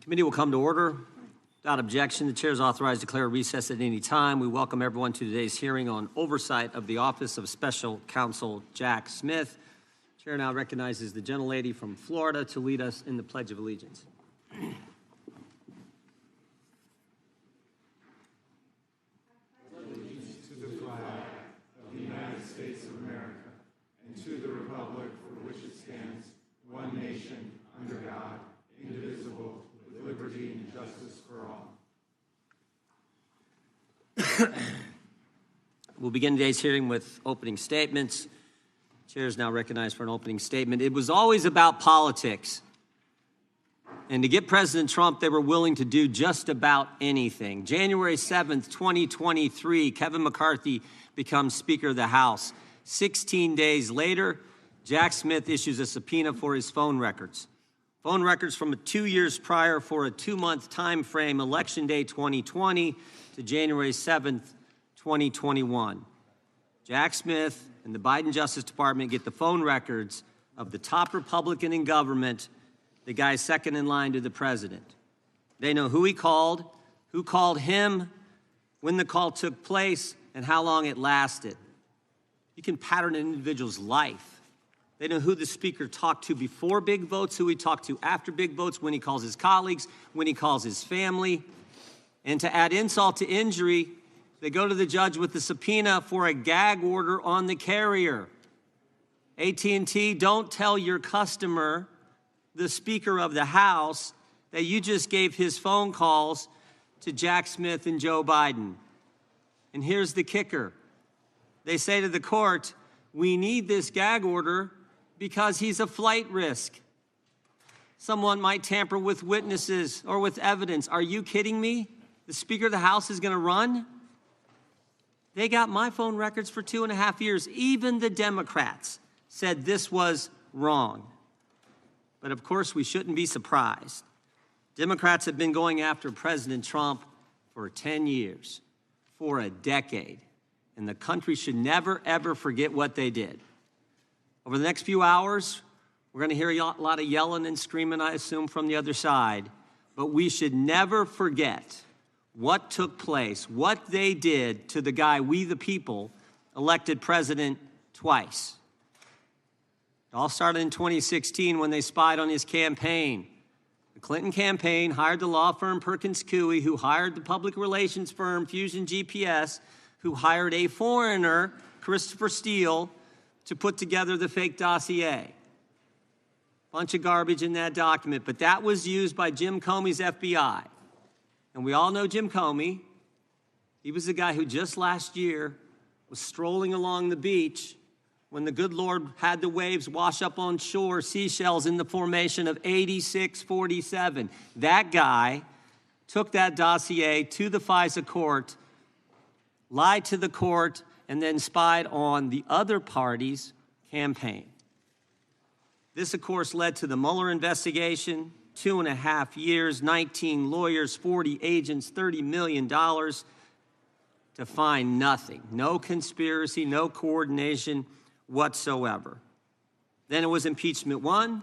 Committee will come to order. Without objection, the chair is authorized to declare a recess at any time. We welcome everyone to today's hearing on oversight of the Office of Special Counsel Jack Smith. The chair now recognizes the gentlelady from Florida to lead us in the Pledge of Allegiance. Allegiance to the flag of the United States of America and to the republic for which it stands, one nation, under God, indivisible, with liberty and justice for all. We'll begin today's hearing with opening statements. The chair is now recognized for an opening statement. It was always about politics. And to get President Trump, they were willing to do just about anything. January 7th, 2023, Kevin McCarthy becomes Speaker of the House. 16 days later, Jack Smith issues a subpoena for his phone records. Phone records from 2 years prior for a 2-month time frame, Election Day 2020 to January 7th, 2021. Jack Smith and the Biden Justice Department get the phone records of the top Republican in government, the guy second in line to the president. They know who he called, who called him, when the call took place, and how long it lasted. You can pattern an individual's life. They know who the speaker talked to before big votes, who he talked to after big votes, when he calls his colleagues, when he calls his family. And to add insult to injury, they go to the judge with the subpoena for a gag order on the carrier. AT&T, don't tell your customer, the Speaker of the House, that you just gave his phone calls to Jack Smith and Joe Biden. And here's the kicker. They say to the court, we need this gag order because he's a flight risk. Someone might tamper with witnesses or with evidence. Are you kidding me? The Speaker of the House is going to run? They got my phone records for 2.5 years. Even the Democrats said this was wrong. But of course, we shouldn't be surprised. Democrats have been going after President Trump for 10 years, for a decade. And the country should never, ever forget what they did. Over the next few hours, we're going to hear a lot of yelling and screaming, I assume, from the other side. But we should never forget what took place, what they did to the guy, we the people, elected president twice. It all started in 2016 when they spied on his campaign. The Clinton campaign hired the law firm Perkins Coie, who hired the public relations firm Fusion GPS, who hired a foreigner, Christopher Steele, to put together the fake dossier. Bunch of garbage in that document, but that was used by Jim Comey's FBI. And we all know Jim Comey. He was the guy who just last year was strolling along the beach when the good Lord had the waves wash up on shore, seashells in the formation of 8647. That guy took that dossier to the FISA court, lied to the court, and then spied on the other party's campaign. This, of course, led to the Mueller investigation, 2.5 years, 19 lawyers, 40 agents, $30 million to find nothing. No conspiracy, no coordination whatsoever. Then it was impeachment 1,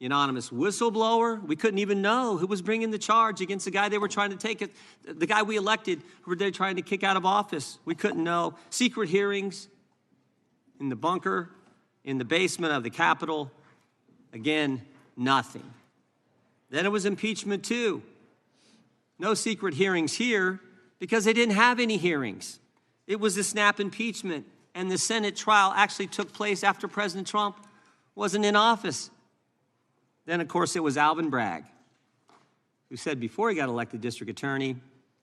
the anonymous whistleblower. We couldn't even know who was bringing the charge against the guy they were trying to take it, the guy we elected, who were they trying to kick out of office. We couldn't know. Secret hearings in the bunker, in the basement of the Capitol. Again, nothing. Then it was impeachment 2. No secret hearings here because they didn't have any hearings. It was a snap impeachment, and the Senate trial actually took place after President Trump wasn't in office. Then, of course, it was Alvin Bragg, who said before he got elected district attorney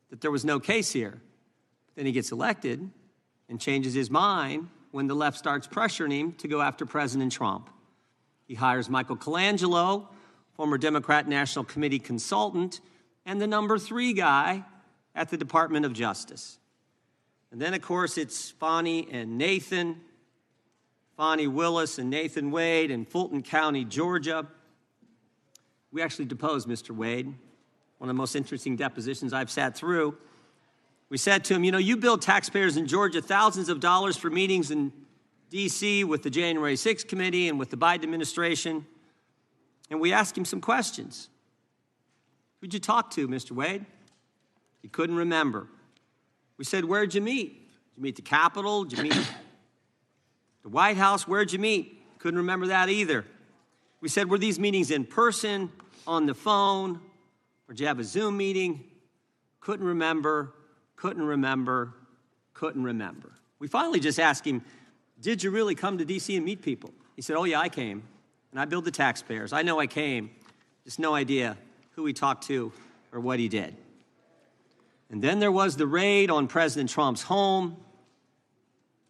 that there was no case here. Then he gets elected and changes his mind when the left starts pressuring him to go after President Trump. He hires Michael Colangelo, former Democrat National Committee consultant, and the number 3 guy at the Department of Justice. And then, of course, it's Fani and Nathan, Fani Willis and Nathan Wade in Fulton County, Georgia. We actually deposed Mr. Wade, one of the most interesting depositions I've sat through. We said to him, you know, you billed taxpayers in Georgia thousands of dollars for meetings in D.C. with the January 6th committee and with the Biden administration. And we asked him some questions. Who'd you talk to, Mr. Wade? He couldn't remember. We said, where'd you meet? Did you meet the Capitol? Did you meet the White House? Where'd you meet? Couldn't remember that either. We said, were these meetings in person, on the phone, or did you have a Zoom meeting? Couldn't remember, couldn't remember, couldn't remember. We finally just asked him, did you really come to D.C. and meet people? He said, oh yeah, I came, and I billed the taxpayers. I know I came, just no idea who he talked to or what he did. And then there was the raid on President Trump's home,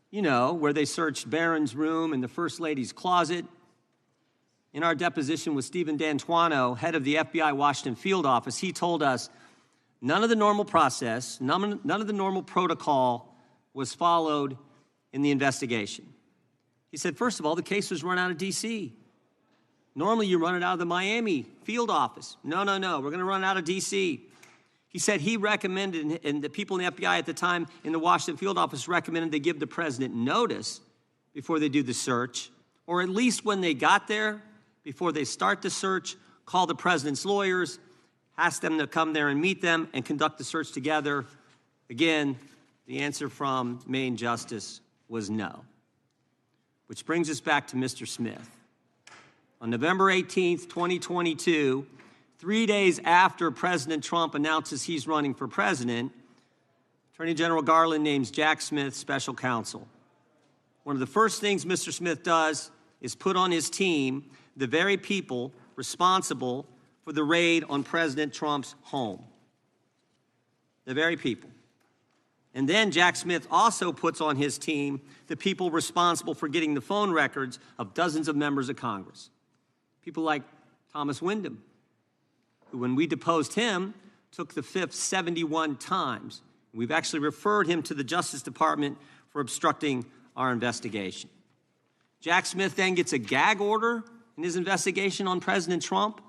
you know, where they searched Barron's room and the First Lady's closet. In our deposition with Stephen D'Antuono, head of the FBI Washington field office, he told us none of the normal process, none of the normal protocol was followed in the investigation. He said, first of all, the case was run out of D.C. Normally you run it out of the Miami field office. No, we're going to run it out of D.C. He said he recommended, and the people in the FBI at the time in the Washington field office recommended they give the president notice before they do the search, or at least when they got there, before they start the search, call the president's lawyers, ask them to come there and meet them and conduct the search together. Again, the answer from Maine Justice was no. Which brings us back to Mr. Smith. On November 18th, 2022, 3 days after President Trump announces he's running for president, Attorney General Garland names Jack Smith special counsel. One of the first things Mr. Smith does is put on his team the very people responsible for the raid on President Trump's home. The very people. And then Jack Smith also puts on his team the people responsible for getting the phone records of dozens of members of Congress. People like Thomas Wyndham, who, when we deposed him, took the fifth 71 times. We've actually referred him to the Justice Department for obstructing our investigation. Jack Smith then gets a gag order in his investigation on President Trump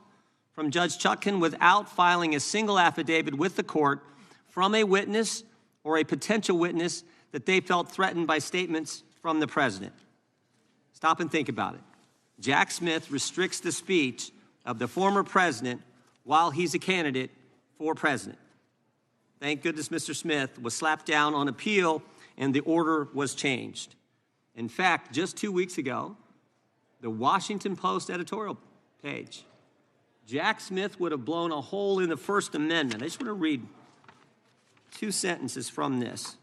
from Judge Chutkan without filing a single affidavit with the court from a witness or a potential witness that they felt threatened by statements from the president. Stop and think about it. Jack Smith restricts the speech of the former president while he's a candidate for president. Thank goodness Mr. Smith was slapped down on appeal and the order was changed. In fact, just 2 weeks ago, the Washington Post editorial page, Jack Smith would have blown a hole in the First Amendment. I just want to read 2 sentences from this.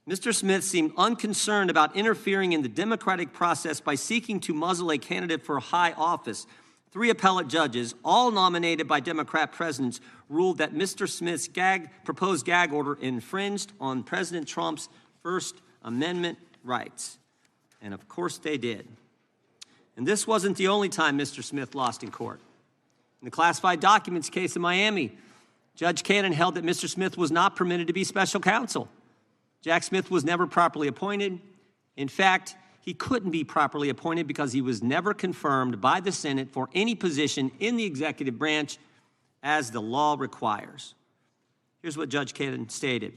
Mr. Smith seemed unconcerned about interfering in the democratic process by seeking to muzzle a candidate for high office. 3 appellate judges, all nominated by Democrat presidents, ruled that Mr. Smith's proposed gag order infringed on President Trump's First Amendment rights. And of course they did. And this wasn't the only time Mr. Smith lost in court. In the classified documents case in Miami, Judge Cannon held that Mr. Smith was not permitted to be special counsel. Jack Smith was never properly appointed. In fact, he couldn't be properly appointed because he was never confirmed by the Senate for any position in the executive branch as the law requires. Here's what Judge Cannon stated.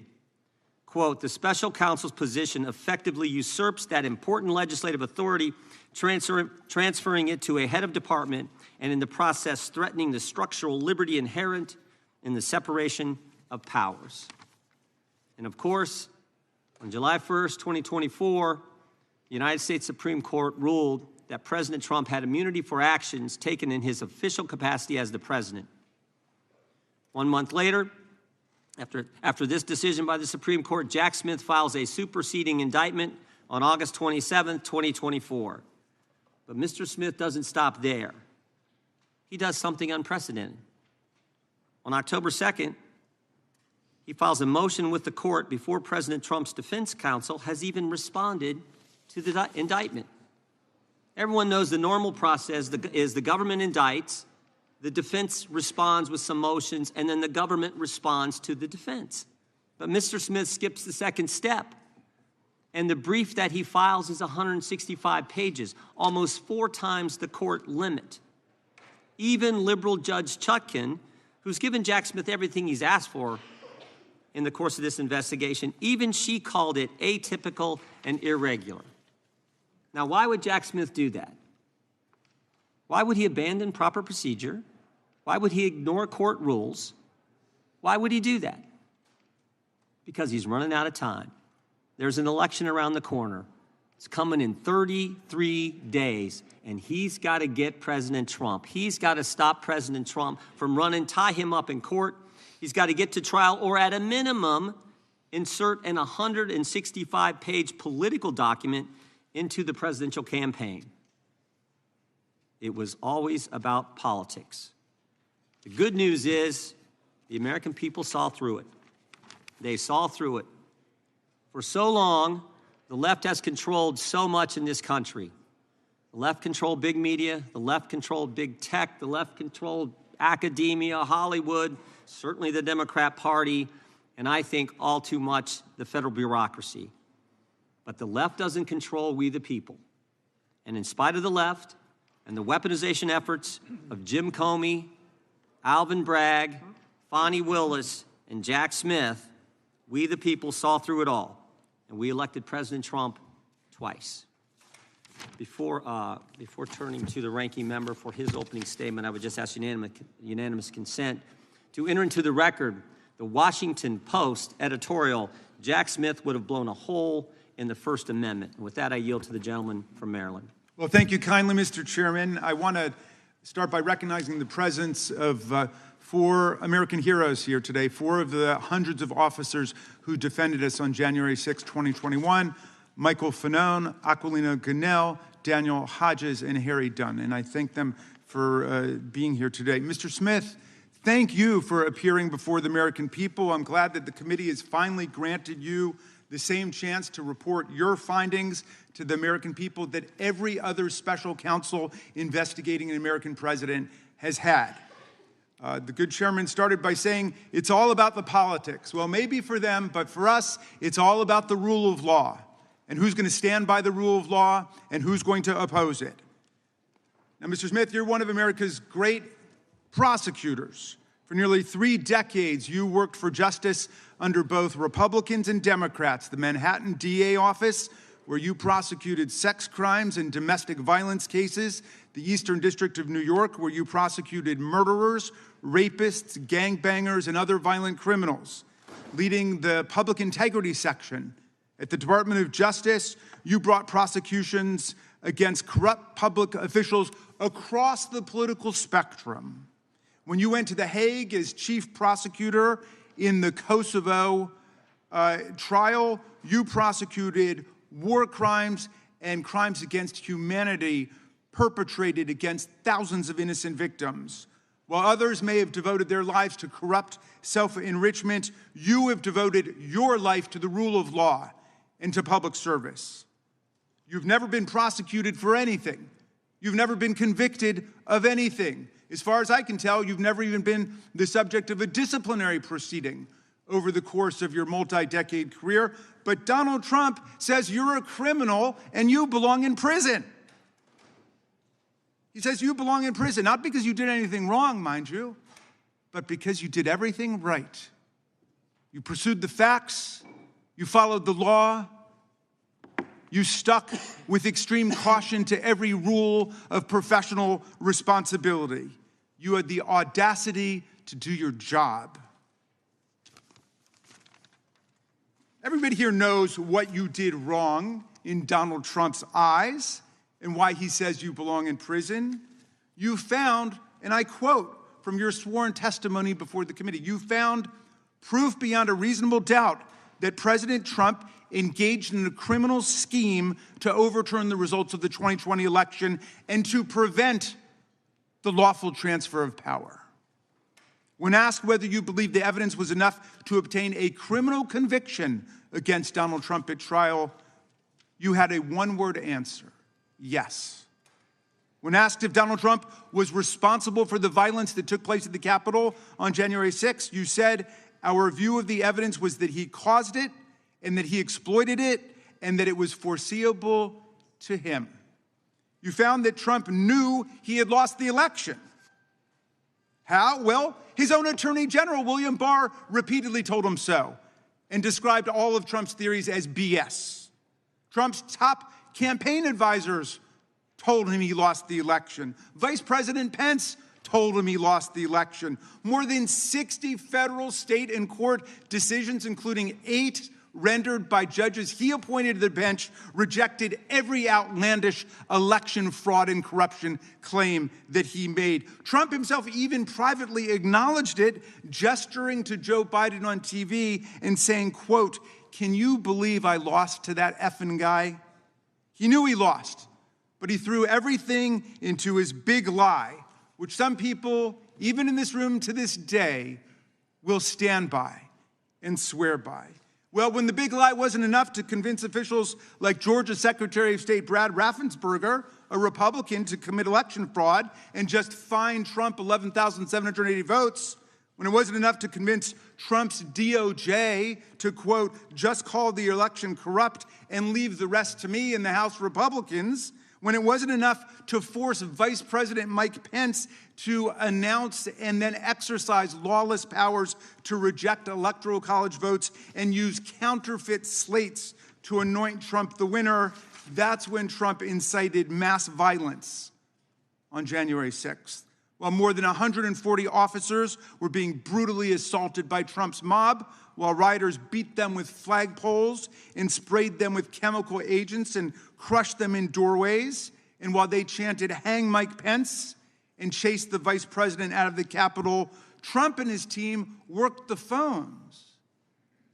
Quote, the special counsel's position effectively usurps that important legislative authority, transferring it to a head of department and in the process threatening the structural liberty inherent in the separation of powers. And of course, on July 1st, 2024, the United States Supreme Court ruled that President Trump had immunity for actions taken in his official capacity as the president. 1 month later, after this decision by the Supreme Court, Jack Smith files a superseding indictment on August 27th, 2024. But Mr. Smith doesn't stop there. He does something unprecedented. On October 2nd, he files a motion with the court before President Trump's defense counsel has even responded to the indictment. Everyone knows the normal process is the government indicts, the defense responds with some motions, and then the government responds to the defense. But Mr. Smith skips the second step. And the brief that he files is 165 pages, almost 4 times the court limit. Even liberal Judge Chutkan, who's given Jack Smith everything he's asked for in the course of this investigation, even she called it atypical and irregular. Now, why would Jack Smith do that? Why would he abandon proper procedure? Why would he ignore court rules? Why would he do that? Because he's running out of time. There's an election around the corner. It's coming in 33 days, and he's got to get President Trump. He's got to stop President Trump from running, tie him up in court. He's got to get to trial, or at a minimum, insert an 165-page political document into the presidential campaign. It was always about politics. The good news is the American people saw through it. They saw through it. For so long, the left has controlled so much in this country. The left controlled big media, the left controlled big tech, the left controlled academia, Hollywood, certainly the Democrat Party, and I think all too much the federal bureaucracy. But the left doesn't control we the people. And in spite of the left and the weaponization efforts of Jim Comey, Alvin Bragg, Fani Willis, and Jack Smith, we the people saw through it all. And we elected President Trump twice. Before turning to the ranking member for his opening statement, I would just ask unanimous consent to enter into the record the Washington Post editorial, Jack Smith would have blown a hole in the First Amendment. And with that, I yield to the gentleman from Maryland. Well, thank you kindly, Mr. Chairman. I want to start by recognizing the presence of 4 American heroes here today, 4 of the hundreds of officers who defended us on January 6, 2021, Michael Fanone, Aquilino Gonell, Daniel Hodges, and Harry Dunn. And I thank them for being here today. Mr. Smith, thank you for appearing before the American people. I'm glad that the committee has finally granted you the same chance to report your findings to the American people that every other special counsel investigating an American president has had. The good chairman started by saying, it's all about the politics. Well, maybe for them, but for us, it's all about the rule of law and who's going to stand by the rule of law and who's going to oppose it. Now, Mr. Smith, you're one of America's great prosecutors. For nearly 3 decades, you worked for justice under both Republicans and Democrats. The Manhattan DA office, where you prosecuted sex crimes and domestic violence cases, the Eastern District of New York, where you prosecuted murderers, rapists, gangbangers, and other violent criminals. Leading the public integrity section at the Department of Justice, you brought prosecutions against corrupt public officials across the political spectrum. When you went to The Hague as chief prosecutor in the Kosovo trial, you prosecuted war crimes and crimes against humanity perpetrated against thousands of innocent victims. While others may have devoted their lives to corrupt self-enrichment, you have devoted your life to the rule of law and to public service. You've never been prosecuted for anything. You've never been convicted of anything. As far as I can tell, you've never even been the subject of a disciplinary proceeding over the course of your multi-decade career. But Donald Trump says you're a criminal and you belong in prison. He says you belong in prison, not because you did anything wrong, mind you, but because you did everything right. You pursued the facts, you followed the law, you stuck with extreme caution to every rule of professional responsibility. You had the audacity to do your job. Everybody here knows what you did wrong in Donald Trump's eyes and why he says you belong in prison. You found, and I quote from your sworn testimony before the committee, you found proof beyond a reasonable doubt that President Trump engaged in a criminal scheme to overturn the results of the 2020 election and to prevent the lawful transfer of power. When asked whether you believe the evidence was enough to obtain a criminal conviction against Donald Trump at trial, you had a one-word answer: yes. When asked if Donald Trump was responsible for the violence that took place at the Capitol on January 6th, you said, our view of the evidence was that he caused it and that he exploited it and that it was foreseeable to him. You found that Trump knew he had lost the election. How? Well, his own Attorney General, William Barr, repeatedly told him so and described all of Trump's theories as BS. Trump's top campaign advisors told him he lost the election. Vice President Pence told him he lost the election. More than 60 federal, state, and court decisions, including 8 rendered by judges he appointed to the bench, rejected every outlandish election fraud and corruption claim that he made. Trump himself even privately acknowledged it, gesturing to Joe Biden on TV and saying, quote, "Can you believe I lost to that effing guy?" He knew he lost, but he threw everything into his big lie, which some people, even in this room to this day, will stand by and swear by. Well, when the big lie wasn't enough to convince officials like Georgia Secretary of State Brad Raffensperger, a Republican, to commit election fraud and just fine Trump 11,780 votes, when it wasn't enough to convince Trump's DOJ to, quote, "just call the election corrupt and leave the rest to me and the House Republicans," when it wasn't enough to force Vice President Mike Pence to announce and then exercise lawless powers to reject Electoral College votes and use counterfeit slates to anoint Trump the winner, that's when Trump incited mass violence on January 6th. While more than 140 officers were being brutally assaulted by Trump's mob, while rioters beat them with flagpoles and sprayed them with chemical agents and crushed them in doorways, and while they chanted, "Hang Mike Pence," and chased the vice president out of the Capitol, Trump and his team worked the phones,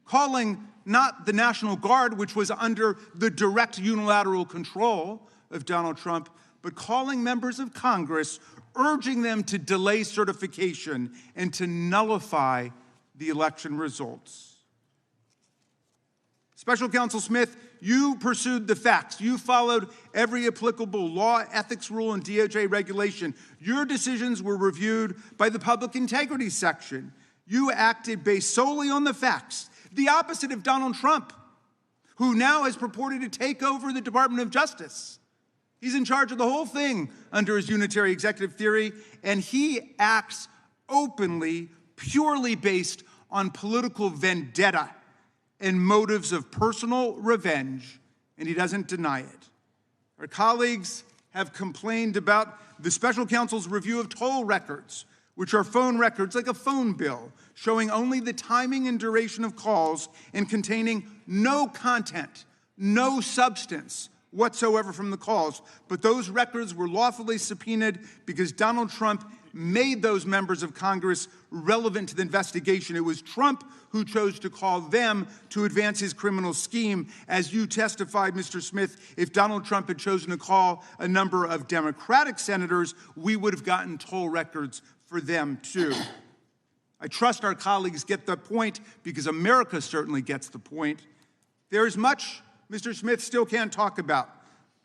calling not the National Guard, which was under the direct unilateral control of Donald Trump, but calling members of Congress, urging them to delay certification and to nullify the election results. Special Counsel Smith, you pursued the facts. You followed every applicable law, ethics rule, and DOJ regulation. Your decisions were reviewed by the Public Integrity Section. You acted based solely on the facts, the opposite of Donald Trump, who now has purported to take over the Department of Justice. He's in charge of the whole thing under his unitary executive theory, and he acts openly, purely based on political vendetta and motives of personal revenge, and he doesn't deny it. Our colleagues have complained about the special counsel's review of toll records, which are phone records like a phone bill, showing only the timing and duration of calls and containing no content, no substance whatsoever from the calls. But those records were lawfully subpoenaed because Donald Trump made those members of Congress relevant to the investigation. It was Trump who chose to call them to advance his criminal scheme. As you testified, Mr. Smith, if Donald Trump had chosen to call a number of Democratic senators, we would have gotten toll records for them too. I trust our colleagues get the point because America certainly gets the point. There is much Mr. Smith still can't talk about,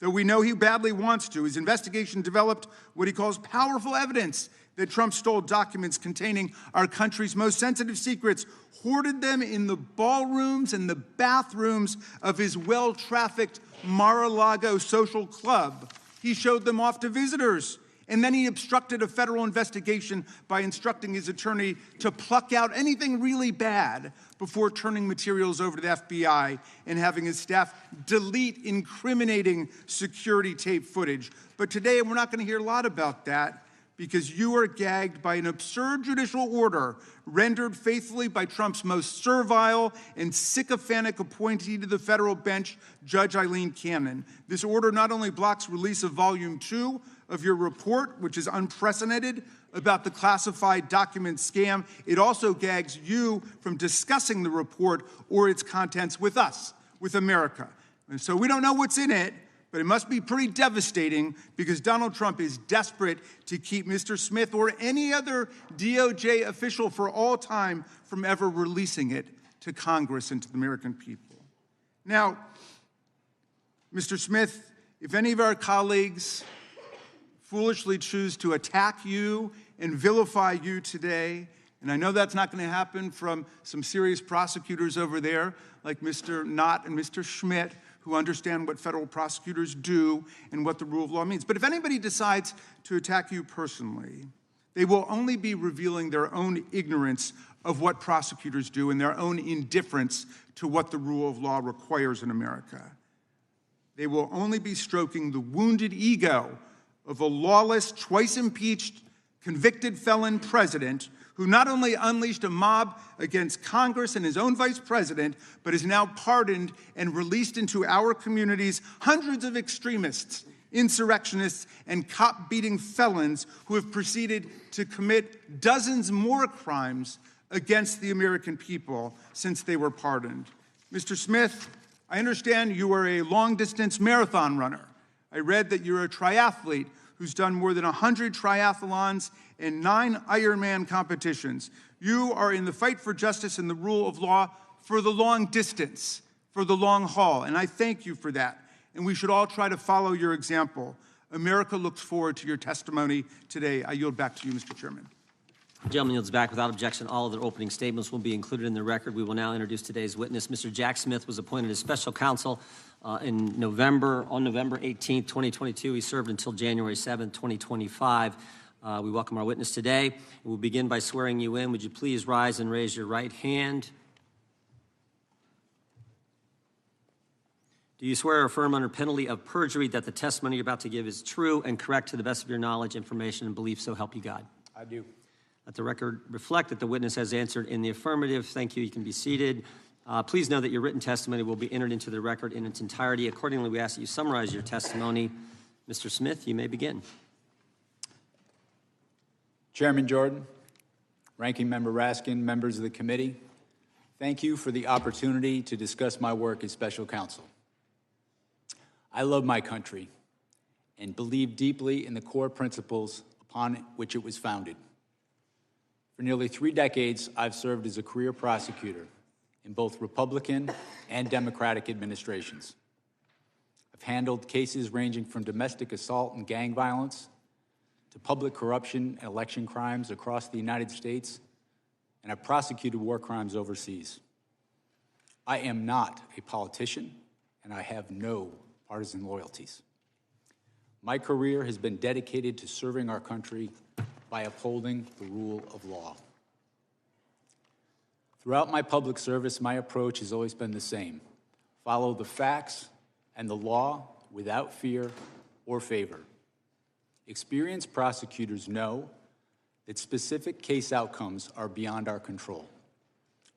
though we know he badly wants to. His investigation developed what he calls powerful evidence that Trump stole documents containing our country's most sensitive secrets, hoarded them in the ballrooms and the bathrooms of his well-trafficked Mar-a-Lago social club. He showed them off to visitors, and then he obstructed a federal investigation by instructing his attorney to pluck out anything really bad before turning materials over to the FBI and having his staff delete incriminating security tape footage. But today, we're not going to hear a lot about that because you are gagged by an absurd judicial order rendered faithfully by Trump's most servile and sycophantic appointee to the federal bench, Judge Eileen Cannon. This order not only blocks release of Volume 2 of your report, which is unprecedented, about the classified document scam, it also gags you from discussing the report or its contents with us, with America. And so we don't know what's in it, but it must be pretty devastating because Donald Trump is desperate to keep Mr. Smith or any other DOJ official for all time from ever releasing it to Congress and to the American people. Now, Mr. Smith, if any of our colleagues foolishly choose to attack you and vilify you today, and I know that's not going to happen from some serious prosecutors over there like Mr. Knott and Mr. Schmidt, who understand what federal prosecutors do and what the rule of law means. But if anybody decides to attack you personally, they will only be revealing their own ignorance of what prosecutors do and their own indifference to what the rule of law requires in America. They will only be stroking the wounded ego of a lawless, twice impeached convicted felon president who not only unleashed a mob against Congress and his own vice president, but is now pardoned and released into our communities hundreds of extremists, insurrectionists, and cop-beating felons who have proceeded to commit dozens more crimes against the American people since they were pardoned. Mr. Smith, I understand you are a long-distance marathon runner. I read that you're a triathlete who's done more than 100 triathlons and 9 Ironman competitions. You are in the fight for justice and the rule of law for the long distance, for the long haul, and I thank you for that. And we should all try to follow your example. America looks forward to your testimony today. I yield back to you, Mr. Chairman. The gentleman yields back without objection. All of their opening statements will be included in the record. We will now introduce today's witness. Mr. Jack Smith was appointed as special counsel on November 18th, 2022. He served until January 7th, 2025. We welcome our witness today. We'll begin by swearing you in. Would you please rise and raise your right hand? Do you swear or affirm under penalty of perjury that the testimony you're about to give is true and correct to the best of your knowledge, information, and belief, so help you God? I do. Let the record reflect that the witness has answered in the affirmative. Thank you. You can be seated. Please know that your written testimony will be entered into the record in its entirety. Accordingly, we ask that you summarize your testimony. Mr. Smith, you may begin. Chairman Jordan, Ranking Member Raskin, members of the committee, thank you for the opportunity to discuss my work as special counsel. I love my country and believe deeply in the core principles upon which it was founded. For nearly 3 decades, I've served as a career prosecutor in both Republican and Democratic administrations. I've handled cases ranging from domestic assault and gang violence to public corruption and election crimes across the United States, and I've prosecuted war crimes overseas. I am not a politician, and I have no partisan loyalties. My career has been dedicated to serving our country by upholding the rule of law. Throughout my public service, my approach has always been the same: follow the facts and the law without fear or favor. Experienced prosecutors know that specific case outcomes are beyond our control.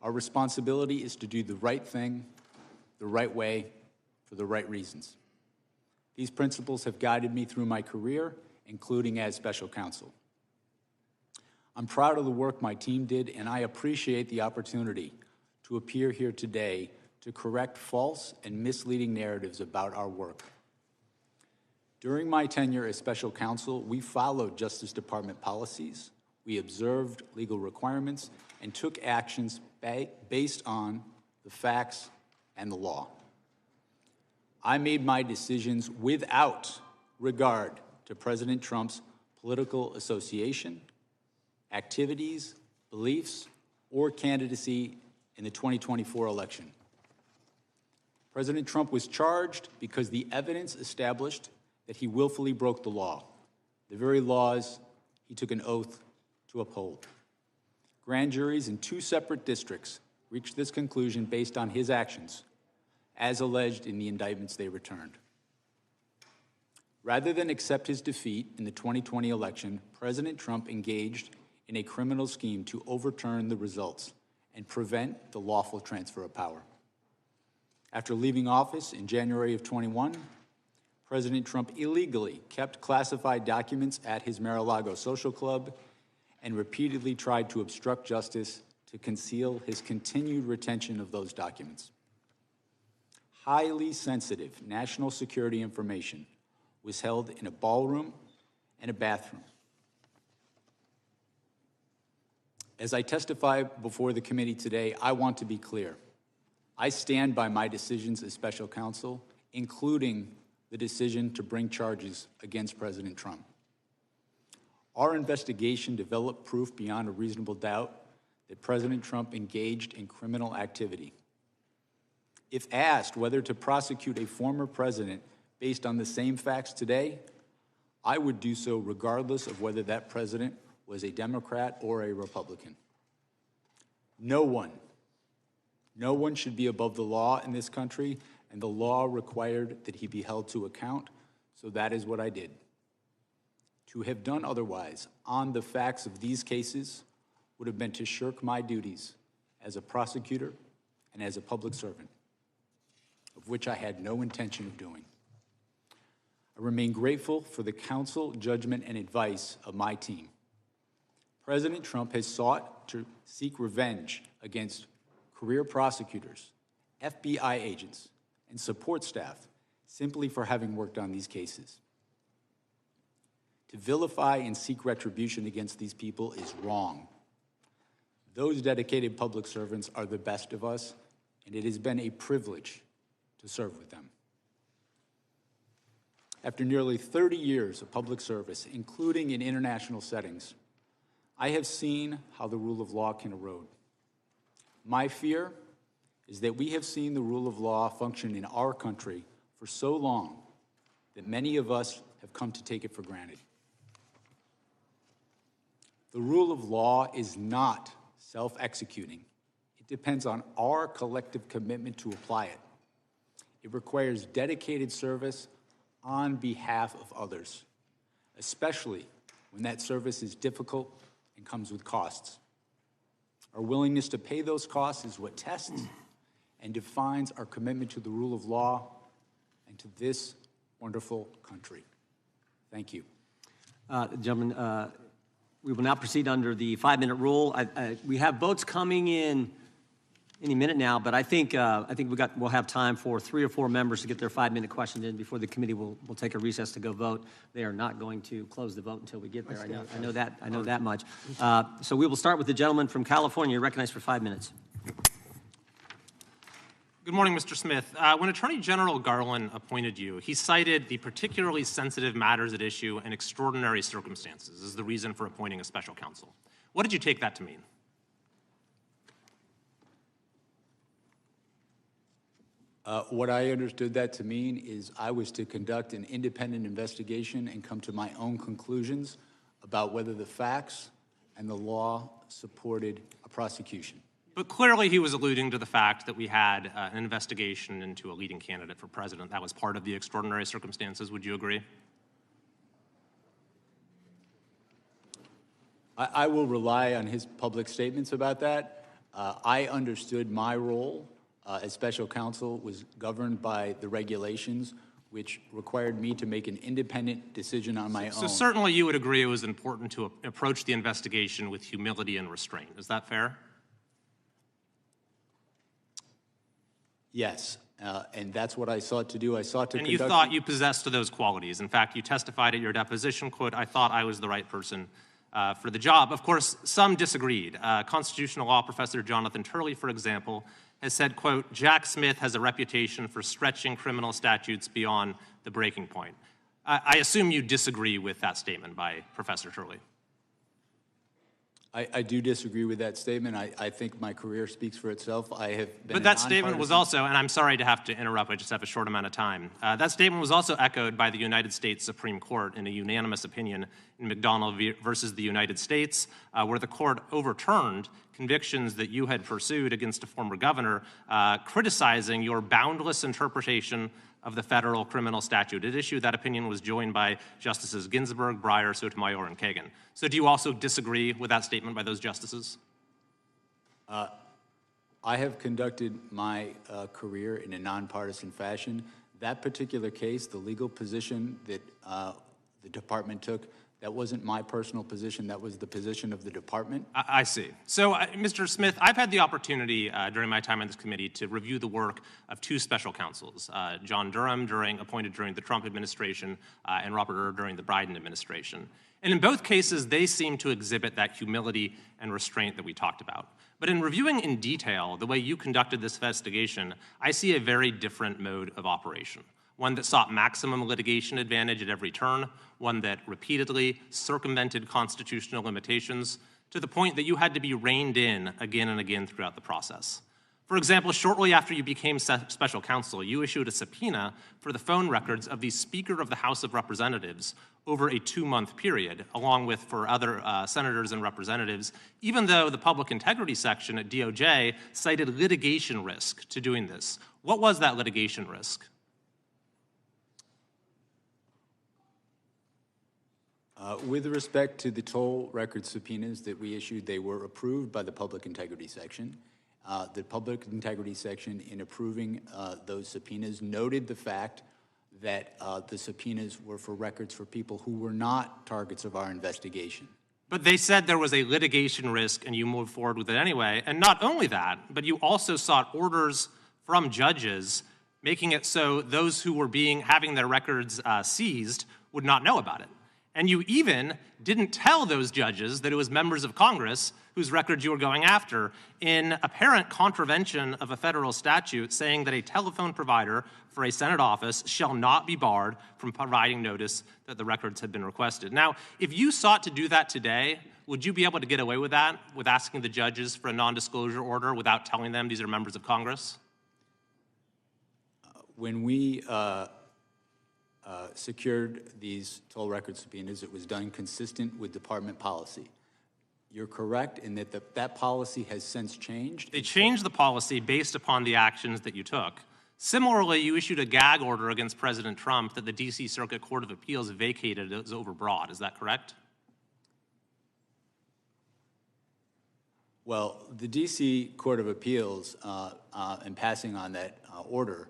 Our responsibility is to do the right thing, the right way, for the right reasons. These principles have guided me through my career, including as special counsel. I'm proud of the work my team did, and I appreciate the opportunity to appear here today to correct false and misleading narratives about our work. During my tenure as special counsel, we followed Justice Department policies, we observed legal requirements, and took actions based on the facts and the law. I made my decisions without regard to President Trump's political association, activities, beliefs, or candidacy in the 2024 election. President Trump was charged because the evidence established that he willfully broke the law, the very laws he took an oath to uphold. Grand juries in 2 separate districts reached this conclusion based on his actions, as alleged in the indictments they returned. Rather than accept his defeat in the 2020 election, President Trump engaged in a criminal scheme to overturn the results and prevent the lawful transfer of power. After leaving office in January of 21, President Trump illegally kept classified documents at his Mar-a-Lago social club and repeatedly tried to obstruct justice to conceal his continued retention of those documents. Highly sensitive national security information was held in a ballroom and a bathroom. As I testify before the committee today, I want to be clear. I stand by my decisions as special counsel, including the decision to bring charges against President Trump. Our investigation developed proof beyond a reasonable doubt that President Trump engaged in criminal activity. If asked whether to prosecute a former president based on the same facts today, I would do so regardless of whether that president was a Democrat or a Republican. No one should be above the law in this country, and the law required that he be held to account, so that is what I did. To have done otherwise on the facts of these cases would have been to shirk my duties as a prosecutor and as a public servant, of which I had no intention of doing. I remain grateful for the counsel, judgment, and advice of my team. President Trump has sought to seek revenge against career prosecutors, FBI agents, and support staff simply for having worked on these cases. To vilify and seek retribution against these people is wrong. Those dedicated public servants are the best of us, and it has been a privilege to serve with them. After nearly 30 years of public service, including in international settings, I have seen how the rule of law can erode. My fear is that we have seen the rule of law function in our country for so long that many of us have come to take it for granted. The rule of law is not self-executing. It depends on our collective commitment to apply it. It requires dedicated service on behalf of others, especially when that service is difficult and comes with costs. Our willingness to pay those costs is what tests and defines our commitment to the rule of law and to this wonderful country. Thank you. Gentlemen, we will now proceed under the 5-minute rule. We have votes coming in any minute now, but I think we'll have time for 3 or 4 members to get their 5-minute questions in before the committee will take a recess to go vote. They are not going to close the vote until we get there. I know that much. So we will start with the gentleman from California. You're recognized for 5 minutes. Good morning, Mr. Smith. When Attorney General Garland appointed you, he cited the particularly sensitive matters at issue and extraordinary circumstances as the reason for appointing a special counsel. What did you take that to mean? What I understood that to mean is I was to conduct an independent investigation and come to my own conclusions about whether the facts and the law supported a prosecution. But clearly he was alluding to the fact that we had an investigation into a leading candidate for president. That was part of the extraordinary circumstances. Would you agree? I will rely on his public statements about that. I understood my role as special counsel was governed by the regulations, which required me to make an independent decision on my own. So certainly you would agree it was important to approach the investigation with humility and restraint. Is that fair? Yes, and that's what I sought to do. I sought to And conduct... you thought you possessed those qualities. In fact, you testified at your deposition, quote, "I thought I was the right person for the job." Of course, some disagreed. Constitutional law professor Jonathan Turley, for example, has said, quote, "Jack Smith has a reputation for stretching criminal statutes beyond the breaking point." I assume you disagree with that statement by Professor Turley. I do disagree with that statement. I think my career speaks for itself. I have been But that statement was also, and I'm sorry to have to interrupt, I just have a short amount of time. That statement was also echoed by the United States Supreme Court in a unanimous opinion in McDonald versus the United States, where the court overturned convictions that you had pursued against a former governor, criticizing your boundless interpretation of the federal criminal statute. At issue, that opinion was joined by Justices Ginsburg, Breyer, Sotomayor, and Kagan. So do you also disagree with that statement by those justices? I have conducted my career in a nonpartisan fashion. That particular case, the legal position that the department took, that wasn't my personal position. That was the position of the department. I see. So, Mr. Smith, I've had the opportunity during my time on this committee to review the work of 2 special counsels, John Durham, appointed during the Trump administration, and Robert Hur during the Biden administration. And in both cases, they seem to exhibit that humility and restraint that we talked about. But in reviewing in detail the way you conducted this investigation, I see a very different mode of operation. One that sought maximum litigation advantage at every turn, one that repeatedly circumvented constitutional limitations to the point that you had to be reined in again and again throughout the process. For example, shortly after you became special counsel, you issued a subpoena for the phone records of the Speaker of the House of Representatives over a 2-month period, along with for other senators and representatives, even though the public integrity section at DOJ cited litigation risk to doing this. What was that litigation risk? With respect to the toll record subpoenas that we issued, they were approved by the Public Integrity Section. The Public Integrity Section, in approving those subpoenas, noted the fact that the subpoenas were for records for people who were not targets of our investigation. But they said there was a litigation risk and you moved forward with it anyway. And not only that, but you also sought orders from judges making it so those who were having their records seized would not know about it. And you even didn't tell those judges that it was members of Congress whose records you were going after, in apparent contravention of a federal statute saying that a telephone provider for a Senate office shall not be barred from providing notice that the records had been requested. Now, if you sought to do that today, would you be able to get away with that, with asking the judges for a non-disclosure order without telling them these are members of Congress? When we secured these toll record subpoenas, it was done consistent with department policy. You're correct in that that policy has since changed. They changed the policy based upon the actions that you took. Similarly, you issued a gag order against President Trump that the D.C. Circuit Court of Appeals vacated as overbroad. Is that correct? Well, the D.C. Court of Appeals, in passing on that order,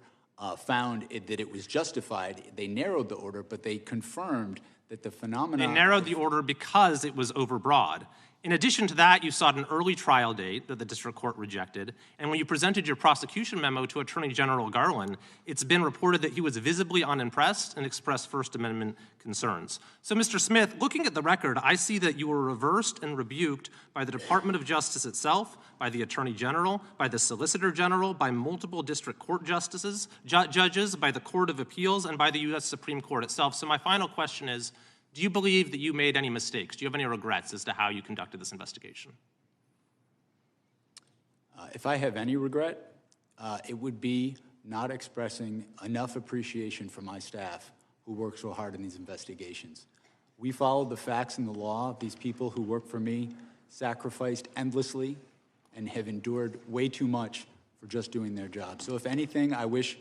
found that it was justified. They narrowed the order, but they confirmed that the phenomenon— They narrowed the order because it was overbroad. In addition to that, you sought an early trial date that the district court rejected, and when you presented your prosecution memo to Attorney General Garland, it's been reported that he was visibly unimpressed and expressed First Amendment concerns. So, Mr. Smith, looking at the record, I see that you were reversed and rebuked by the Department of Justice itself, by the Attorney General, by the Solicitor General, by multiple district court judges, by the Court of Appeals, and by the U.S. Supreme Court itself. So my final question is, do you believe that you made any mistakes? Do you have any regrets as to how you conducted this investigation? If I have any regret, it would be not expressing enough appreciation for my staff who work so hard in these investigations. We followed the facts and the law. These people who work for me sacrificed endlessly and have endured way too much for just doing their job. So if anything, I wish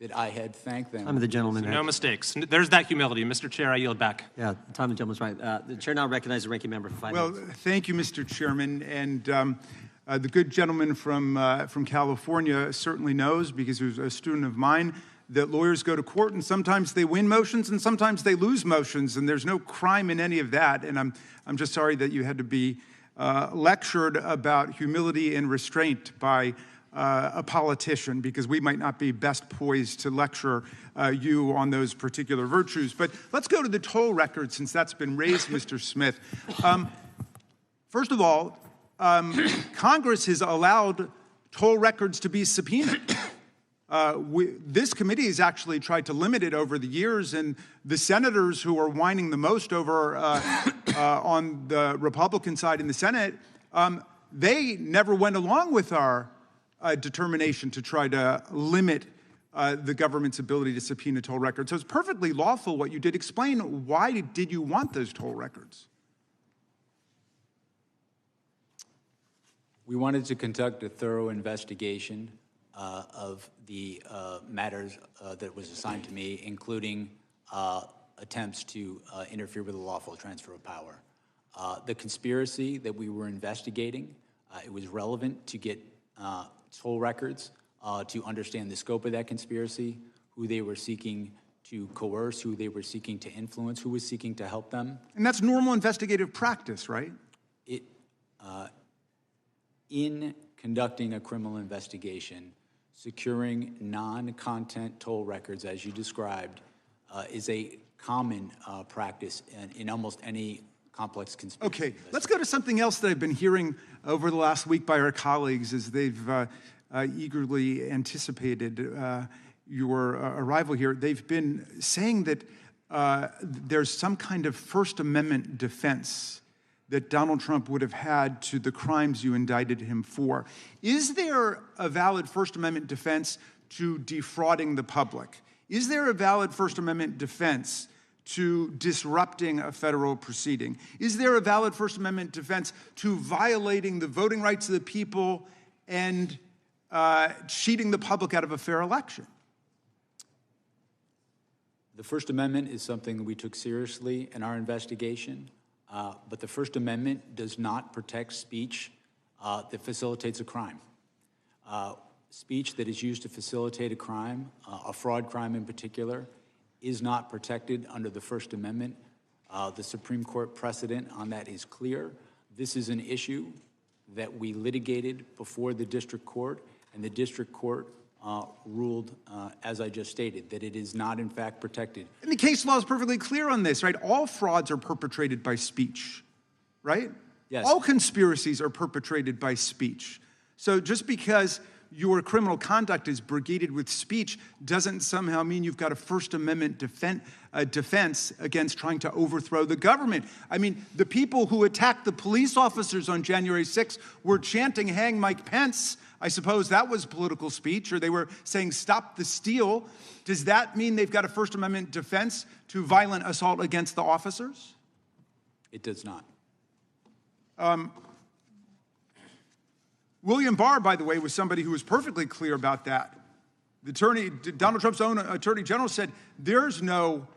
that I had thanked them. Time of the gentleman. So no mistakes. There's that humility. Mr. Chair, I yield back. Yeah, the time of the gentleman's right. The chair now recognizes the ranking member for 5 minutes. Well, thank you, Mr. Chairman. And the good gentleman from California certainly knows, because he was a student of mine, that lawyers go to court and sometimes they win motions and sometimes they lose motions, and there's no crime in any of that. And I'm just sorry that you had to be lectured about humility and restraint by a politician, because we might not be best poised to lecture you on those particular virtues. But let's go to the toll record, since that's been raised, Mr. Smith. First of all, Congress has allowed toll records to be subpoenaed. This committee has actually tried to limit it over the years, and the senators who are whining the most over on the Republican side in the Senate, they never went along with our determination to try to limit the government's ability to subpoena toll records. So it's perfectly lawful what you did. Explain, why did you want those toll records? We wanted to conduct a thorough investigation of the matters that was assigned to me, including attempts to interfere with the lawful transfer of power. The conspiracy that we were investigating, it was relevant to get toll records to understand the scope of that conspiracy, who they were seeking to coerce, who they were seeking to influence, who was seeking to help them. And that's normal investigative practice, right? In conducting a criminal investigation, securing non-content toll records, as you described, is a common practice in almost any complex conspiracy. Okay, let's go to something else that I've been hearing over the last week by our colleagues as they've eagerly anticipated your arrival here. They've been saying that there's some kind of First Amendment defense that Donald Trump would have had to the crimes you indicted him for. Is there a valid First Amendment defense to defrauding the public? Is there a valid First Amendment defense to disrupting a federal proceeding? Is there a valid First Amendment defense to violating the voting rights of the people and cheating the public out of a fair election? The First Amendment is something that we took seriously in our investigation, but the First Amendment does not protect speech that facilitates a crime. Speech that is used to facilitate a crime, a fraud crime in particular, is not protected under the First Amendment. The Supreme Court precedent on that is clear. This is an issue that we litigated before the district court, and the district court ruled, as I just stated, that it is not in fact protected. And the case law is perfectly clear on this, right? All frauds are perpetrated by speech, right? Yes. All conspiracies are perpetrated by speech. So just because your criminal conduct is brigaded with speech doesn't somehow mean you've got a First Amendment defense against trying to overthrow the government. I mean, the people who attacked the police officers on January 6th were chanting, "Hang Mike Pence." I suppose that was political speech, or they were saying, "Stop the steal." Does that mean they've got a First Amendment defense to violent assault against the officers? It does not. William Barr, by the way, was somebody who was perfectly clear about that. Donald Trump's own attorney general said there's no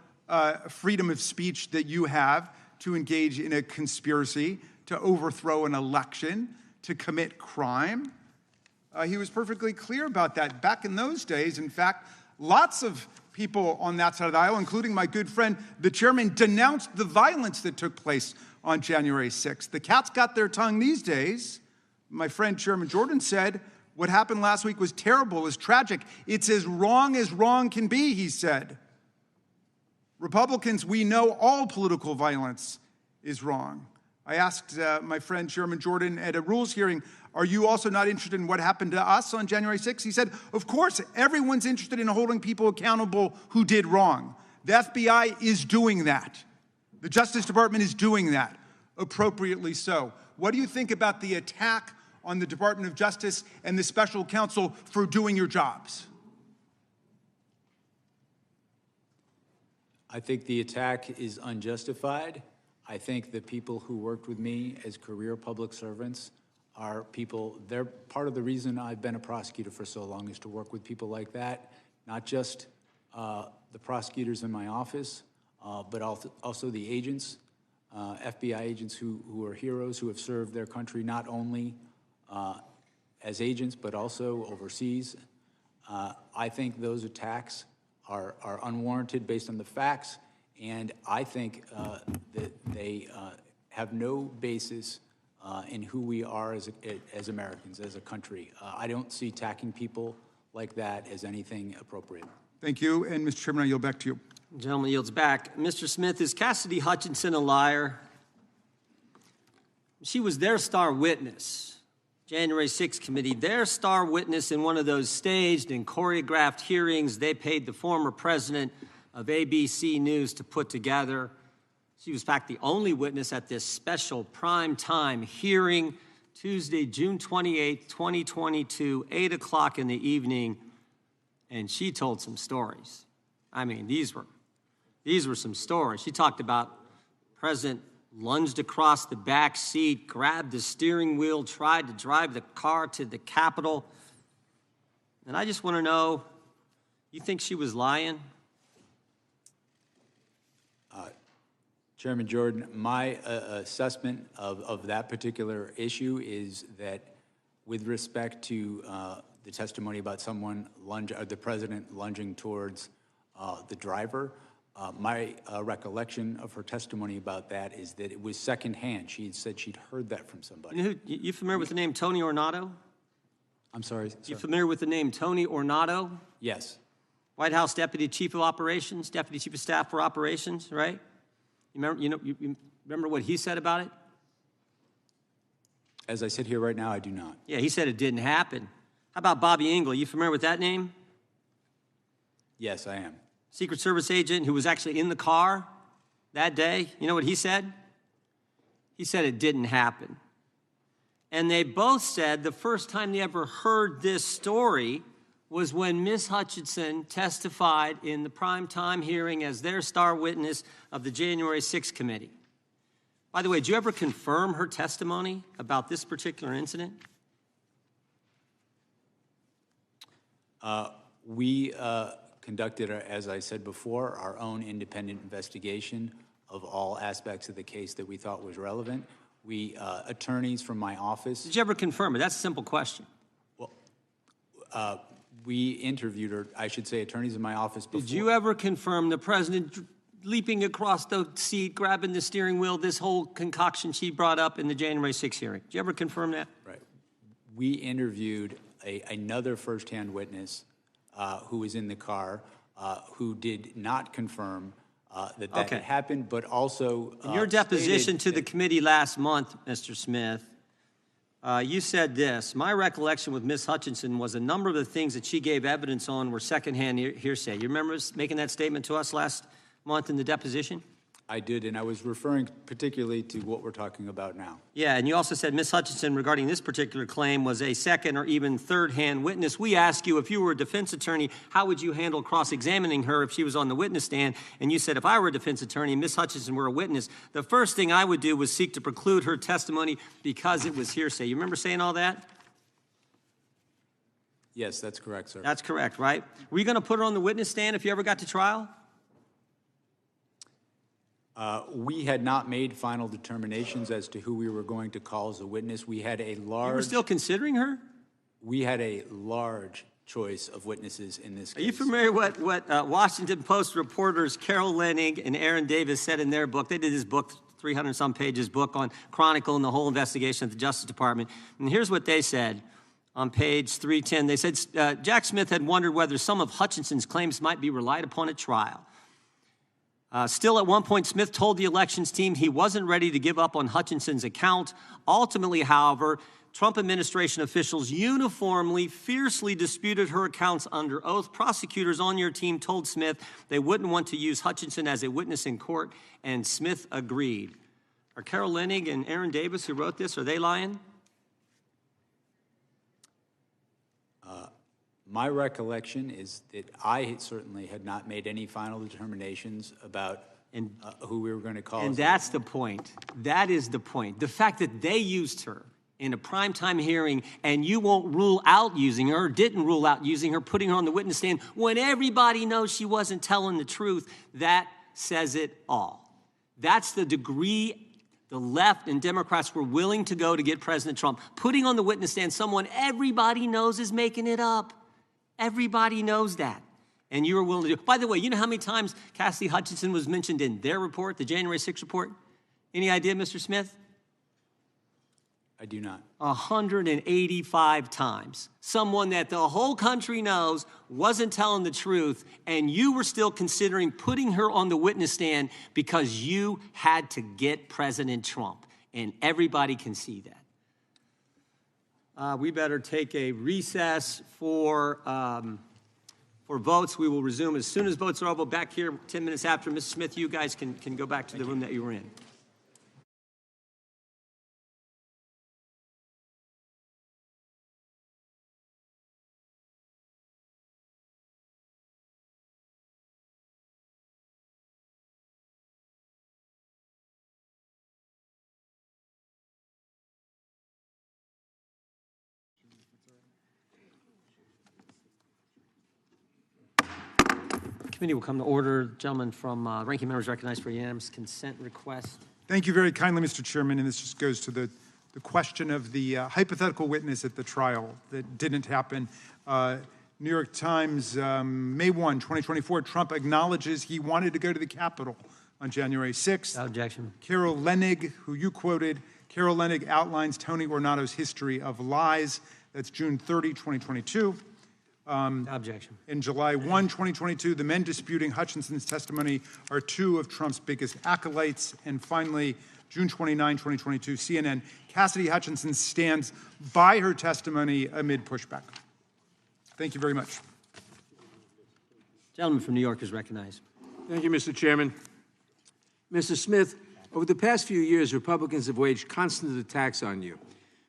freedom of speech that you have to engage in a conspiracy, to overthrow an election, to commit crime. He was perfectly clear about that. Back in those days, in fact, lots of people on that side of the aisle, including my good friend, the chairman, denounced the violence that took place on January 6th. The cat's got their tongue these days. My friend Chairman Jordan said, what happened last week was terrible, it was tragic. It's as wrong can be, he said. Republicans, we know all political violence is wrong. I asked my friend Chairman Jordan at a rules hearing, are you also not interested in what happened to us on January 6th? He said, of course, everyone's interested in holding people accountable who did wrong. The FBI is doing that. The Justice Department is doing that, appropriately so. What do you think about the attack on the Department of Justice and the special counsel for doing your jobs? I think the attack is unjustified. I think the people who worked with me as career public servants are people, they're part of the reason I've been a prosecutor for so long is to work with people like that, not just the prosecutors in my office, but also the agents, FBI agents who are heroes, who have served their country not only as agents, but also overseas. I think those attacks are unwarranted based on the facts, and I think that they have no basis in who we are as Americans, as a country. I don't see attacking people like that as anything appropriate. Thank you. And Mr. Chairman, I yield back to you. The gentleman yields back. Mr. Smith, is Cassidy Hutchinson a liar? She was their star witness, January 6th committee, their star witness in one of those staged and choreographed hearings they paid the former president of ABC News to put together. She was, in fact, the only witness at this special primetime hearing, Tuesday, June 28th, 2022, 8 o'clock in the evening, and she told some stories. I mean, these were some stories. She talked about President lunged across the back seat, grabbed the steering wheel, tried to drive the car to the Capitol. And I just want to know, you think she was lying? Chairman Jordan, my assessment of that particular issue is that with respect to the testimony about someone the president lunging towards the driver, my recollection of her testimony about that is that it was secondhand. She had said she'd heard that from somebody. You familiar with the name Tony Ornato? I'm sorry? You familiar with the name Tony Ornato? Yes. White House Deputy Chief of Operations, Deputy Chief of Staff for Operations, right? You remember what he said about it? As I sit here right now, I do not. Yeah, he said it didn't happen. How about Bobby Engel? You familiar with that name? Yes, I am. Secret Service agent who was actually in the car that day. You know what he said? He said it didn't happen. And they both said the first time they ever heard this story was when Ms. Hutchinson testified in the primetime hearing as their star witness of the January 6th committee. By the way, did you ever confirm her testimony about this particular incident? We conducted, as I said before, our own independent investigation of all aspects of the case that we thought was relevant. We, attorneys from my office. Did you ever confirm it? That's a simple question. We interviewed, or I should say attorneys in my office before. Did you ever confirm the president leaping across the seat, grabbing the steering wheel, this whole concoction she brought up in the January 6th hearing? Did you ever confirm that? Right. We interviewed another firsthand witness who was in the car who did not confirm that had happened, but also in your deposition to the committee last month, Mr. Smith, you said this: my recollection with Ms. Hutchinson was a number of the things that she gave evidence on were secondhand hearsay. You remember making that statement to us last month in the deposition? I did, and I was referring particularly to what we're talking about now. Yeah, and you also said Ms. Hutchinson, regarding this particular claim, was a second or even third-hand witness. We asked you, if you were a defense attorney, how would you handle cross-examining her if she was on the witness stand? And you said, if I were a defense attorney and Ms. Hutchinson were a witness, the first thing I would do was seek to preclude her testimony because it was hearsay. You remember saying all that? Yes, that's correct, sir. That's correct, right? Were you going to put her on the witness stand if you ever got to trial? We had not made final determinations as to who we were going to call as a witness. We had a large... You were still considering her? We had a large choice of witnesses in this case. Are you familiar with what Washington Post reporters Carol Leonnig and Aaron Davis said in their book? They did this book, 300-some pages book on chronicling the whole investigation at the Justice Department. And here's what they said on page 310. They said, Jack Smith had wondered whether some of Hutchinson's claims might be relied upon at trial. Still, at one point, Smith told the elections team he wasn't ready to give up on Hutchinson's account. Ultimately, however, Trump administration officials uniformly, fiercely disputed her accounts under oath. Prosecutors on your team told Smith they wouldn't want to use Hutchinson as a witness in court, and Smith agreed. Are Carol Leonnig and Aaron Davis, who wrote this, are they lying? My recollection is that I certainly had not made any final determinations about who we were going to call. And that's the point. That is the point. The fact that they used her in a primetime hearing and you won't rule out using her, or didn't rule out using her, putting her on the witness stand when everybody knows she wasn't telling the truth, that says it all. That's the degree the left and Democrats were willing to go to get President Trump, putting on the witness stand someone everybody knows is making it up. Everybody knows that. And you were willing to do it. By the way, you know how many times Cassidy Hutchinson was mentioned in their report, the January 6th report? Any idea, Mr. Smith? I do not. 185 times. Someone that the whole country knows wasn't telling the truth, and you were still considering putting her on the witness stand because you had to get President Trump. And everybody can see that. We better take a recess for votes. We will resume as soon as votes are over. Back here 10 minutes after. Mrs. Smith, you guys can go back to the room that you were in. Committee will come to order. Gentleman from ranking members recognized for unanimous consent request. Thank you very kindly, Mr. Chairman. And this just goes to the question of the hypothetical witness at the trial that didn't happen. New York Times, May 1, 2024, Trump acknowledges he wanted to go to the Capitol on January 6th. Without objection. Carol Leonnig, who you quoted, Carol Leonnig outlines Tony Ornato's history of lies. That's June 30, 2022. Objection. In July 1, 2022, the men disputing Hutchinson's testimony are two of Trump's biggest acolytes. And finally, June 29, 2022, CNN, Cassidy Hutchinson stands by her testimony amid pushback. Thank you very much. Gentleman from New York is recognized. Thank you, Mr. Chairman. Mr. Smith, over the past few years, Republicans have waged constant attacks on you.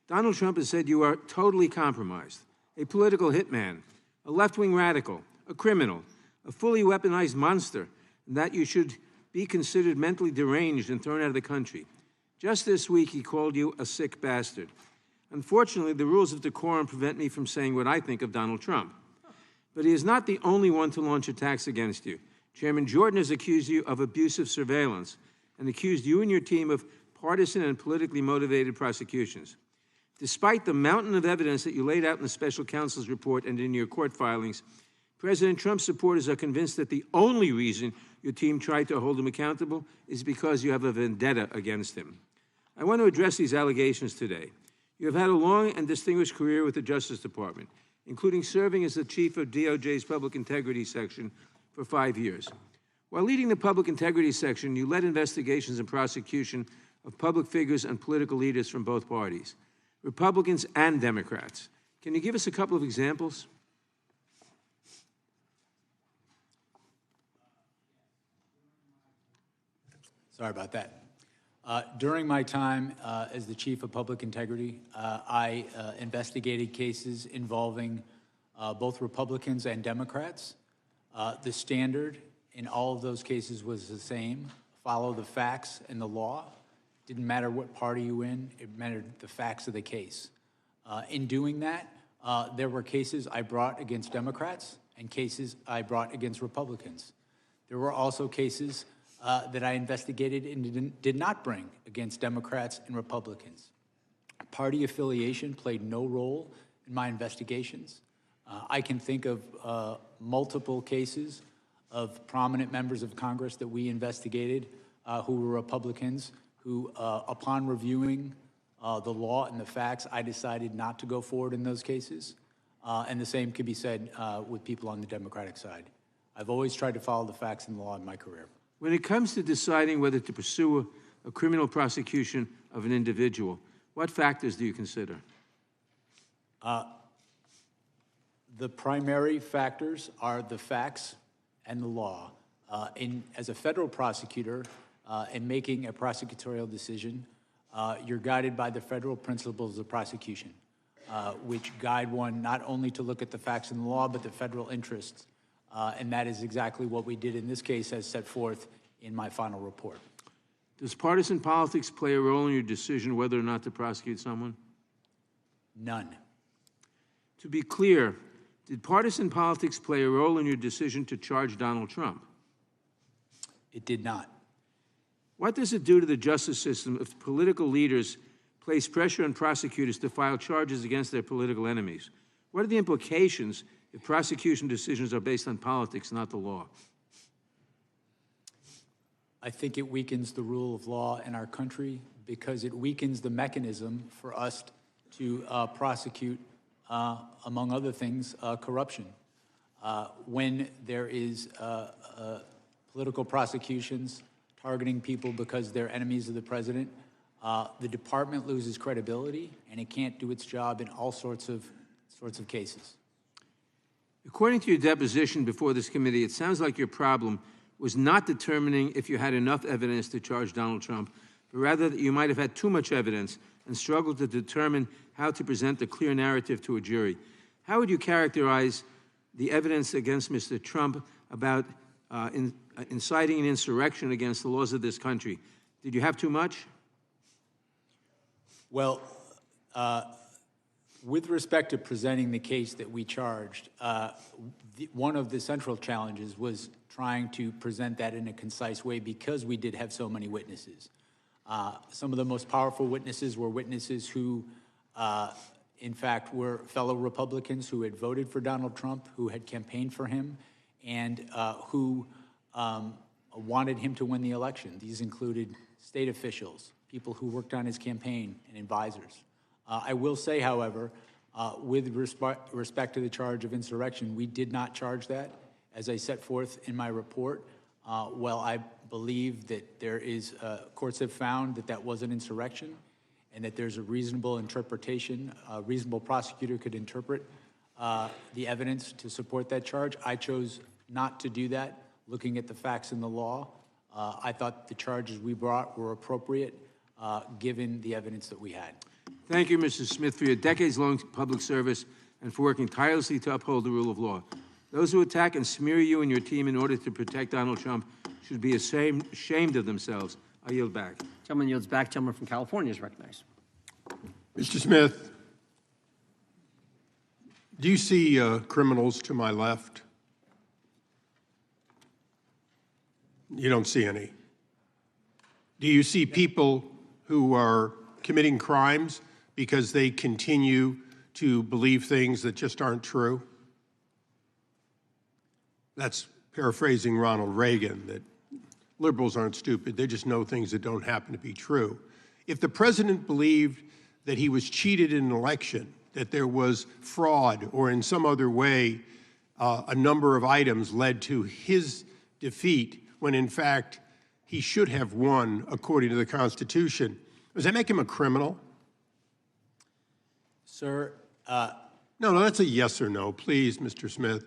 Donald Trump has said you are totally compromised, a political hitman, a left-wing radical, a criminal, a fully weaponized monster, and that you should be considered mentally deranged and thrown out of the country. Just this week, he called you a sick bastard. Unfortunately, the rules of decorum prevent me from saying what I think of Donald Trump. But he is not the only one to launch attacks against you. Chairman Jordan has accused you of abusive surveillance and accused you and your team of partisan and politically motivated prosecutions. Despite the mountain of evidence that you laid out in the special counsel's report and in your court filings, President Trump's supporters are convinced that the only reason your team tried to hold him accountable is because you have a vendetta against him. I want to address these allegations today. You have had a long and distinguished career with the Justice Department, including serving as the chief of DOJ's Public Integrity Section for 5 years. While leading the Public Integrity Section, you led investigations and prosecution of public figures and political leaders from both parties, Republicans and Democrats. Can you give us a couple of examples? Sorry about that. During my time as the Chief of Public Integrity, I investigated cases involving both Republicans and Democrats. The standard in all of those cases was the same: follow the facts and the law. Didn't matter what party you were in, it mattered the facts of the case. In doing that, there were cases I brought against Democrats and cases I brought against Republicans. There were also cases that I investigated and did not bring against Democrats and Republicans. Party affiliation played no role in my investigations. I can think of multiple cases of prominent members of Congress that we investigated who were Republicans, who, upon reviewing the law and the facts, I decided not to go forward in those cases. And the same could be said with people on the Democratic side. I've always tried to follow the facts and the law in my career. When it comes to deciding whether to pursue a criminal prosecution of an individual, what factors do you consider? The primary factors are the facts and the law. As a federal prosecutor, in making a prosecutorial decision, you're guided by the federal principles of prosecution, which guide one not only to look at the facts and the law, but the federal interests. And that is exactly what we did in this case, as set forth in my final report. Does partisan politics play a role in your decision whether or not to prosecute someone? None. To be clear, did partisan politics play a role in your decision to charge Donald Trump? It did not. What does it do to the justice system if political leaders place pressure on prosecutors to file charges against their political enemies? What are the implications if prosecution decisions are based on politics, not the law? I think it weakens the rule of law in our country because it weakens the mechanism for us to prosecute, among other things, corruption. When there is political prosecutions targeting people because they're enemies of the president, the department loses credibility and it can't do its job in all sorts of cases. According to your deposition before this committee, it sounds like your problem was not determining if you had enough evidence to charge Donald Trump, but rather that you might have had too much evidence and struggled to determine how to present a clear narrative to a jury. How would you characterize the evidence against Mr. Trump about inciting an insurrection against the laws of this country? Did you have too much? Well, with respect to presenting the case that we charged, one of the central challenges was trying to present that in a concise way because we did have so many witnesses. Some of the most powerful witnesses were witnesses who, in fact, were fellow Republicans who had voted for Donald Trump, who had campaigned for him, and who wanted him to win the election. These included state officials, people who worked on his campaign, and advisors. I will say, however, with respect to the charge of insurrection, we did not charge that. As I set forth in my report, while I believe that there is, courts have found that that was an insurrection and that there's a reasonable interpretation, a reasonable prosecutor could interpret the evidence to support that charge. I chose not to do that, looking at the facts and the law. I thought the charges we brought were appropriate given the evidence that we had. Thank you, Mr. Smith, for your decades-long public service and for working tirelessly to uphold the rule of law. Those who attack and smear you and your team in order to protect Donald Trump should be ashamed of themselves. I yield back. Gentleman yields back. Gentleman from California is recognized. Mr. Smith, Do you see criminals to my left? You don't see any. Do you see people who are committing crimes because they continue to believe things that just aren't true? That's paraphrasing Ronald Reagan, that liberals aren't stupid, they just know things that don't happen to be true. If the president believed that he was cheated in an election, that there was fraud, or in some other way a number of items led to his defeat, when in fact he should have won according to the Constitution, does that make him a criminal? Sir, No, that's a yes or no, please, Mr. Smith.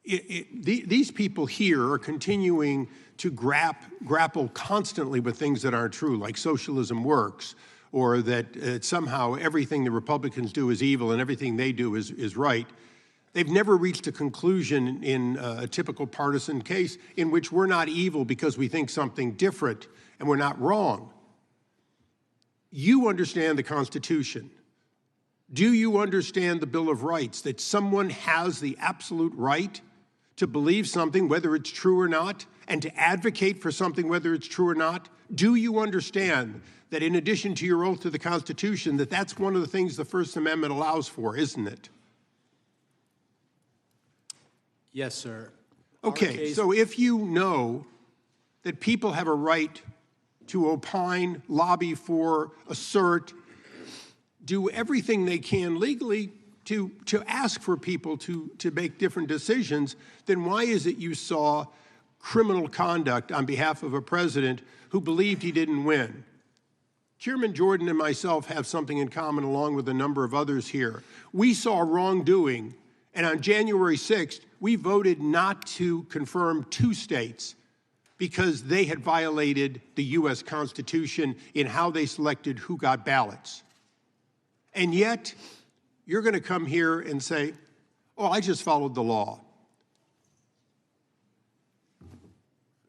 These people here are continuing to grapple constantly with things that aren't true, like socialism works, or that somehow everything the Republicans do is evil and everything they do is right. They've never reached a conclusion in a typical partisan case in which we're not evil because we think something different and we're not wrong. You understand the Constitution. Do you understand the Bill of Rights, that someone has the absolute right to believe something, whether it's true or not, and to advocate for something, whether it's true or not? Do you understand that in addition to your oath to the Constitution, that that's one of the things the First Amendment allows for, isn't it? yes, sir. Okay, so if you know that people have a right to opine, lobby for, assert, do everything they can legally to ask for people to make different decisions, then why is it you saw criminal conduct on behalf of a president who believed he didn't win? Chairman Jordan and myself have something in common, along with a number of others here. We saw wrongdoing, and on January 6th, we voted not to confirm 2 states because they had violated the U.S. Constitution in how they selected who got ballots. And yet, you're going to come here and say, oh, I just followed the law.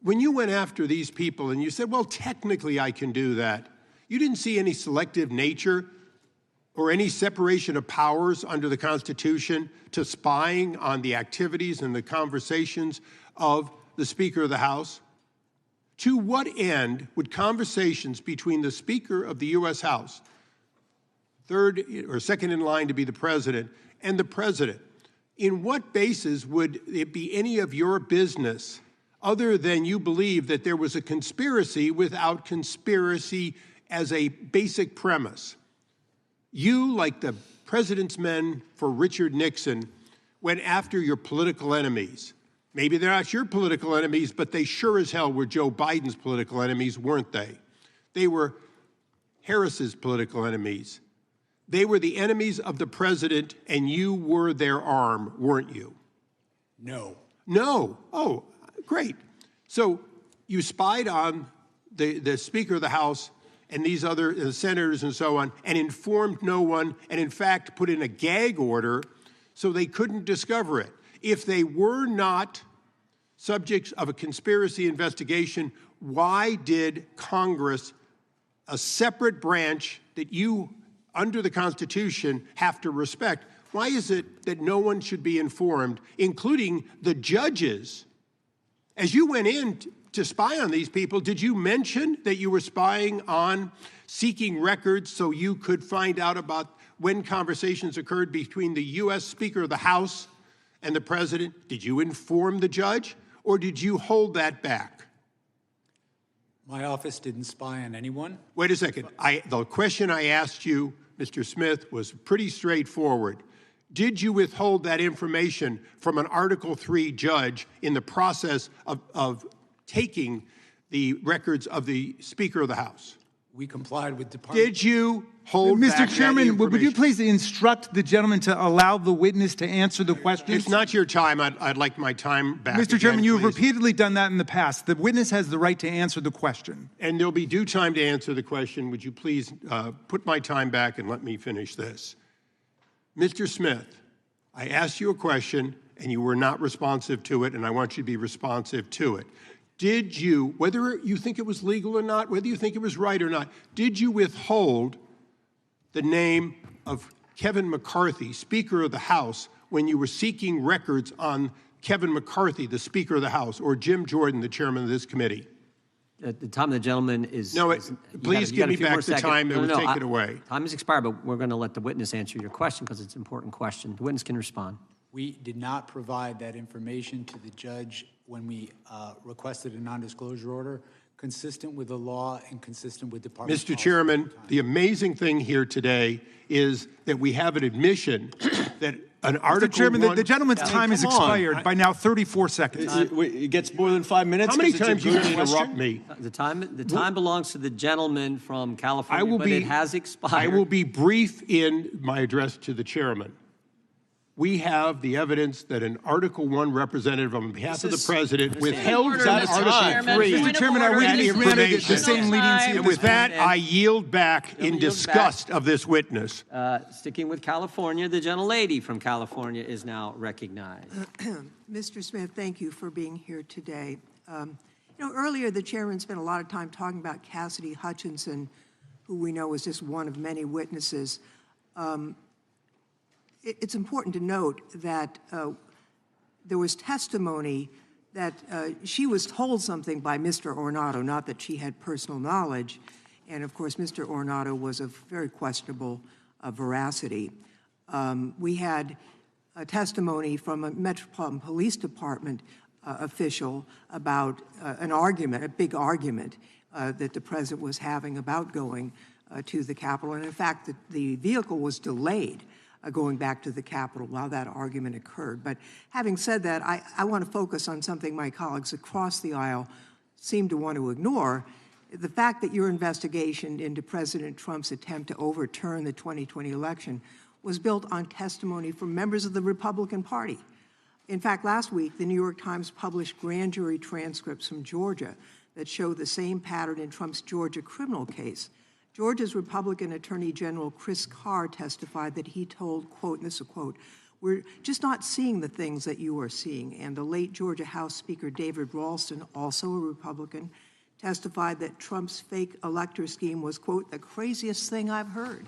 When you went after these people and you said, well, technically I can do that, you didn't see any selective nature or any separation of powers under the Constitution to spying on the activities and the conversations of the Speaker of the House? To what end would conversations between the Speaker of the U.S. House, third or second in line to be the president, and the president, in what basis would it be any of your business other than you believe that there was a conspiracy without conspiracy as a basic premise? You, like the president's men for Richard Nixon, went after your political enemies. Maybe they're not your political enemies, but they sure as hell were Joe Biden's political enemies, weren't they? They were Harris's political enemies. They were the enemies of the president, and you were their arm, weren't you? No. No. Oh, great. So you spied on the Speaker of the House and these other senators and so on, and informed no one, and in fact put in a gag order so they couldn't discover it. If they were not subjects of a conspiracy investigation, why did Congress, a separate branch that you, under the Constitution, have to respect, why is it that no one should be informed, including the judges? As you went in to spy on these people, did you mention that you were spying on seeking records so you could find out about when conversations occurred between the U.S. Speaker of the House and the president? Did you inform the judge, or did you hold that back? My office didn't spy on anyone. Wait a second. The question I asked you, Mr. Smith, was pretty straightforward. Did you withhold that information from an Article III judge in the process of taking the records of the Speaker of the House? We complied with Department. Did you hold back Mr. Chairman, would you information? please instruct the gentleman to allow the witness to answer the questions? It's not your time. I'd like my time back. Mr. Chairman, again, you have please. repeatedly done that in the past. The witness has the right to answer the question. And there'll be due time to answer the question. Would you please put my time back and let me finish this? Mr. Smith, I asked you a question, and you were not responsive to it, and I want you to be responsive to it. Did you, whether you think it was legal or not, whether you think it was right or not, did you withhold the name of Kevin McCarthy, Speaker of the House, when you were seeking records on Kevin McCarthy, the Speaker of the House, or Jim Jordan, the chairman of this committee? The time of the gentleman is... No, is- please you got give a me few more back the seconds. time that was I- taken away. Time has expired, but we're going to let the witness answer your question because it's an important question. The witness can respond. We did not provide that information to the judge when we requested a non-disclosure order, consistent with the law and consistent with department Mr. policy. Chairman, the amazing thing here today is that we have an admission that an Article Mr. Chairman, 1... the gentleman's time has Come on. expired by now 34 seconds. It gets more than 5 minutes. How many 'cause it's a times you good going to interrupt question? me? The time belongs to the gentleman from California, I will but be, it has expired. I will be brief in my address to the chairman. We have the evidence that an Article 1 representative on behalf of the president withheld Order, from Mr. Article Chairman. 3 Point Mr. of Chairman, I order. wouldn't that be granted the information. same leniency Time. at And with this that, I yield back in yield disgust of this witness. Sticking with California, the gentlelady from California is now recognized. Mr. Smith, thank you for being here today. Earlier the chairman spent a lot of time talking about Cassidy Hutchinson, who we know was just one of many witnesses. It's important to note that there was testimony that she was told something by Mr. Ornato, not that she had personal knowledge. And of course, Mr. Ornato was of very questionable veracity. We had a testimony from a Metropolitan Police Department official about an argument, a big argument that the president was having about going to the Capitol. And in fact, the vehicle was delayed going back to the Capitol while that argument occurred. But having said that, I want to focus on something my colleagues across the aisle seem to want to ignore. The fact that your investigation into President Trump's attempt to overturn the 2020 election was built on testimony from members of the Republican Party. In fact, last week, the New York Times published grand jury transcripts from Georgia that show the same pattern in Trump's Georgia criminal case. Georgia's Republican Attorney General Chris Carr testified that he told, quote, and this is a quote, "We're just not seeing the things that you are seeing." And the late Georgia House Speaker David Ralston, also a Republican, testified that Trump's fake elector scheme was, quote, "the craziest thing I've heard."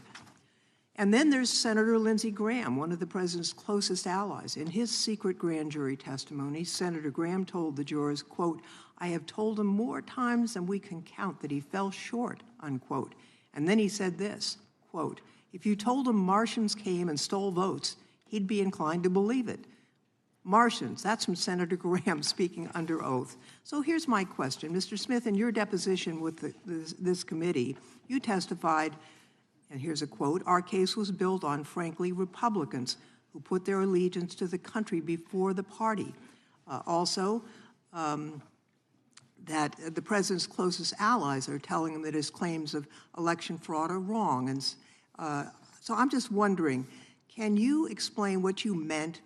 And then there's Senator Lindsey Graham, one of the president's closest allies. In his secret grand jury testimony, Senator Graham told the jurors, quote, "I have told him more times than we can count that he fell short," unquote. And then he said this, quote, "If you told him Martians came and stole votes, he'd be inclined to believe it." Martians, that's from Senator Graham speaking under oath. So here's my question. Mr. Smith, in your deposition with this committee, you testified, and here's a quote, "Our case was built on, frankly, Republicans who put their allegiance to the country before the party." That the president's closest allies are telling him that his claims of election fraud are wrong. And so I'm just wondering, can you explain what you meant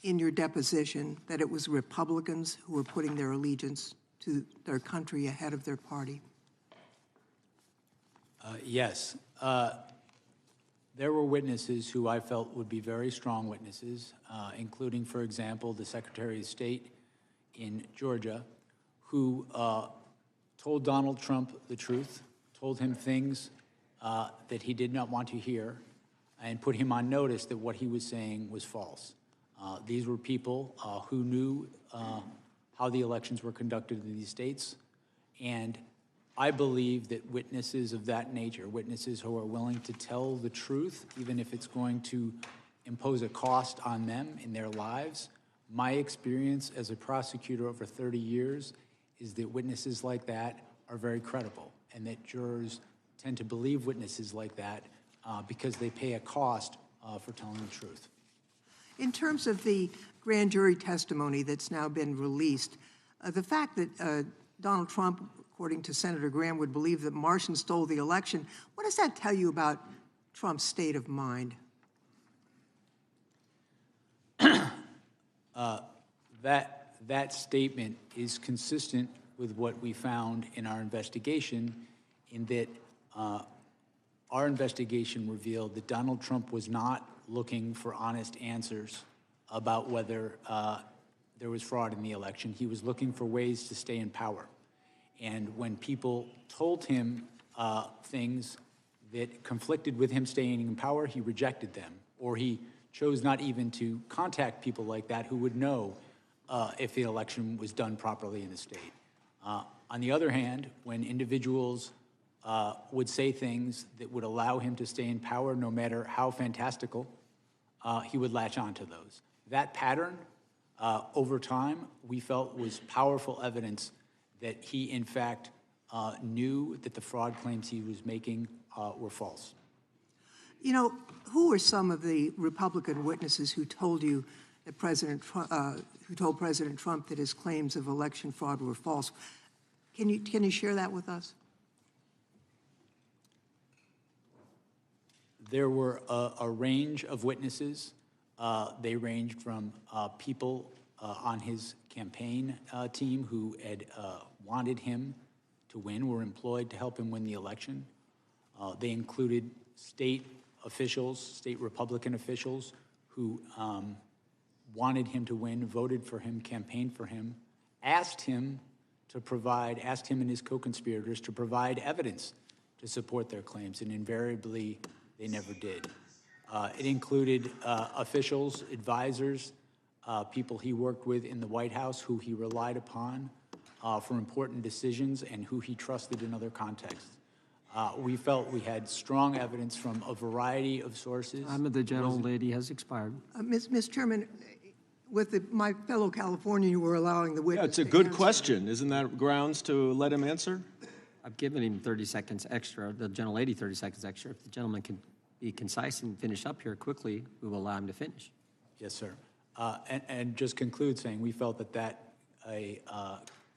in your deposition, that it was Republicans who were putting their allegiance to their country ahead of their party? Yes. There were witnesses who I felt would be very strong witnesses, including, for example, the Secretary of State in Georgia, who told Donald Trump the truth, told him things that he did not want to hear, and put him on notice that what he was saying was false. These were people who knew how the elections were conducted in these states, and I believe that witnesses of that nature, witnesses who are willing to tell the truth, even if it's going to impose a cost on them in their lives, my experience as a prosecutor over 30 years is that witnesses like that are very credible, and that jurors tend to believe witnesses like that because they pay a cost for telling the truth. In terms of the grand jury testimony that's now been released, the fact that Donald Trump, according to Senator Graham, would believe that Martians stole the election, what does that tell you about Trump's state of mind? That statement is consistent with what we found in our investigation, in that our investigation revealed that Donald Trump was not looking for honest answers about whether there was fraud in the election. He was looking for ways to stay in power. And when people told him things that conflicted with him staying in power, he rejected them, or he chose not even to contact people like that who would know if the election was done properly in the state. On the other hand, when individuals would say things that would allow him to stay in power no matter how fantastical, he would latch onto those. That pattern, over time, we felt was powerful evidence that he, in fact, knew that the fraud claims he was making were false. You know, who were some of the Republican witnesses who told you that who told President Trump that his claims of election fraud were false? Can you share that with us? There were a range of witnesses. They ranged from people on his campaign team who had wanted him to win, were employed to help him win the election. They included state officials, state Republican officials who wanted him to win, voted for him, campaigned for him, asked him and his co-conspirators to provide evidence to support their claims, and invariably they never did. It included officials, advisors, people he worked with in the White House who he relied upon for important decisions and who he trusted in other contexts. We felt we had strong evidence from a variety of sources. Time of the gentlelady has expired. Ms. Chairman, with my fellow Californian, you were allowing the witness Yeah, it's a to good answer. question. Isn't that grounds to let him answer? I've given him 30 seconds extra, the gentlelady 30 seconds extra. If the gentleman can be concise and finish up here quickly, we will allow him to finish. Yes, sir. And just conclude saying we felt that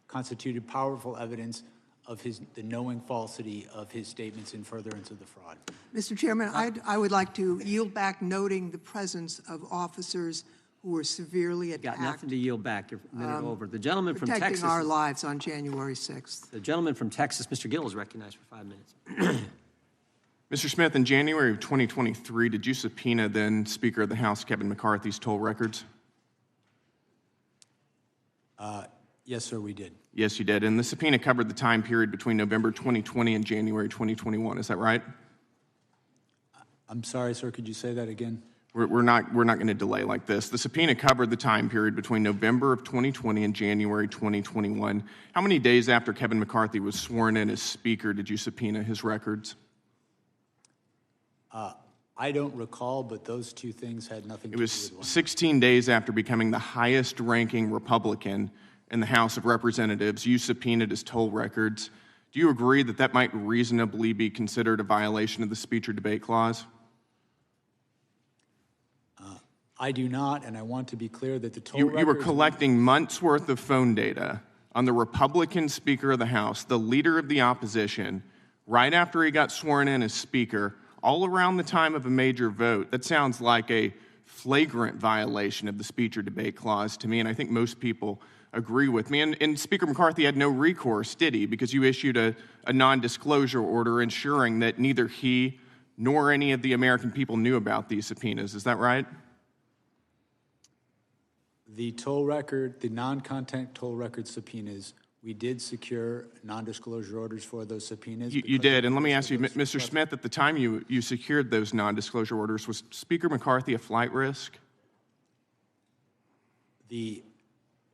constituted powerful evidence of the knowing falsity of his statements in furtherance of the fraud. Mr. Chairman, I would like to yield back, noting the presence of officers who were severely attacked. Got nothing to yield back. You're a minute over. The gentleman from protecting Texas. our lives on January 6th. The gentleman from Texas, Mr. Gill, is recognized for 5 minutes. Mr. Smith, in January of 2023, did you subpoena then Speaker of the House Kevin McCarthy's toll records? Yes, sir, we did. Yes, you did. And the subpoena covered the time period between November 2020 and January 2021. Is that right? I'm sorry, sir, could you say that again? We're not going to delay like this. The subpoena covered the time period between November of 2020 and January 2021. How many days after Kevin McCarthy was sworn in as Speaker did you subpoena his records? I don't recall, but those two things had nothing to It do was with one. 16 days after becoming the highest-ranking Republican in the House of Representatives. You subpoenaed his toll records. Do you agree that that might reasonably be considered a violation of the speech or debate clause? I do not, and I want to be clear that the toll You were records... collecting months' worth of phone data on the Republican Speaker of the House, the leader of the opposition, right after he got sworn in as Speaker, all around the time of a major vote. That sounds like a flagrant violation of the speech or debate clause to me, and I think most people agree with me. And Speaker McCarthy had no recourse, did he? Because you issued a non-disclosure order ensuring that neither he nor any of the American people knew about these subpoenas. Is that right? The toll record, the non-content toll record subpoenas, we did secure non-disclosure orders for those subpoenas. You did, and let me ask you, Mr. Smith, at the time you secured those non-disclosure orders, was Speaker McCarthy a flight risk? The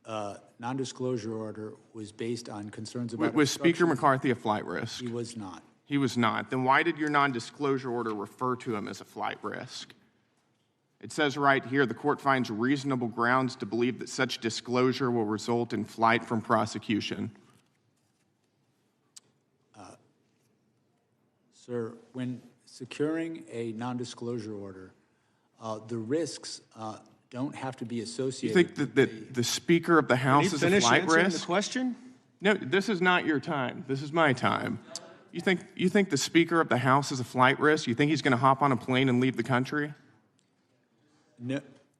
non-disclosure order was based on concerns about... Was Speaker obstruction. McCarthy a flight risk? He was not. He was not. Then why did your non-disclosure order refer to him as a flight risk? It says right here, the court finds reasonable grounds to believe that such disclosure will result in flight from prosecution. Sir, when securing a non-disclosure order, the risks don't have to be You associated... think that the Speaker of the House is a Finish flight answering risk? the question? No, this is not your time. This is my time. You think the Speaker of the House is a flight risk? You think he's going to hop on a plane and leave the country?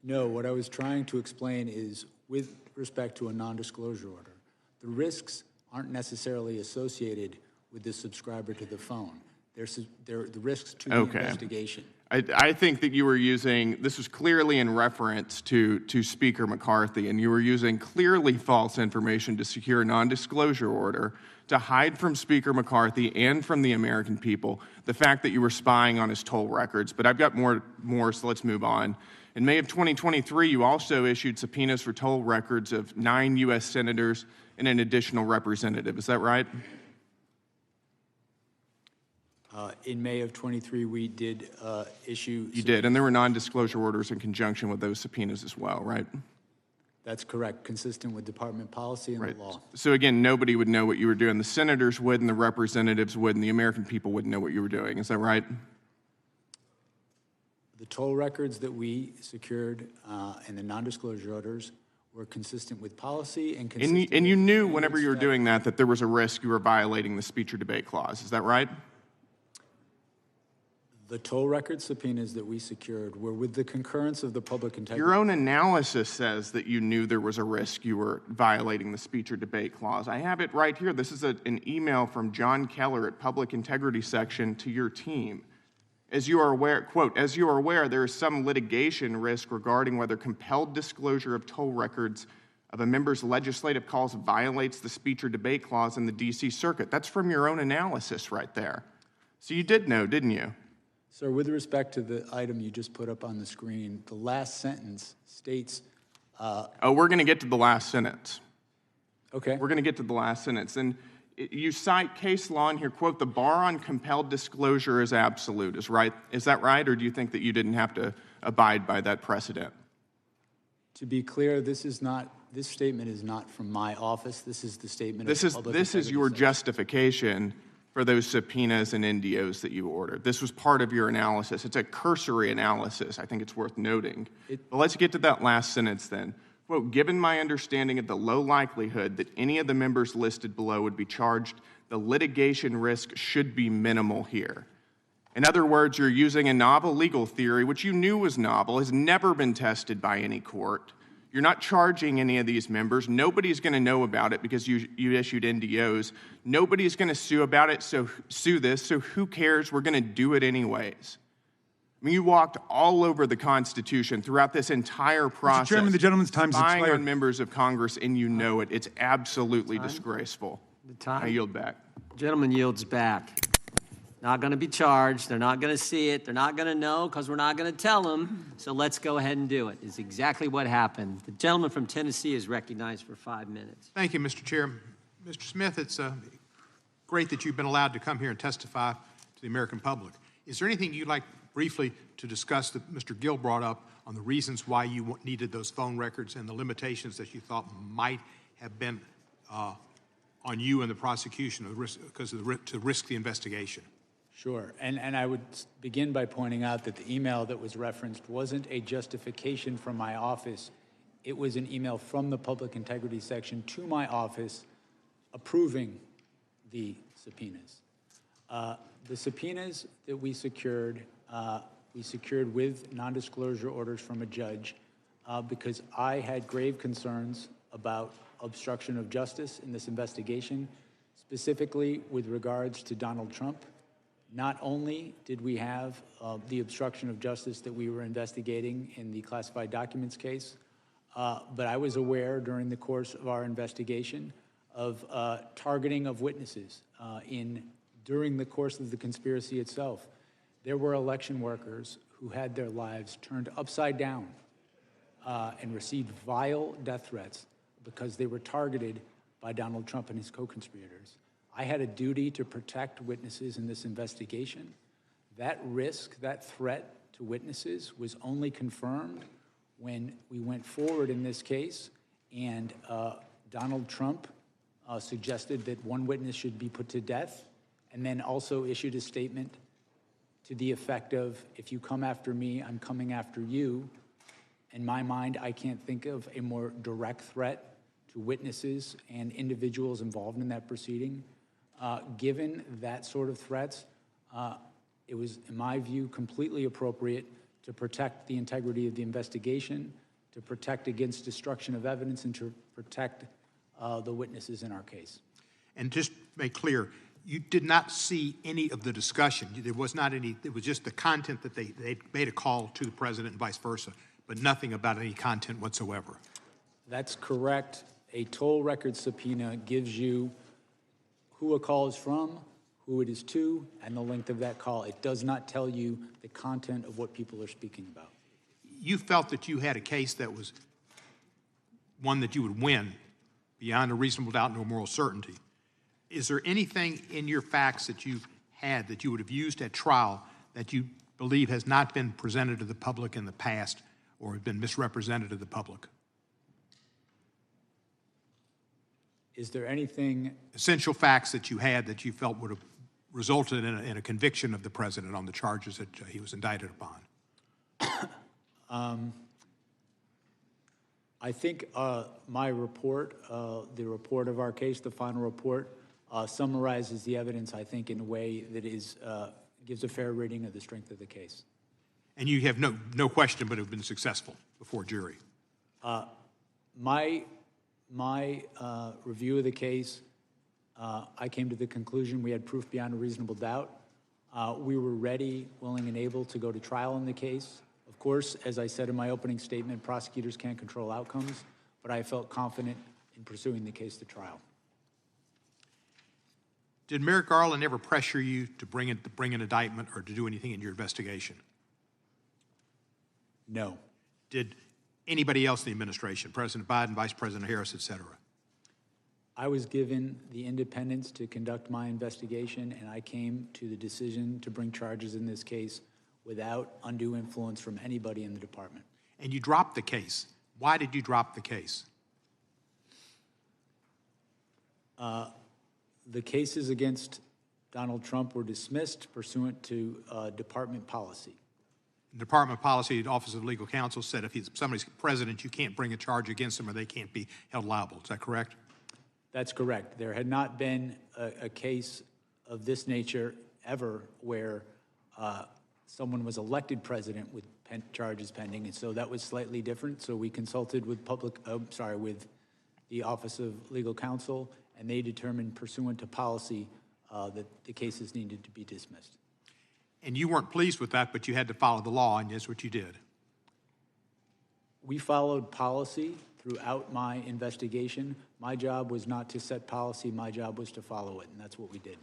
No, what I was trying to explain is, with respect to a non-disclosure order, the risks aren't necessarily associated with the subscriber to the phone. They're the risks to the investigation. I think that you were using, this was clearly in reference to Speaker McCarthy, and you were using clearly false information to secure a non-disclosure order to hide from Speaker McCarthy and from the American people the fact that you were spying on his toll records. But I've got more, so let's move on. In May of 2023, you also issued subpoenas for toll records of 9 U.S. senators and an additional representative. Is that right? In May of 23, we did issue... You did, and there were non-disclosure orders in conjunction with those subpoenas as well, right? That's correct, consistent with department policy and the law. So again, nobody would know what you were doing. The senators would, and the representatives would, and the American people wouldn't know what you were doing. Is that right? The toll records that we secured and the non-disclosure orders were consistent with policy and consistent And you knew whenever you were doing that there was a risk you were violating the speech or debate clause. Is that right? The toll record subpoenas that we secured were with the concurrence of the public integrity. Your own analysis says that you knew there was a risk you were violating the speech or debate clause. I have it right here. This is an email from John Keller at Public Integrity Section to your team. As you are aware, quote, as you are aware, there is some litigation risk regarding whether compelled disclosure of toll records of a member's legislative calls violates the speech or debate clause in the D.C. Circuit. That's from your own analysis right there. So you did know, didn't you? Sir, with respect to the item you just put up on the screen, the last sentence states... we're going to get to the last sentence. Okay. We're going to get to the last sentence. And you cite case law in here, quote, the bar on compelled disclosure is absolute. Is that right? Or do you think that you didn't have to abide by that precedent? To be clear, this statement is not from my office. This is the statement of the public This is your section. justification for those subpoenas and NDOs that you ordered. This was part of your analysis. It's a cursory analysis. I think it's worth noting. But let's get to that last sentence then. Quote, given my understanding of the low likelihood that any of the members listed below would be charged, the litigation risk should be minimal here. In other words, you're using a novel legal theory, which you knew was novel, has never been tested by any court. You're not charging any of these members. Nobody's going to know about it because you issued NDOs. Nobody's going to sue about it, so who cares? We're going to do it anyways. I mean, you walked all over the Constitution throughout this entire process. Mr. Chairman, the gentleman's time has spying expired. on members of Congress, and you know it. It's absolutely disgraceful. I yield back. Gentleman yields back. Not going to be charged. They're not going to see it. They're not going to know because we're not going to tell them. So let's go ahead and do it. It's exactly what happened. The gentleman from Tennessee is recognized for 5 minutes. Thank you, Mr. Chair. Mr. Smith, it's great that you've been allowed to come here and testify to the American public. Is there anything you'd like briefly to discuss that Mr. Gill brought up on the reasons why you needed those phone records and the limitations that you thought might have been on you and the prosecution because of to risk the investigation? Sure, and I would begin by pointing out that the email that was referenced wasn't a justification from my office. It was an email from the Public Integrity Section to my office approving the subpoenas. The subpoenas that we secured with non-disclosure orders from a judge because I had grave concerns about obstruction of justice in this investigation, specifically with regards to Donald Trump. Not only did we have the obstruction of justice that we were investigating in the classified documents case, but I was aware during the course of our investigation of targeting of witnesses during the course of the conspiracy itself. There were election workers who had their lives turned upside down and received vile death threats because they were targeted by Donald Trump and his co-conspirators. I had a duty to protect witnesses in this investigation. That risk, that threat to witnesses was only confirmed when we went forward in this case and Donald Trump suggested that one witness should be put to death and then also issued a statement to the effect of, if you come after me, I'm coming after you. In my mind, I can't think of a more direct threat to witnesses and individuals involved in that proceeding. Given that sort of threats, it was, in my view, completely appropriate to protect the integrity of the investigation, to protect against destruction of evidence, and to protect the witnesses in our case. And just make clear, you did not see any of the discussion. There was not any, it was just the content that they made a call to the president and vice versa, but nothing about any content whatsoever. That's correct. A toll record subpoena gives you who a call is from, who it is to, and the length of that call. It does not tell you the content of what people are speaking about. You felt that you had a case that was one that you would win beyond a reasonable doubt, no moral certainty. Is there anything in your facts that you had that you would have used at trial that you believe has not been presented to the public in the past or have been misrepresented to the public? Is there anything? Essential facts that you had that you felt would have resulted in a conviction of the president on the charges that he was indicted upon? I think my report, the report of our case, the final report, summarizes the evidence, I think, in a way that is, gives a fair reading of the strength of the case. And you have no question but have been successful before jury? My review of the case, I came to the conclusion we had proof beyond a reasonable doubt. We were ready, willing, and able to go to trial in the case. Of course, as I said in my opening statement, prosecutors can't control outcomes, but I felt confident in pursuing the case to trial. Did Merrick Garland ever pressure you to bring an indictment or to do anything in your investigation? No. Did anybody else in the administration, President Biden, Vice President Harris, et cetera? I was given the independence to conduct my investigation, and I came to the decision to bring charges in this case without undue influence from anybody in the department. And you dropped the case. Why did you drop the case? The cases against Donald Trump were dismissed pursuant to department policy. Department policy, the Office of Legal Counsel said if somebody's president, you can't bring a charge against them or they can't be held liable. Is that correct? That's correct. There had not been a case of this nature ever where someone was elected president with charges pending, and so that was slightly different. So we consulted with with the Office of Legal Counsel, and they determined, pursuant to policy, that the cases needed to be dismissed. And you weren't pleased with that, but you had to follow the law, and that's what you did. We followed policy throughout my investigation. My job was not to set policy. My job was to follow it, and that's what we did.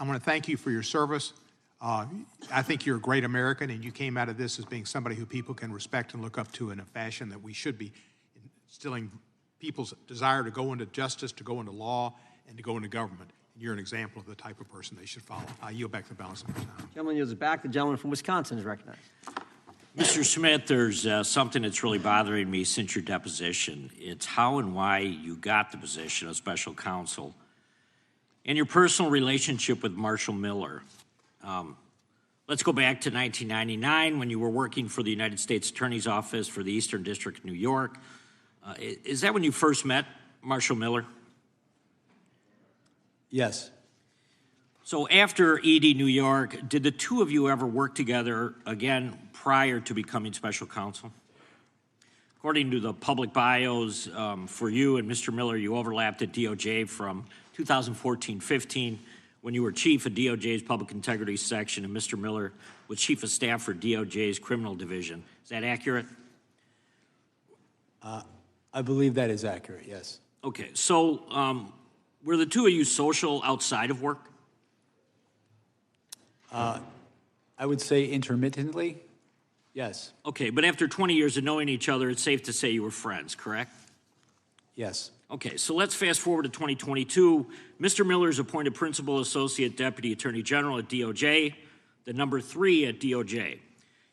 I want to thank you for your service. I think you're a great American, and you came out of this as being somebody who people can respect and look up to in a fashion that we should be instilling people's desire to go into justice, to go into law, and to go into government. And you're an example of the type of person they should follow. I yield back the balance of my time. Gentleman yields back. The gentleman from Wisconsin is recognized. Mr. Smith, there's something that's really bothering me since your deposition. It's how and why you got the position of special counsel and your personal relationship with Marshall Miller. Let's go back to 1999 when you were working for the United States Attorney's Office for the Eastern District of New York. Is that when you first met Marshall Miller? Yes. So after ED New York, did the two of you ever work together again prior to becoming special counsel? According to the public bios for you and Mr. Miller, you overlapped at DOJ from 2014-15 when you were chief of DOJ's Public Integrity Section and Mr. Miller was chief of staff for DOJ's Criminal Division. Is that accurate? I believe that is accurate, yes. Okay, so were the two of you social outside of work? I would say intermittently, yes. Okay, but after 20 years of knowing each other, it's safe to say you were friends, correct? Yes. Okay, so let's fast forward to 2022. Mr. Miller is appointed Principal Associate Deputy Attorney General at DOJ, the number 3 at DOJ.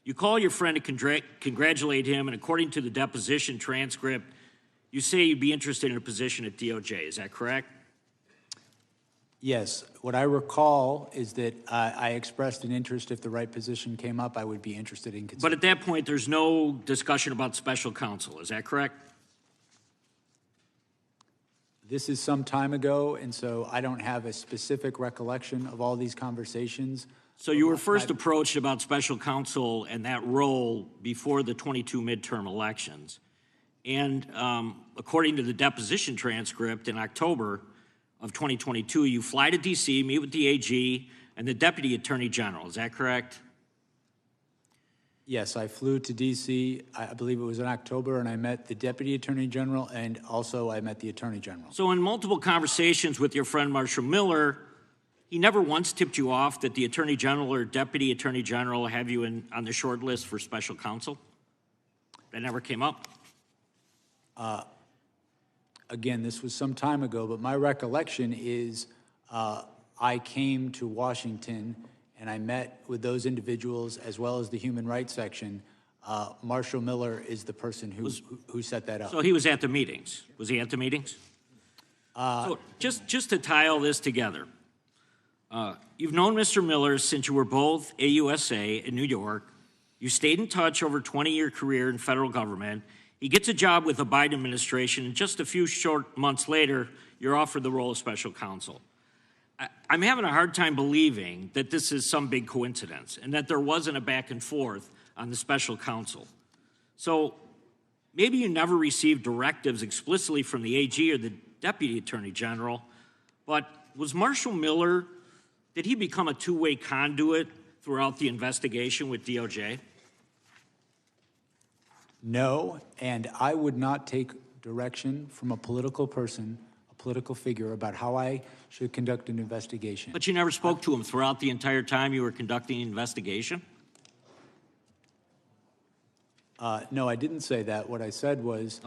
You call your friend to congratulate him, and according to the deposition transcript, you say you'd be interested in a position at DOJ. Is that correct? Yes. What I recall is that I expressed an interest if the right position came up, I would be interested in considering. But at that point, there's no discussion about special counsel. Is that correct? This is some time ago, and so I don't have a specific recollection of all these conversations. So you were first approached about special counsel and that role before the 22 midterm elections. And according to the deposition transcript in October of 2022, you fly to D.C., meet with the AG and the Deputy Attorney General. Is that correct? Yes, I flew to D.C., I believe it was in October, and I met the Deputy Attorney General, and also I met the Attorney General. So in multiple conversations with your friend Marshall Miller, he never once tipped you off that the Attorney General or Deputy Attorney General have you on the short list for special counsel? That never came up? Again, this was some time ago, but my recollection is I came to Washington and I met with those individuals as well as the Human Rights section. Marshall Miller is the person who set that up. So he was at the meetings. Was he at the meetings? So just to tie all this together, you've known Mr. Miller since you were both AUSA in New York. You stayed in touch over a 20-year career in federal government. He gets a job with the Biden administration, and just a few short months later, you're offered the role of special counsel. I'm having a hard time believing that this is some big coincidence and that there wasn't a back and forth on the special counsel. So maybe you never received directives explicitly from the AG or the Deputy Attorney General, but was Marshall Miller, did he become a two-way conduit throughout the investigation with DOJ? No, and I would not take direction from a political person, a political figure, about how I should conduct an investigation. But you never spoke to him throughout the entire time you were conducting the investigation? No, I didn't say that. What I said was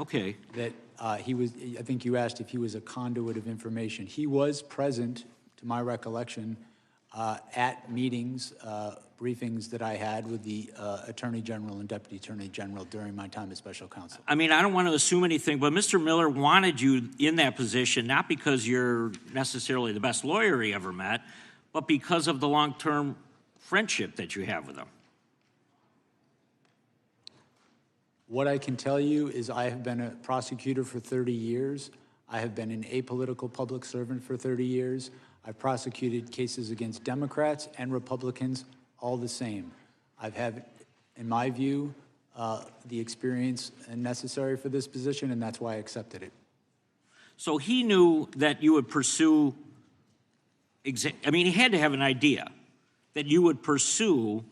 that he was, I think you asked if he was a conduit of information. He was present, to my recollection, at meetings, briefings that I had with the Attorney General and Deputy Attorney General during my time as special counsel. I mean, I don't want to assume anything, but Mr. Miller wanted you in that position, not because you're necessarily the best lawyer he ever met, but because of the long-term friendship that you have with him. What I can tell you is I have been a prosecutor for 30 years. I have been an apolitical public servant for 30 years. I've prosecuted cases against Democrats and Republicans all the same. I've had, in my view, the experience necessary for this position, and that's why I accepted it. So he knew that you would pursue, I mean, he had to have an idea that you would pursue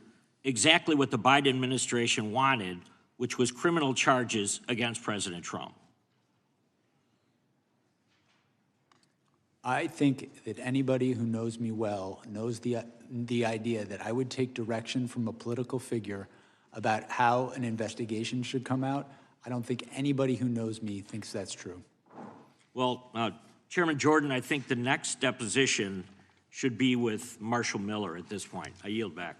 exactly what the Biden administration wanted, which was criminal charges against President Trump. I think that anybody who knows me well knows the idea that I would take direction from a political figure about how an investigation should come out. I don't think anybody who knows me thinks that's true. Well, Chairman Jordan, I think the next deposition should be with Marshall Miller at this point. I yield back.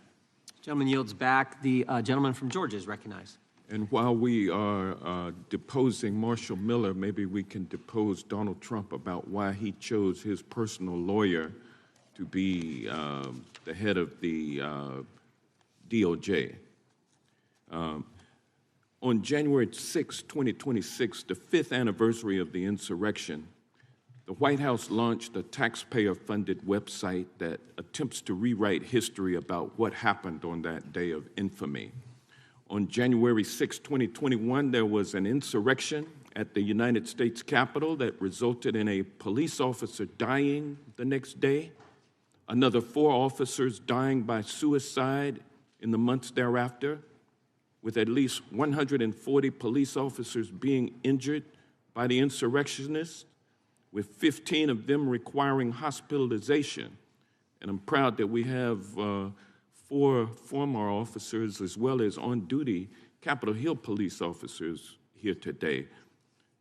Gentleman yields back. The gentleman from Georgia is recognized. And while we are deposing Marshall Miller, maybe we can depose Donald Trump about why he chose his personal lawyer to be the head of the DOJ. On January 6, 2026, the 5th anniversary of the insurrection, the White House launched a taxpayer-funded website that attempts to rewrite history about what happened on that day of infamy. On January 6, 2021, there was an insurrection at the United States Capitol that resulted in a police officer dying the next day, another 4 officers dying by suicide in the months thereafter, with at least 140 police officers being injured by the insurrectionists, with 15 of them requiring hospitalization. And I'm proud that we have 4 former officers as well as on-duty Capitol Hill police officers here today.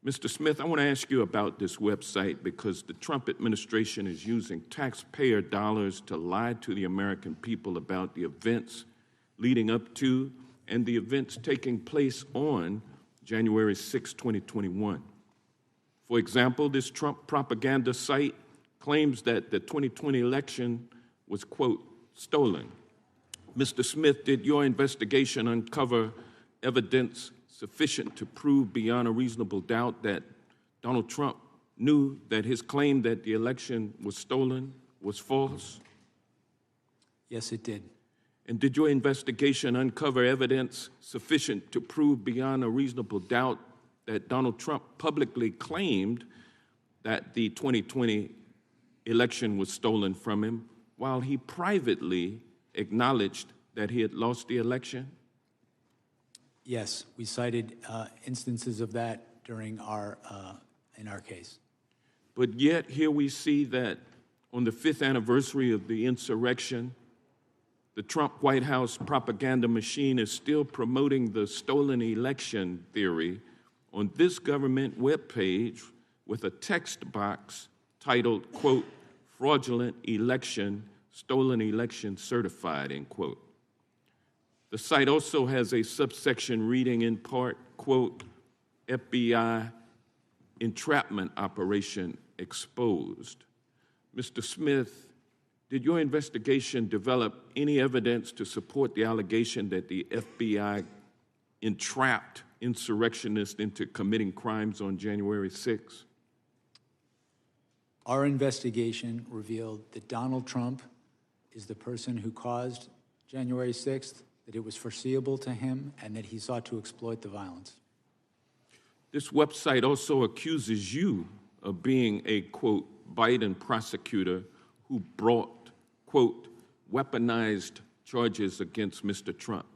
Mr. Smith, I want to ask you about this website because the Trump administration is using taxpayer dollars to lie to the American people about the events leading up to and the events taking place on January 6, 2021. For example, this Trump propaganda site claims that the 2020 election was, quote, stolen. Mr. Smith, did your investigation uncover evidence sufficient to prove beyond a reasonable doubt that Donald Trump knew that his claim that the election was stolen was false? Yes, it did. And did your investigation uncover evidence sufficient to prove beyond a reasonable doubt that Donald Trump publicly claimed that the 2020 election was stolen from him while he privately acknowledged that he had lost the election? Yes, we cited instances of that during in our case. But yet, here we see that on the 5th anniversary of the insurrection, the Trump White House propaganda machine is still promoting the stolen election theory on this government webpage with a text box titled, quote, fraudulent election, stolen election certified, end quote. The site also has a subsection reading in part, quote, FBI entrapment operation exposed. Mr. Smith, did your investigation develop any evidence to support the allegation that the FBI entrapped insurrectionists into committing crimes on January 6th? Our investigation revealed that Donald Trump is the person who caused January 6th, that it was foreseeable to him, and that he sought to exploit the violence. This website also accuses you of being a, quote, Biden prosecutor who brought, quote, weaponized charges against Mr. Trump.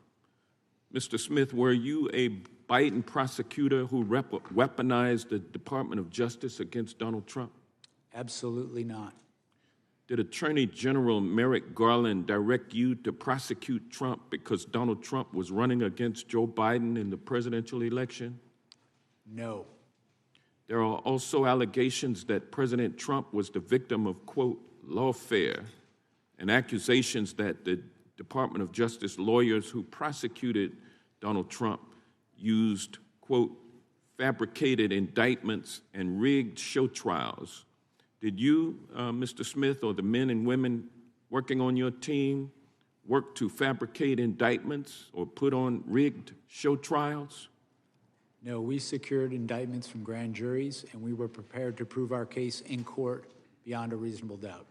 Mr. Smith, were you a Biden prosecutor who weaponized the Department of Justice against Donald Trump? Absolutely not. Did Attorney General Merrick Garland direct you to prosecute Trump because Donald Trump was running against Joe Biden in the presidential election? No. There are also allegations that President Trump was the victim of, quote, lawfare, and accusations that the Department of Justice lawyers who prosecuted Donald Trump used, quote, fabricated indictments and rigged show trials. Did you, Mr. Smith, or the men and women working on your team work to fabricate indictments or put on rigged show trials? No, we secured indictments from grand juries, and we were prepared to prove our case in court beyond a reasonable doubt.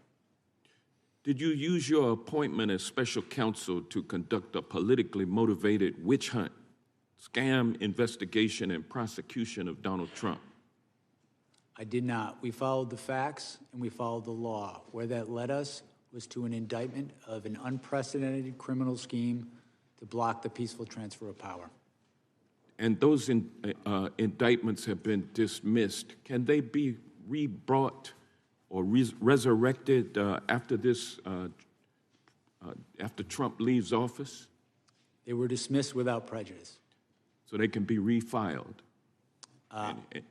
Did you use your appointment as special counsel to conduct a politically motivated witch hunt, scam investigation, and prosecution of Donald Trump? I did not. We followed the facts and we followed the law. Where that led us was to an indictment of an unprecedented criminal scheme to block the peaceful transfer of power. And those indictments have been dismissed. Can they be re-brought or resurrected after Trump leaves office? They were dismissed without prejudice. So they can be refiled?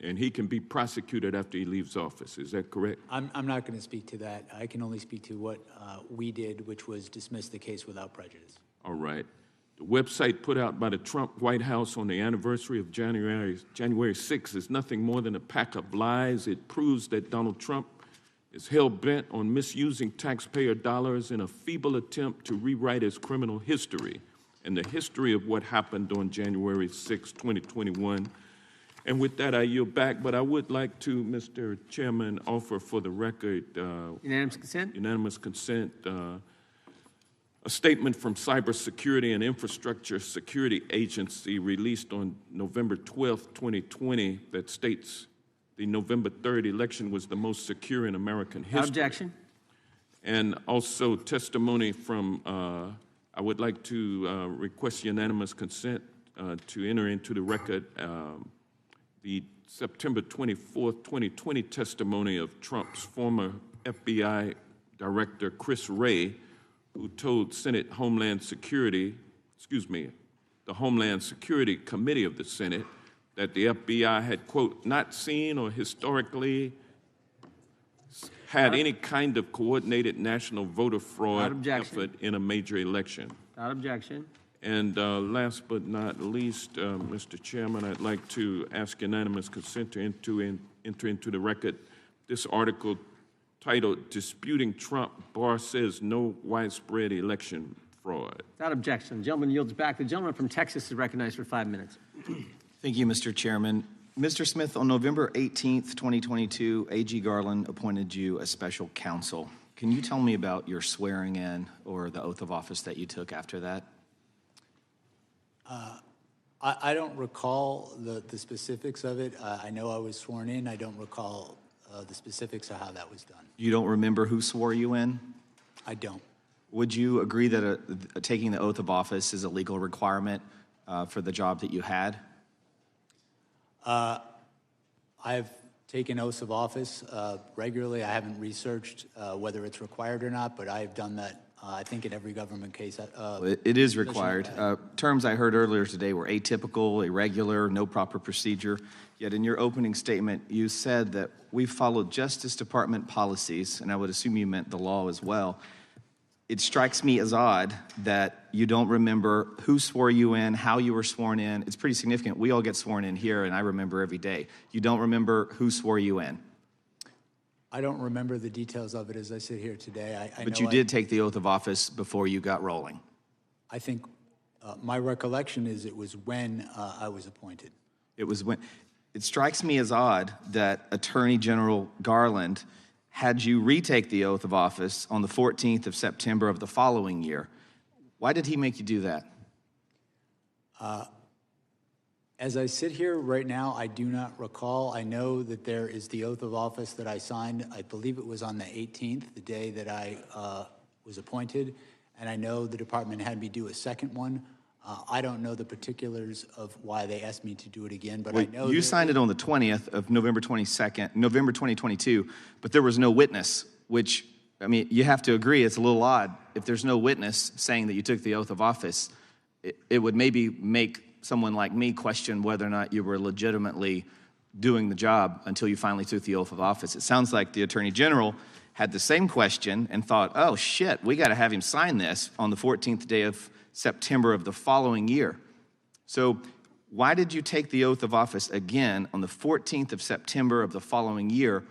And he can be prosecuted after he leaves office, is that correct? I'm not going to speak to that. I can only speak to what we did, which was dismiss the case without prejudice. All right. The website put out by the Trump White House on the anniversary of January 6th is nothing more than a pack of lies. It proves that Donald Trump is hell-bent on misusing taxpayer dollars in a feeble attempt to rewrite his criminal history and the history of what happened on January 6, 2021. And with that, I yield back, but I would like to, Mr. Chairman, offer for the record Unanimous consent? Unanimous consent. A statement from Cybersecurity and Infrastructure Security Agency released on November 12, 2020 that states the November 3rd election was the most secure in American history. Objection. And also testimony from, I would like to request unanimous consent to enter into the record the September 24th, 2020 testimony of Trump's former FBI Director, Chris Wray, who told Senate Homeland Security, the Homeland Security Committee of the Senate, that the FBI had, quote, not seen or historically had any kind of coordinated national voter fraud effort in a major election. Without objection. And last but not least, Mr. Chairman, I'd like to ask unanimous consent to enter into the record this article titled, Disputing Trump, Barr Says No Widespread Election Fraud. Without objection. The gentleman yields back. The gentleman from Texas is recognized for 5 minutes. Thank you, Mr. Chairman. Mr. Smith, on November 18th, 2022, A.G. Garland appointed you as special counsel. Can you tell me about your swearing in or the oath of office that you took after that? I don't recall the specifics of it. I know I was sworn in. I don't recall the specifics of how that was done. You don't remember who swore you in? I don't. Would you agree that taking the oath of office is a legal requirement for the job that you had? I've taken oaths of office regularly. I haven't researched whether it's required or not, but I've done that, I think, in every government case. It is required. Terms I heard earlier today were atypical, irregular, no proper procedure. Yet in your opening statement, you said that we followed Justice Department policies, and I would assume you meant the law as well. It strikes me as odd that you don't remember who swore you in, how you were sworn in. It's pretty significant. We all get sworn in here, and I remember every day. You don't remember who swore you in. I don't remember the details of it as I sit here today. But you did take the oath of office before you got rolling. I think my recollection is it was when I was appointed. It was when. It strikes me as odd that Attorney General Garland had you retake the oath of office on the 14th of September of the following year. Why did he make you do that? As I sit here right now, I do not recall. I know that there is the oath of office that I signed. I believe it was on the 18th, the day that I was appointed, and I know the department had me do a second one. I don't know the particulars of why they asked me to do it again, but I know you signed it on the 20th of November 2022, but there was no witness, which, I mean, you have to agree it's a little odd. If there's no witness saying that you took the oath of office, it would maybe make someone like me question whether or not you were legitimately doing the job until you finally took the oath of office. It sounds like the Attorney General had the same question and thought, oh, shit, we got to have him sign this on the 14th day of September of the following year. So why did you take the oath of office again on the 14th of September of the following year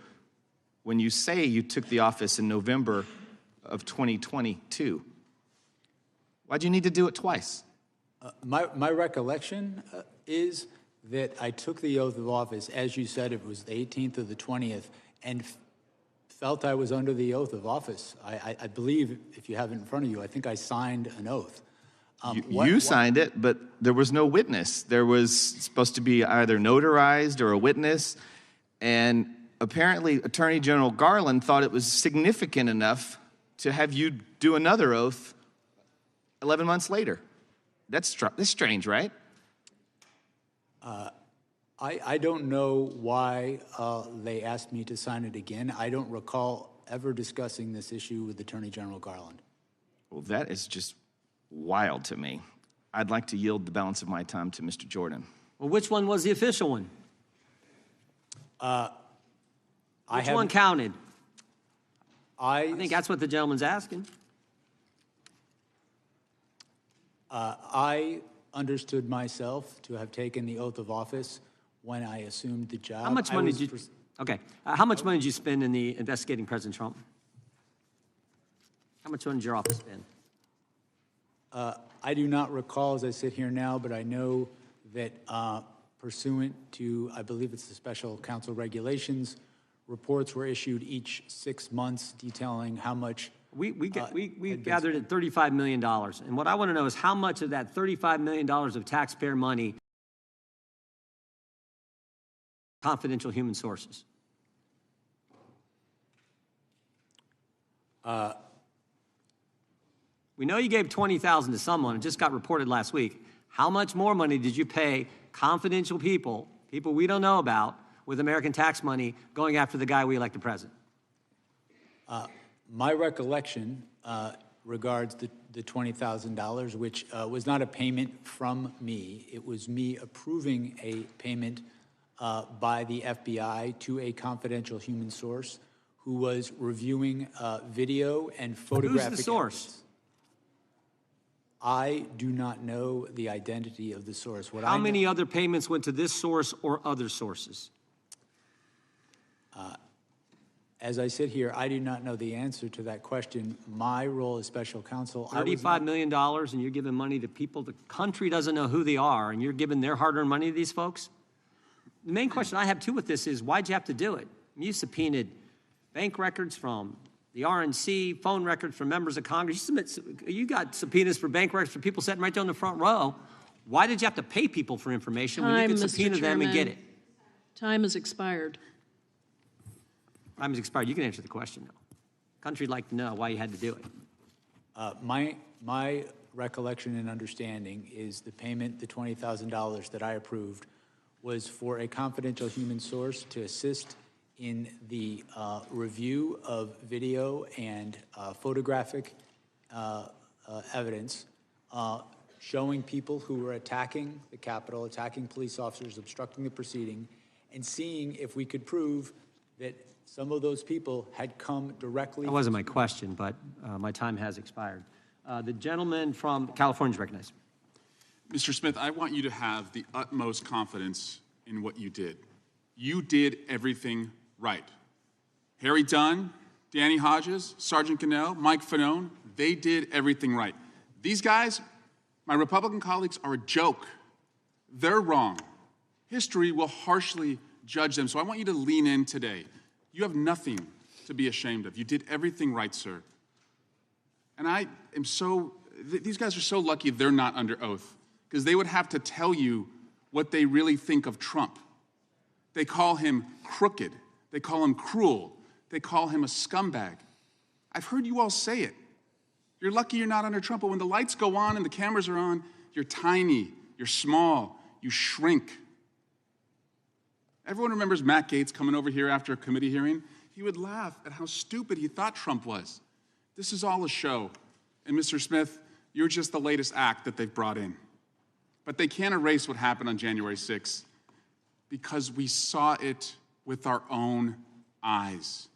when you say you took the office in November of 2022? Why'd you need to do it twice? My recollection is that I took the oath of office, as you said, it was the 18th or the 20th, and felt I was under the oath of office. I believe, if you have it in front of you, I think I signed an oath. You signed it, but there was no witness. There was supposed to be either notarized or a witness, and apparently Attorney General Garland thought it was significant enough to have you do another oath 11 months later. That's strange, right? I don't know why they asked me to sign it again. I don't recall ever discussing this issue with Attorney General Garland. Well, that is just wild to me. I'd like to yield the balance of my time to Mr. Jordan. Well, which one was the official one? Which one counted? I think that's what the gentleman's asking. I understood myself to have taken the oath of office when I assumed the job. How much money did you? Okay. How much money did you spend in the investigating President Trump? How much money did your office spend? I do not recall as I sit here now, but I know that pursuant to, I believe it's the special counsel regulations, reports were issued each 6 months detailing how much. We gathered at $35 million. And what I want to know is how much of that $35 million of taxpayer money confidential human sources? We know you gave $20,000 to someone. It just got reported last week. How much more money did you pay confidential people we don't know about, with American tax money going after the guy we elected president? My recollection regards the $20,000, which was not a payment from me. It was me approving a payment by the FBI to a confidential human source who was reviewing video and photographic Who's the source? evidence. I do not know the identity of the source. How many other payments went to this source or other sources? As I sit here, I do not know the answer to that question. My role as special counsel, $35 million, and you're giving money to people the country doesn't know who they are, and you're giving their hard-earned money to these folks? The main question I have, too, with this is, why'd you have to do it? You subpoenaed bank records from the RNC, phone records from members of Congress. You got subpoenas for bank records for people sitting right there in the front row. Why did you have to pay people for information when you could subpoena them and get it? Time has expired. Time has expired. You can answer the question, though. Country'd like to know why you had to do it. My recollection and understanding is the payment, the $20,000 that I approved, was for a confidential human source to assist in the review of video and photographic evidence showing people who were attacking the Capitol, attacking police officers, obstructing the proceeding, and seeing if we could prove that some of those people had come directly. That wasn't my question, but my time has expired. The gentleman from California is recognized. Mr. Smith, I want you to have the utmost confidence in what you did. You did everything right. Harry Dunn, Danny Hodges, Sergeant Cannell, Mike Fanone, they did everything right. These guys, my Republican colleagues, are a joke. They're wrong. History will harshly judge them, so I want you to lean in today. You have nothing to be ashamed of. You did everything right, sir. And I am these guys are so lucky they're not under oath, because they would have to tell you what they really think of Trump. They call him crooked. They call him cruel. They call him a scumbag. I've heard you all say it. You're lucky you're not under Trump, but when the lights go on and the cameras are on, you're tiny, you're small, you shrink. Everyone remembers Matt Gaetz coming over here after a committee hearing. He would laugh at how stupid he thought Trump was. This is all a show. And Mr. Smith, you're just the latest act that they've brought in. But they can't erase what happened on January 6th because we saw it with our own eyes.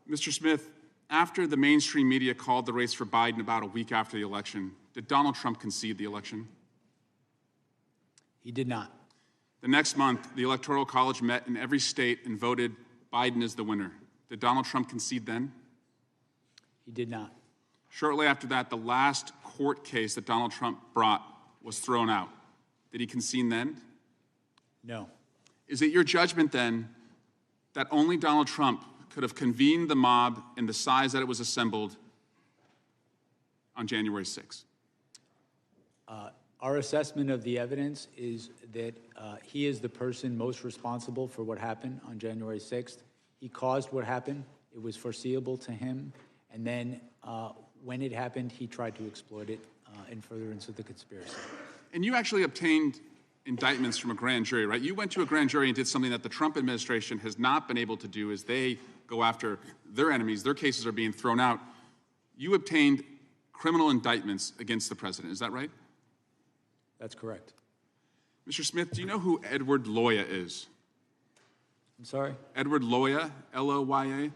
Mr. Smith, after the mainstream media called the race for Biden about a week after the election, did Donald Trump concede the election? He did not. The next month, the Electoral College met in every state and voted Biden as the winner. Did Donald Trump concede then? He did not. Shortly after that, the last court case that Donald Trump brought was thrown out. Did he concede then? No. Is it your judgment then that only Donald Trump could have convened the mob in the size that it was assembled on January 6th? Our assessment of the evidence is that he is the person most responsible for what happened on January 6th. He caused what happened. It was foreseeable to him. And then when it happened, he tried to exploit it in furtherance of the conspiracy. And you actually obtained indictments from a grand jury, right? You went to a grand jury and did something that the Trump administration has not been able to do as they go after their enemies. Their cases are being thrown out. You obtained criminal indictments against the president. Is that right? That's correct. Mr. Smith, do you know who Edward Loya is? I'm sorry? Edward Loya, L-O-Y-A?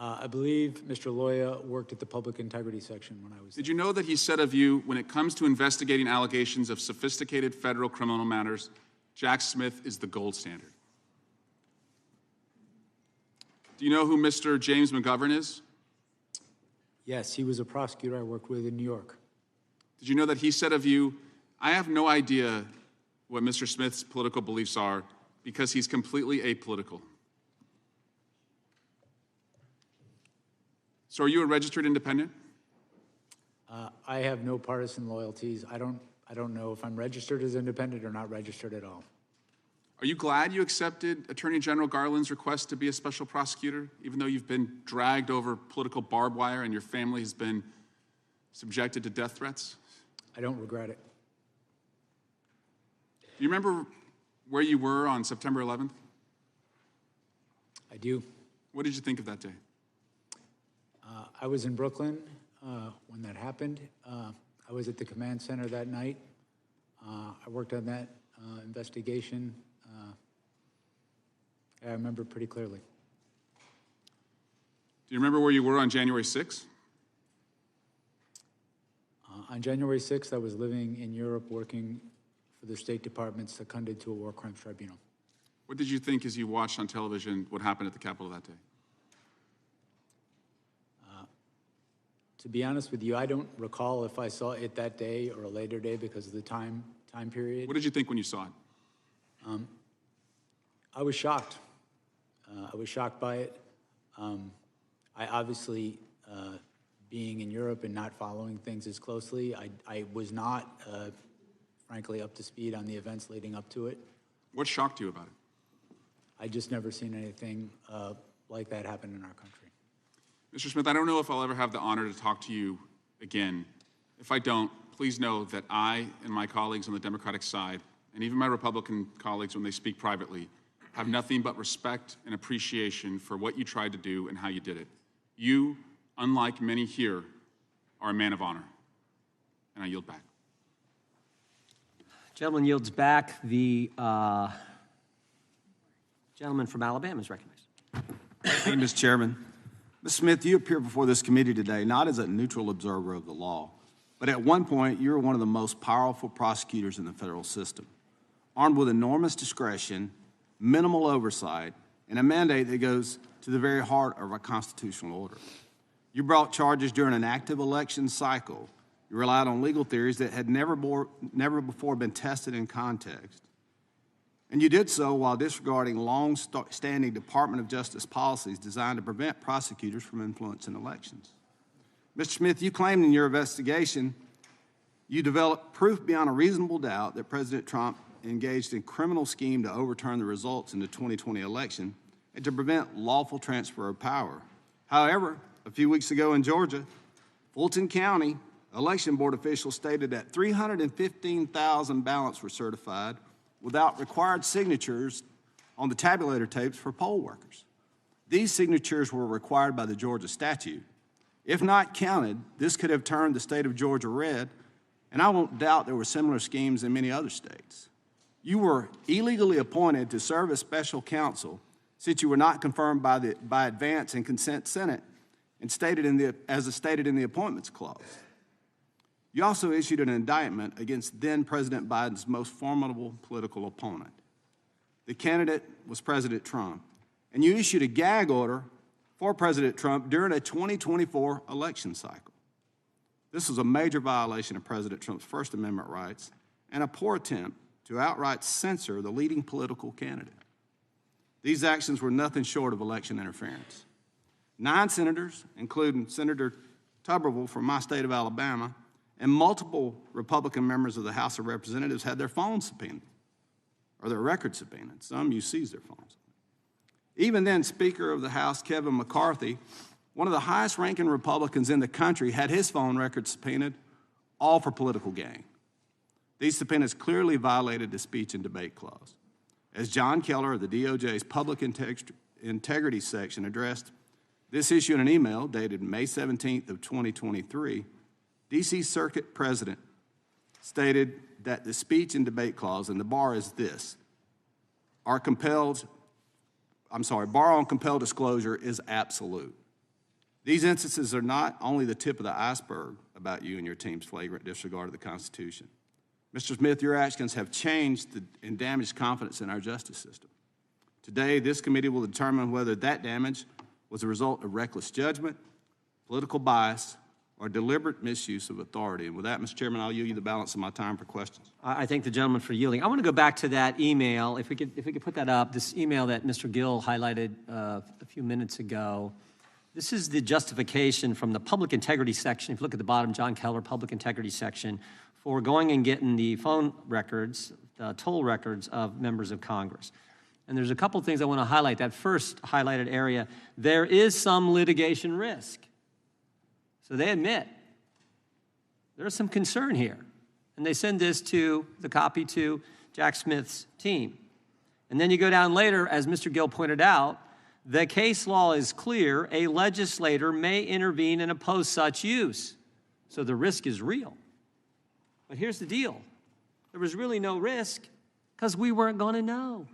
I believe Mr. Loya worked at the public integrity section when I was there. Did you know that he said of you, when it comes to investigating allegations of sophisticated federal criminal matters, Jack Smith is the gold standard? Do you know who Mr. James McGovern is? Yes, he was a prosecutor I worked with in New York. Did you know that he said of you, I have no idea what Mr. Smith's political beliefs are because he's completely apolitical? So are you a registered independent? I have no partisan loyalties. I don't know if I'm registered as independent or not registered at all. Are you glad you accepted Attorney General Garland's request to be a special prosecutor, even though you've been dragged over political barbed wire and your family has been subjected to death threats? I don't regret it. Do you remember where you were on September 11th? I do. What did you think of that day? I was in Brooklyn when that happened. I was at the command center that night. I worked on that investigation. I remember pretty clearly. Do you remember where you were on January 6th? On January 6th, I was living in Europe working for the State Department seconded to a war crimes tribunal. What did you think as you watched on television what happened at the Capitol that day? To be honest with you, I don't recall if I saw it that day or a later day because of the time period. What did you think when you saw it? I was shocked. I was shocked by it. I obviously, being in Europe and not following things as closely, I was not, frankly, up to speed on the events leading up to it. What shocked you about it? I just never seen anything like that happen in our country. Mr. Smith, I don't know if I'll ever have the honor to talk to you Again, if I don't, please know that I and my colleagues on the Democratic side, and even my Republican colleagues when they speak privately, have nothing but respect and appreciation for what you tried to do and how you did it. You, unlike many here, are a man of honor. And I yield back. Gentleman yields back. The gentleman from Alabama is recognized. Thank you, Mr. Chairman. Ms. Smith, you appear before this committee today not as a neutral observer of the law, but at one point you were one of the most powerful prosecutors in the federal system, armed with enormous discretion, minimal oversight, and a mandate that goes to the very heart of our constitutional order. You brought charges during an active election cycle. You relied on legal theories that had never before been tested in context. And you did so while disregarding long-standing Department of Justice policies designed to prevent prosecutors from influencing elections. Mr. Smith, you claimed in your investigation you developed proof beyond a reasonable doubt that President Trump engaged in criminal scheme to overturn the results in the 2020 election and to prevent lawful transfer of power. However, a few weeks ago in Georgia, Fulton County election board officials stated that 315,000 ballots were certified without required signatures on the tabulator tapes for poll workers. These signatures were required by the Georgia statute. If not counted, this could have turned the state of Georgia red, and I won't doubt there were similar schemes in many other states. You were illegally appointed to serve as special counsel since you were not confirmed by advance and consent Senate and stated in the Appointments Clause. You also issued an indictment against then-President Biden's most formidable political opponent. The candidate was President Trump, and you issued a gag order for President Trump during a 2024 election cycle. This was a major violation of President Trump's First Amendment rights and a poor attempt to outright censor the leading political candidate. These actions were nothing short of election interference. 9 senators, including Senator Tuberville from my state of Alabama, and multiple Republican members of the House of Representatives had their phones subpoenaed, or their records subpoenaed. Some you seized their phones. Even then, Speaker of the House Kevin McCarthy, one of the highest-ranking Republicans in the country, had his phone records subpoenaed, all for political gain. These subpoenas clearly violated the speech and debate clause. As John Keller of the DOJ's Public Integrity section addressed this issue in an email dated May 17th of 2023, D.C. Circuit President stated that the speech and debate clause, and the bar is this, bar on compelled disclosure is absolute. These instances are not only the tip of the iceberg about you and your team's flagrant disregard of the Constitution. Mr. Smith, your actions have changed and damaged confidence in our justice system. Today, this committee will determine whether that damage was a result of reckless judgment, political bias, or deliberate misuse of authority. And with that, Mr. Chairman, I'll yield you the balance of my time for questions. I thank the gentleman for yielding. I want to go back to that email. If we could put that up, this email that Mr. Gill highlighted a few minutes ago. This is the justification from the Public Integrity section. If you look at the bottom, John Keller, Public Integrity section, for going and getting the phone records, toll records of members of Congress. And there's a couple things I want to highlight. That first highlighted area, there is some litigation risk. So they admit there's some concern here. And they send this to the copy to Jack Smith's team. And then you go down later, as Mr. Gill pointed out, the case law is clear. A legislator may intervene and oppose such use. So the risk is real. But here's the deal. There was really no risk because we weren't going to know.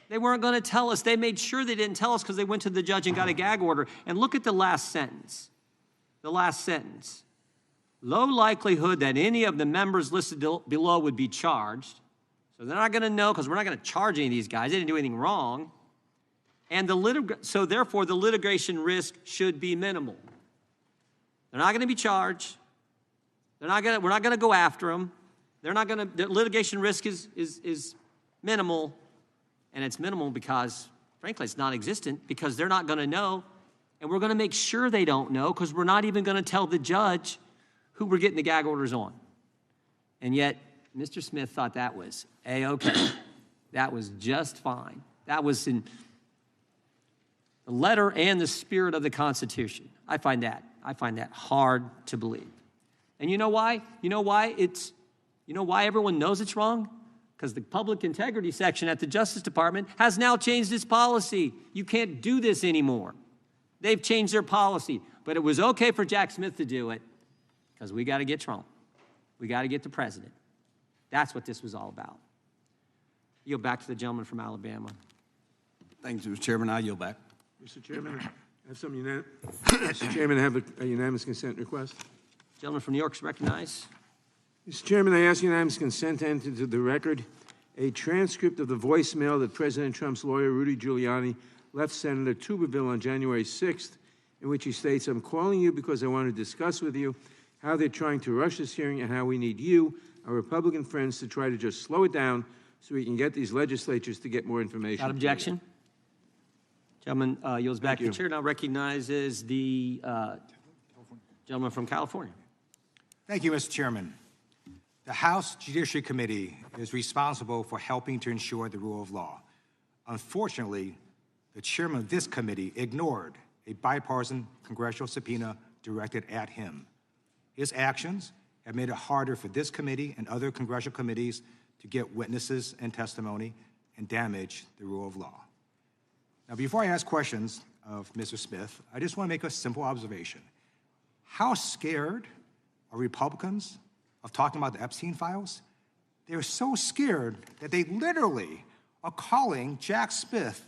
They weren't going to tell us. They made sure they didn't tell us because they went to the judge and got a gag order. And look at the last sentence. The last sentence. Low likelihood that any of the members listed below would be charged. So they're not going to know because we're not going to charge any of these guys. They didn't do anything wrong. And so therefore, the litigation risk should be minimal. They're not going to be charged. We're not going to go after them. The litigation risk is minimal. And it's minimal because, frankly, it's non-existent because they're not going to know. And we're going to make sure they don't know because we're not even going to tell the judge who we're getting the gag orders on. And yet, Mr. Smith thought that was A-okay. That was just fine. That was in the letter and the spirit of the Constitution. I find that hard to believe. And you know why? You know why everyone knows it's wrong? Because the public integrity section at the Justice Department has now changed its policy. You can't do this anymore. They've changed their policy. But it was okay for Jack Smith to do it because we got to get Trump. We got to get the president. That's what this was all about. Yield back to the gentleman from Alabama. Thank you, Mr. Chairman. I yield back. Mr. Chairman, I have Mr. Chairman, I have a unanimous consent request. Gentleman from New York is recognized. Mr. Chairman, I ask unanimous consent to enter into the record a transcript of the voicemail that President Trump's lawyer, Rudy Giuliani, left Senator Tuberville on January 6th, in which he states, "I'm calling you because I want to discuss with you how they're trying to rush this hearing and how we need you, our Republican friends, to try to just slow it down so we can get these legislatures to get more information." Without objection. Gentleman yields back to the chair. Now recognizes the gentleman from California. Thank you, Mr. Chairman. The House Judiciary Committee is responsible for helping to ensure the rule of law. Unfortunately, the chairman of this committee ignored a bipartisan congressional subpoena directed at him. His actions have made it harder for this committee and other congressional committees to get witnesses and testimony and damage the rule of law. Now, before I ask questions of Mr. Smith, I just want to make a simple observation. How scared are Republicans of talking about the Epstein files? They're so scared that they literally are calling Jack Smith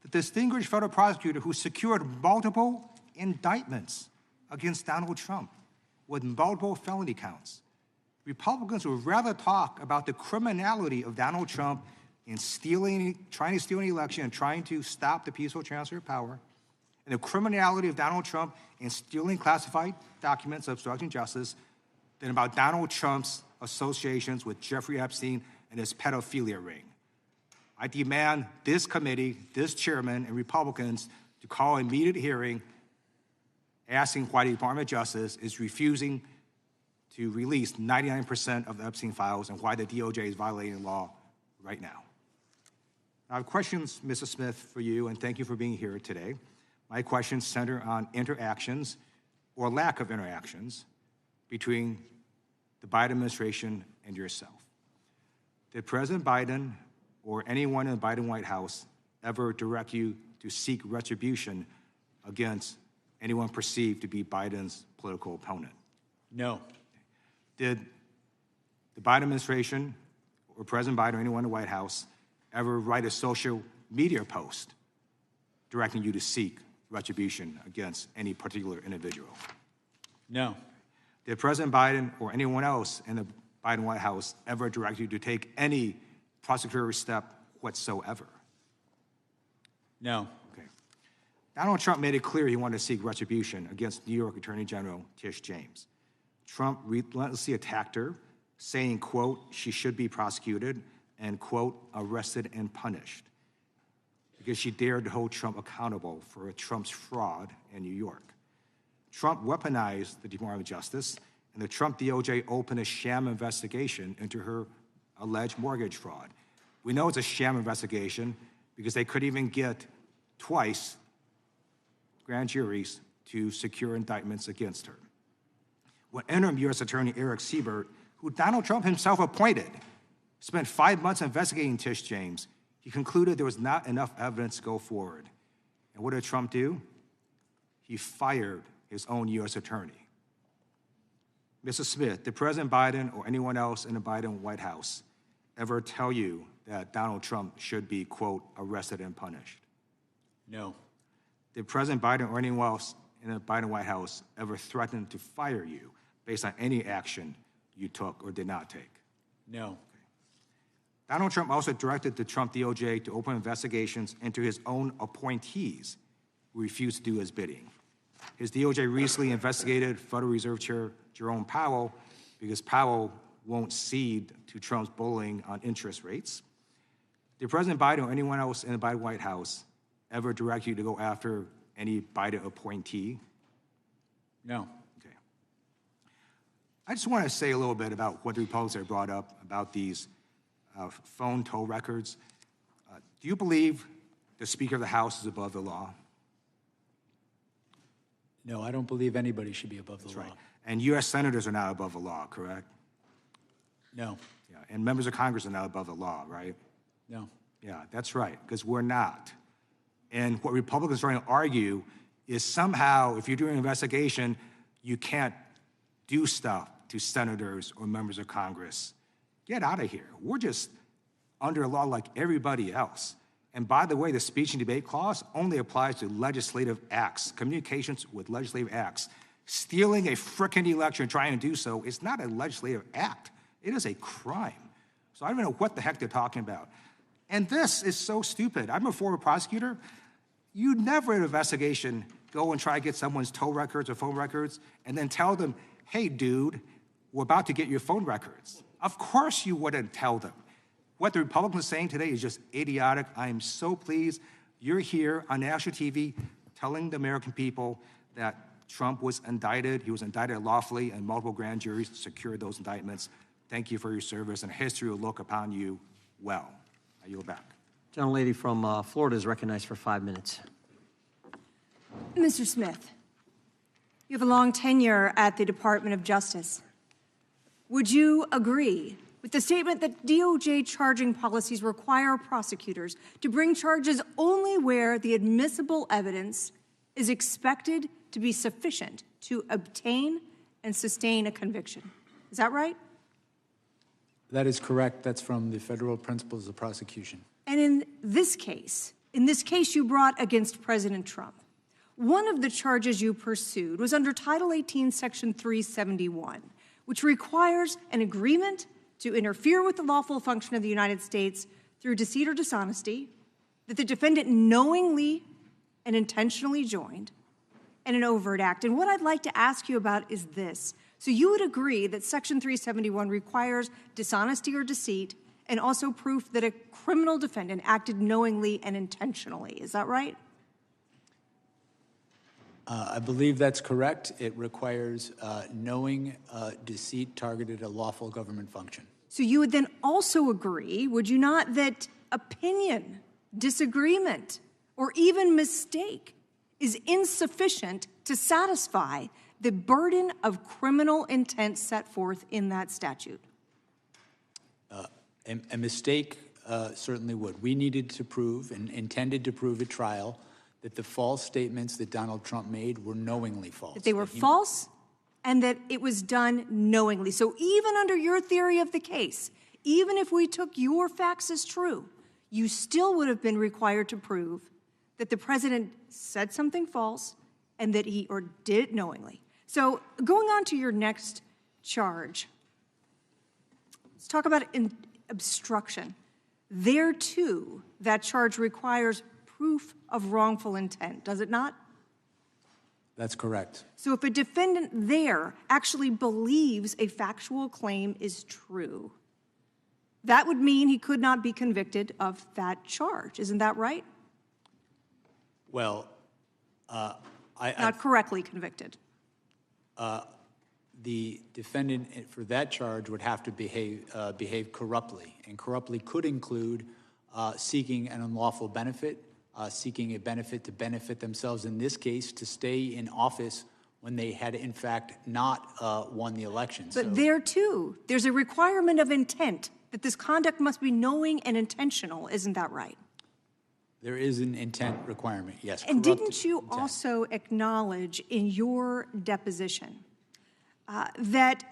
the distinguished federal prosecutor who secured multiple indictments against Donald Trump with multiple felony counts. Republicans would rather talk about the criminality of Donald Trump in trying to steal an election and trying to stop the peaceful transfer of power, and the criminality of Donald Trump in stealing classified documents, obstructing justice, than about Donald Trump's associations with Jeffrey Epstein and his pedophilia ring. I demand this committee, this chairman, and Republicans to call an immediate hearing asking why the Department of Justice is refusing to release 99% of the Epstein files and why the DOJ is violating the law right now. I have questions, Mr. Smith, for you, and thank you for being here today. My questions center on interactions or lack of interactions between the Biden administration and yourself. Did President Biden or anyone in the Biden White House ever direct you to seek retribution against anyone perceived to be Biden's political opponent? No. Did the Biden administration or President Biden or anyone in the White House ever write a social media post directing you to seek retribution against any particular individual? No. Did President Biden or anyone else in the Biden White House ever direct you to take any prosecutorial step whatsoever? No. Okay. Donald Trump made it clear he wanted to seek retribution against New York Attorney General Tish James. Trump relentlessly attacked her, saying, quote, she should be prosecuted and, quote, arrested and punished because she dared to hold Trump accountable for Trump's fraud in New York. Trump weaponized the Department of Justice, and the Trump DOJ opened a sham investigation into her alleged mortgage fraud. We know it's a sham investigation because they couldn't even get twice grand juries to secure indictments against her. When interim U.S. Attorney Eric Siebert, who Donald Trump himself appointed, spent 5 months investigating Tish James, he concluded there was not enough evidence to go forward. And what did Trump do? He fired his own U.S. attorney. Mr. Smith, did President Biden or anyone else in the Biden White House ever tell you that Donald Trump should be, quote, arrested and punished? No. Did President Biden or anyone else in the Biden White House ever threaten to fire you based on any action you took or did not take? No. Donald Trump also directed the Trump DOJ to open investigations into his own appointees who refused to do his bidding. His DOJ recently investigated Federal Reserve Chair Jerome Powell because Powell won't cede to Trump's bullying on interest rates. Did President Biden or anyone else in the Biden White House ever direct you to go after any Biden appointee? No. Okay. I just want to say a little bit about what the Republicans have brought up about these phone toll records. Do you believe the Speaker of the House is above the law? No, I don't believe anybody should be above the law. Right. And U.S. senators are not above the law, correct? No, Yeah, and members of Congress are not above the law, right? no. Yeah, that's right, because we're not. And what Republicans are trying to argue is somehow, if you're doing an investigation, you can't do stuff to senators or members of Congress. Get out of here. We're just under a law like everybody else. And by the way, the speech and debate clause only applies to legislative acts, communications with legislative acts. Stealing a frickin' election and trying to do so is not a legislative act. It is a crime. So I don't know what the heck they're talking about. And this is so stupid. I'm a former prosecutor. You never in an investigation go and try to get someone's tow records or phone records and then tell them, hey, dude, we're about to get your phone records. Of course you wouldn't tell them. What the Republicans are saying today is just idiotic. I am so pleased you're here on national TV telling the American people that Trump was indicted. He was indicted lawfully, and multiple grand juries secured those indictments. Thank you for your service, and history will look upon you well. I yield back. Gentlelady from Florida is recognized for 5 minutes. Mr. Smith, you have a long tenure at the Department of Justice. Would you agree with the statement that DOJ charging policies require prosecutors to bring charges only where the admissible evidence is expected to be sufficient to obtain and sustain a conviction? Is that right? That is correct. That's from the federal principles of prosecution. And in this case you brought against President Trump, one of the charges you pursued was under Title 18, Section 371, which requires an agreement to interfere with the lawful function of the United States through deceit or dishonesty that the defendant knowingly and intentionally joined, and an overt act. And what I'd like to ask you about is this. So you would agree that Section 371 requires dishonesty or deceit and also proof that a criminal defendant acted knowingly and intentionally. Is that right? I believe that's correct. It requires knowing deceit targeted a lawful government function. So you would then also agree, would you not, that opinion, disagreement, or even mistake is insufficient to satisfy the burden of criminal intent set forth in that statute? A mistake certainly would. We needed to prove and intended to prove at trial that the false statements that Donald Trump made were knowingly false. That they were false and that it was done knowingly. So even under your theory of the case, even if we took your facts as true, you still would have been required to prove that the president said something false and that he or did it knowingly. So going on to your next charge, let's talk about obstruction. There, too, that charge requires proof of wrongful intent, does it not? That's correct. So if a defendant there actually believes a factual claim is true, that would mean he could not be convicted of that charge. Isn't that right? Well, not correctly convicted. The defendant for that charge would have to behave corruptly, and corruptly could include seeking an unlawful benefit, seeking a benefit to benefit themselves, in this case, to stay in office when they had, in fact, not won the election. But there, too, there's a requirement of intent, that this conduct must be knowing and intentional. Isn't that right? There is an intent requirement, yes. And didn't you also acknowledge in your deposition that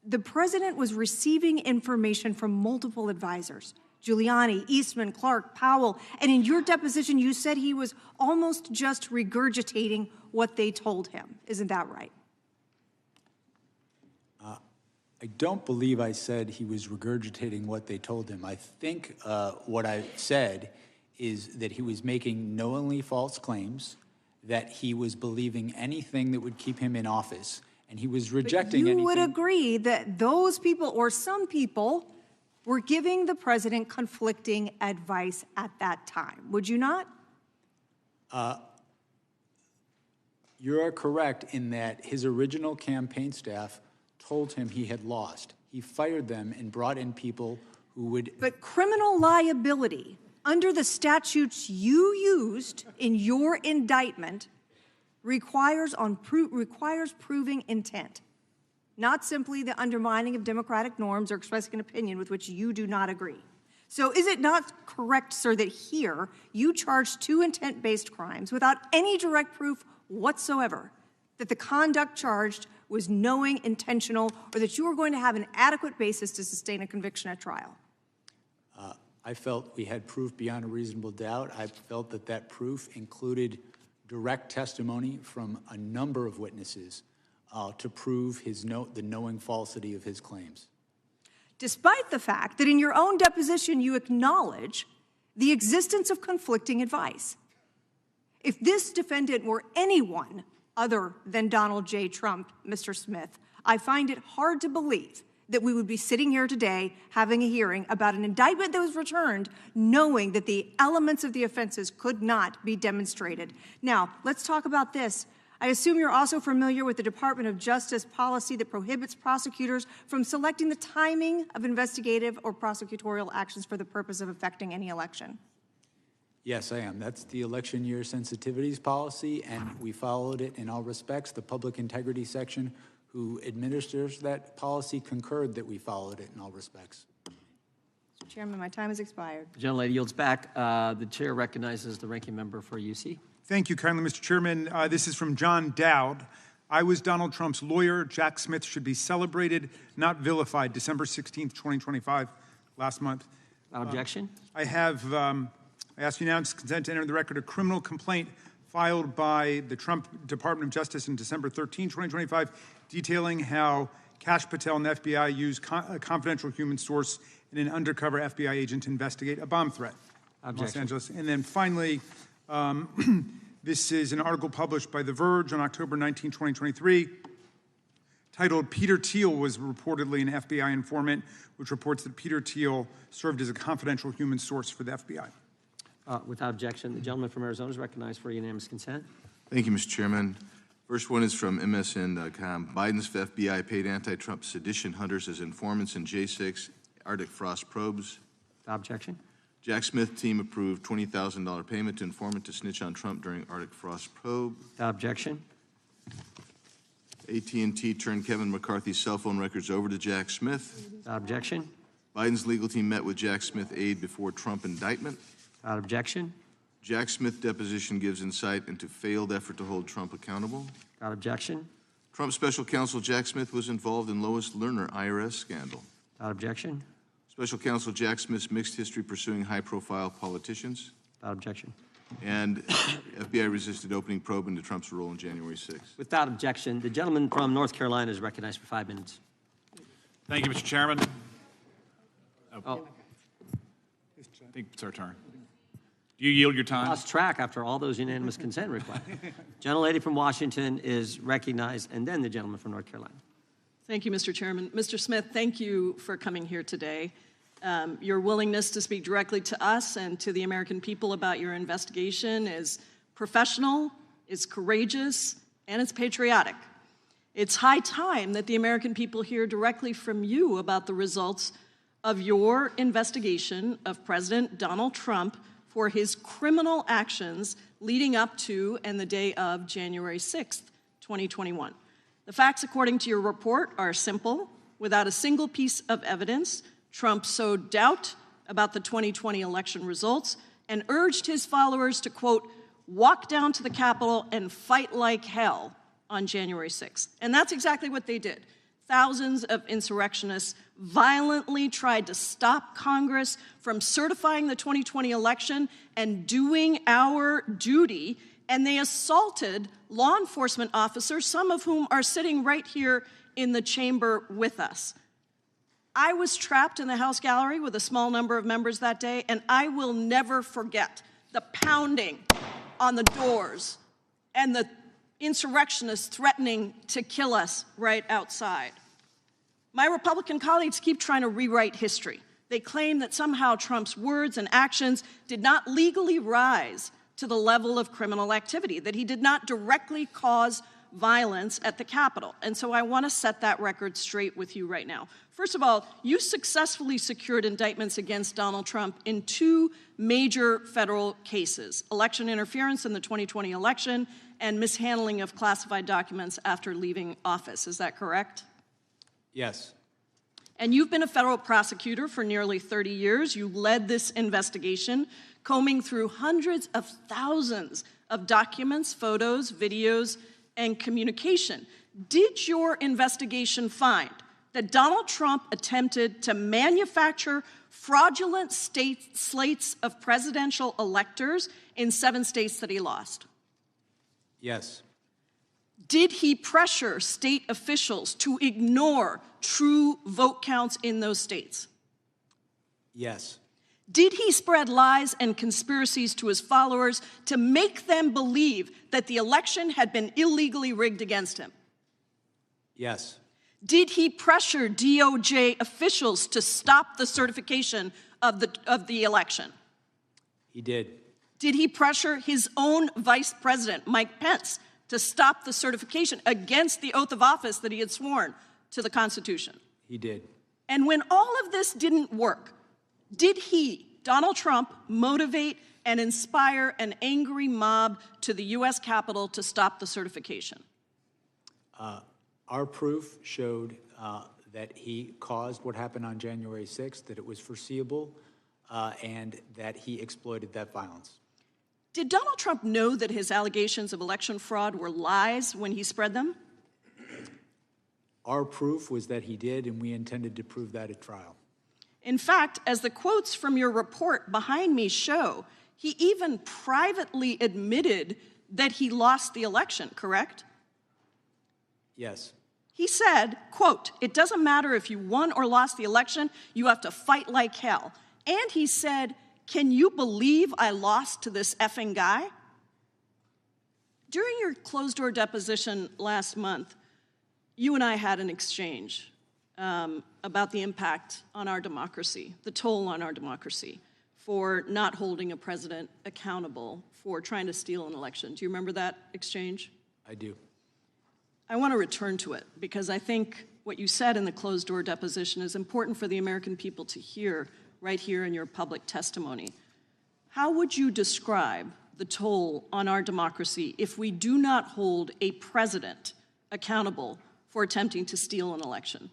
the president was receiving information from multiple advisors, Giuliani, Eastman, Clark, Powell, and in your deposition you said he was almost just regurgitating what they told him. Isn't that right? I don't believe I said he was regurgitating what they told him. I think what I said is that he was making knowingly false claims, that he was believing anything that would keep him in office, and he was rejecting anything. You would agree that those people, or some people, were giving the president conflicting advice at that time. Would you not? You are correct in that his original campaign staff told him he had lost. He fired them and brought in people who would... But criminal liability, under the statutes you used in your indictment, requires proving intent. not simply the undermining of democratic norms or expressing an opinion with which you do not agree. So is it not correct, sir, that here you charged 2 intent-based crimes without any direct proof whatsoever that the conduct charged was knowing, intentional, or that you were going to have an adequate basis to sustain a conviction at trial? I felt we had proof beyond a reasonable doubt. I felt that that proof included direct testimony from a number of witnesses to prove the knowing falsity of his claims. Despite the fact that in your own deposition you acknowledge the existence of conflicting advice. If this defendant were anyone other than Donald J. Trump, Mr. Smith, I find it hard to believe that we would be sitting here today having a hearing about an indictment that was returned knowing that the elements of the offenses could not be demonstrated. Now, let's talk about this. I assume you're also familiar with the Department of Justice policy that prohibits prosecutors from selecting the timing of investigative or prosecutorial actions for the purpose of affecting any election. Yes, I am. That's the election year sensitivities policy, and we followed it in all respects. The public integrity section who administers that policy concurred that we followed it in all respects. Mr. Chairman, my time has expired. The gentlelady yields back. The chair recognizes the ranking member for UC. Thank you kindly, Mr. Chairman. This is from John Dowd. I was Donald Trump's lawyer. Jack Smith should be celebrated, not vilified. December 16th, 2025, last month. Objection? I ask unanimous consent to enter the record a criminal complaint filed by the Trump Department of Justice on December 13, 2025, detailing how Kash Patel and the FBI used a confidential human source and an undercover FBI agent to investigate a bomb threat in Los Angeles. And then finally, this is an article published by The Verge on October 19, 2023, titled Peter Thiel was reportedly an FBI informant, which reports that Peter Thiel served as a confidential human source for the FBI. Without objection, the gentleman from Arizona is recognized for unanimous consent. Thank you, Mr. Chairman. First one is from MSN.com. Biden's FBI paid anti-Trump sedition hunters as informants in J6 Arctic frost probes. Without objection. Jack Smith team approved $20,000 payment to informant to snitch on Trump during Arctic frost probe. Without objection. AT&T turned Kevin McCarthy's cell phone records over to Jack Smith. Without objection. Biden's legal team met with Jack Smith aide before Trump indictment. Without objection. Jack Smith deposition gives insight into failed effort to hold Trump accountable. Without objection. Trump special counsel Jack Smith was involved in Lois Lerner IRS scandal. Without objection. Special counsel Jack Smith's mixed history pursuing high-profile politicians. Without objection. And FBI resisted opening probe into Trump's role on January 6th. Without objection, the gentleman from North Carolina is recognized for 5 minutes. Thank you, Mr. Chairman. Oh. I think it's our turn. Do you yield your time? Lost track after all those unanimous consent requests. Gentlelady from Washington is recognized, and then the gentleman from North Carolina. Thank you, Mr. Chairman. Mr. Smith, thank you for coming here today. Your willingness to speak directly to us and to the American people about your investigation is professional, it's courageous, and it's patriotic. It's high time that the American people hear directly from you about the results of your investigation of President Donald Trump for his criminal actions leading up to and the day of January 6th, 2021. The facts, according to your report, are simple. Without a single piece of evidence, Trump sowed doubt about the 2020 election results and urged his followers to, quote, walk down to the Capitol and fight like hell on January 6th. And that's exactly what they did. Thousands of insurrectionists violently tried to stop Congress from certifying the 2020 election and doing our duty, and they assaulted law enforcement officers, some of whom are sitting right here in the chamber with us. I was trapped in the House gallery with a small number of members that day, and I will never forget the pounding on the doors and the insurrectionists threatening to kill us right outside. My Republican colleagues keep trying to rewrite history. They claim that somehow Trump's words and actions did not legally rise to the level of criminal activity, that he did not directly cause violence at the Capitol. And so I want to set that record straight with you right now. First of all, you successfully secured indictments against Donald Trump in 2 major federal cases: election interference in the 2020 election and mishandling of classified documents after leaving office. Is that correct? Yes. And you've been a federal prosecutor for nearly 30 years. You led this investigation, combing through hundreds of thousands of documents, photos, videos, and communication. Did your investigation find that Donald Trump attempted to manufacture fraudulent slates of presidential electors in 7 states that he lost? Yes. Did he pressure state officials to ignore true vote counts in those states? Yes. Did he spread lies and conspiracies to his followers to make them believe that the election had been illegally rigged against him? Yes. Did he pressure DOJ officials to stop the certification of the election? He did. Did he pressure his own vice president, Mike Pence, to stop the certification against the oath of office that he had sworn to the Constitution? He did. And when all of this didn't work, did he, Donald Trump, motivate and inspire an angry mob to the U.S. Capitol to stop the certification? Our proof showed that he caused what happened on January 6th, that it was foreseeable, and that he exploited that violence. Did Donald Trump know that his allegations of election fraud were lies when he spread them? Our proof was that he did, and we intended to prove that at trial. In fact, as the quotes from your report behind me show, he even privately admitted that he lost the election, correct? Yes. He said, quote, "It doesn't matter if you won or lost the election, you have to fight like hell." And he said, "Can you believe I lost to this effing guy?" During your closed-door deposition last month, you and I had an exchange about the impact on our democracy, the toll on our democracy, for not holding a president accountable for trying to steal an election. Do you remember that exchange? I do. I want to return to it because I think what you said in the closed-door deposition is important for the American people to hear right here in your public testimony. How would you describe the toll on our democracy if we do not hold a president accountable for attempting to steal an election?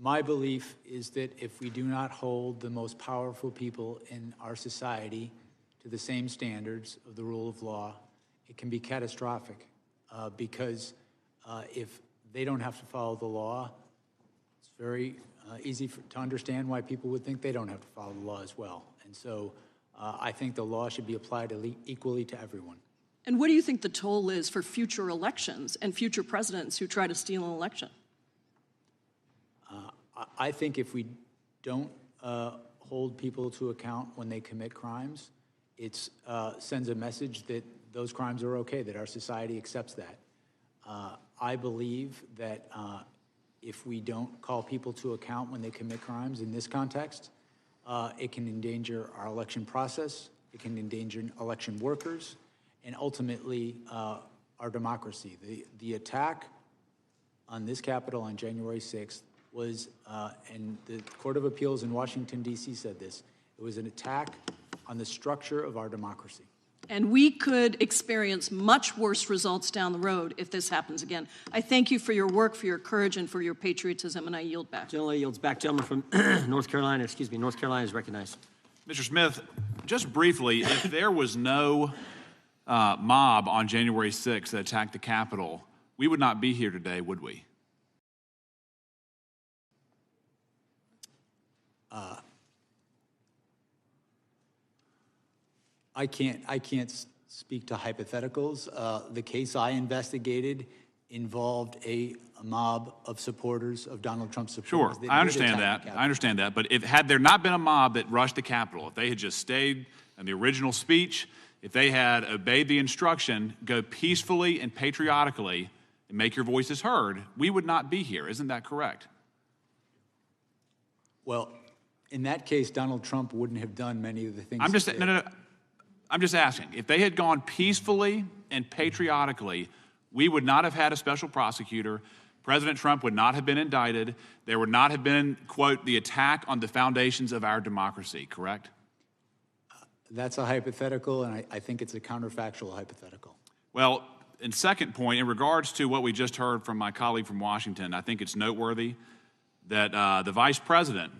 My belief is that if we do not hold the most powerful people in our society to the same standards of the rule of law, it can be catastrophic because if they don't have to follow the law, it's very easy to understand why people would think they don't have to follow the law as well. And so I think the law should be applied equally to everyone. And what do you think the toll is for future elections and future presidents who try to steal an election? I think if we don't hold people to account when they commit crimes, it sends a message that those crimes are okay, that our society accepts that. I believe that if we don't call people to account when they commit crimes in this context, it can endanger our election process, it can endanger election workers, and ultimately our democracy. The attack on this Capitol on January 6th was, and the Court of Appeals in Washington, D.C. said this, it was an attack on the structure of our democracy. And we could experience much worse results down the road if this happens again. I thank you for your work, for your courage, and for your patriotism, and I yield back. Gentleman yields back. Gentleman from North Carolina is recognized. Mr. Smith, just briefly, if there was no mob on January 6th that attacked the Capitol, we would not be here today, would we? I can't speak to hypotheticals. The case I investigated involved a mob of supporters of Donald Trump's supporters. Sure, I understand that. But had there not been a mob that rushed the Capitol, if they had just stayed in the original speech, if they had obeyed the instruction, go peacefully and patriotically and make your voices heard, we would not be here. Isn't that correct? Well, in that case, Donald Trump wouldn't have done many of the things. I'm just asking. If they had gone peacefully and patriotically, we would not have had a special prosecutor. President Trump would not have been indicted. There would not have been, quote, the attack on the foundations of our democracy, correct? That's a hypothetical, and I think it's a counterfactual hypothetical. Well, And second point, in regards to what we just heard from my colleague from Washington, I think it's noteworthy that the vice president,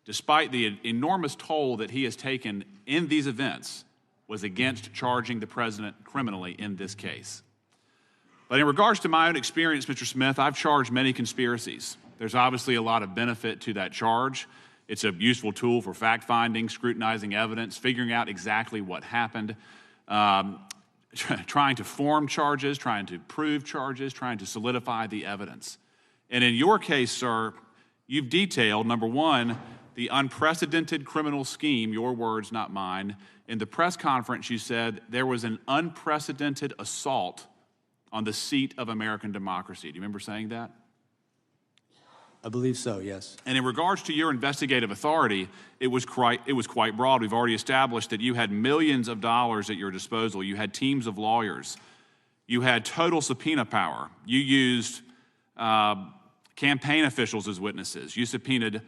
despite the enormous toll that he has taken in these events, was against charging the president criminally in this case. But in regards to my own experience, Mr. Smith, I've charged many conspiracies. There's obviously a lot of benefit to that charge. It's a useful tool for fact-finding, scrutinizing evidence, figuring out exactly what happened, trying to form charges, trying to prove charges, trying to solidify the evidence. And in your case, sir, you've detailed, number one, the unprecedented criminal scheme, your words, not mine. In the press conference, you said there was an unprecedented assault on the seat of American democracy. Do you remember saying that? I believe so, yes. And in regards to your investigative authority, it was quite broad. We've already established that you had millions of dollars at your disposal. You had teams of lawyers. You had total subpoena power. You used campaign officials as witnesses. You subpoenaed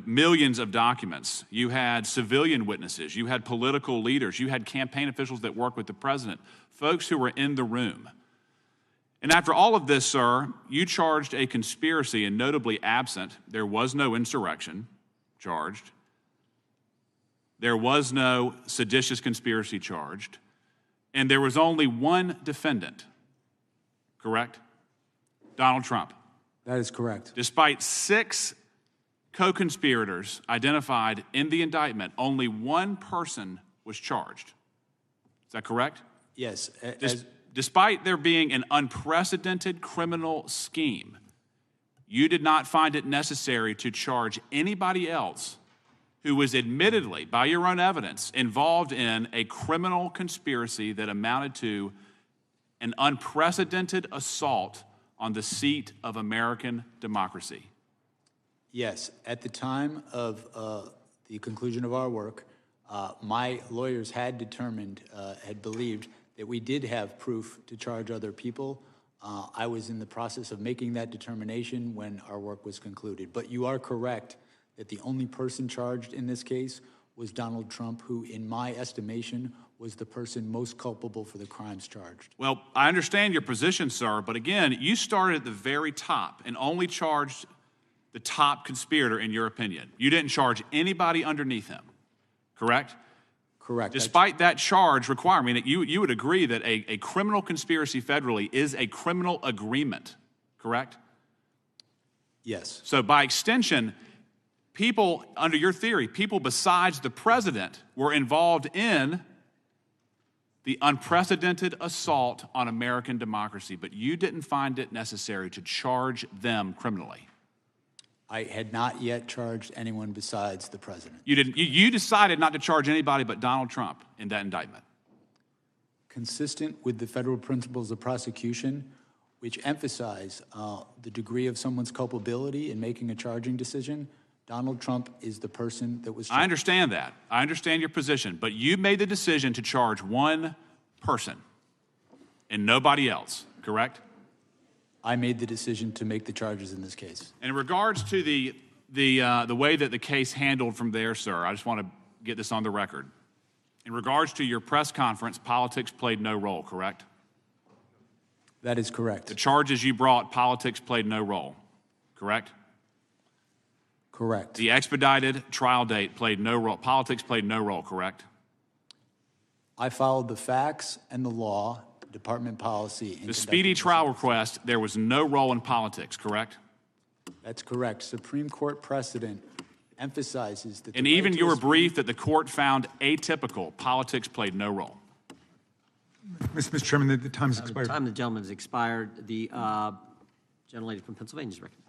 millions of documents. You had civilian witnesses. You had political leaders. You had campaign officials that work with the president, folks who were in the room. And after all of this, sir, you charged a conspiracy, and notably absent, there was no insurrection charged. There was no seditious conspiracy charged. And there was only one defendant, correct? Donald Trump. That is correct. Despite 6 co-conspirators identified in the indictment, only one person was charged. Is that correct? Yes. Despite there being an unprecedented criminal scheme, you did not find it necessary to charge anybody else who was admittedly, by your own evidence, involved in a criminal conspiracy that amounted to an unprecedented assault on the seat of American democracy. Yes. At the time of the conclusion of our work, my lawyers had determined, had believed that we did have proof to charge other people. I was in the process of making that determination when our work was concluded. But you are correct that the only person charged in this case was Donald Trump, who, in my estimation, was the person most culpable for the crimes charged. Well, I understand your position, sir, but again, you started at the very top and only charged the top conspirator, in your opinion. You didn't charge anybody underneath him, correct? Correct. Despite that charge requirement, you would agree that a criminal conspiracy federally is a criminal agreement, correct? Yes. So by extension, people, under your theory, people besides the president were involved in the unprecedented assault on American democracy, but you didn't find it necessary to charge them criminally. I had not yet charged anyone besides the president. You didn't. You decided not to charge anybody but Donald Trump in that indictment. Consistent with the federal principles of prosecution, which emphasize the degree of someone's culpability in making a charging decision, Donald Trump is the person that was charged. I understand that. I understand your position, but you made the decision to charge one person and nobody else, correct? I made the decision to make the charges in this case. In regards to the way that the case handled from there, sir, I just want to get this on the record. In regards to your press conference, politics played no role, correct? That is correct. The charges you brought, politics played no role, correct? Correct. The expedited trial date played no role. Politics played no role, correct? I followed the facts and the law, department policy. The speedy trial request, there was no role in politics, correct? That's correct. Supreme Court precedent emphasizes that. And even your brief that the court found atypical, politics played no role. Mr. Chairman, the time has expired. The time of the gentleman has expired. The gentlelady from Pennsylvania is recognized.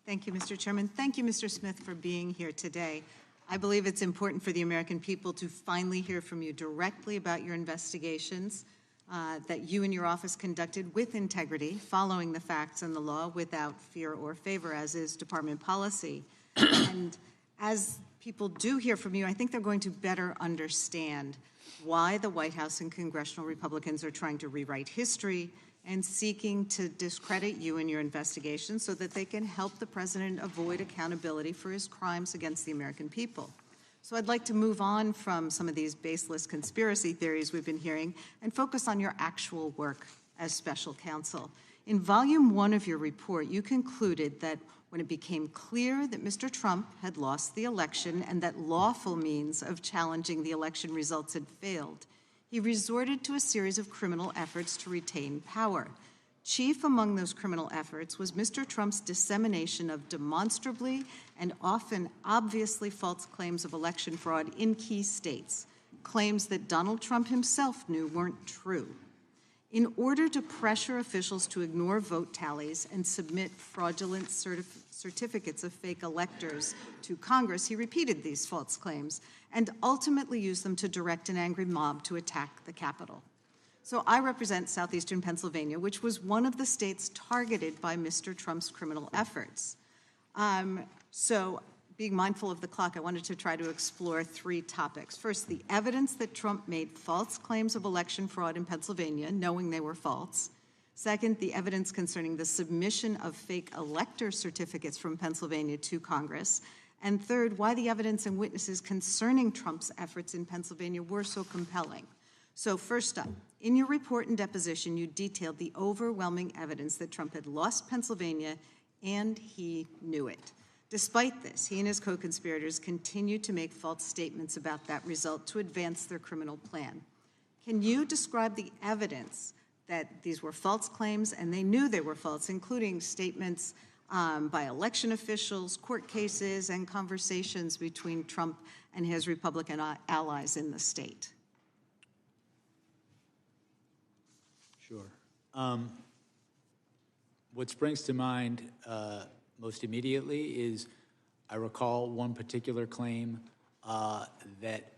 Thank you, Mr. Chairman. Thank you, Mr. Smith, for being here today. I believe it's important for the American people to finally hear from you directly about your investigations that you and your office conducted with integrity, following the facts and the law without fear or favor, as is department policy. And as people do hear from you, I think they're going to better understand why the White House and congressional Republicans are trying to rewrite history and seeking to discredit you in your investigation so that they can help the president avoid accountability for his crimes against the American people. So I'd like to move on from some of these baseless conspiracy theories we've been hearing and focus on your actual work as special counsel. In volume 1 of your report, you concluded that when it became clear that Mr. Trump had lost the election and that lawful means of challenging the election results had failed, he resorted to a series of criminal efforts to retain power. Chief among those criminal efforts was Mr. Trump's dissemination of demonstrably and often obviously false claims of election fraud in key states, claims that Donald Trump himself knew weren't true. In order to pressure officials to ignore vote tallies and submit fraudulent certificates of fake electors to Congress, he repeated these false claims and ultimately used them to direct an angry mob to attack the Capitol. So I represent southeastern Pennsylvania, which was one of the states targeted by Mr. Trump's criminal efforts. So being mindful of the clock, I wanted to try to explore 3 topics. First, the evidence that Trump made false claims of election fraud in Pennsylvania, knowing they were false. Second, the evidence concerning the submission of fake elector certificates from Pennsylvania to Congress. And third, why the evidence and witnesses concerning Trump's efforts in Pennsylvania were so compelling. So first up, in your report and deposition, you detailed the overwhelming evidence that Trump had lost Pennsylvania, and he knew it. Despite this, he and his co-conspirators continued to make false statements about that result to advance their criminal plan. Can you describe the evidence that these were false claims and they knew they were false, including statements by election officials, court cases, and conversations between Trump and his Republican allies in the state? Sure. What springs to mind most immediately is I recall one particular claim that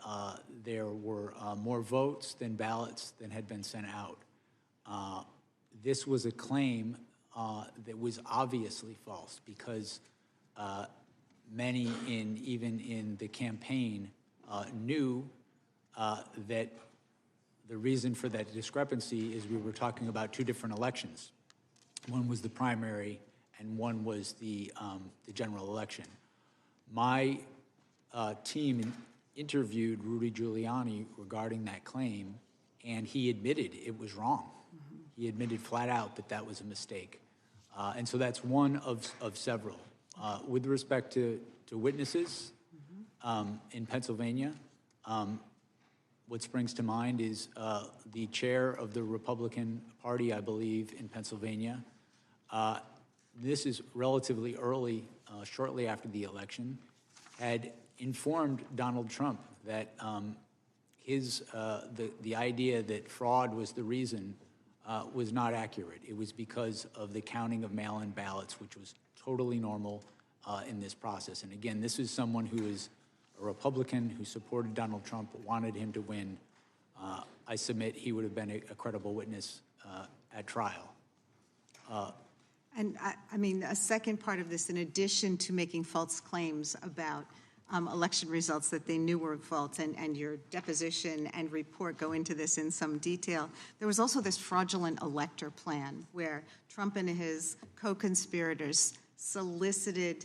there were more votes than ballots than had been sent out. This was a claim that was obviously false because many even in the campaign knew that the reason for that discrepancy is we were talking about 2 different elections. One was the primary and one was the general election. My team interviewed Rudy Giuliani regarding that claim, and he admitted it was wrong. He admitted flat out that that was a mistake. And so that's one of several. With respect to witnesses in Pennsylvania, what springs to mind is the chair of the Republican Party, I believe, in Pennsylvania. This is relatively early, shortly after the election, had informed Donald Trump that the idea that fraud was the reason was not accurate. It was because of the counting of mail-in ballots, which was totally normal in this process. And again, this is someone who is a Republican who supported Donald Trump, wanted him to win. I submit he would have been a credible witness at trial. And I mean, a second part of this, in addition to making false claims about election results that they knew were false, and your deposition and report go into this in some detail, there was also this fraudulent elector plan where Trump and his co-conspirators solicited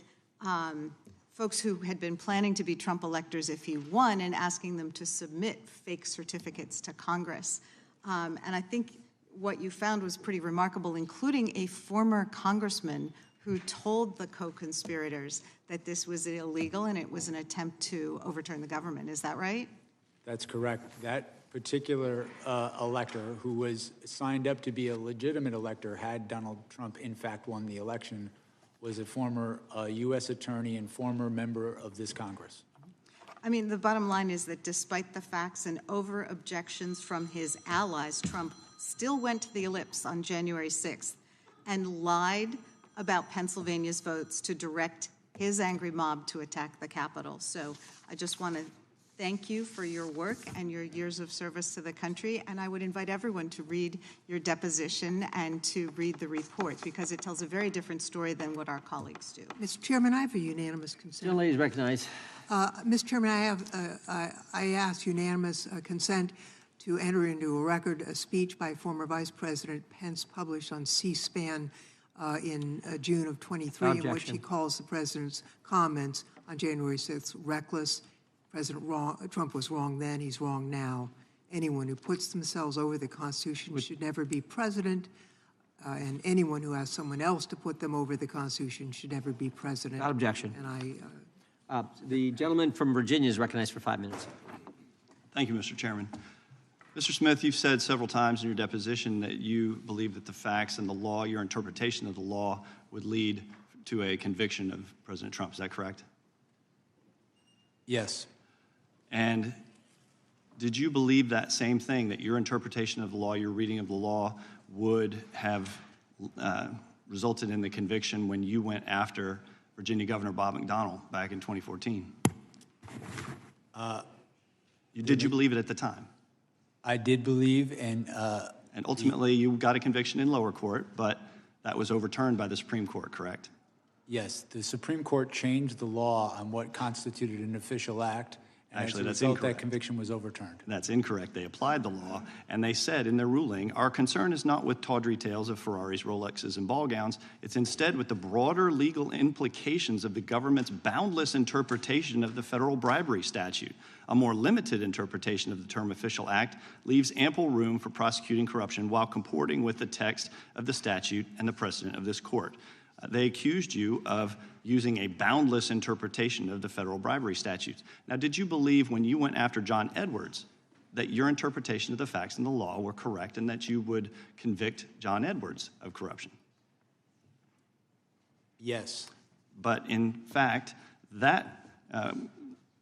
folks who had been planning to be Trump electors if he won and asking them to submit fake certificates to Congress. And I think what you found was pretty remarkable, including a former congressman who told the co-conspirators that this was illegal and it was an attempt to overturn the government. Is that right? That's correct. That particular elector who was signed up to be a legitimate elector had Donald Trump in fact won the election was a former U.S. attorney and former member of this Congress. I mean, the bottom line is that despite the facts and over objections from his allies, Trump still went to the ellipse on January 6th and lied about Pennsylvania's votes to direct his angry mob to attack the Capitol. So I just want to thank you for your work and your years of service to the country, and I would invite everyone to read your deposition and to read the report because it tells a very different story than what our colleagues do. Mr. Chairman, I have a unanimous consent. Ladies recognized. Mr. Chairman, I ask unanimous consent to enter into a record a speech by former Vice President Pence published on C-SPAN in June of 23, in which he calls the president's comments on January 6th reckless, Trump was wrong then, he's wrong now. Anyone who puts themselves over the Constitution should never be president, and anyone who has someone else to put them over the Constitution should never be president. Without objection. And The gentleman from Virginia is recognized for 5 minutes. Thank you, Mr. Chairman. Mr. Smith, you've said several times in your deposition that you believe that the facts and the law, your interpretation of the law, would lead to a conviction of President Trump. Is that correct? Yes. And did you believe that same thing, that your interpretation of the law, your reading of the law, would have resulted in the conviction when you went after Virginia Governor Bob McDonnell back in 2014? Did you believe it at the time? I did believe, and ultimately you got a conviction in lower court, but that was overturned by the Supreme Court, correct? yes, the Supreme Court changed the law on what constituted an official act, and Actually, as a that's result, incorrect. that conviction was overturned. That's incorrect. They applied the law, and they said in their ruling, our concern is not with tawdry tales of Ferraris, Rolexes, and ball gowns. It's instead with the broader legal implications of the government's boundless interpretation of the federal bribery statute. A more limited interpretation of the term official act leaves ample room for prosecuting corruption while comporting with the text of the statute and the precedent of this court. They accused you of using a boundless interpretation of the federal bribery statutes. Now, did you believe when you went after John Edwards that your interpretation of the facts and the law were correct and that you would convict John Edwards of corruption? Yes. But in fact, that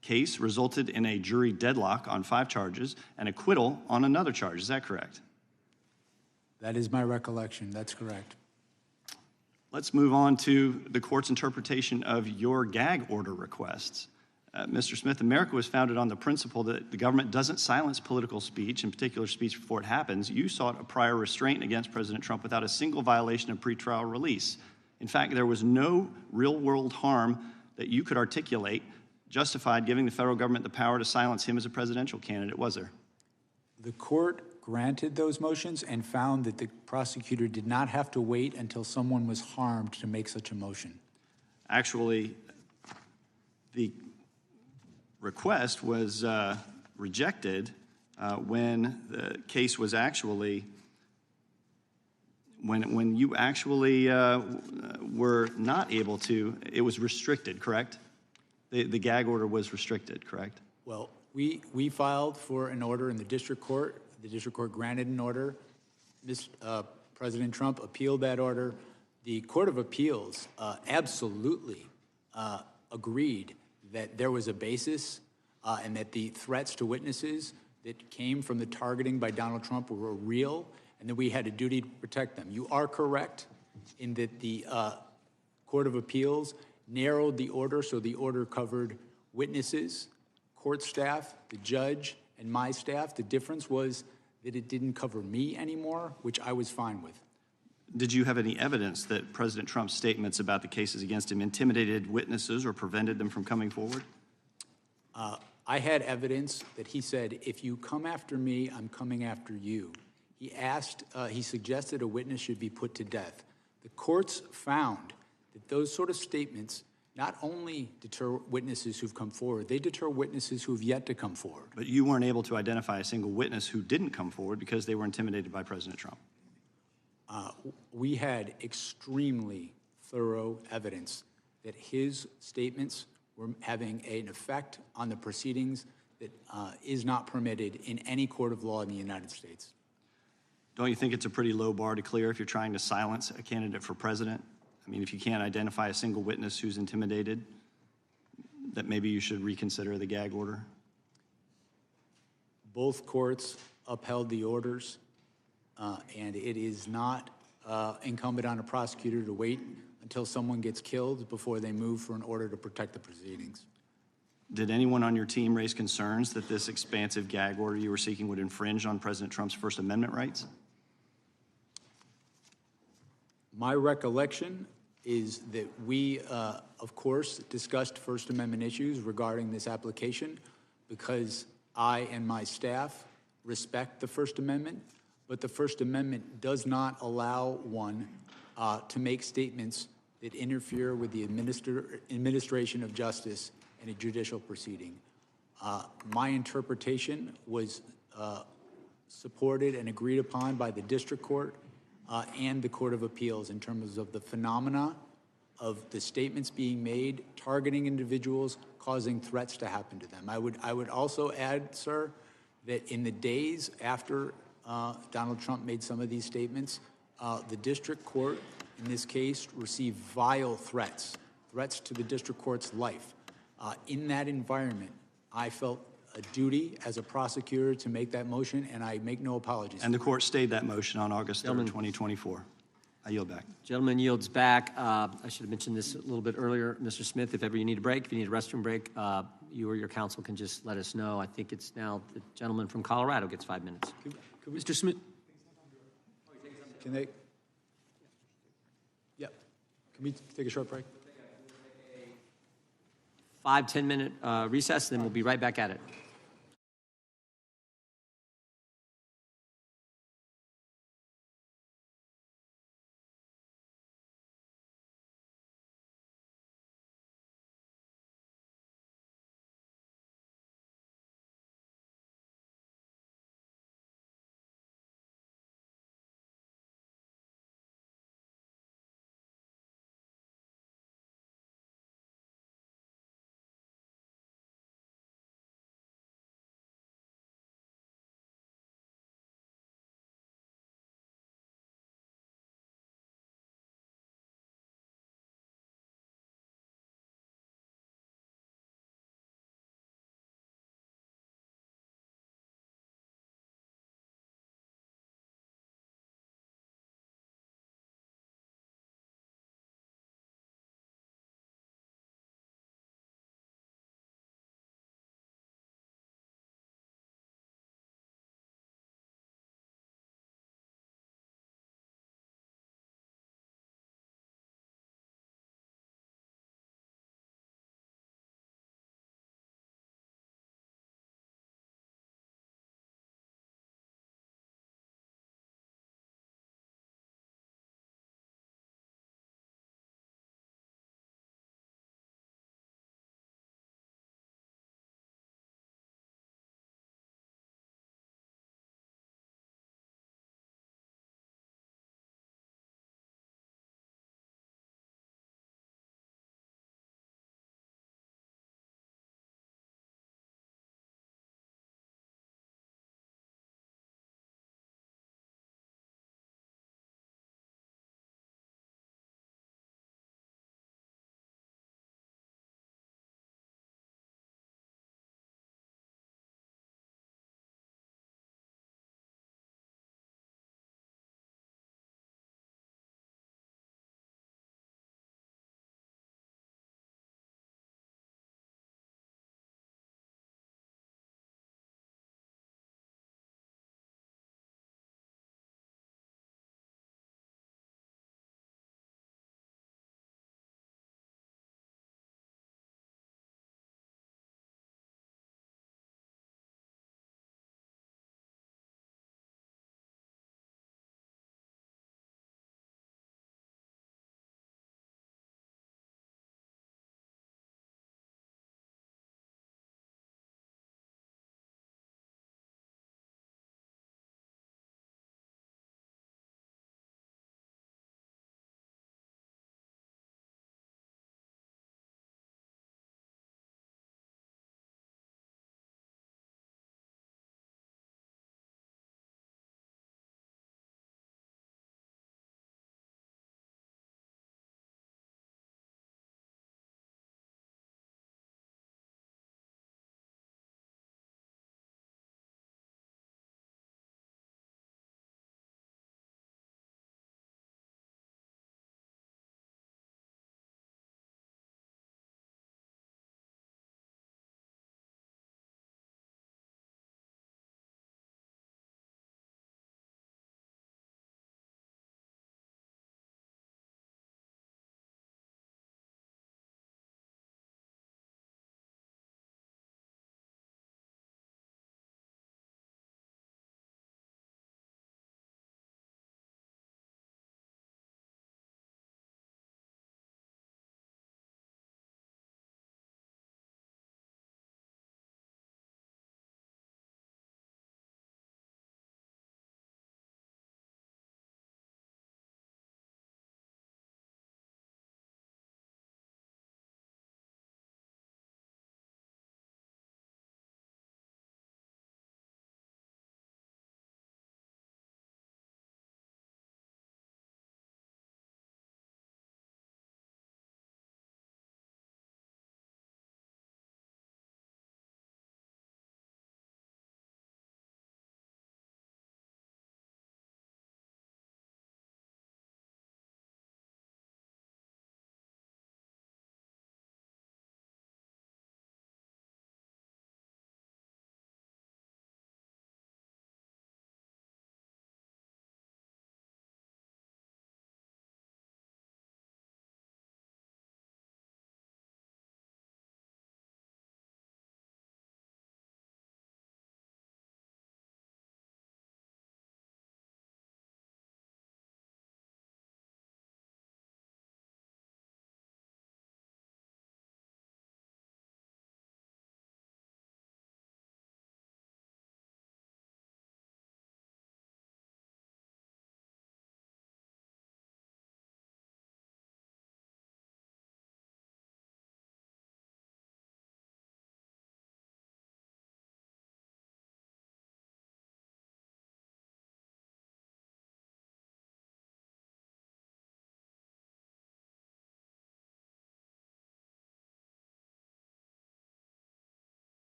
case resulted in a jury deadlock on 5 charges and acquittal on another charge. Is that correct? That is my recollection. That's correct. Let's move on to the court's interpretation of your gag order requests. Mr. Smith, America was founded on the principle that the government doesn't silence political speech, in particular speech before it happens. You sought a prior restraint against President Trump without a single violation of pretrial release. In fact, there was no real-world harm that you could articulate justified giving the federal government the power to silence him as a presidential candidate, was there? The court granted those motions and found that the prosecutor did not have to wait until someone was harmed to make such a motion. Actually, the request was rejected when the case was actually, when you actually were not able to, it was restricted, correct? The gag order was restricted, correct? Well, we filed for an order in the district court. The district court granted an order. President Trump appealed that order. The Court of Appeals absolutely agreed that there was a basis and that the threats to witnesses that came from the targeting by Donald Trump were real and that we had a duty to protect them. You are correct in that the Court of Appeals narrowed the order, so the order covered witnesses, court staff, the judge, and my staff. The difference was that it didn't cover me anymore, which I was fine with. Did you have any evidence that President Trump's statements about the cases against him intimidated witnesses or prevented them from coming forward? I had evidence that he said, if you come after me, I'm coming after you. He suggested a witness should be put to death. The courts found that those sort of statements not only deter witnesses who've come forward, they deter witnesses who have yet to come forward. But you weren't able to identify a single witness who didn't come forward because they were intimidated by President Trump. We had extremely thorough evidence that his statements were having an effect on the proceedings that is not permitted in any court of law in the United States. Don't you think it's a pretty low bar to clear if you're trying to silence a candidate for president? I mean, if you can't identify a single witness who's intimidated, that maybe you should reconsider the gag order? Both courts upheld the orders, and it is not incumbent on a prosecutor to wait until someone gets killed before they move for an order to protect the proceedings. Did anyone on your team raise concerns that this expansive gag order you were seeking would infringe on President Trump's First Amendment rights? My recollection is that we, of course, discussed First Amendment issues regarding this application because I and my staff respect the First Amendment, but the First Amendment does not allow one to make statements that interfere with the administration of justice in a judicial proceeding. My interpretation was supported and agreed upon by the district court and the Court of Appeals in terms of the phenomena of the statements being made, targeting individuals, causing threats to happen to them. I would also add, sir, that in the days after Donald Trump made some of these statements, the district court, in this case, received vile threats to the district court's life. In that environment, I felt a duty as a prosecutor to make that motion, and I make no apologies. And the court stayed that motion on August 3rd, 2024. I yield back. Gentleman yields back. I should have mentioned this a little bit earlier. Mr. Smith, if ever you need a break, if you need a restroom break, you or your counsel can just let us know. I think it's now the gentleman from Colorado gets 5 minutes. Mr. Smith. Can they? Yep. Can we take a short break? 5-10 minute recess, then we'll be right back at it.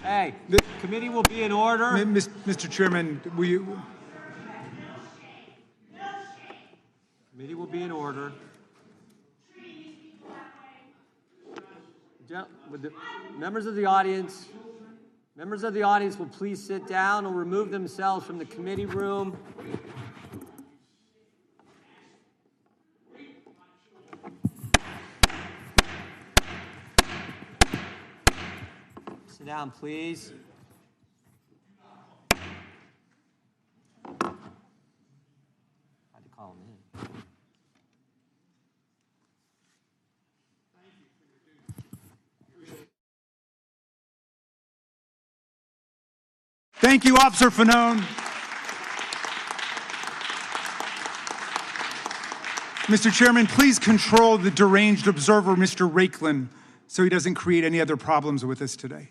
Hey, the committee will be in order. Mr. Chairman, will you? Committee will be in order. Would the members of the audience will please sit down or remove themselves from the committee room. Sit down, please. Had to call him in. Thank you, Officer Fanone. Mr. Chairman, please control the deranged observer, Mr. Rakelin, so he doesn't create any other problems with us today.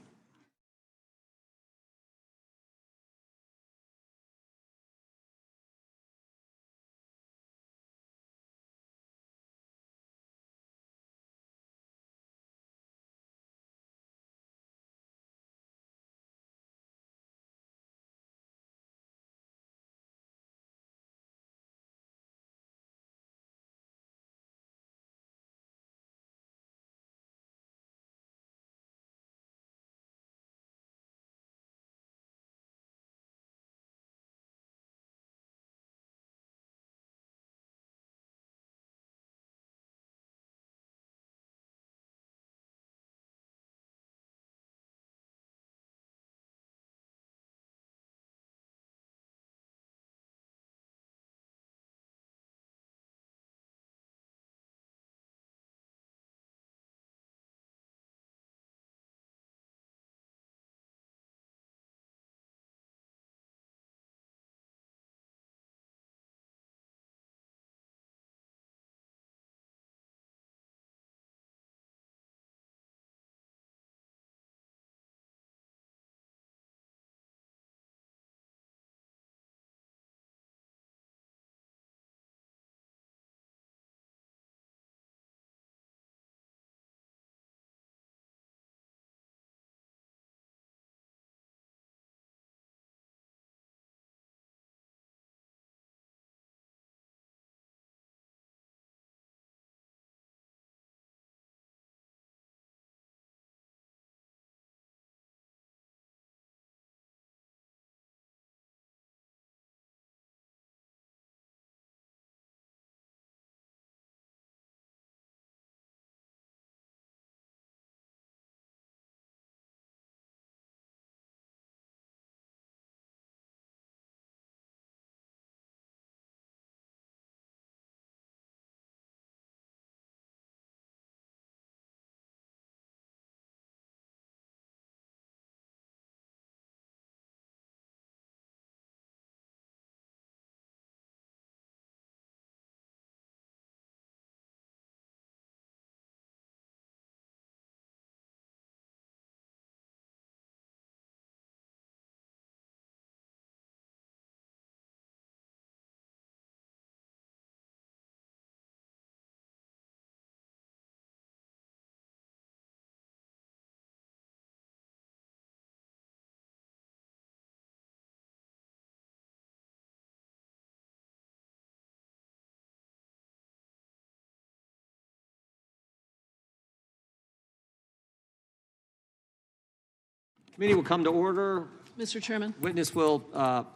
Committee will come to order. Mr. Chairman. Witness will go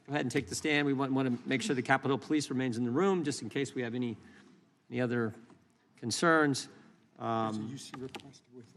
ahead and take the stand. We want to make sure the Capitol Police remains in the room just in case we have any other concerns.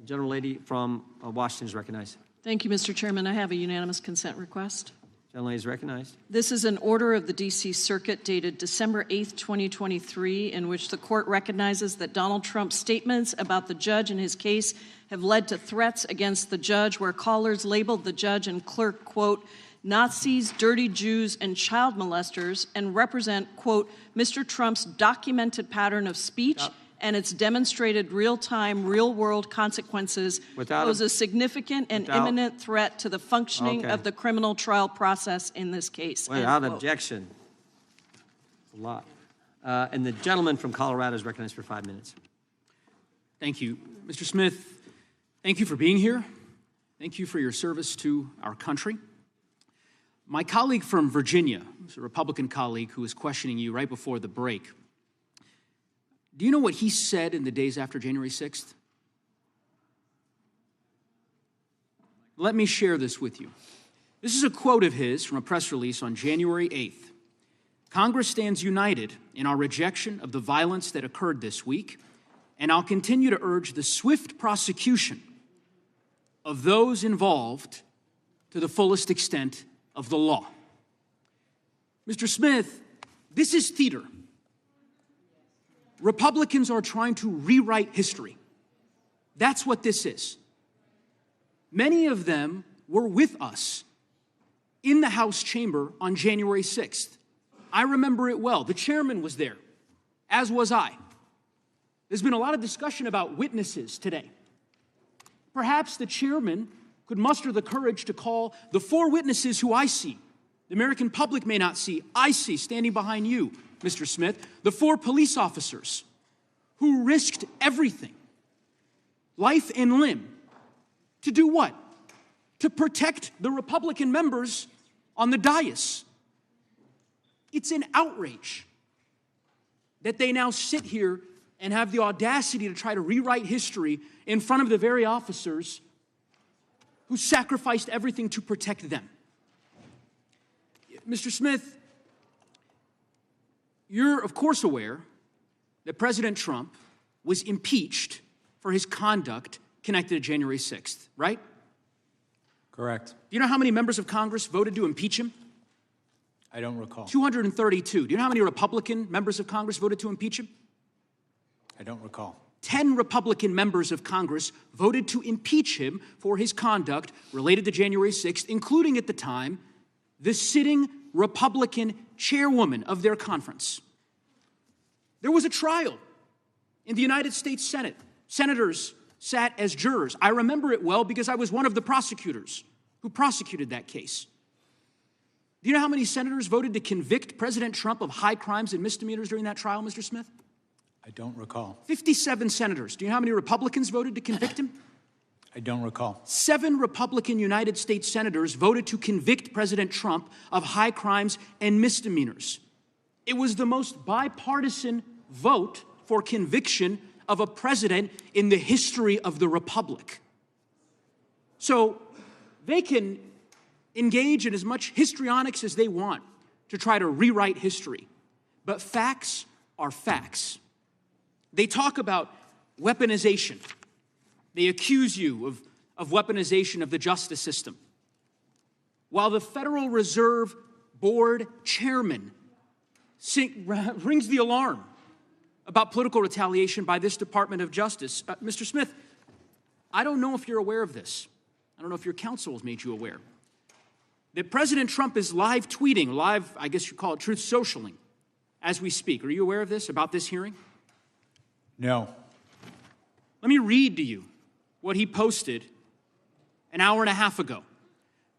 General Lady from Washington is recognized. Thank you, Mr. Chairman. I have a unanimous consent request. General Lady is recognized. This is an order of the D.C. Circuit dated December 8th, 2023, in which the court recognizes that Donald Trump's statements about the judge and his case have led to threats against the judge, where callers labeled the judge and clerk, quote, Nazis, dirty Jews, and child molesters, and represent, quote, Mr. Trump's documented pattern of speech and its demonstrated real-time, real-world consequences pose a significant and imminent threat to the functioning of the criminal trial process in this case. Without objection. It's a lot. And the gentleman from Colorado is recognized for 5 minutes. Thank you. Mr. Smith, thank you for being here. Thank you for your service to our country. My colleague from Virginia, who's a Republican colleague who was questioning you right before the break, do you know what he said in the days after January 6th? Let me share this with you. This is a quote of his from a press release on January 8th. Congress stands united in our rejection of the violence that occurred this week, and I'll continue to urge the swift prosecution of those involved to the fullest extent of the law. Mr. Smith, this is theater. Republicans are trying to rewrite history. That's what this is. Many of them were with us in the House chamber on January 6th. I remember it well. The chairman was there, as was I. There's been a lot of discussion about witnesses today. Perhaps the chairman could muster the courage to call the 4 witnesses who I see, the American public may not see, I see standing behind you, Mr. Smith, the 4 police officers who risked everything, life and limb, to do what? To protect the Republican members on the dais. It's an outrage that they now sit here and have the audacity to try to rewrite history in front of the very officers who sacrificed everything to protect them. Mr. Smith, you're of course aware that President Trump was impeached for his conduct connected to January 6th, right? Correct. Do you know how many members of Congress voted to impeach him? I don't recall. 232. Do you know how many Republican members of Congress voted to impeach him? I don't recall. 10 Republican members of Congress voted to impeach him for his conduct related to January 6th, including at the time the sitting Republican chairwoman of their conference. There was a trial in the United States Senate. Senators sat as jurors. I remember it well because I was one of the prosecutors who prosecuted that case. Do you know how many senators voted to convict President Trump of high crimes and misdemeanors during that trial, Mr. Smith? I don't recall. 57 senators. Do you know how many Republicans voted to convict him? I don't recall. 7 Republican United States senators voted to convict President Trump of high crimes and misdemeanors. It was the most bipartisan vote for conviction of a president in the history of the Republic. So they can engage in as much histrionics as they want to try to rewrite history. But facts are facts. They talk about weaponization. They accuse you of weaponization of the justice system. While the Federal Reserve Board chairman rings the alarm about political retaliation by this Department of Justice. Mr. Smith, I don't know if you're aware of this. I don't know if your counsel has made you aware that President Trump is live tweeting, I guess you call it truth socialing, as we speak. Are you aware of this, about this hearing? No. Let me read to you what he posted an hour and a half ago.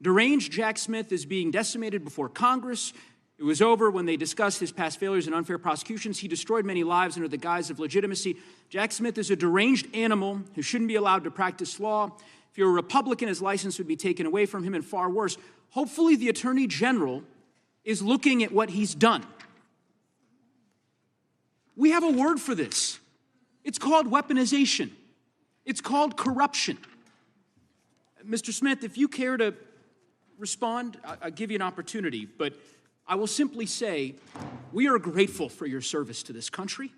Deranged Jack Smith is being decimated before Congress. It was over when they discussed his past failures and unfair prosecutions. He destroyed many lives under the guise of legitimacy. Jack Smith is a deranged animal who shouldn't be allowed to practice law. If you're a Republican, his license would be taken away from him, and far worse. Hopefully the Attorney General is looking at what he's done. We have a word for this. It's called weaponization. It's called corruption. Mr. Smith, if you care to respond, I'll give you an opportunity, but I will simply say we are grateful for your service to this country.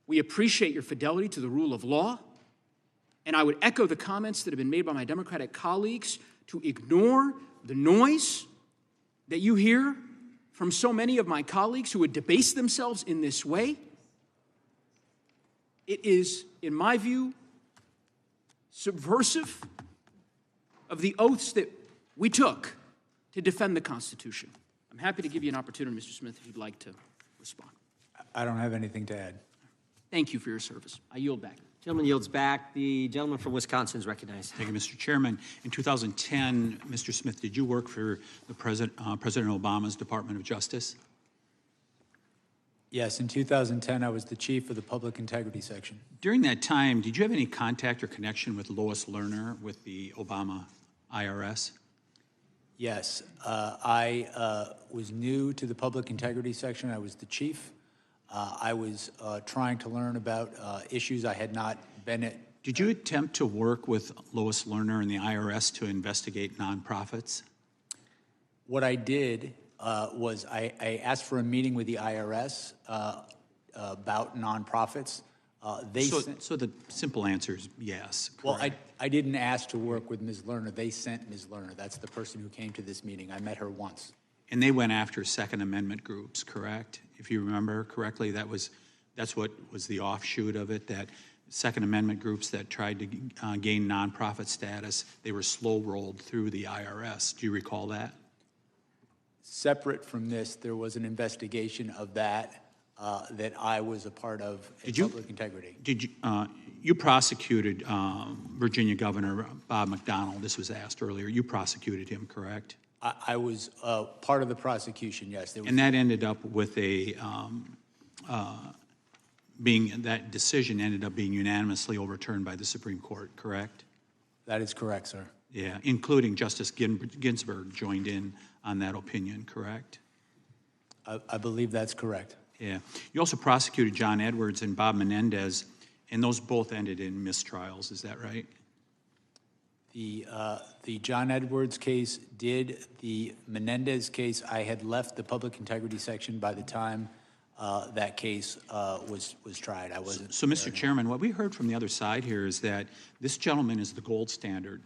We appreciate your fidelity to the rule of law, and I would echo the comments that have been made by my Democratic colleagues to ignore the noise that you hear from so many of my colleagues who would debase themselves in this way. It is, in my view, subversive of the oaths that we took to defend the Constitution. I'm happy to give you an opportunity, Mr. Smith, if you'd like to respond. I don't have anything to add. Thank you for your service. I yield back. Gentleman yields back. The gentleman from Wisconsin is recognized. Thank you, Mr. Chairman. In 2010, Mr. Smith, did you work for President Obama's Department of Justice? Yes, in 2010, I was the chief of the public integrity section. During that time, did you have any contact or connection with Lois Lerner with the Obama IRS? Yes, I was new to the public integrity section. I was the chief. I was trying to learn about issues I had not been at. Did you attempt to work with Lois Lerner and the IRS to investigate nonprofits? What I did was I asked for a meeting with the IRS about nonprofits. So the simple answer is yes. Well, I didn't ask to work with Ms. Lerner. They sent Ms. Lerner. That's the person who came to this meeting. I met her once. And they went after Second Amendment groups, correct? If you remember correctly, that's what was the offshoot of it, that Second Amendment groups that tried to gain nonprofit status, they were slow-rolled through the IRS. Do you recall that? Separate from this, there was an investigation of that that I was a part of in public integrity. Did you, you prosecuted Virginia Governor Bob McDonnell. This was asked earlier. You prosecuted him, correct? I was part of the prosecution, yes. And that ended up with a, that decision ended up being unanimously overturned by the Supreme Court, correct? That is correct, sir. Yeah, including Justice Ginsburg joined in on that opinion, correct? I believe that's correct. Yeah. You also prosecuted John Edwards and Bob Menendez, and those both ended in mistrials, is that right? The John Edwards case did. The Menendez case, I had left the public integrity section by the time that case was tried. I wasn't. So, Mr. Chairman, what we heard from the other side here is that this gentleman is the gold standard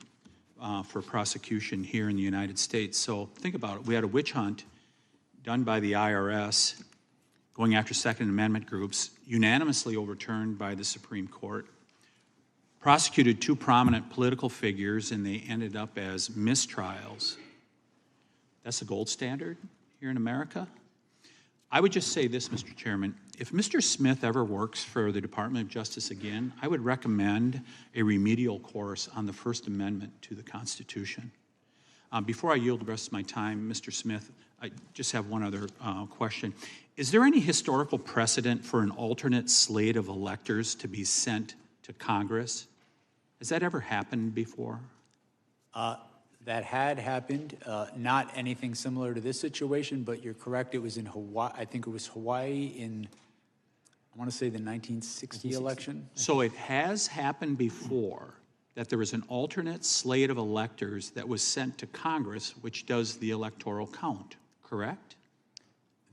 for prosecution here in the United States. So think about it. We had a witch hunt done by the IRS going after Second Amendment groups, unanimously overturned by the Supreme Court, prosecuted two prominent political figures, and they ended up as mistrials. That's the gold standard here in America? I would just say this, Mr. Chairman. If Mr. Smith ever works for the Department of Justice again, I would recommend a remedial course on the First Amendment to the Constitution. Before I yield the rest of my time, Mr. Smith, I just have one other question. Is there any historical precedent for an alternate slate of electors to be sent to Congress? Has that ever happened before? That had happened, not anything similar to this situation, but you're correct. It was in Hawaii. I think it was Hawaii in, I want to say, the 1960 election. So it has happened before that there was an alternate slate of electors that was sent to Congress, which does the electoral count, correct?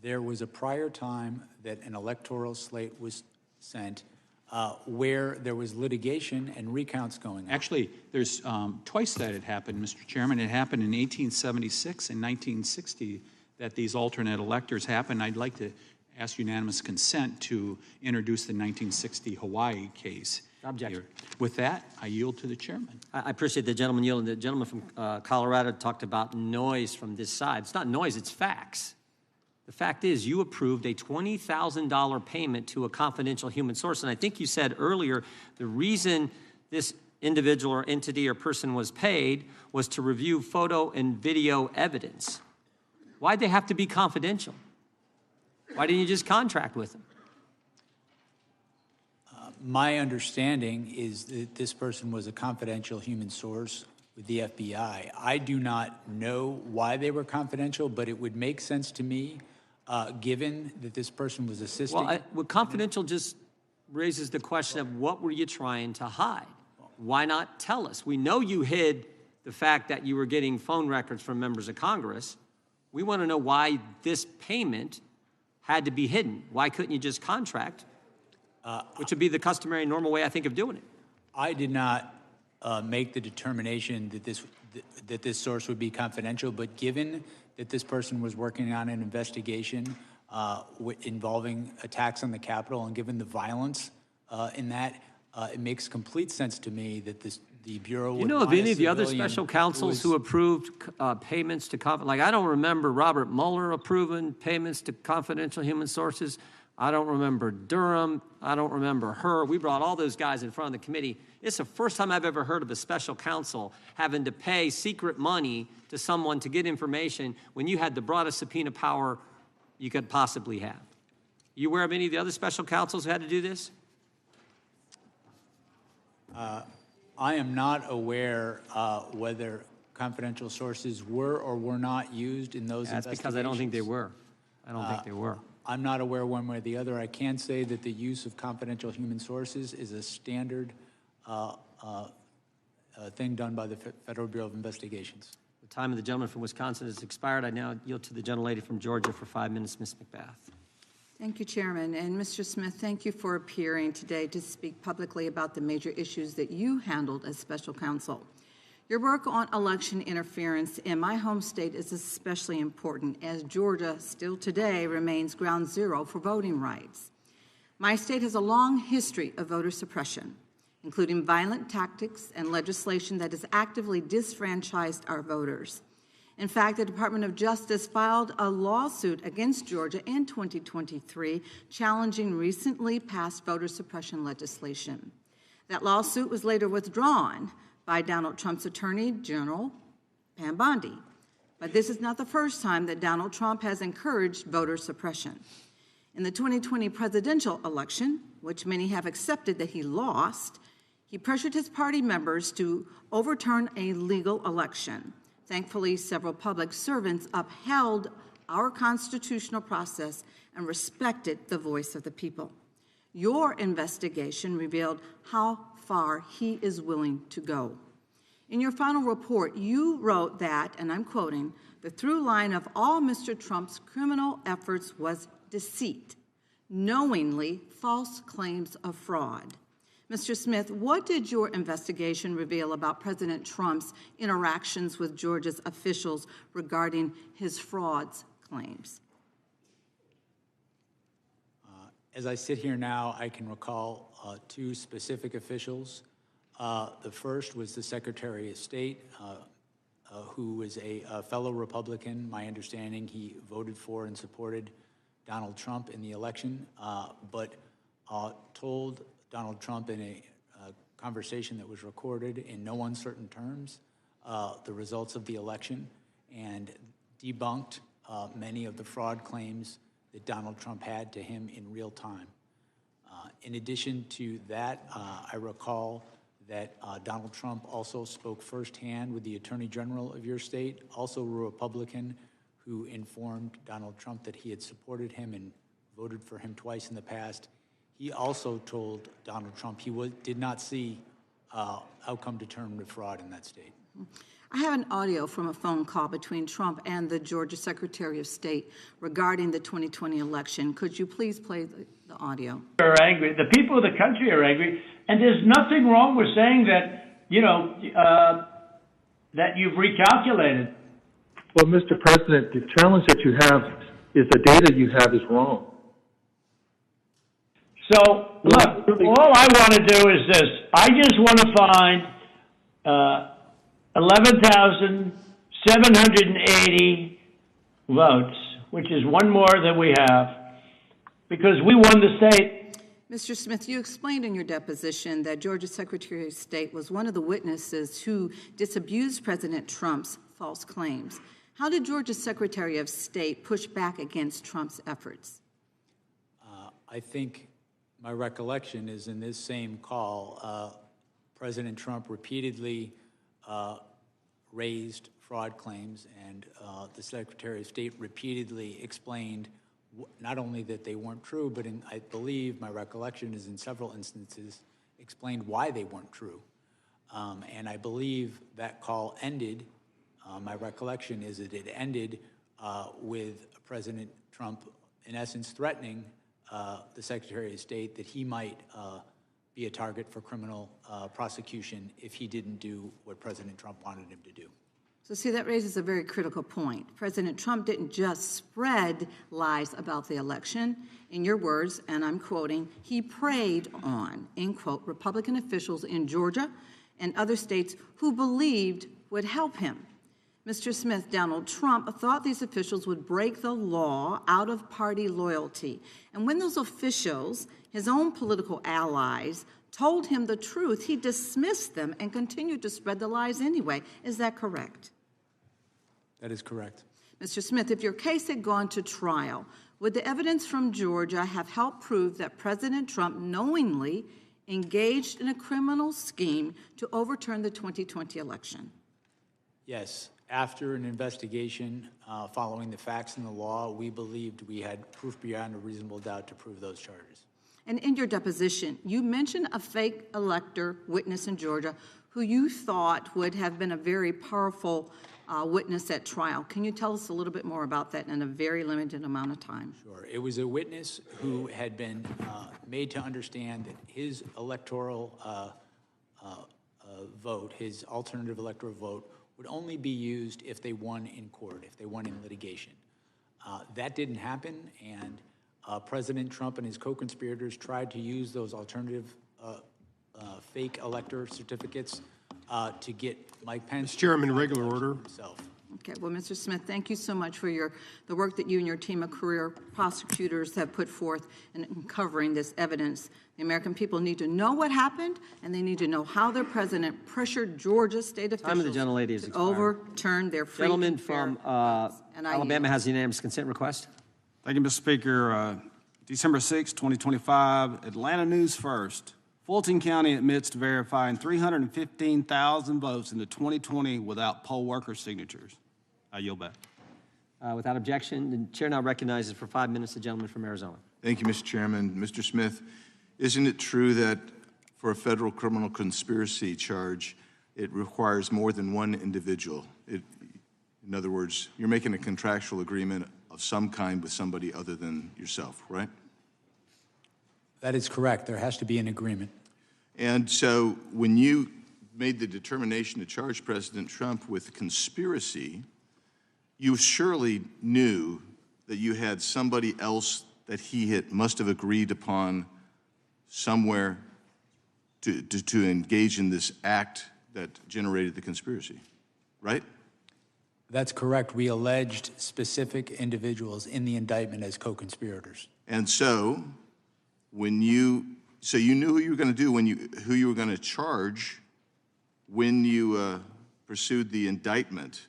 There was a prior time that an electoral slate was sent where there was litigation and recounts going on. Actually, there's twice that it happened, Mr. Chairman. It happened in 1876 and 1960 that these alternate electors happened. I'd like to ask unanimous consent to introduce the 1960 Hawaii case. Objection. With that, I yield to the chairman. I appreciate the gentleman yielding. The gentleman from Colorado talked about noise from this side. It's not noise, it's facts. The fact is, you approved a $20,000 payment to a confidential human source. And I think you said earlier the reason this individual or entity or person was paid was to review photo and video evidence. Why'd they have to be confidential? Why didn't you just contract with them? My understanding is that this person was a confidential human source with the FBI. I do not know why they were confidential, but it would make sense to me, given that this person was assisting. Well, confidential just raises the question of what were you trying to hide? Why not tell us? We know you hid the fact that you were getting phone records from members of Congress. We want to know why this payment had to be hidden. Why couldn't you just contract? Which would be the customary, normal way, I think, of doing it. I did not make the determination that this source would be confidential, but given that this person was working on an investigation involving attacks on the Capitol, and given the violence in that, it makes complete sense to me that the Bureau would. You know of any of the other special counsels who approved payments to like I don't remember Robert Mueller approving payments to confidential human sources. I don't remember Durham. I don't remember her. We brought all those guys in front of the committee. It's the first time I've ever heard of a special counsel having to pay secret money to someone to get information when you had the broadest subpoena power you could possibly have. You aware of any of the other special counsels who had to do this? I am not aware whether confidential sources were or were not used in those That's investigations. because I don't think they were. I don't think they were. I'm not aware one way or the other. I can say that the use of confidential human sources is a standard thing done by the Federal Bureau of Investigations. The time of the gentleman from Wisconsin has expired. I now yield to the gentlelady from Georgia for 5 minutes, Ms. McBath. Thank you, Chairman. And Mr. Smith, thank you for appearing today to speak publicly about the major issues that you handled as special counsel. Your work on election interference in my home state is especially important, as Georgia still today remains ground zero for voting rights. My state has a long history of voter suppression, including violent tactics and legislation that has actively disfranchised our voters. In fact, the Department of Justice filed a lawsuit against Georgia in 2023 challenging recently passed voter suppression legislation. That lawsuit was later withdrawn by Donald Trump's Attorney General, Pam Bondi. But this is not the first time that Donald Trump has encouraged voter suppression. In the 2020 presidential election, which many have accepted that he lost, he pressured his party members to overturn a legal election. Thankfully, several public servants upheld our constitutional process and respected the voice of the people. Your investigation revealed how far he is willing to go. In your final report, you wrote that, and I'm quoting, "The through line of all Mr. Trump's criminal efforts was deceit, knowingly false claims of fraud." Mr. Smith, what did your investigation reveal about President Trump's interactions with Georgia's officials regarding his frauds claims? As I sit here now, I can recall two specific officials. The first was the Secretary of State, who was a fellow Republican. My understanding, he voted for and supported Donald Trump in the election, but told Donald Trump in a conversation that was recorded in no uncertain terms the results of the election and debunked many of the fraud claims that Donald Trump had to him in real time. In addition to that, I recall that Donald Trump also spoke firsthand with the Attorney General of your state, also a Republican, who informed Donald Trump that he had supported him and voted for him twice in the past. He also told Donald Trump he did not see outcome-determinative fraud in that state. I have an audio from a phone call between Trump and the Georgia Secretary of State regarding the 2020 election. Could you please play the audio? Are angry. The people of the country are angry, and there's nothing wrong with saying that, that you've recalculated. Well, Mr. President, the challenge that you have is the data you have is wrong. So, look, all I want to do is this. I just want to find 11,780 votes, which is one more than we have, because we won the state. Mr. Smith, you explained in your deposition that Georgia Secretary of State was one of the witnesses who disabused President Trump's false claims. How did Georgia Secretary of State push back against Trump's efforts? I think my recollection is in this same call, President Trump repeatedly raised fraud claims, and the Secretary of State repeatedly explained not only that they weren't true, but I believe my recollection is in several instances explained why they weren't true. And I believe that call ended, my recollection is that it ended with President Trump, in essence, threatening the Secretary of State that he might be a target for criminal prosecution if he didn't do what President Trump wanted him to do. So see, that raises a very critical point. President Trump didn't just spread lies about the election. In your words, and I'm quoting, he preyed on, end quote, Republican officials in Georgia and other states who believed would help him. Mr. Smith, Donald Trump thought these officials would break the law out of party loyalty. And when those officials, his own political allies, told him the truth, he dismissed them and continued to spread the lies anyway. Is that correct? That is correct. Mr. Smith, if your case had gone to trial, Would the evidence from Georgia have helped prove that President Trump knowingly engaged in a criminal scheme to overturn the 2020 election? Yes. After an investigation following the facts and the law, we believed we had proof beyond a reasonable doubt to prove those charges. And in your deposition, you mentioned a fake elector witness in Georgia who you thought would have been a very powerful witness at trial. Can you tell us a little bit more about that in a very limited amount of time? Sure. It was a witness who had been made to understand that his electoral vote, his alternative electoral vote, would only be used if they won in court, if they won in litigation. That didn't happen, and President Trump and his co-conspirators tried to use those alternative fake elector certificates to get Mike Pence. Mr. Chairman, regular order. Himself. Okay, well, Mr. Smith, thank you so much for the work that you and your team of career prosecutors have put forth in uncovering this evidence. The American people need to know what happened, and they need to know how their president pressured Georgia state officials Time of the gentlelady is to expired. overturn their free Gentleman and fair from elections. And I Alabama yield. has a unanimous consent request. Thank you, Mr. Speaker. December 6, 2025, Atlanta News First. Fulton County admits to verifying 315,000 votes in the 2020 without poll worker signatures. I yield back. Without objection, the chair now recognizes for 5 minutes the gentleman from Arizona. Thank you, Mr. Chairman. Mr. Smith, isn't it true that for a federal criminal conspiracy charge, it requires more than one individual? In other words, you're making a contractual agreement of some kind with somebody other than yourself, right? That is correct. There has to be an agreement. And so when you made the determination to charge President Trump with conspiracy, you surely knew that you had somebody else that he must have agreed upon somewhere to engage in this act that generated the conspiracy, right? That's correct. We alleged specific individuals in the indictment as co-conspirators. And so you knew who you were going to do who you were going to charge when you pursued the indictment.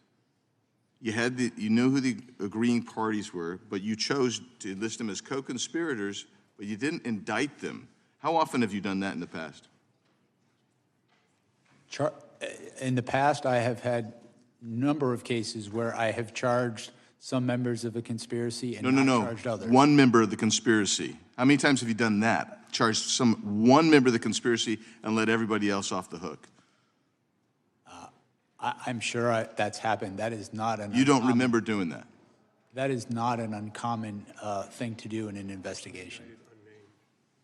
You knew who the agreeing parties were, but you chose to list them as co-conspirators, but you didn't indict them. How often have you done that in the past? In the past, I have had a number of cases where I have charged some members of a conspiracy and not charged others. One member of the conspiracy. How many times have you done that? Charged one member of the conspiracy and let everybody else off the hook? I'm sure that's happened. That is not an You don't remember doing that? That is not an uncommon thing to do in an investigation.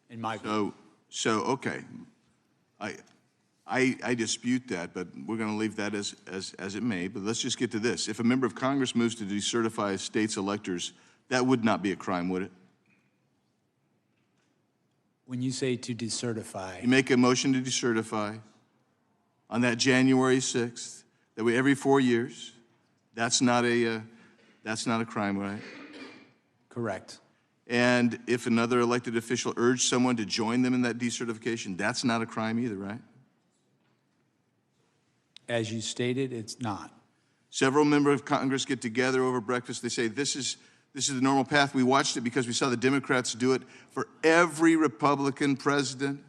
In my view. So okay. I dispute that, but we're going to leave that as it may. But let's just get to this. If a member of Congress moves to decertify a state's electors, that would not be a crime, would it? When you say to decertify. You make a motion to decertify on that January 6th, that way every 4 years. That's not a crime, right? Correct. And if another elected official urged someone to join them in that decertification, that's not a crime either, right? As you stated, it's not. Several members of Congress get together over breakfast. They say, this is the normal path. We watched it because we saw the Democrats do it for every Republican president.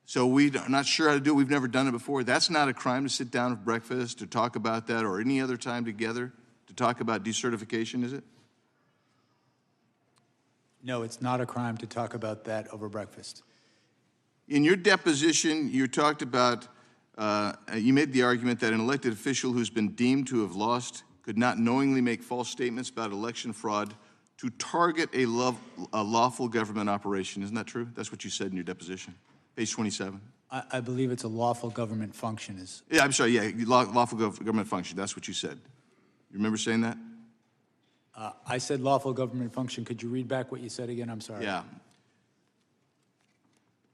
So we're not sure how to do it. We've never done it before. That's not a crime to sit down at breakfast to talk about that or any other time together to talk about decertification, is it? No, it's not a crime to talk about that over breakfast. In your deposition, you talked about, you made the argument that an elected official who's been deemed to have lost could not knowingly make false statements about election fraud to target a lawful government operation. Isn't that true? That's what you said in your deposition. Page 27. I believe it's a lawful government function. Yeah, I'm sorry, yeah, lawful government function. That's what you said. You remember saying that? I said lawful government function. Could you read back what you said again? I'm sorry. Yeah.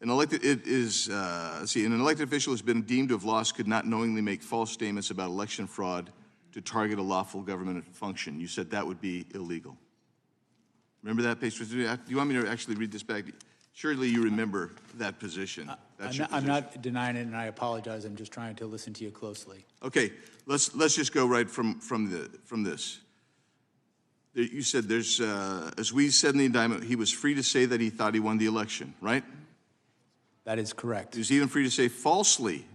An elected official has been deemed to have lost could not knowingly make false statements about election fraud to target a lawful government function. You said that would be illegal. Remember that page? Do you want me to actually read this back? Surely you remember that position. I'm not denying it, and I apologize. I'm just trying to listen to you closely. Okay, let's just go right from this. You said there's, as we said in the indictment, he was free to say that he thought he won the election, right? That is correct. He was even free to say falsely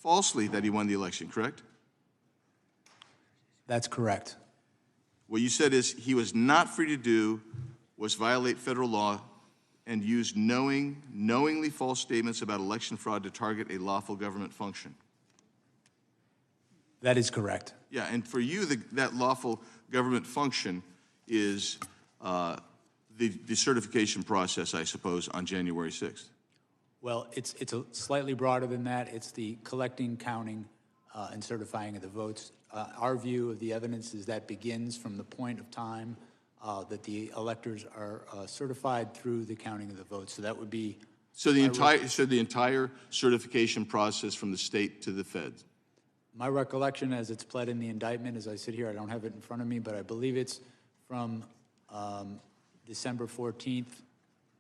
that he won the election, correct? That's correct. What you said is he was not free to do was violate federal law and use knowingly false statements about election fraud to target a lawful government function. That is correct. Yeah, and for you, that lawful government function is the certification process, I suppose, on January 6th. Well, it's a slightly broader than that. It's the collecting, counting, and certifying of the votes. Our view of the evidence is that begins from the point of time that the electors are certified through the counting of the votes. So that would be so the entire certification process from the state to the feds. My recollection, as it's pled in the indictment, as I sit here, I don't have it in front of me, but I believe it's from December 14th.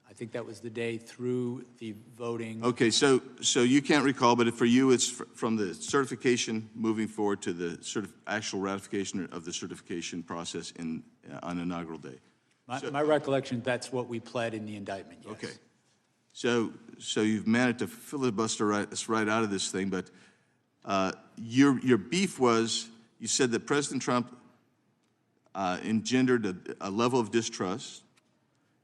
I think that was the day through the voting. Okay, so you can't recall, but for you, it's from the certification moving forward to the actual ratification of the certification process on inaugural day. My recollection, that's what we pled in the indictment, yes. Okay. So you've managed to filibuster us right out of this thing, but your beef was, you said that President Trump engendered a level of distrust.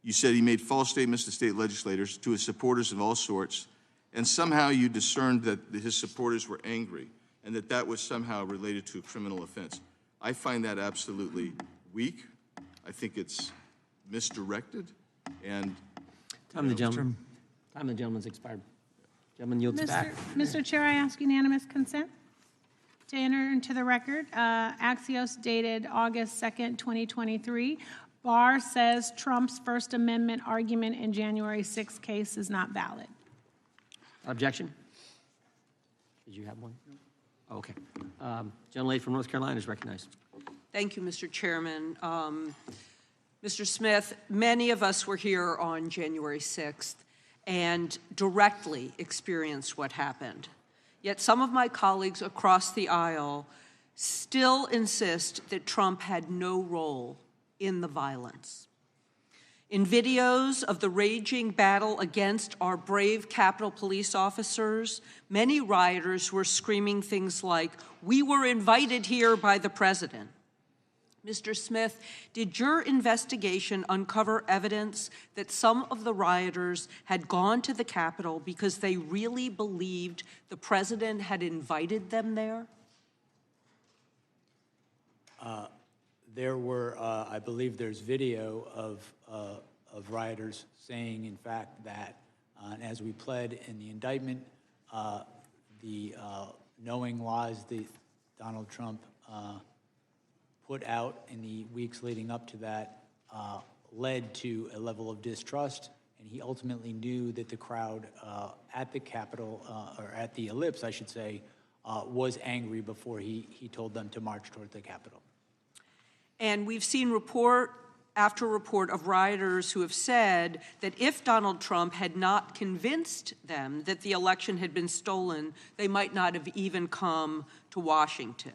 You said he made false statements to state legislators, to his supporters of all sorts, and somehow you discerned that his supporters were angry and that was somehow related to a criminal offense. I find that absolutely weak. I think it's misdirected, and Time of the gentleman's expired. Gentleman yields back. Mr. Chair, I ask unanimous consent to enter into the record. Axios dated August 2nd, 2023. Barr says Trump's First Amendment argument in January 6th case is not valid. Objection? Did you have one? No. Okay. Gentlelady from North Carolina is recognized. Thank you, Mr. Chairman. Mr. Smith, many of us were here on January 6th and directly experienced what happened. Yet some of my colleagues across the aisle still insist that Trump had no role in the violence. In videos of the raging battle against our brave Capitol Police officers, many rioters were screaming things like, "We were invited here by the president." Mr. Smith, did your investigation uncover evidence that some of the rioters had gone to the Capitol because they really believed the president had invited them there? There were, I believe there's video of rioters saying, in fact, that, and as we pled in the indictment, the knowing lies that Donald Trump put out in the weeks leading up to that led to a level of distrust, and he ultimately knew that the crowd at the Capitol, or at the ellipse, I should say, was angry before he told them to march toward the Capitol. And we've seen report after report of rioters who have said that if Donald Trump had not convinced them that the election had been stolen, they might not have even come to Washington.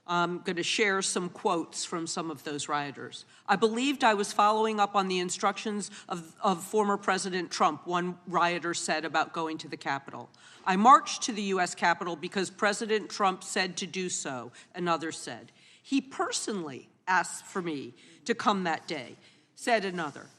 I'm going to share some quotes from some of those rioters. "I believed I was following up on the instructions of former President Trump," one rioter said about going to the Capitol. "I marched to the U.S. Capitol because President Trump said to do so," another said. "He personally asked for me to come that day," said another.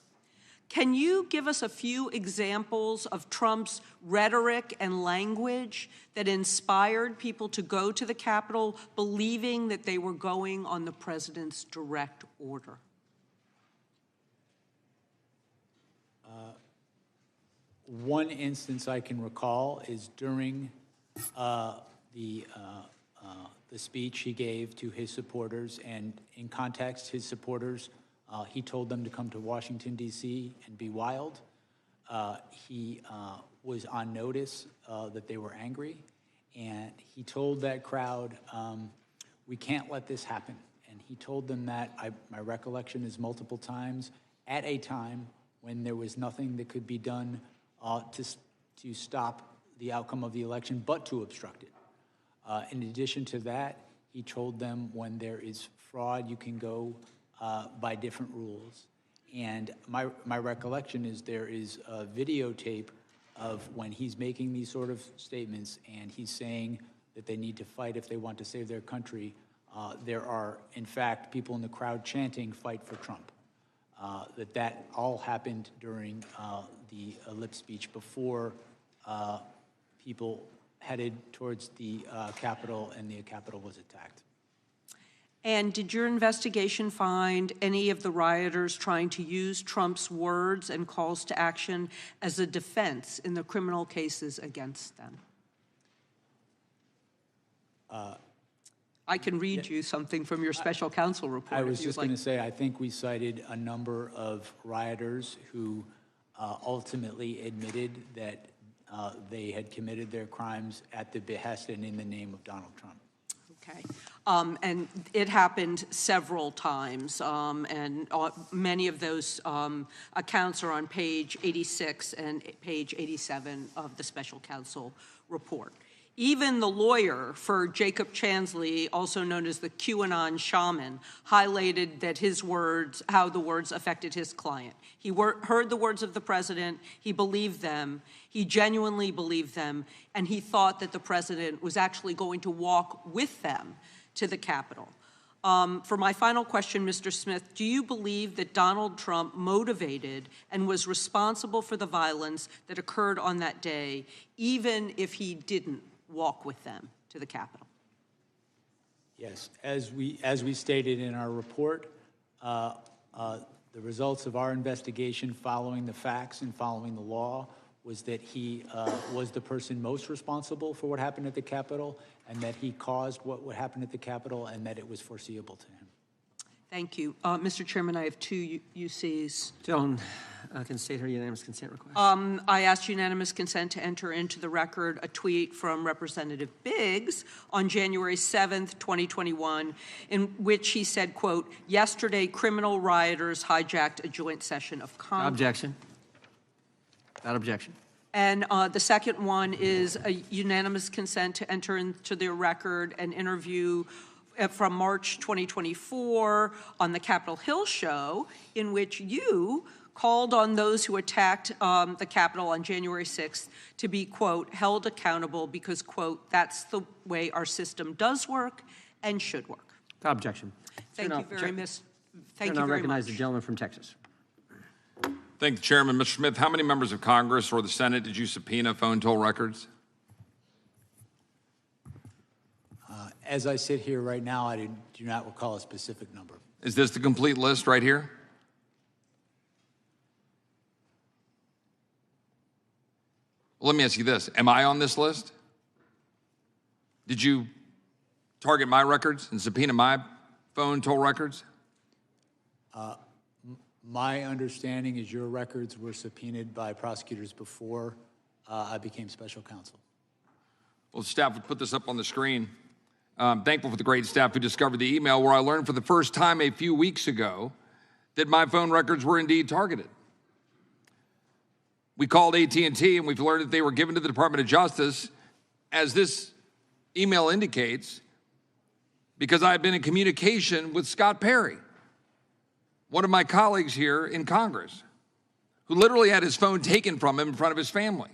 Can you give us a few examples of Trump's rhetoric and language that inspired people to go to the Capitol believing that they were going on the president's direct order? One instance I can recall is during the speech he gave to his supporters, and in context, his supporters, he told them to come to Washington, D.C. and be wild. He was on notice that they were angry, and he told that crowd, "We can't let this happen." And he told them that, my recollection is multiple times, at a time when there was nothing that could be done to stop the outcome of the election, but to obstruct it. In addition to that, he told them when there is fraud, you can go by different rules. And my recollection is there is a videotape of when he's making these sort of statements and he's saying that they need to fight if they want to save their country. There are, in fact, people in the crowd chanting, "Fight for Trump." That all happened during the lip speech before people headed towards the Capitol and the Capitol was attacked. And did your investigation find any of the rioters trying to use Trump's words and calls to action as a defense in the criminal cases against them? I can read you something from your special counsel report. I was just going to say, I think we cited a number of rioters who ultimately admitted that they had committed their crimes at the behest and in the name of Donald Trump. Okay. And it happened several times, and many of those accounts are on page 86 and page 87 of the special counsel report. Even the lawyer for Jacob Chansley, also known as the QAnon shaman, highlighted that his words, how the words affected his client. He heard the words of the president, he believed them, he genuinely believed them, and he thought that the president was actually going to walk with them to the Capitol. For my final question, Mr. Smith, do you believe that Donald Trump motivated and was responsible for the violence that occurred on that day, even if he didn't walk with them to the Capitol? Yes, as we stated in our report, the results of our investigation following the facts and following the law was that he was the person most responsible for what happened at the Capitol, and that he caused what would happen at the Capitol, and that it was foreseeable to him. Thank you. Mr. Chairman, I have two UCs. Gentlemen, can state her unanimous consent request. I asked unanimous consent to enter into the record a tweet from Representative Biggs on January 7th, 2021, in which he said, quote, "Yesterday, criminal rioters hijacked a joint session of Congress." Objection. Without objection. And the second one is a unanimous consent to enter into the record an interview from March 2024 on the Capitol Hill show, in which you called on those who attacked the Capitol on January 6th to be, quote, held accountable because, quote, that's the way our system does work and should work. Without objection. Thank you very much. Thank I you very recognize much. the gentleman from Texas. Thank the Chairman. Mr. Smith, how many members of Congress or the Senate did you subpoena phone toll records? As I sit here right now, I do not recall a specific number. Is this the complete list right here? Well, let me ask you this. Am I on this list? Did you target my records and subpoena my phone toll records? My understanding is your records were subpoenaed by prosecutors before I became special counsel. Well, staff would put this up on the screen. I'm thankful for the great staff who discovered the email where I learned for the first time a few weeks ago that my phone records were indeed targeted. We called AT&T and we've learned that they were given to the Department of Justice, as this email indicates, because I had been in communication with Scott Perry, one of my colleagues here in Congress, who literally had his phone taken from him in front of his family.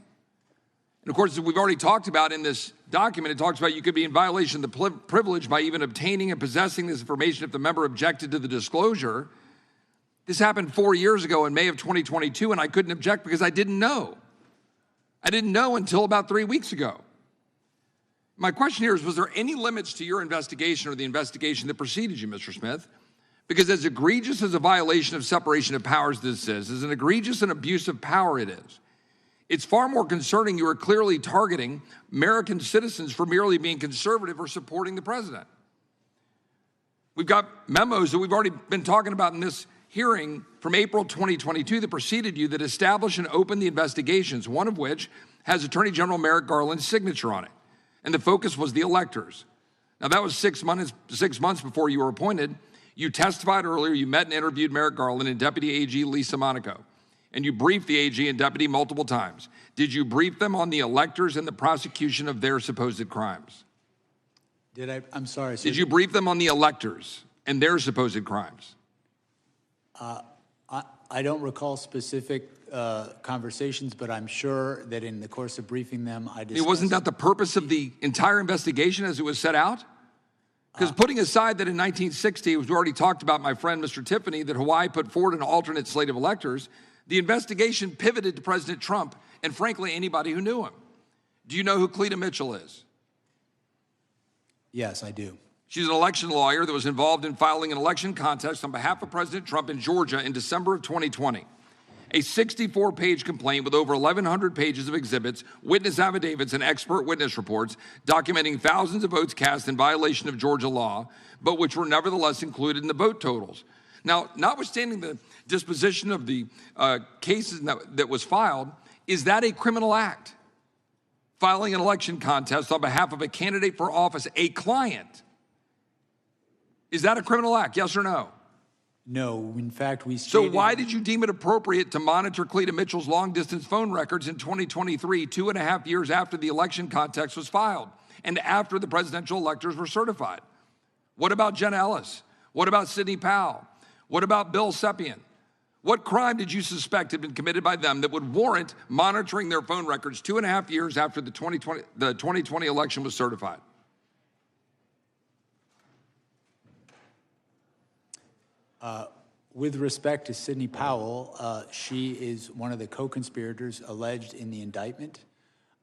And of course, as we've already talked about in this document, it talks about you could be in violation of the privilege by even obtaining and possessing this information if the member objected to the disclosure. This happened 4 years ago in May of 2022, and I couldn't object because I didn't know. I didn't know until about 3 weeks ago. My question here is, was there any limits to your investigation or the investigation that preceded you, Mr. Smith? Because as egregious as a violation of separation of powers this is, as an egregious and abuse of power it is, it's far more concerning you are clearly targeting American citizens for merely being conservative or supporting the president. We've got memos that we've already been talking about in this hearing from April 2022 that preceded you that establish and open the investigations, one of which has Attorney General Merrick Garland's signature on it. And the focus was the electors. Now, that was 6 months before you were appointed. You testified earlier, you met and interviewed Merrick Garland and Deputy AG Lisa Monaco, and you briefed the AG and deputy multiple times. Did you brief them on the electors and the prosecution of their supposed crimes? I'm sorry. Did you brief them on the electors and their supposed crimes? I don't recall specific conversations, but I'm sure that in the course of briefing them, I discussed... Wasn't that the purpose of the entire investigation as it was set out? Because putting aside that in 1960, we've already talked about my friend Mr. Tiffany, that Hawaii put forward an alternate slate of electors, the investigation pivoted to President Trump and, frankly, anybody who knew him. Do you know who Cleta Mitchell is? Yes, I do. She's an election lawyer that was involved in filing an election contest on behalf of President Trump in Georgia in December of 2020. A 64-page complaint with over 1,100 pages of exhibits, witness affidavits, and expert witness reports documenting thousands of votes cast in violation of Georgia law, but which were nevertheless included in the vote totals. Now, notwithstanding the disposition of the cases that was filed, is that a criminal act? Filing an election contest on behalf of a candidate for office, a client. Is that a criminal act, yes or no? No, in fact, we So why did you deem it appropriate to monitor Cleta Mitchell's long-distance phone records in 2023, 2.5 years after the election contest was filed and after the presidential electors were certified? What about Jenna Ellis? What about Sidney Powell? What about Bill Sepien? What crime did you suspect had been committed by them that would warrant monitoring their phone records 2.5 years after the 2020 election was certified? With respect to Sidney Powell, she is one of the co-conspirators alleged in the indictment.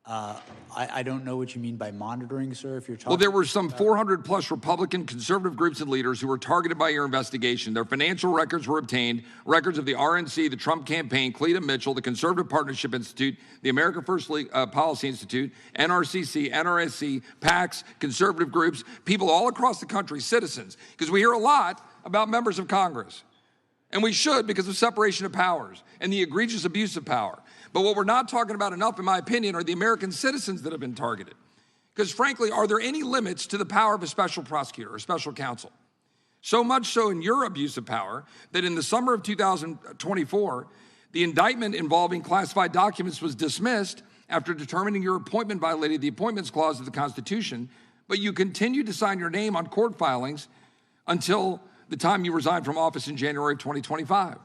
I don't know what you mean by monitoring, sir, if you're talking... Well, there were some 400-plus Republican conservative groups and leaders who were targeted by your investigation. Their financial records were obtained, records of the RNC, the Trump campaign, Cleta Mitchell, the Conservative Partnership Institute, the America First Policy Institute, NRCC, NRSC, PACs, conservative groups, people all across the country, citizens, because we hear a lot about members of Congress. And we should, because of separation of powers and the egregious abuse of power. But what we're not talking about enough, in my opinion, are the American citizens that have been targeted. Because frankly, are there any limits to the power of a special prosecutor or special counsel? So much so in your abuse of power that in the summer of 2024, the indictment involving classified documents was dismissed after determining your appointment violated the Appointments Clause of the Constitution, but you continued to sign your name on court filings until the time you resigned from office in January of 2025.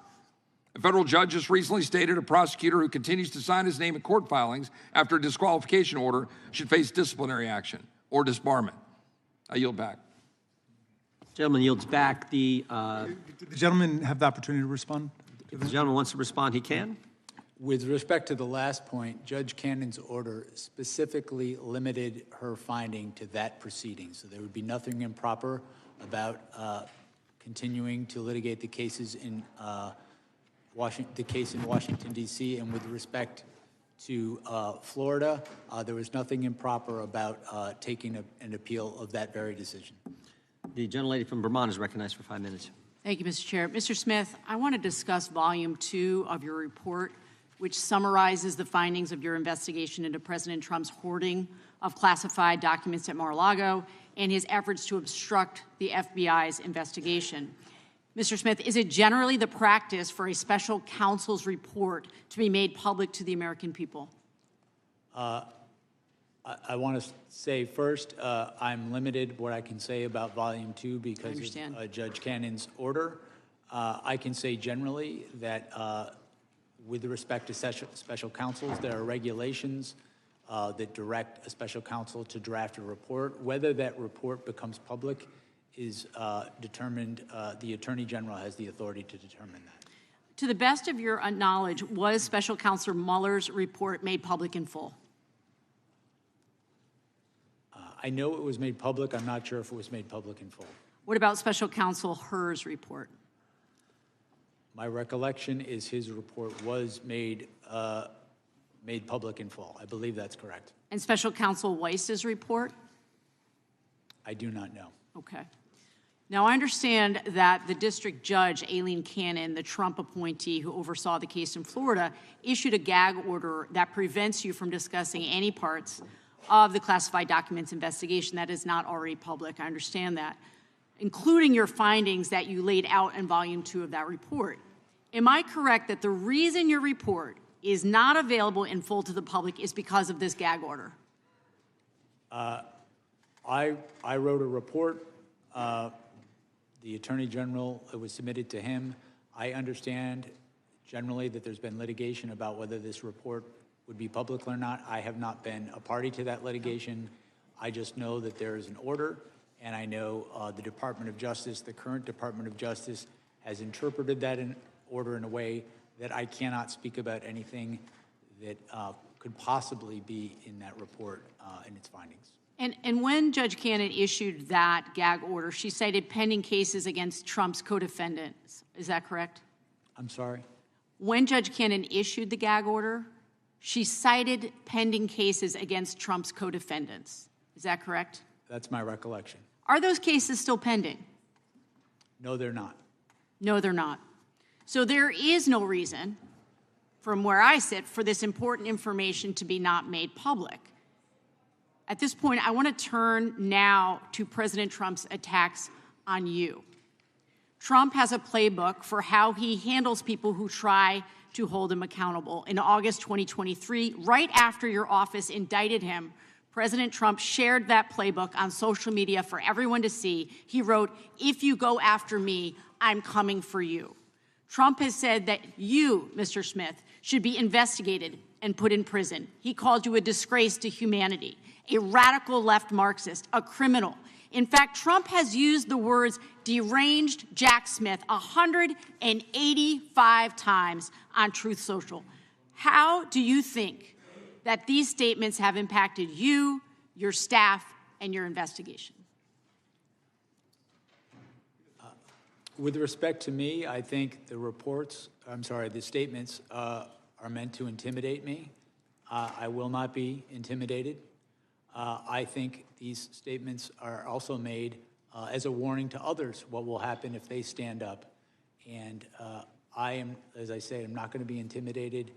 A federal judge just recently stated a prosecutor who continues to sign his name in court filings after a disqualification order should face disciplinary action or disbarment. I yield back. Gentleman yields back. The gentleman have the opportunity to respond? If the gentleman wants to respond, he can. With respect to the last point, Judge Cannon's order specifically limited her finding to that proceeding. So there would be nothing improper about continuing to litigate the cases in Washington, D.C., and with respect to Florida, there was nothing improper about taking an appeal of that very decision. The gentlelady from Vermont is recognized for 5 minutes. Thank you, Mr. Chair. Mr. Smith, I want to discuss Volume 2 of your report, which summarizes the findings of your investigation into President Trump's hoarding of classified documents at Mar-a-Lago and his efforts to obstruct the FBI's investigation. Mr. Smith, is it generally the practice for a special counsel's report to be made public to the American people? I want to say first, I'm limited what I can say about Volume 2 because of Judge Cannon's order. I can say generally that with respect to special counsels, there are regulations that direct a special counsel to draft a report. Whether that report becomes public is determined, the Attorney General has the authority to determine that. To the best of your knowledge, was Special Counsel Mueller's report made public in full? I know it was made public. I'm not sure if it was made public in full. What about Special Counsel Herr's report? My recollection is his report was made public in full. I believe that's correct. And Special Counsel Weiss's report? I do not know. Okay. Now, I understand that the district judge, Aileen Cannon, the Trump appointee who oversaw the case in Florida, issued a gag order that prevents you from discussing any parts of the classified documents investigation that is not already public. I understand that, including your findings that you laid out in Volume 2 of that report. Am I correct that the reason your report is not available in full to the public is because of this gag order? I wrote a report. The Attorney General, it was submitted to him. I understand generally that there's been litigation about whether this report would be public or not. I have not been a party to that litigation. I just know that there is an order, and I know the Department of Justice, the current Department of Justice, has interpreted that order in a way that I cannot speak about anything that could possibly be in that report and its findings. And when Judge Cannon issued that gag order, she cited pending cases against Trump's co-defendants. Is that correct? I'm sorry? When Judge Cannon issued the gag order, she cited pending cases against Trump's co-defendants. Is that correct? That's my recollection. Are those cases still pending? No, they're not. No, they're not. So there is no reason, from where I sit, for this important information to be not made public. At this point, I want to turn now to President Trump's attacks on you. Trump has a playbook for how he handles people who try to hold him accountable. In August 2023, right after your office indicted him, President Trump shared that playbook on social media for everyone to see. He wrote, "If you go after me, I'm coming for you." Trump has said that you, Mr. Smith, should be investigated and put in prison. He called you a disgrace to humanity, a radical left Marxist, a criminal. In fact, Trump has used the words deranged Jack Smith 185 times on Truth Social. How do you think that these statements have impacted you, your staff, and your investigation? With respect to me, I think the statements are meant to intimidate me. I will not be intimidated. I think these statements are also made as a warning to others what will happen if they stand up. And I am, as I say, I'm not going to be intimidated.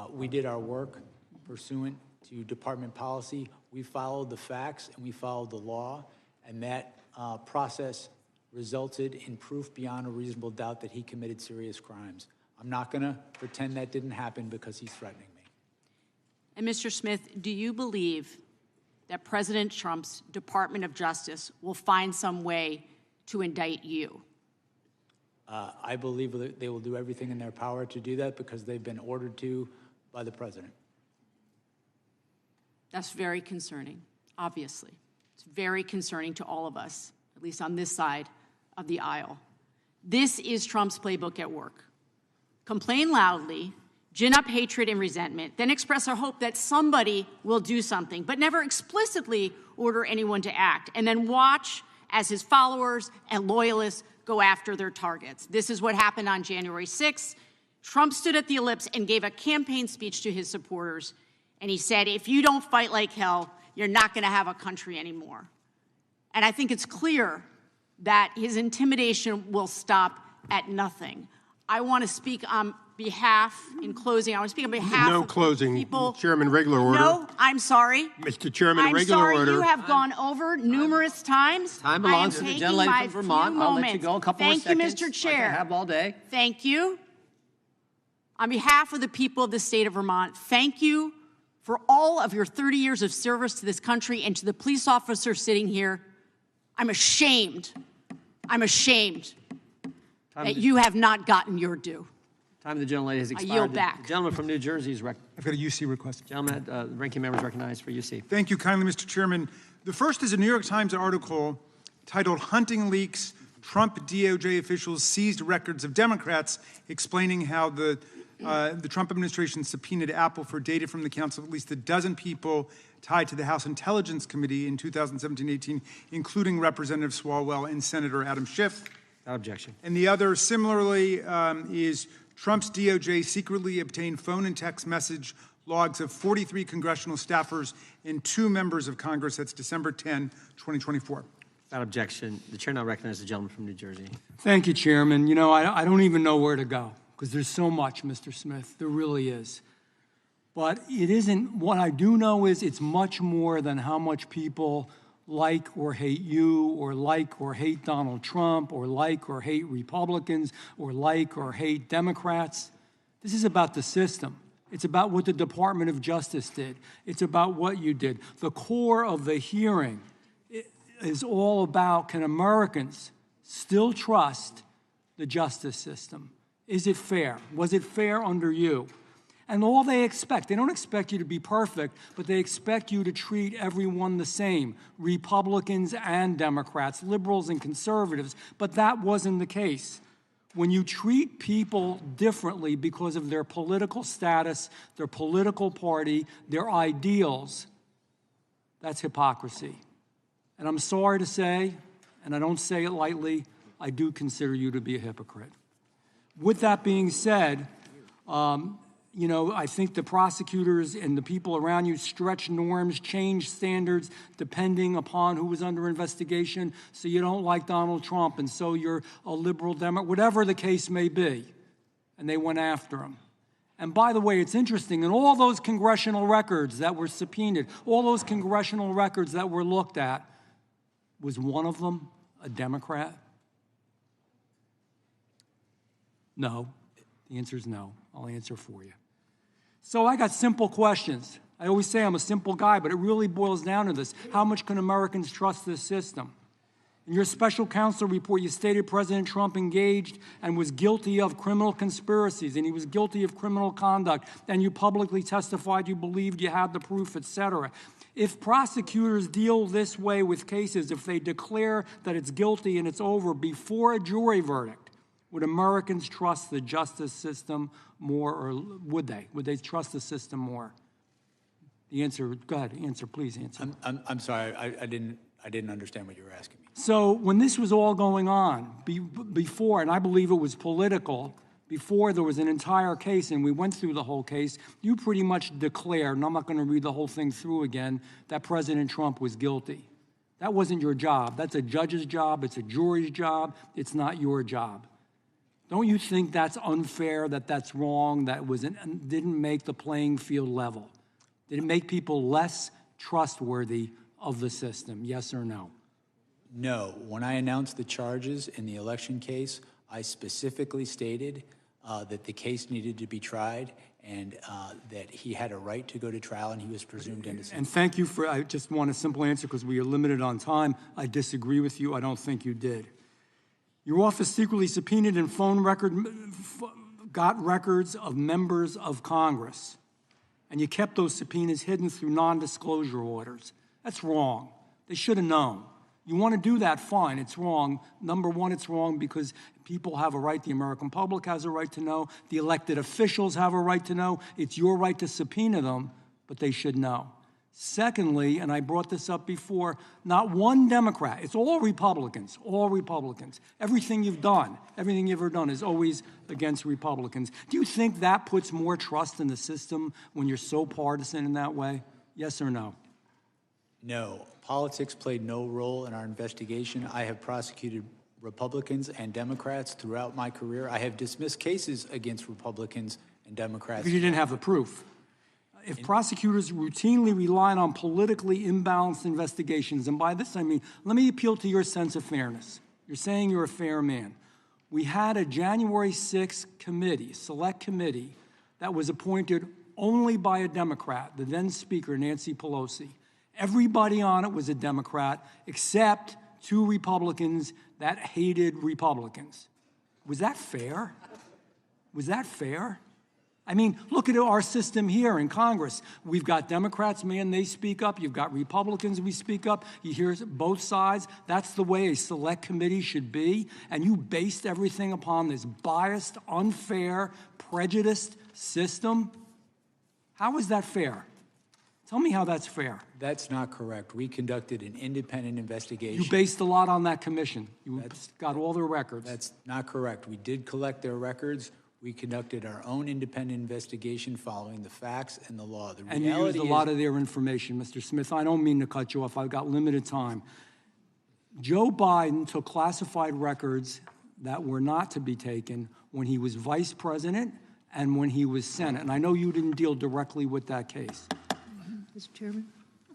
We did our work pursuant to department policy. We followed the facts and we followed the law, and that process resulted in proof beyond a reasonable doubt that he committed serious crimes. I'm not going to pretend that didn't happen because he's threatening me. And Mr. Smith, do you believe that President Trump's Department of Justice will find some way to indict you? I believe that they will do everything in their power to do that because they've been ordered to by the president. That's very concerning, obviously. It's very concerning to all of us, at least on this side of the aisle. This is Trump's playbook at work. Complain loudly, gin up hatred and resentment, then express a hope that somebody will do something, but never explicitly order anyone to act, and then watch as his followers and loyalists go after their targets. This is what happened on January 6th. Trump stood at the Ellipse and gave a campaign speech to his supporters, and he said, "If you don't fight like hell, you're not going to have a country anymore." And I think it's clear that his intimidation will stop at nothing. I want to speak on behalf, in closing, I want to speak on behalf No of closing. people. Chairman, regular order. No, I'm sorry. Mr. Chairman, I'm regular sorry, order. you have gone over numerous times. Time belongs to I am the taking gentlelady my from Vermont. few I'll let you moments. go a couple more Thank you, seconds. Mr. Chair. Like I have all day. Thank you. On behalf of the people of the state of Vermont, thank you for all of your 30 years of service to this country and to the police officers sitting here. I'm ashamed that you have not gotten your due. Time of the gentlelady has expired. yield back. The gentleman from New Jersey is I've got a UC request. Gentleman, the ranking member is recognized for UC. Thank you kindly, Mr. Chairman. The first is a New York Times article titled "Hunting Leaks, Trump DOJ Officials Seized Records of Democrats," explaining how the Trump administration subpoenaed Apple for data from the accounts of at least a dozen people tied to the House Intelligence Committee in 2017-18, including Representative Swalwell and Senator Adam Schiff. Without objection. And the other, similarly, is Trump's DOJ secretly obtained phone and text message logs of 43 congressional staffers and 2 members of Congress. That's December 10, 2024. Without objection. The chair now recognizes the gentleman from New Jersey. Thank you, Chairman. You know, I don't even know where to go because there's so much, Mr. Smith. There really is. But it isn't, what I do know is it's much more than how much people like or hate you, or like or hate Donald Trump, or like or hate Republicans, or like or hate Democrats. This is about the system. It's about what the Department of Justice did. It's about what you did. The core of the hearing is all about, can Americans still trust the justice system? Is it fair? Was it fair under you? And all they expect, they don't expect you to be perfect, but they expect you to treat everyone the same, Republicans and Democrats, liberals and conservatives, but that wasn't the case. When you treat people differently because of their political status, their political party, their ideals, that's hypocrisy. And I'm sorry to say, and I don't say it lightly, I do consider you to be a hypocrite. With that being said, I think the prosecutors and the people around you stretch norms, change standards depending upon who was under investigation. So you don't like Donald Trump, and so you're a liberal Democrat, whatever the case may be. And they went after him. And by the way, it's interesting, in all those congressional records that were subpoenaed, all those congressional records that were looked at, was one of them a Democrat? No. The answer is no. I'll answer for you. So I got simple questions. I always say I'm a simple guy, but it really boils down to this. How much can Americans trust this system? In your special counsel report, you stated President Trump engaged and was guilty of criminal conspiracies, and he was guilty of criminal conduct, and you publicly testified you believed you had the proof, etc. If prosecutors deal this way with cases, if they declare that it's guilty and it's over before a jury verdict, would Americans trust the justice system more, or would they? Would they trust the system more? The answer, go ahead, answer, please answer. I'm sorry, I didn't understand what you were asking me. So when this was all going on, before, and I believe it was political, before there was an entire case and we went through the whole case, you pretty much declared, and I'm not going to read the whole thing through again, that President Trump was guilty. That wasn't your job. That's a judge's job. It's a jury's job. It's not your job. Don't you think that's unfair, that that's wrong, that didn't make the playing field level? Did it make people less trustworthy of the system, yes or no? No. When I announced the charges in the election case, I specifically stated that the case needed to be tried and that he had a right to go to trial and he was presumed innocent. And thank you for, I just want a simple answer because we are limited on time. I disagree with you. I don't think you did. Your office secretly subpoenaed and got records of members of Congress. And you kept those subpoenas hidden through non-disclosure orders. That's wrong. They should have known. You want to do that, fine, it's wrong. Number one, it's wrong because people have a right, the American public has a right to know, the elected officials have a right to know. It's your right to subpoena them, but they should know. Secondly, and I brought this up before, not one Democrat, it's all Republicans, all Republicans. Everything you've done, everything you've ever done is always against Republicans. Do you think that puts more trust in the system when you're so partisan in that way? Yes or no? No. Politics played no role in our investigation. I have prosecuted Republicans and Democrats throughout my career. I have dismissed cases against Republicans and Democrats. Because you didn't have the proof. If prosecutors routinely rely on politically imbalanced investigations, and by this I mean, let me appeal to your sense of fairness. You're saying you're a fair man. We had a January 6th committee, select committee, that was appointed only by a Democrat, the then Speaker, Nancy Pelosi. Everybody on it was a Democrat, except 2 Republicans that hated Republicans. Was that fair? Was that fair? I mean, look at our system here in Congress. We've got Democrats, man, they speak up. You've got Republicans, we speak up. You hear both sides. That's the way a select committee should be. And you based everything upon this biased, unfair, prejudiced system. How is that fair? Tell me how that's fair. That's not correct. We conducted an independent investigation. You based a lot on that commission. You got all their records. That's not correct. We did collect their records. We conducted our own independent investigation following the facts and the law. The and you used a lot of their information, Mr. Smith. I don't mean to cut you off. I've got limited time. Joe Biden took classified records that were not to be taken when he was vice president and when he was Senate. And I know you didn't deal directly with that case. Mr. Chairman?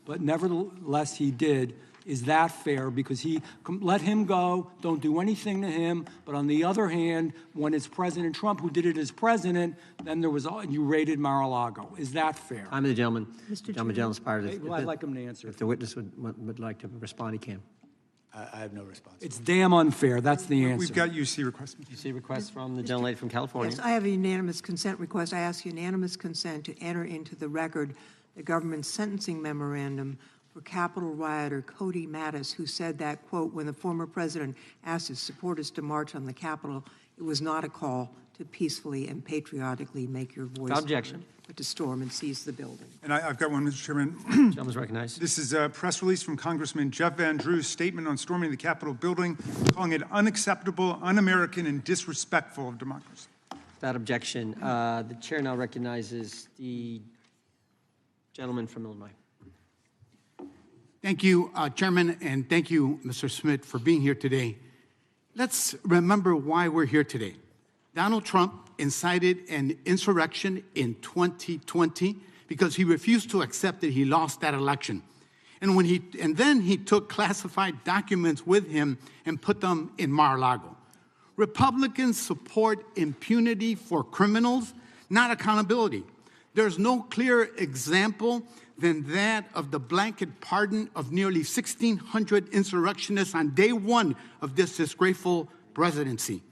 But nevertheless, he did. Is that fair? Because he let him go, don't do anything to him. But on the other hand, when it's President Trump who did it as president, then there was, you raided Mar-a-Lago. Is that fair? I'm the gentleman. Mr. Gentleman's part of Well, I'd like him to answer. If the witness would like to respond, he can. I have no response. It's damn unfair. That's the answer. We've got UC requests. UC request from the gentlelady from California. Yes, I have a unanimous consent request. I ask unanimous consent to enter into the record the government's sentencing memorandum for Capitol rioter Cody Mattis, who said that, quote, when the former president asked his supporters to march on the Capitol, it was not a call to peacefully and patriotically make your voice Objection. heard, but to storm and seize the building. And I've got one, Mr. Chairman. Gentleman's recognized. This is a press release from Congressman Jeff Van Drew's statement on storming the Capitol building, calling it unacceptable, un-American, and disrespectful of democracy. Without objection, the chair now recognizes the gentleman from Illinois. Thank you, Chairman, and thank you, Mr. Smith, for being here today. Let's remember why we're here today. Donald Trump incited an insurrection in 2020 because he refused to accept that he lost that election. And then he took classified documents with him and put them in Mar-a-Lago. Republicans support impunity for criminals, not accountability. There's no clearer example than that of the blanket pardon of nearly 1,600 insurrectionists on day one of this disgraceful presidency.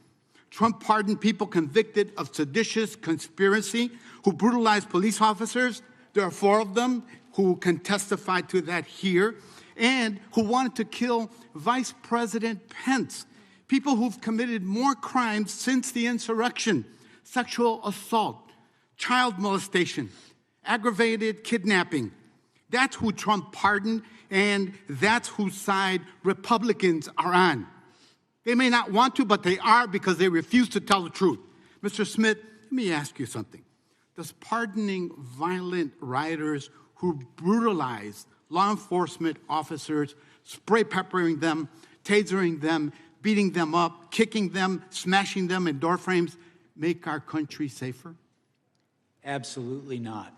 Trump pardoned people convicted of seditious conspiracy who brutalized police officers. There are 4 of them who can testify to that here, and who wanted to kill Vice President Pence. People who've committed more crimes since the insurrection: sexual assault, child molestation, aggravated kidnapping. That's who Trump pardoned, and that's whose side Republicans are on. They may not want to, but they are, because they refuse to tell the truth. Mr. Smith, let me ask you something. Does pardoning violent rioters who brutalize law enforcement officers, spray peppering them, tasering them, beating them up, kicking them, smashing them in door frames, make our country safer? Absolutely not.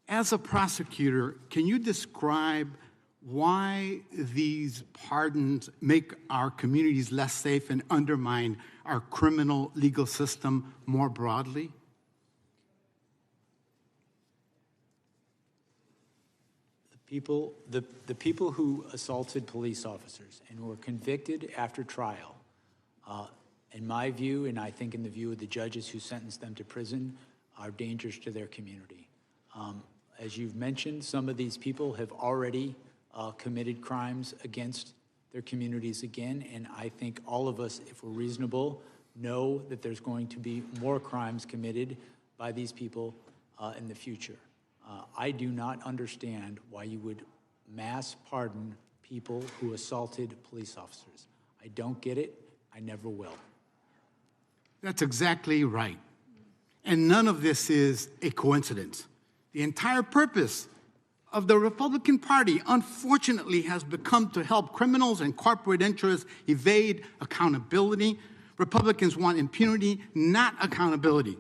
As a prosecutor, can you describe why these pardons make our communities less safe and undermine our criminal legal system more broadly? The people who assaulted police officers and were convicted after trial, in my view, and I think in the view of the judges who sentenced them to prison, are dangers to their community. As you've mentioned, some of these people have already committed crimes against their communities again, and I think all of us, if we're reasonable, know that there's going to be more crimes committed by these people in the future. I do not understand why you would mass pardon people who assaulted police officers. I don't get it. I never will. That's exactly right. And none of this is a coincidence. The entire purpose of the Republican Party, unfortunately, has become to help criminals and corporate interests evade accountability. Republicans want impunity, not accountability.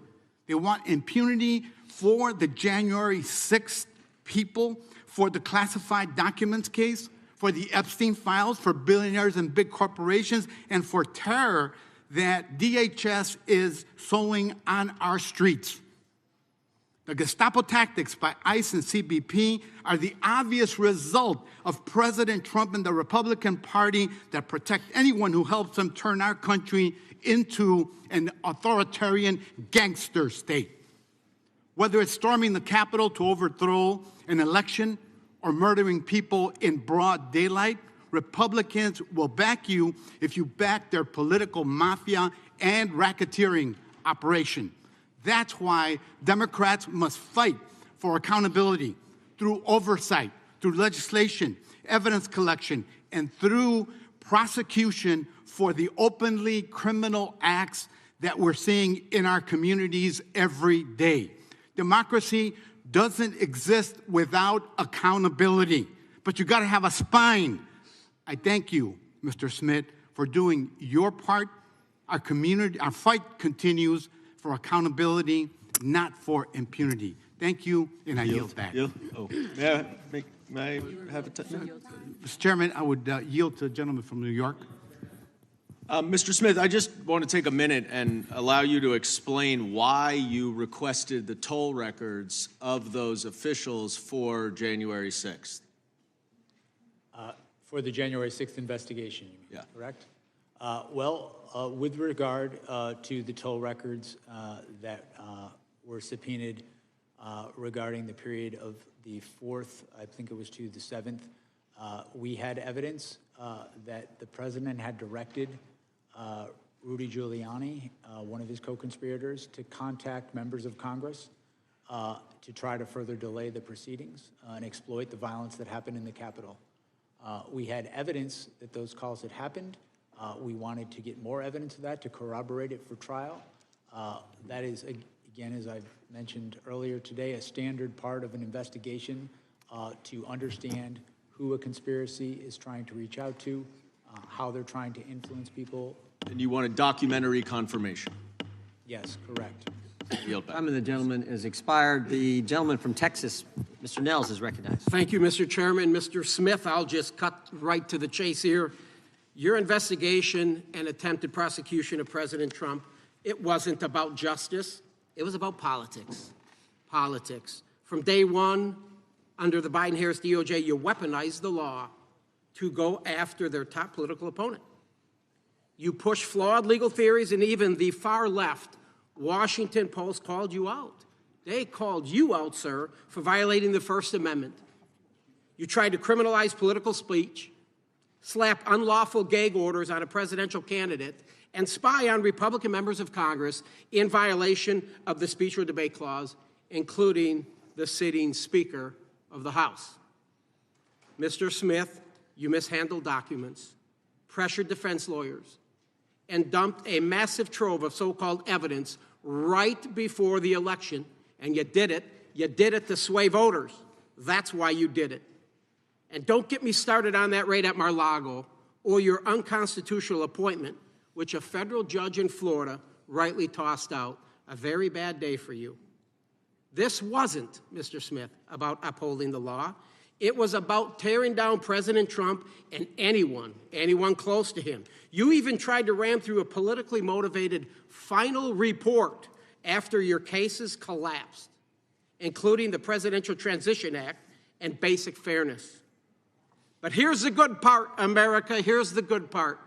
They want impunity for the January 6th people, for the classified documents case, for the Epstein files, for billionaires and big corporations, and for terror that DHS is sowing on our streets. The Gestapo tactics by ICE and CBP are the obvious result of President Trump and the Republican Party that protect anyone who helps them turn our country into an authoritarian gangster state. Whether it's storming the Capitol to overthrow an election or murdering people in broad daylight, Republicans will back you if you back their political mafia and racketeering operation. That's why Democrats must fight for accountability through oversight, through legislation, evidence collection, and through prosecution for the openly criminal acts that we're seeing in our communities every day. Democracy doesn't exist without accountability, but you got to have a spine. I thank you, Mr. Smith, for doing your part. Our fight continues for accountability, not for impunity. Thank you, and I yield back. May I have a Mr. Chairman, I would yield to the gentleman from New York. Mr. Smith, I just want to take a minute and allow you to explain why you requested the toll records of those officials for January 6th. For the January 6th investigation, you mean, Yeah. correct? With regard to the toll records that were subpoenaed regarding the period of the 4th, I think it was to the 7th, we had evidence that the president had directed Rudy Giuliani, one of his co-conspirators, to contact members of Congress to try to further delay the proceedings and exploit the violence that happened in the Capitol. We had evidence that those calls had happened. We wanted to get more evidence of that to corroborate it for trial. That is, again, as I've mentioned earlier today, a standard part of an investigation to understand who a conspiracy is trying to reach out to, how they're trying to influence people. And you want a documentary confirmation? Yes, correct. Time of the gentleman is expired. The gentleman from Texas, Mr. Nels, is recognized. Thank you, Mr. Chairman. Mr. Smith, I'll just cut right to the chase here. Your investigation and attempted prosecution of President Trump, it wasn't about justice. It was about politics. Politics. From day one, under the Biden-Harris DOJ, you weaponized the law to go after their top political opponent. You pushed flawed legal theories, and even the far left Washington Post called you out. They called you out, sir, for violating the First Amendment. You tried to criminalize political speech, slap unlawful gag orders on a presidential candidate, and spy on Republican members of Congress in violation of the Speech or Debate Clause, including the sitting Speaker of the House. Mr. Smith, you mishandled documents, pressured defense lawyers, and dumped a massive trove of so-called evidence right before the election, and you did it to sway voters. That's why you did it. And don't get me started on that raid at Mar-a-Lago or your unconstitutional appointment, which a federal judge in Florida rightly tossed out. A very bad day for you. This wasn't, Mr. Smith, about upholding the law. It was about tearing down President Trump and anyone close to him. You even tried to ram through a politically motivated final report after your cases collapsed, including the Presidential Transition Act and basic fairness. But here's the good part, America, here's the good part.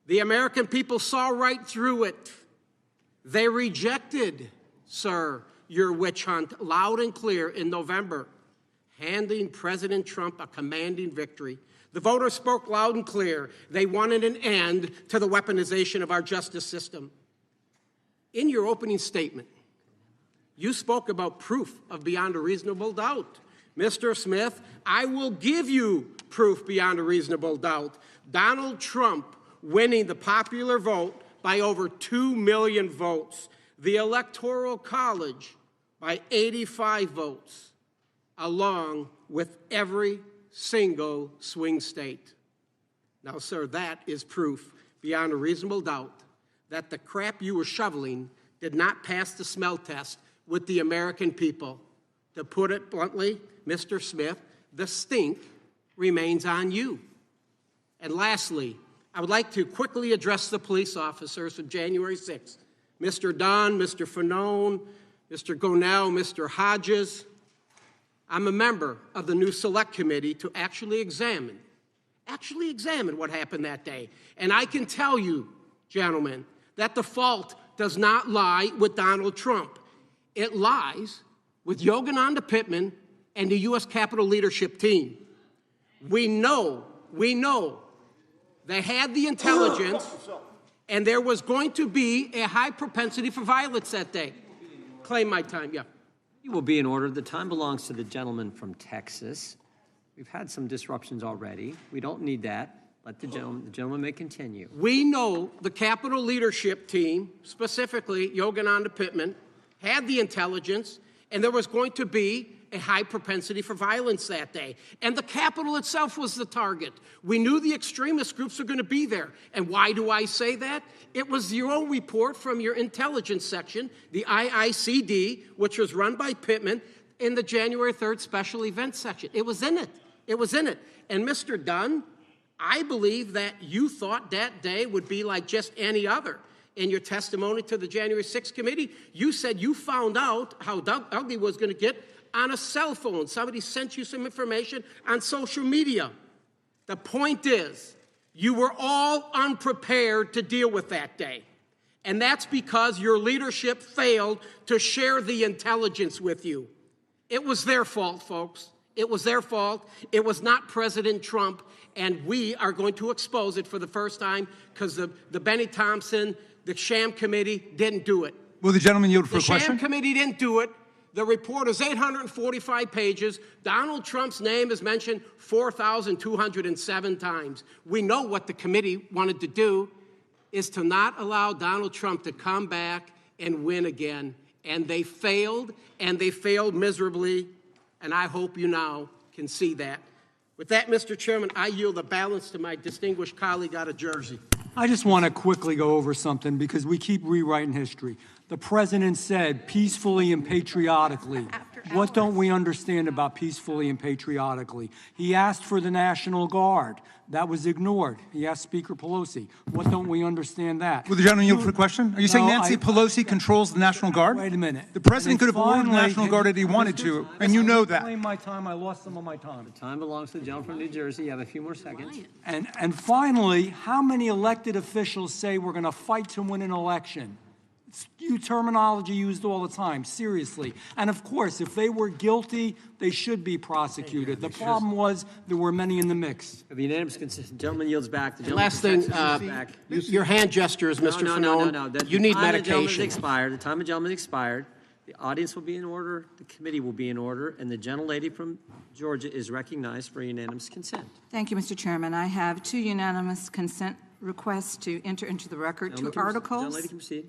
The American people saw right through it. They rejected, sir, your witch hunt loud and clear in November, handing President Trump a commanding victory. The voters spoke loud and clear. They wanted an end to the weaponization of our justice system. In your opening statement, you spoke about proof of beyond a reasonable doubt. Mr. Smith, I will give you proof beyond a reasonable doubt. Donald Trump winning the popular vote by over 2 million votes. The Electoral College by 85 votes, along with every single swing state. Now, sir, that is proof beyond a reasonable doubt that the crap you were shoveling did not pass the smell test with the American people. To put it bluntly, Mr. Smith, the stink remains on you. And lastly, I would like to quickly address the police officers of January 6th. Mr. Dunn, Mr. Fanone, Mr. Gonell, Mr. Hodges. I'm a member of the new select committee to actually examine what happened that day. And I can tell you, gentlemen, that the fault does not lie with Donald Trump. It lies with Yogananda Pittman and the U.S. Capitol leadership team. We know they had the intelligence, and there was going to be a high propensity for violence that day. Claim my time, yeah. You will be in order. The time belongs to the gentleman from Texas. We've had some disruptions already. We don't need that. Let the gentleman may continue. We know the Capitol leadership team, specifically Yogananda Pittman, had the intelligence, and there was going to be a high propensity for violence that day. And the Capitol itself was the target. We knew the extremist groups were going to be there. And why do I say that? It was your own report from your intelligence section, the IICD, which was run by Pittman, in the January 3rd special events section. It was in it. It was in it. And Mr. Dunn, I believe that you thought that day would be like just any other. In your testimony to the January 6th committee, you said you found out how ugly was going to get on a cell phone. Somebody sent you some information on social media. The point is, you were all unprepared to deal with that day. And that's because your leadership failed to share the intelligence with you. It was their fault, folks. It was their fault. It was not President Trump. And we are going to expose it for the first time because the Benny Thompson, the sham committee didn't do it. Will the gentleman yield for a The question? sham committee didn't do it. The report is 845 pages. Donald Trump's name is mentioned 4,207 times. We know what the committee wanted to do is to not allow Donald Trump to come back and win again. And they failed miserably, and I hope you now can see that. With that, Mr. Chairman, I yield the balance to my distinguished colleague out of Jersey. I just want to quickly go over something because we keep rewriting history. The president said peacefully and patriotically. What don't we understand about peacefully and patriotically? He asked for the National Guard. That was ignored. He asked Speaker Pelosi. What don't we understand that? Will the gentleman yield for a question? Are you saying Nancy Pelosi controls the National Guard? Wait a minute. The president could have ordered the National Guard if he wanted to, and you know that. My time, I lost some of my time. The time belongs to the gentleman from New Jersey. You have a few more seconds. And finally, how many elected officials say we're going to fight to win an election? It's terminology used all the time, seriously. And of course, if they were guilty, they should be prosecuted. The problem was there were many in the mix. Of unanimous consent, the gentleman yields back. The Last thing, your hand gestures, Mr. Fanone. You need medication. The time of the gentleman expired. The audience will be in order. The committee will be in order. And the gentlelady from Georgia is recognized for unanimous consent. Thank you, Mr. Chairman. I have two unanimous consent requests to enter into the record, two articles. Gentlelady can proceed.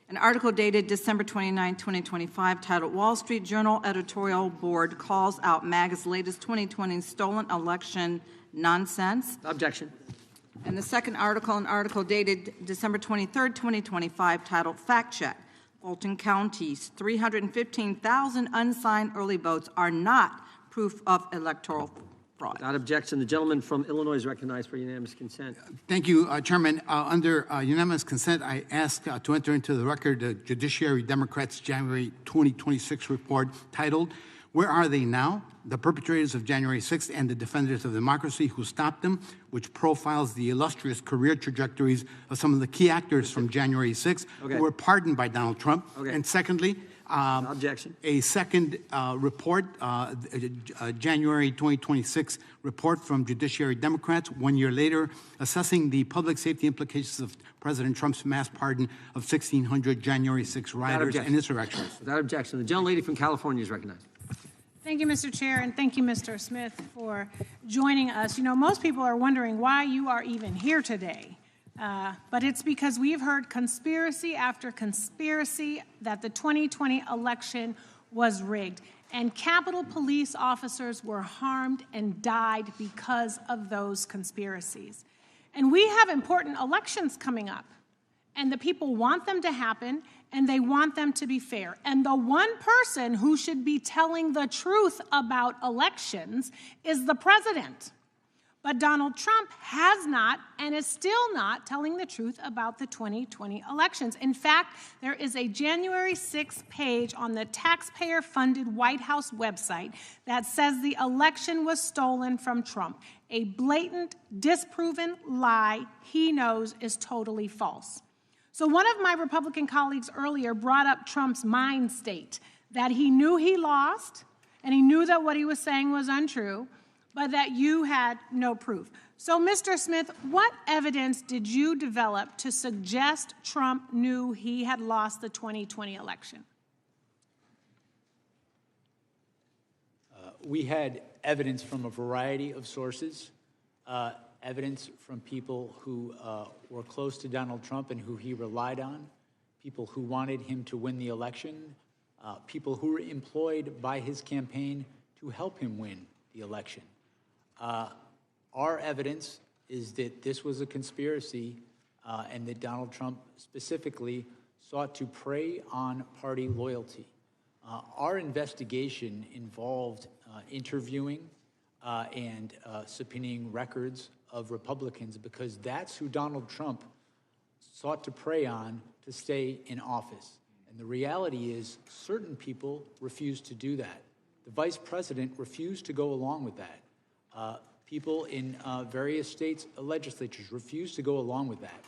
An article dated December 29, 2025, titled Wall Street Journal Editorial Board Calls Out MAGA's Latest 2020 Stolen Election Nonsense. Objection. And the second article, an article dated December 23, 2025, titled Fact Check. Fulton County's 315,000 unsigned early votes are not proof of electoral fraud. Without objection, the gentleman from Illinois is recognized for unanimous consent. Thank you, Chairman. Under unanimous consent, I ask to enter into the record the Judiciary Democrats' January 2026 report titled, Where Are They Now? The Perpetrators of January 6th and the Defenders of Democracy Who Stopped Them, which profiles the illustrious career trajectories of some of the key actors from January 6th who were pardoned by Donald Trump. And secondly, objection. A second report, January 2026 report from Judiciary Democrats, 1 year later, assessing the public safety implications of President Trump's mass pardon of 1,600 January 6 rioters and insurrectionists. Without objection, the gentlelady from California is recognized. Thank you, Mr. Chair, and thank you, Mr. Smith, for joining us. You know, most people are wondering why you are even here today. But it's because we've heard conspiracy after conspiracy that the 2020 election was rigged, and Capitol Police officers were harmed and died because of those conspiracies. And we have important elections coming up, and the people want them to happen, and they want them to be fair. And the one person who should be telling the truth about elections is the president. But Donald Trump has not and is still not telling the truth about the 2020 elections. In fact, there is a January 6th page on the taxpayer-funded White House website that says the election was stolen from Trump, a blatant, disproven lie he knows is totally false. So one of my Republican colleagues earlier brought up Trump's mind state, that he knew he lost, and he knew that what he was saying was untrue, but that you had no proof. So, Mr. Smith, what evidence did you develop to suggest Trump knew he had lost the 2020 election? We had evidence from a variety of sources, evidence from people who were close to Donald Trump and who he relied on, people who wanted him to win the election, people who were employed by his campaign to help him win the election. Our evidence is that this was a conspiracy and that Donald Trump specifically sought to prey on party loyalty. Our investigation involved interviewing and subpoenaing records of Republicans because that's who Donald Trump sought to prey on to stay in office. And the reality is certain people refused to do that. The vice president refused to go along with that. people in various states' legislatures refused to go along with that.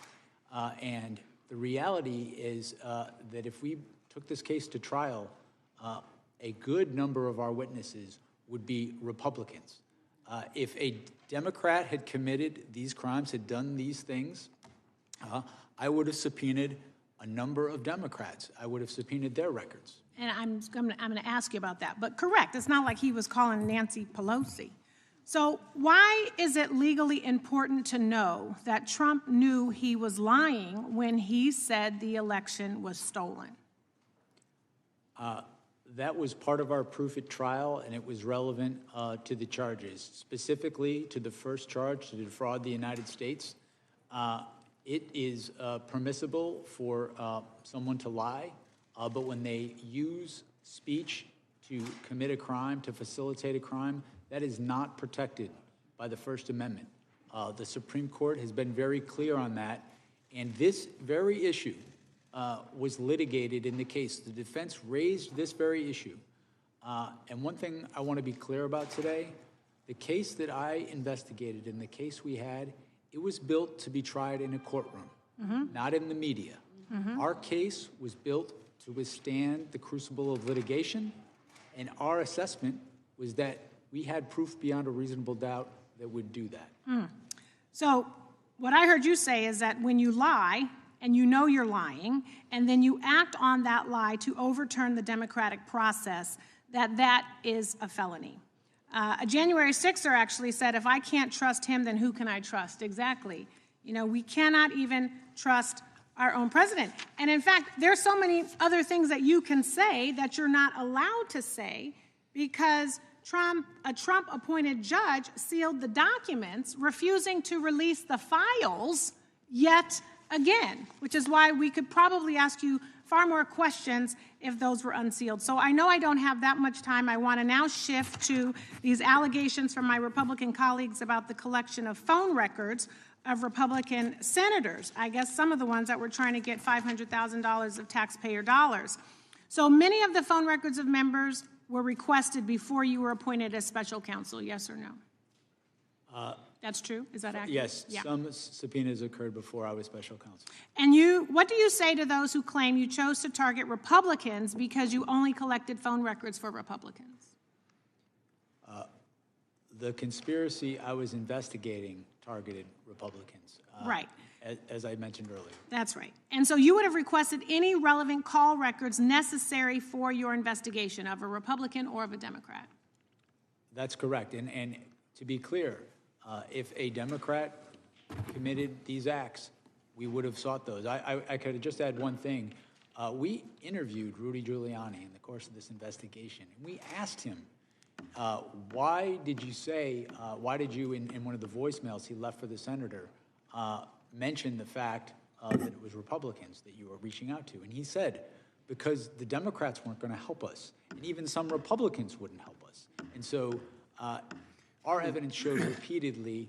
And the reality is that if we took this case to trial, a good number of our witnesses would be Republicans. If a Democrat had committed these crimes, had done these things, I would have subpoenaed a number of Democrats. I would have subpoenaed their records. And I'm going to ask you about that. But correct, it's not like he was calling Nancy Pelosi. So why is it legally important to know that Trump knew he was lying when he said the election was stolen? That was part of our proof at trial, and it was relevant to the charges, specifically to the first charge, to defraud the United States. It is permissible for someone to lie, but when they use speech to commit a crime, to facilitate a crime, that is not protected by the First Amendment. The Supreme Court has been very clear on that, and this very issue was litigated in the case. The defense raised this very issue. And one thing I want to be clear about today, the case that I investigated and the case we had, it was built to be tried in a courtroom, not in the media. Our case was built to withstand the crucible of litigation, and our assessment was that we had proof beyond a reasonable doubt that would do that. So what I heard you say is that when you lie, and you know you're lying, and then you act on that lie to overturn the democratic process, that is a felony. A January 6er actually said, if I can't trust him, then who can I trust? Exactly. You know, we cannot even trust our own president. And in fact, there's so many other things that you can say that you're not allowed to say because a Trump-appointed judge sealed the documents, refusing to release the files yet again, which is why we could probably ask you far more questions if those were unsealed. So I know I don't have that much time. I want to now shift to these allegations from my Republican colleagues about the collection of phone records of Republican senators. I guess some of the ones that were trying to get $500,000 of taxpayer dollars. So many of the phone records of members were requested before you were appointed as special counsel, yes or no? That's true? Is that accurate? Yes, Yeah. some subpoenas occurred before I was special counsel. And what do you say to those who claim you chose to target Republicans because you only collected phone records for Republicans? The conspiracy I was investigating targeted Republicans. Right. As I mentioned earlier. That's right. And so you would have requested any relevant call records necessary for your investigation of a Republican or of a Democrat? That's correct. And to be clear, if a Democrat committed these acts, we would have sought those. I could just add one thing. We interviewed Rudy Giuliani in the course of this investigation, and we asked him, why did you, in one of the voicemails he left for the senator, mention the fact that it was Republicans that you were reaching out to? And he said, because the Democrats weren't going to help us, and even some Republicans wouldn't help us. And so our evidence shows repeatedly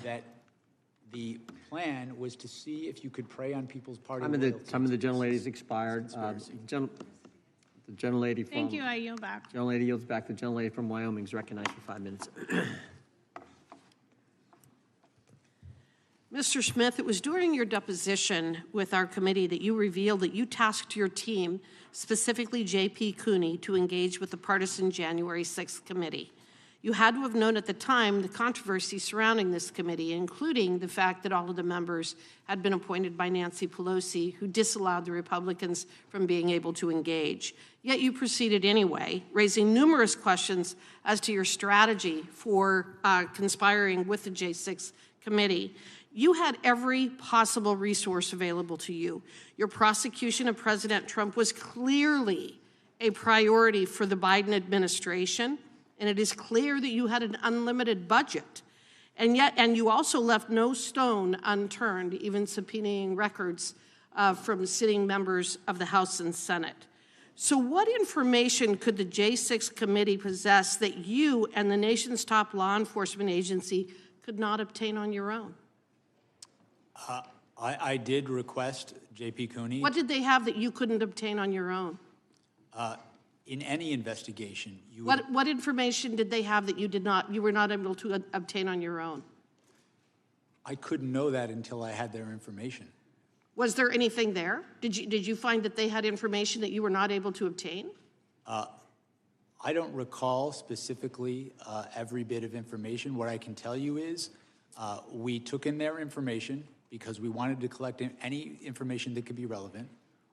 that the plan was to see if you could prey on people's party loyalty. Time of the gentlelady's expired. The gentlelady from... Thank you, I yield back. Gentlelady yields back. The gentlelady from Wyoming is recognized for 5 minutes. Mr. Smith, it was during your deposition with our committee that you revealed that you tasked your team, specifically J.P. Cooney, to engage with the partisan January 6th committee. You had to have known at the time the controversy surrounding this committee, including the fact that all of the members had been appointed by Nancy Pelosi, who disallowed the Republicans from being able to engage. Yet you proceeded anyway, raising numerous questions as to your strategy for conspiring with the J6 committee. You had every possible resource available to you. Your prosecution of President Trump was clearly a priority for the Biden administration, and it is clear that you had an unlimited budget. And you also left no stone unturned, even subpoenaing records from sitting members of the House and Senate. So what information could the J6 committee possess that you and the nation's top law enforcement agency could not obtain on your own? I did request J.P. Cooney. What did they have that you couldn't obtain on your own? In any investigation, you would, What information did they have that you were not able to obtain on your own? I couldn't know that until I had their information. Was there anything there? Did you find that they had information that you were not able to obtain? I don't recall specifically every bit of information. What I can tell you is we took in their information because we wanted to collect any information that could be relevant.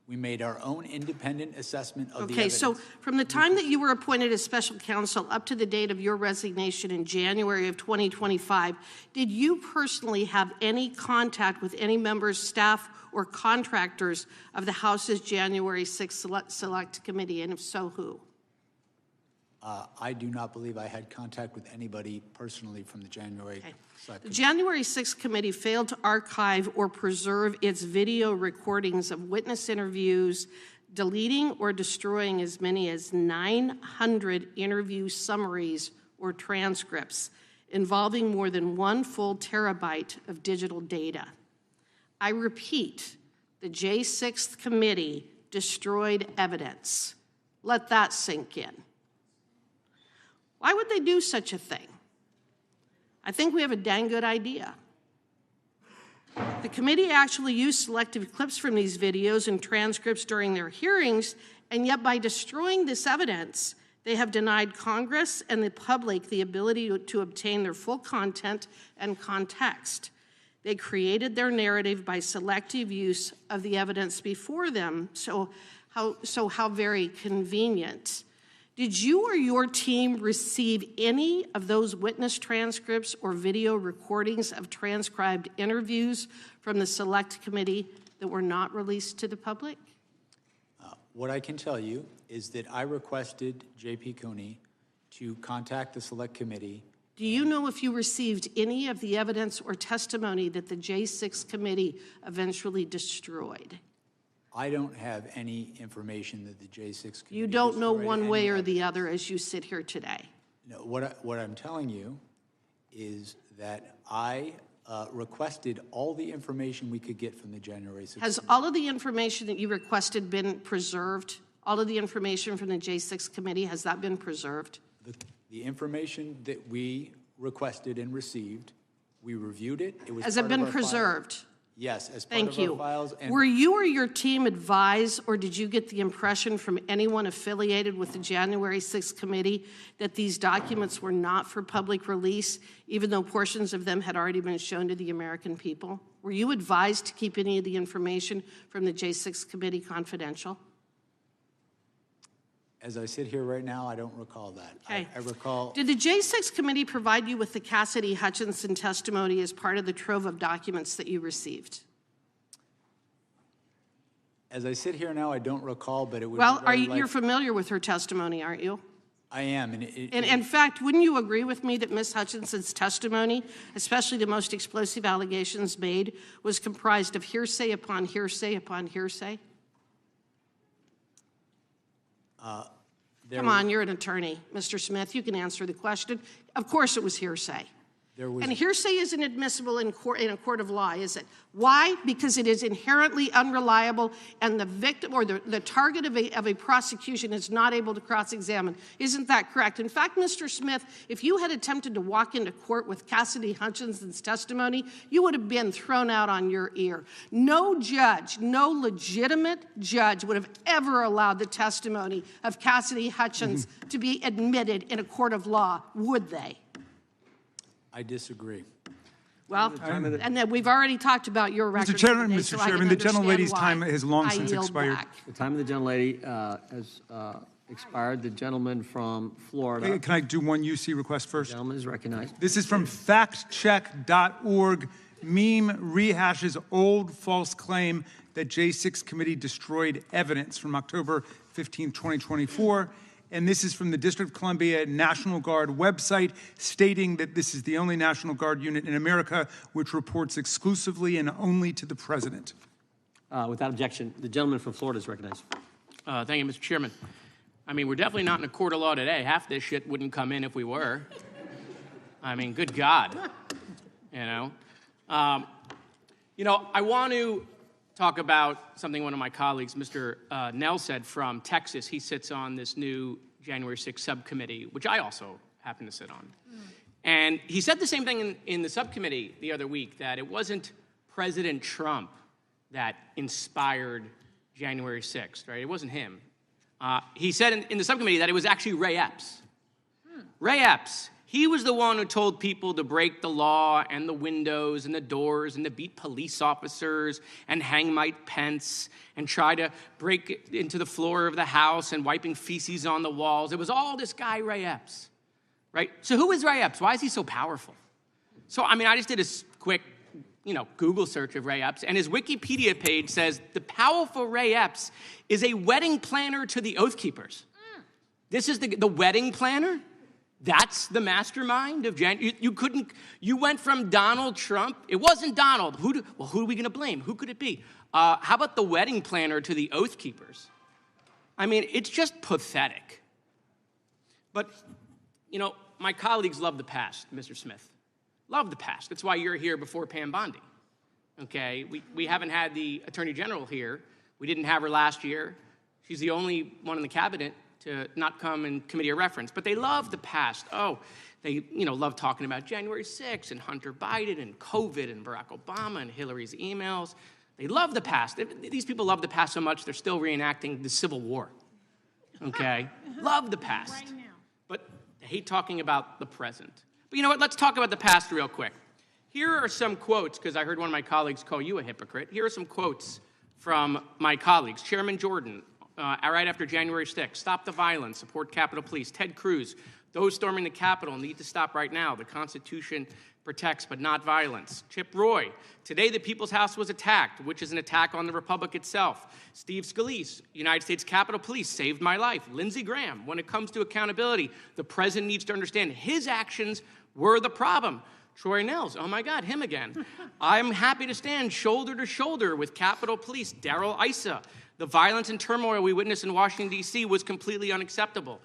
We made our own independent assessment of the evidence. Okay, so from the time that you were appointed as special counsel up to the date of your resignation in January of 2025, did you personally have any contact with any members, staff, or contractors of the House's January 6th Select Committee, and if so, who? I do not believe I had contact with anybody personally from the January. The January 6th Committee failed to archive or preserve its video recordings of witness interviews, deleting or destroying as many as 900 interview summaries or transcripts involving more than 1 full terabyte of digital data. I repeat, the J6th Committee destroyed evidence. Let that sink in. Why would they do such a thing? I think we have a dang good idea. The committee actually used selective clips from these videos and transcripts during their hearings, and yet by destroying this evidence, they have denied Congress and the public the ability to obtain their full content and context. They created their narrative by selective use of the evidence before them, so how very convenient. Did you or your team receive any of those witness transcripts or video recordings of transcribed interviews from the Select Committee that were not released to the public? What I can tell you is that I requested J.P. Cooney to contact the Select Committee. Do you know if you received any of the evidence or testimony that the J6 Committee eventually destroyed? I don't have any information that the J6 Committee You don't know destroyed one any way or evidence. the other as you sit here today. No, what I'm telling you is that I requested all the information we could get from the January 6th. Has all of the information that you requested been preserved? All of the information from the J6 Committee, has that been preserved? The information that we requested and received, we reviewed it. It was Has it part of been our preserved? File. Yes, as part Thank of you. our files. And Were you or your team advised, or did you get the impression from anyone affiliated with the January 6th Committee that these documents were not for public release, even though portions of them had already been shown to the American people? Were you advised to keep any of the information from the J6 Committee confidential? as I sit here right now, I don't recall that. Okay. I recall. Did the J6 Committee provide you with the Cassidy Hutchinson testimony as part of the trove of documents that you received? As I sit here now, I don't recall, but it would Well, be very you're familiar with her testimony, aren't you? I am. And In fact, wouldn't you agree with me that Ms. Hutchinson's testimony, especially the most explosive allegations made, was comprised of hearsay upon hearsay upon hearsay? Come on, you're an attorney, Mr. Smith. You can answer the question. Of course it was hearsay. And hearsay isn't admissible in a court of law, is it? Why? Because it is inherently unreliable, and the victim or the target of a prosecution is not able to cross-examine. Isn't that correct? In fact, Mr. Smith, if you had attempted to walk into court with Cassidy Hutchinson's testimony, you would have been thrown out on your ear. No judge, no legitimate judge would have ever allowed the testimony of Cassidy Hutchins to be admitted in a court of law, would they? I disagree. Well, and then we've already talked about your record. Mr. Chairman, today, Mr. so I Chairman, can the gentlelady's understand time has long I since yield expired. back. The time of the gentlelady has expired. The gentleman from Florida. Can I do one UC request first? The gentleman is recognized. This is from factcheck.org. Meme rehashes old false claim that J6 committee destroyed evidence from October 15, 2024. And this is from the District of Columbia National Guard website, stating that this is the only National Guard unit in America which reports exclusively and only to the president. Without objection, the gentleman from Florida is recognized. Thank you, Mr. Chairman. I mean, we're definitely not in a court of law today. Half this shit wouldn't come in if we were. I mean, good God. You know? I want to talk about something one of my colleagues, Mr. Nell, said from Texas. He sits on this new January 6th subcommittee, which I also happen to sit on. And he said the same thing in the subcommittee the other week, that it wasn't President Trump that inspired January 6th, right? It wasn't him. He said in the subcommittee that it was actually Ray Epps. Ray Epps, he was the one who told people to break the law and the windows and the doors and to beat police officers and hang Mike Pence and try to break into the floor of the House and wiping feces on the walls. It was all this guy, Ray Epps, right? So who is Ray Epps? Why is he so powerful? So, I mean, I just did a quick, Google search of Ray Epps, and his Wikipedia page says the powerful Ray Epps is a wedding planner to the Oath Keepers. This is the wedding planner? That's the mastermind of January. You went from Donald Trump. It wasn't Donald. Who are we going to blame? Who could it be? How about the wedding planner to the Oath Keepers? I mean, it's just pathetic. But, my colleagues love the past, Mr. Smith. Love the past. That's why you're here before Pam Bondi. Okay? We haven't had the Attorney General here. We didn't have her last year. She's the only one in the cabinet to not come in committee of reference. But they love the past. Oh, they love talking about January 6th and Hunter Biden and COVID and Barack Obama and Hillary's emails. They love the past. These people love the past so much they're still reenacting the Civil War. Okay? Love the past. Right now. But they hate talking about the present. But you know what? Let's talk about the past real quick. Here are some quotes, because I heard one of my colleagues call you a hypocrite. Here are some quotes from my colleagues. Chairman Jordan, right after January 6th, stop the violence, support Capitol Police. Ted Cruz, those storming the Capitol need to stop right now. The Constitution protects but not violence. Chip Roy, today the People's House was attacked, which is an attack on the Republic itself. Steve Scalise, United States Capitol Police saved my life. Lindsey Graham, when it comes to accountability, the president needs to understand his actions were the problem. Troy Nels, oh my God, him again. I'm happy to stand shoulder to shoulder with Capitol Police. Darrell Issa, the violence and turmoil we witnessed in Washington, D.C. was completely unacceptable.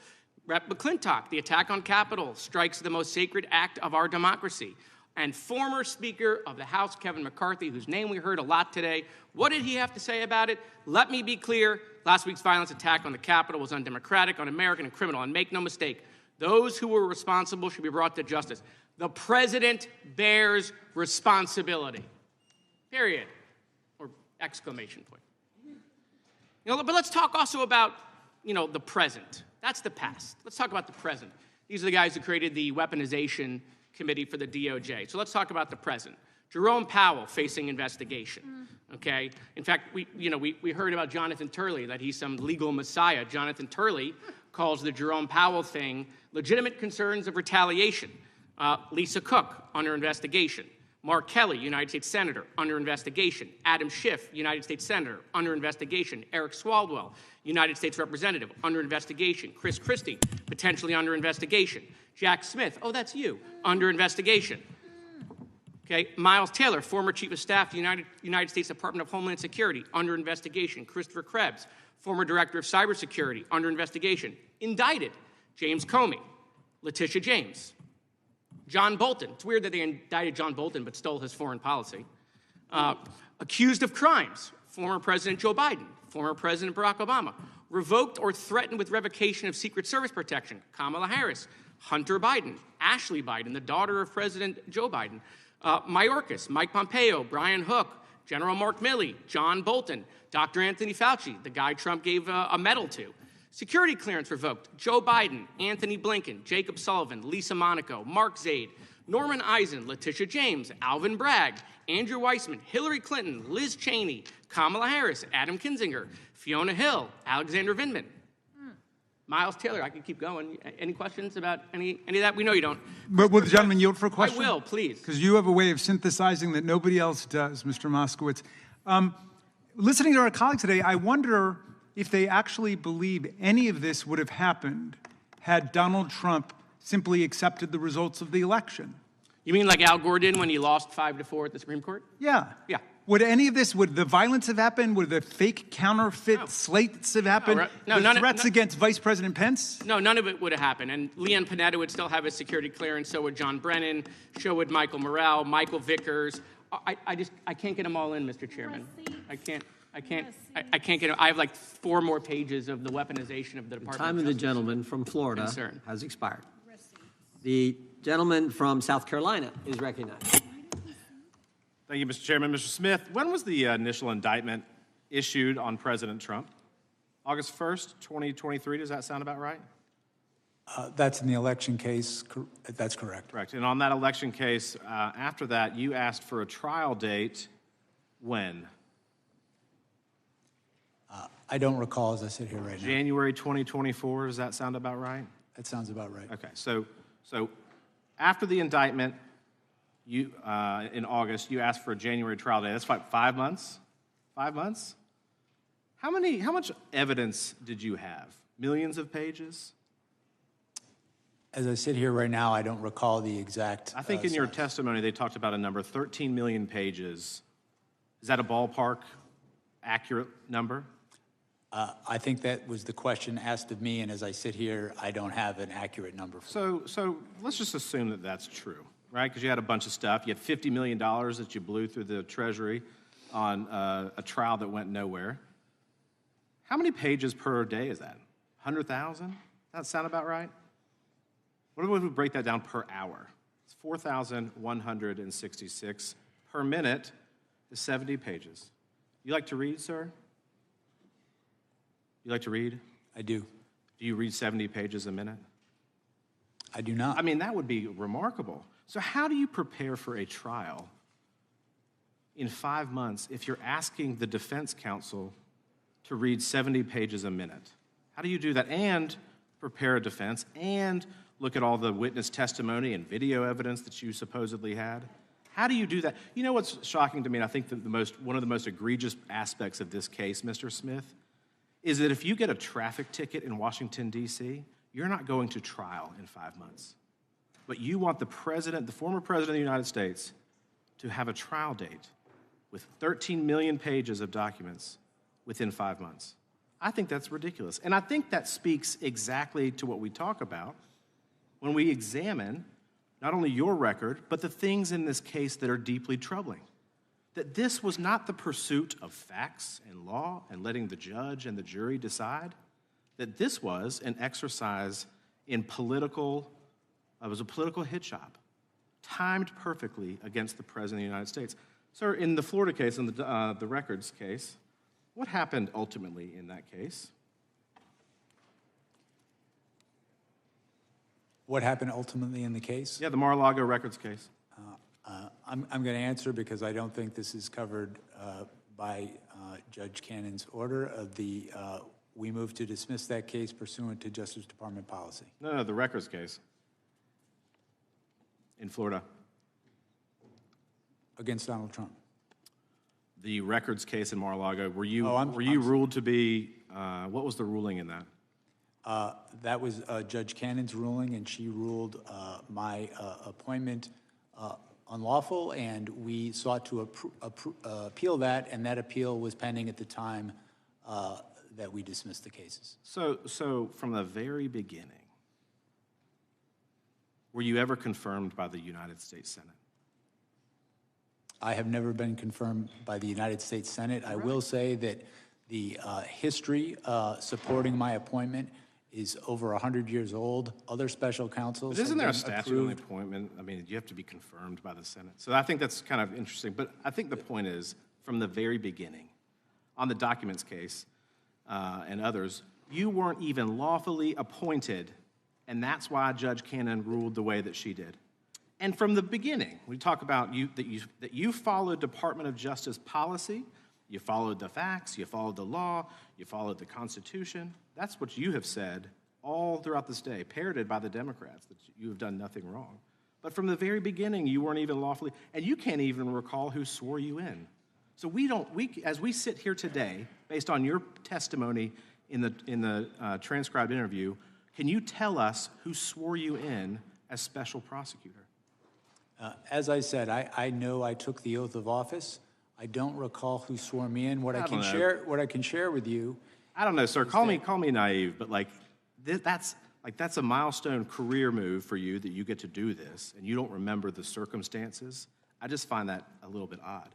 Rep. McClintock, the attack on Capitol strikes the most sacred act of our democracy. And former Speaker of the House, Kevin McCarthy, whose name we heard a lot today, what did he have to say about it? Let me be clear, last week's violence attack on the Capitol was undemocratic, un-American, and criminal. And make no mistake, those who were responsible should be brought to justice. The president bears responsibility. Period. Or exclamation point. But let's talk also about, the present. That's the past. Let's talk about the present. These are the guys who created the weaponization committee for the DOJ. So let's talk about the present. Jerome Powell facing investigation. Okay. In fact, we heard about Jonathan Turley, that he's some legal messiah. Jonathan Turley calls the Jerome Powell thing legitimate concerns of retaliation. Lisa Cook under investigation. Mark Kelly, United States Senator, under investigation. Adam Schiff, United States Senator, under investigation. Eric Swalwell, United States Representative, under investigation. Chris Christie, potentially under investigation. Jack Smith, oh, that's you, under investigation. Okay, Miles Taylor, former Chief of Staff to United States Department of Homeland Security, under investigation. Christopher Krebs, former Director of Cybersecurity, under investigation. Indicted. James Comey, Letitia James. John Bolton. It's weird that they indicted John Bolton but stole his foreign policy. Accused of crimes. Former President Joe Biden. Former President Barack Obama. Revoked or threatened with revocation of Secret Service protection. Kamala Harris. Hunter Biden. Ashley Biden, the daughter of President Joe Biden. Mayorkas. Mike Pompeo. Brian Hook. General Mark Milley. John Bolton. Dr. Anthony Fauci, the guy Trump gave a medal to. Security clearance revoked. Joe Biden, Anthony Blinken, Jacob Sullivan, Lisa Monaco, Mark Zaid, Norman Eisen, Letitia James, Alvin Bragg, Andrew Weissman, Hillary Clinton, Liz Cheney, Kamala Harris, Adam Kinzinger, Fiona Hill, Alexander Vindman. Miles Taylor, I could keep going. Any questions about any of that? We know you don't. But will the gentleman yield for a question? I will, please. Because you have a way of synthesizing that nobody else does, Mr. Moskowitz. Listening to our colleagues today, I wonder if they actually believe any of this would have happened had Donald Trump simply accepted the results of the election. You mean like Al Gore did when he lost 5-4 at the Supreme Court? Yeah. Yeah. Would any of this, would the violence have happened? Would the fake counterfeit slates have happened? No, the threats against Vice President Pence? No, none of it would have happened. And Leon Panetta would still have his security clearance, so would John Brennan, so would Michael Morrell, Michael Vickers. I can't get them all in, Mr. Chairman. I can't get them. I have like 4 more pages of the weaponization of the The Department time of of the gentleman from Florida Concern. has expired. The gentleman from South Carolina is recognized. Thank you, Mr. Chairman. Mr. Smith, when was the initial indictment issued on President Trump? August 1st, 2023, does that sound about right? That's in the election case. That's correct. Correct. And on that election case, after that, you asked for a trial date when? I don't recall as I sit here right now. January 2024, does that sound about right? That sounds about right. Okay, so after the indictment, you in August, you asked for a January trial date. That's like 5 months? 5 months? How much evidence did you have? Millions of pages? As I sit here right now, I don't recall the exact. I think in your size. testimony, they talked about a number, 13 million pages. Is that a ballpark accurate number? I think that was the question asked of me, and as I sit here, I don't have an accurate number. So let's just assume that that's true, right? Because you had a bunch of stuff. You had $50 million that you blew through the Treasury on a trial that went nowhere. How many pages per day is that? 100,000? Does that sound about right? What if we break that down per hour? It's 4,166 per minute is 70 pages. You like to read, sir? You like to read? I do. Do you read 70 pages a minute? I do not. I mean, that would be remarkable. So how do you prepare for a trial in 5 months if you're asking the defense counsel to read 70 pages a minute? How do you do that and prepare a defense and look at all the witness testimony and video evidence that you supposedly had? How do you do that? You know what's shocking to me, and I think that one of the most egregious aspects of this case, Mr. Smith, is that if you get a traffic ticket in Washington, D.C., you're not going to trial in 5 months. But you want the president, the former president of the United States, to have a trial date with 13 million pages of documents within 5 months. I think that's ridiculous. And I think that speaks exactly to what we talk about when we examine not only your record, but the things in this case that are deeply troubling. That this was not the pursuit of facts and law and letting the judge and the jury decide, that this was an exercise in it was a political hit job, timed perfectly against the President of the United States. Sir, in the Florida case, in the records case, what happened ultimately in that case? What happened ultimately in the case? Yeah, the Mar-a-Lago records case. I'm going to answer because I don't think this is covered by Judge Cannon's order. We moved to dismiss that case pursuant to Justice Department policy. No, the records case in Florida. Against Donald Trump. The records case in Mar-a-Lago, were you I'm ruled to be, what was the ruling in that? That was Judge Cannon's ruling, and she ruled my appointment unlawful, and we sought to appeal that, and that appeal was pending at the time that we dismissed the cases. So from the very beginning, were you ever confirmed by the United States Senate? I have never been confirmed by the United States Senate. I will say that the history supporting my appointment is over 100 years old. Other special counsels. But isn't there a have been statute on the approved. appointment? I mean, you have to be confirmed by the Senate. So I think that's kind of interesting. But I think the point is, from the very beginning, on the documents case and others, you weren't even lawfully appointed, and that's why Judge Cannon ruled the way that she did. And from the beginning, we talk about that you followed Department of Justice policy, you followed the facts, you followed the law, you followed the Constitution. That's what you have said all throughout this day, parroted by the Democrats, that you have done nothing wrong. But from the very beginning, you weren't even lawfully, and you can't even recall who swore you in. So as we sit here today, based on your testimony in the transcribed interview, can you tell us who swore you in as special prosecutor? As I said, I know I took the oath of office. I don't recall who swore me in. What I can share with you. I don't know, sir. Call me naive, but that's a milestone career move for you that you get to do this, and you don't remember the circumstances. I just find that a little bit odd.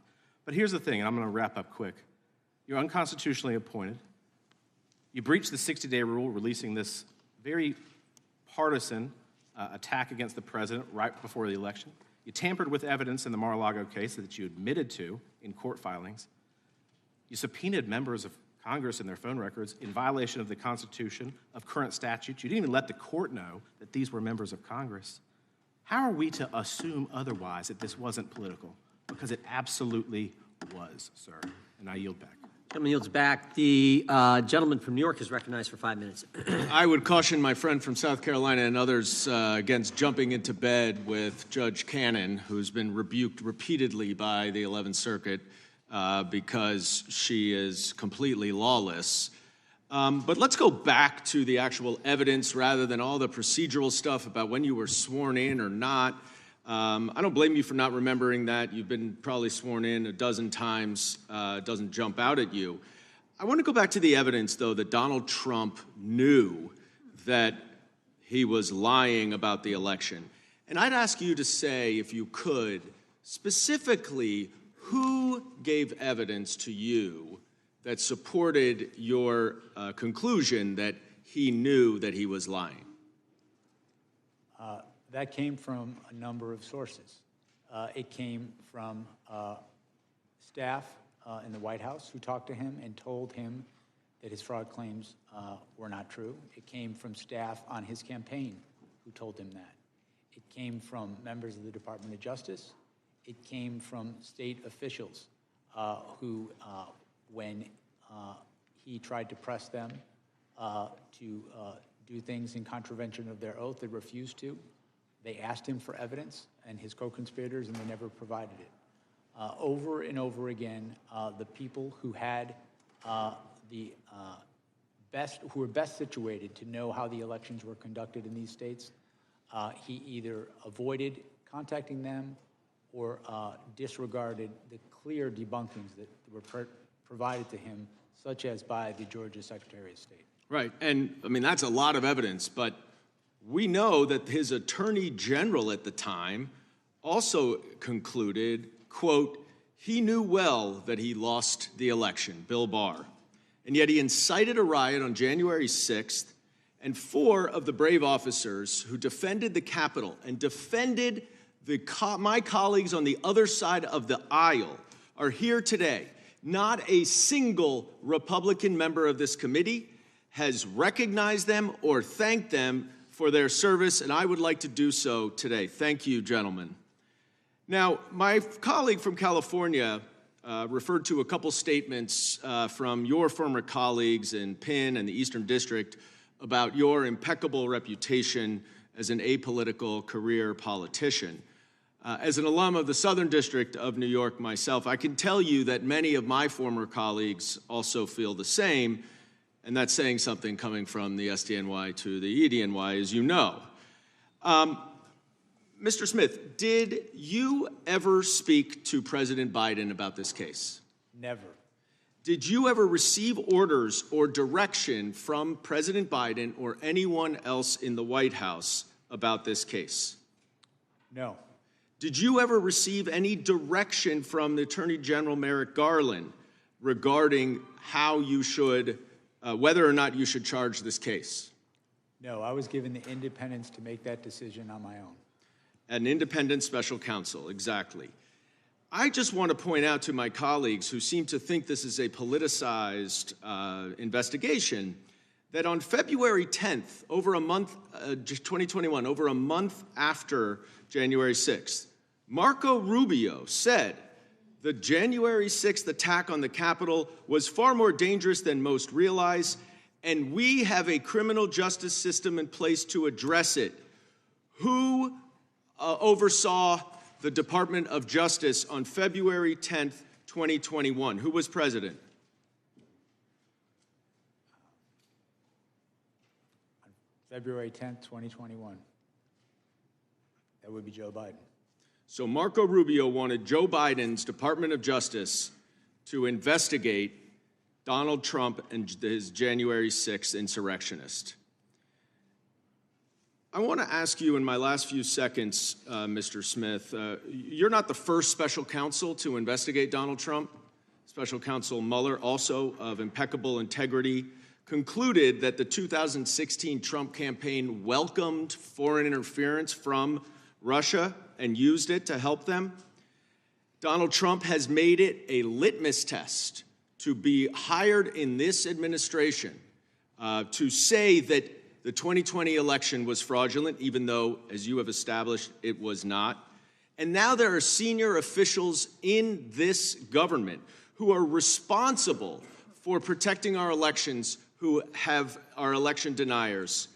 But here's the thing, and I'm going to wrap up quick. You're unconstitutionally appointed. You breached the 60-day rule, releasing this very partisan attack against the president right before the election. You tampered with evidence in the Mar-a-Lago case that you admitted to in court filings. You subpoenaed members of Congress and their phone records in violation of the Constitution, of current statutes. You didn't even let the court know that these were members of Congress. How are we to assume otherwise that this wasn't political? Because it absolutely was, sir. And I yield back. Gentleman yields back. The gentleman from New York is recognized for 5 minutes. I would caution my friend from South Carolina and others against jumping into bed with Judge Cannon, who's been rebuked repeatedly by the 11th Circuit because she is completely lawless. But let's go back to the actual evidence rather than all the procedural stuff about when you were sworn in or not. I don't blame you for not remembering that. You've been probably sworn in a dozen times. It doesn't jump out at you. I want to go back to the evidence, though, that Donald Trump knew that he was lying about the election. And I'd ask you to say, if you could, specifically, who gave evidence to you that supported your conclusion that he knew that he was lying? That came from a number of sources. It came from staff in the White House who talked to him and told him that his fraud claims were not true. It came from staff on his campaign who told him that. It came from members of the Department of Justice. It came from state officials who, when he tried to press them to do things in contravention of their oath, they refused to. They asked him for evidence, and his co-conspirators, and they never provided it. Over and over again, the people who had who were best situated to know how the elections were conducted in these states, he either avoided contacting them or disregarded the clear debunkings that were provided to him, such as by the Georgia Secretary of State. Right, and I mean, that's a lot of evidence, but we know that his attorney general at the time also concluded, quote, he knew well that he lost the election, Bill Barr, and yet he incited a riot on January 6th, and 4 of the brave officers who defended the Capitol and defended my colleagues on the other side of the aisle are here today. Not a single Republican member of this committee has recognized them or thanked them for their service, and I would like to do so today. Thank you, gentlemen. Now, my colleague from California referred to a couple statements from your former colleagues in Penn and the Eastern District about your impeccable reputation as an apolitical career politician. As an alum of the Southern District of New York myself, I can tell you that many of my former colleagues also feel the same, and that's saying something coming from the SDNY to the EDNY, as you know. Mr. Smith, did you ever speak to President Biden about this case? Never. Did you ever receive orders or direction from President Biden or anyone else in the White House about this case? No. Did you ever receive any direction from the Attorney General Merrick Garland regarding how you should, whether or not you should charge this case? No, I was given the independence to make that decision on my own. An independent special counsel, exactly. I just want to point out to my colleagues who seem to think this is a politicized investigation that on February 10th, over a month, 2021, over a month after January 6th, Marco Rubio said the January 6th attack on the Capitol was far more dangerous than most realize, and we have a criminal justice system in place to address it. Who oversaw the Department of Justice on February 10th, 2021? Who was president? February 10th, 2021. That would be Joe Biden. So Marco Rubio wanted Joe Biden's Department of Justice to investigate Donald Trump and his January 6th insurrectionist. I want to ask you in my last few seconds, Mr. Smith, you're not the first special counsel to investigate Donald Trump. Special Counsel Mueller, also of impeccable integrity, concluded that the 2016 Trump campaign welcomed foreign interference from Russia and used it to help them. Donald Trump has made it a litmus test to be hired in this administration to say that the 2020 election was fraudulent, even though, as you have established, it was not. And now there are senior officials in this government who are responsible for protecting our elections, who are election deniers.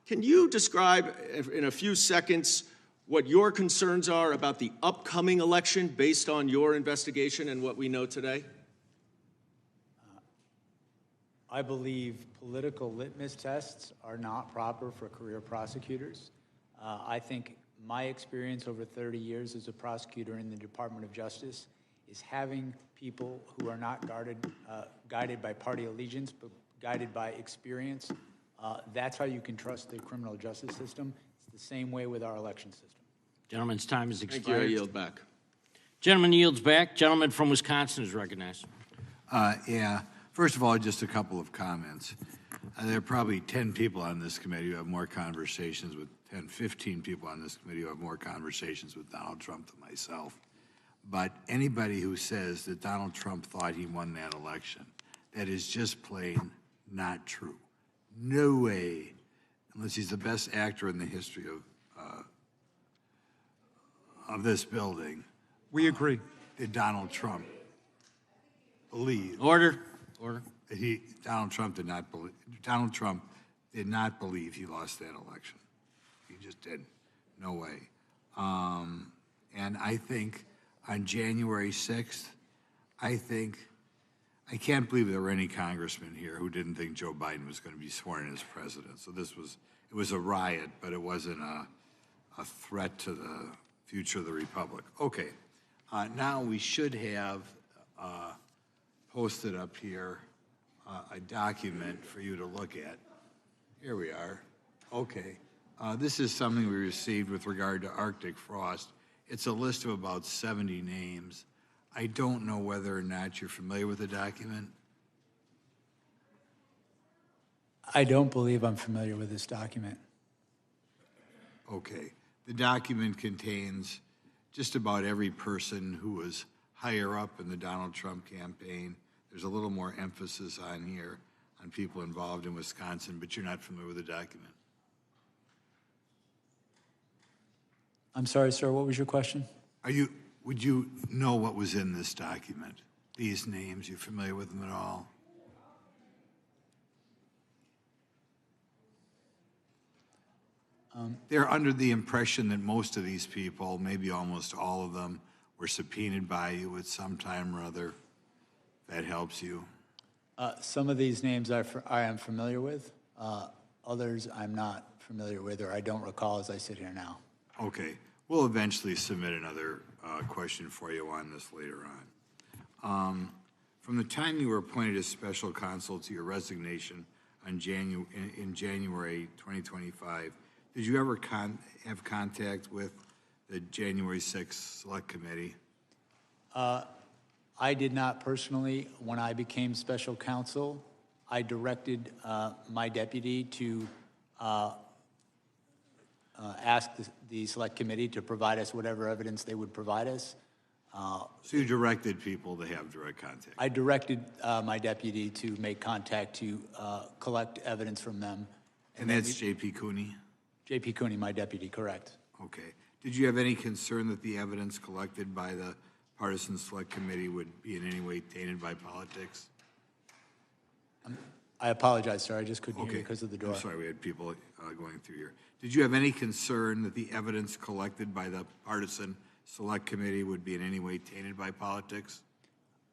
Can you describe in a few seconds what your concerns are about the upcoming election based on your investigation and what we know today? I believe political litmus tests are not proper for career prosecutors. I think my experience over 30 years as a prosecutor in the Department of Justice is having people who are not guided by party allegiance, but guided by experience. That's how you can trust the criminal justice system. It's the same way with our election system. Gentleman's time has expired. Thank you. I yield back. Gentleman yields back. Gentleman from Wisconsin is recognized. Yeah. First of all, just a couple of comments. There are probably 10 people on this committee who have more conversations with 15 people on this committee who have more conversations with Donald Trump than myself. But anybody who says that Donald Trump thought he won that election, that is just plain not true. No way, unless he's the best actor in the history of this building. We agree. Did Donald Trump believe? Order. That Donald Trump did not believe. Donald Trump did not believe he lost that election. He just didn't. No way. And I think on January 6th, I can't believe there were any congressmen here who didn't think Joe Biden was going to be sworn in as president. So it was a riot, but it wasn't a threat to the future of the republic. Okay, now we should have posted up here a document for you to look at. Here we are. Okay, this is something we received with regard to Arctic frost. It's a list of about 70 names. I don't know whether or not you're familiar with the document. I don't believe I'm familiar with this document. Okay. The document contains just about every person who was higher up in the Donald Trump campaign. There's a little more emphasis on here on people involved in Wisconsin, but you're not familiar with the document. I'm sorry, sir, what was your question? Would you know what was in this document? These names, you familiar with them at all? They're under the impression that most of these people, maybe almost all of them, were subpoenaed by you at some time or other. That helps you. Some of these names I am familiar with. Others I'm not familiar with, or I don't recall as I sit here now. Okay. We'll eventually submit another question for you on this later on. From the time you were appointed as special counsel to your resignation in January 2025, did you ever have contact with the January 6th Select Committee? I did not personally. When I became special counsel, I directed my deputy to ask the Select Committee to provide us whatever evidence they would provide us. So you directed people to have direct contact? I directed my deputy to make contact to collect evidence from them. And that's J.P. Cooney? J.P. Cooney, my deputy, correct. Okay. Did you have any concern that the evidence collected by the Partisan Select Committee would be in any way tainted by politics? I apologize, sir. I just couldn't hear you because of the door. I'm sorry, we had people going through here. Did you have any concern that the evidence collected by the Partisan Select Committee would be in any way tainted by politics?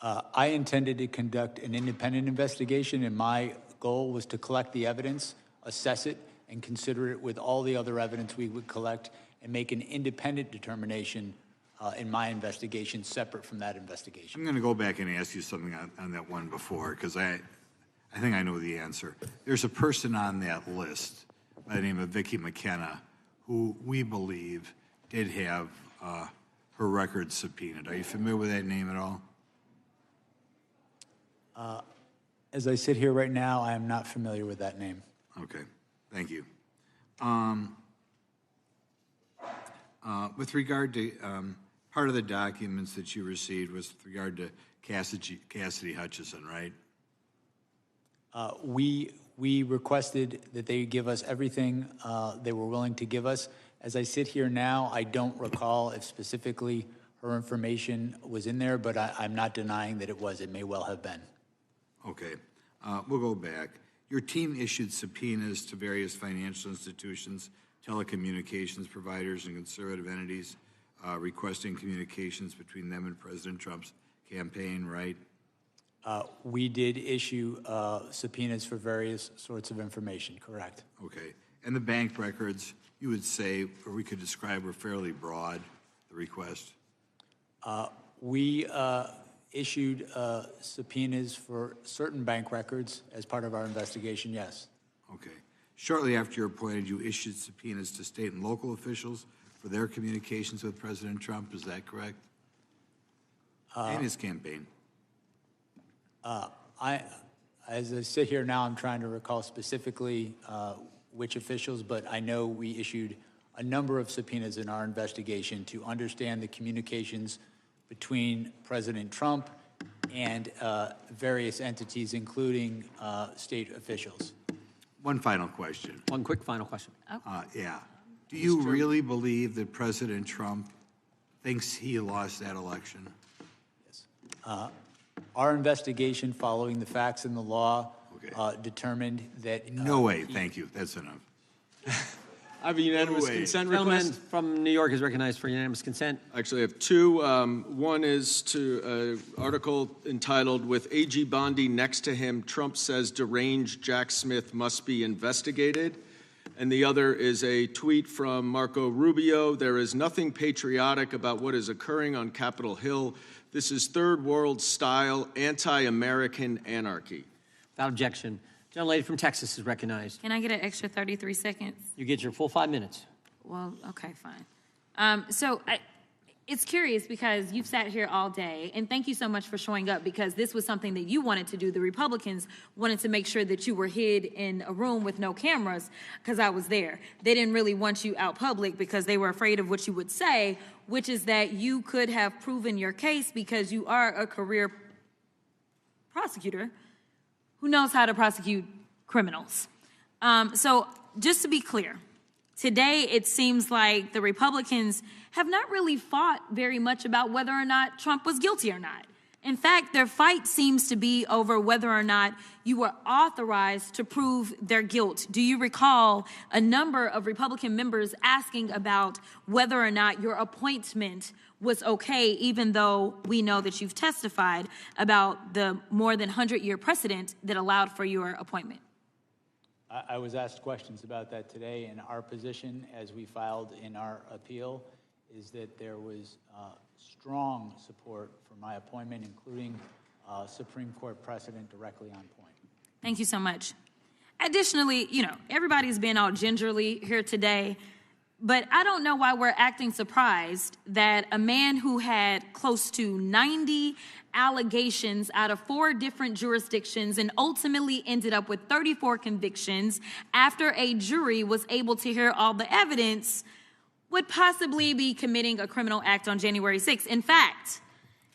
I intended to conduct an independent investigation, and my goal was to collect the evidence, assess it, and consider it with all the other evidence we would collect, and make an independent determination in my investigation separate from that investigation. I'm going to go back and ask you something on that one before, because I think I know the answer. There's a person on that list by the name of Vicki McKenna, who we believe did have her records subpoenaed. Are you familiar with that name at all? As I sit here right now, I am not familiar with that name. Okay, thank you. With regard to part of the documents that you received was with regard to Cassidy Hutchison, right? We requested that they give us everything they were willing to give us. As I sit here now, I don't recall if specifically her information was in there, but I'm not denying that it was. It may well have been. Okay, we'll go back. Your team issued subpoenas to various financial institutions, telecommunications providers, and conservative entities requesting communications between them and President Trump's campaign, right? We did issue subpoenas for various sorts of information, correct? Okay, and the bank records, you would say, or we could describe, were fairly broad, the request? We issued subpoenas for certain bank records as part of our investigation, yes. Okay. Shortly after you're appointed, you issued subpoenas to state and local officials for their communications with President Trump, is that correct? And his campaign. As I sit here now, I'm trying to recall specifically which officials, but I know we issued a number of subpoenas in our investigation to understand the communications between President Trump and various entities, including state officials. One final question. One quick final question. Yeah. Do you really believe that President Trump thinks he lost that election? Yes. Our investigation following the facts and the law determined that... No way. Thank you. That's enough. I have a unanimous consent Gentleman request. from New York is recognized for unanimous consent. Actually, I have two. One is to an article entitled, "With A.G. Bondi next to him, Trump says deranged Jack Smith must be investigated." And the other is a tweet from Marco Rubio. "There is nothing patriotic about what is occurring on Capitol Hill. This is third world style anti-American anarchy." Without objection. Gentlelady from Texas is recognized. Can I get an extra 33 seconds? You get your full 5 minutes. Well, okay, fine. It's curious because you've sat here all day, and thank you so much for showing up because this was something that you wanted to do. The Republicans wanted to make sure that you were hid in a room with no cameras because I was there. They didn't really want you out public because they were afraid of what you would say, which is that you could have proven your case because you are a career prosecutor who knows how to prosecute criminals. So just to be clear, today it seems like the Republicans have not really fought very much about whether or not Trump was guilty or not. In fact, their fight seems to be over whether or not you were authorized to prove their guilt. Do you recall a number of Republican members asking about whether or not your appointment was okay, even though we know that you've testified about the more than 100-year precedent that allowed for your appointment? I was asked questions about that today, and our position, as we filed in our appeal, is that there was strong support for my appointment, including Supreme Court precedent directly on point. Thank you so much. Additionally, everybody's been all gingerly here today, but I don't know why we're acting surprised that a man who had close to 90 allegations out of 4 different jurisdictions and ultimately ended up with 34 convictions after a jury was able to hear all the evidence would possibly be committing a criminal act on January 6th. In fact,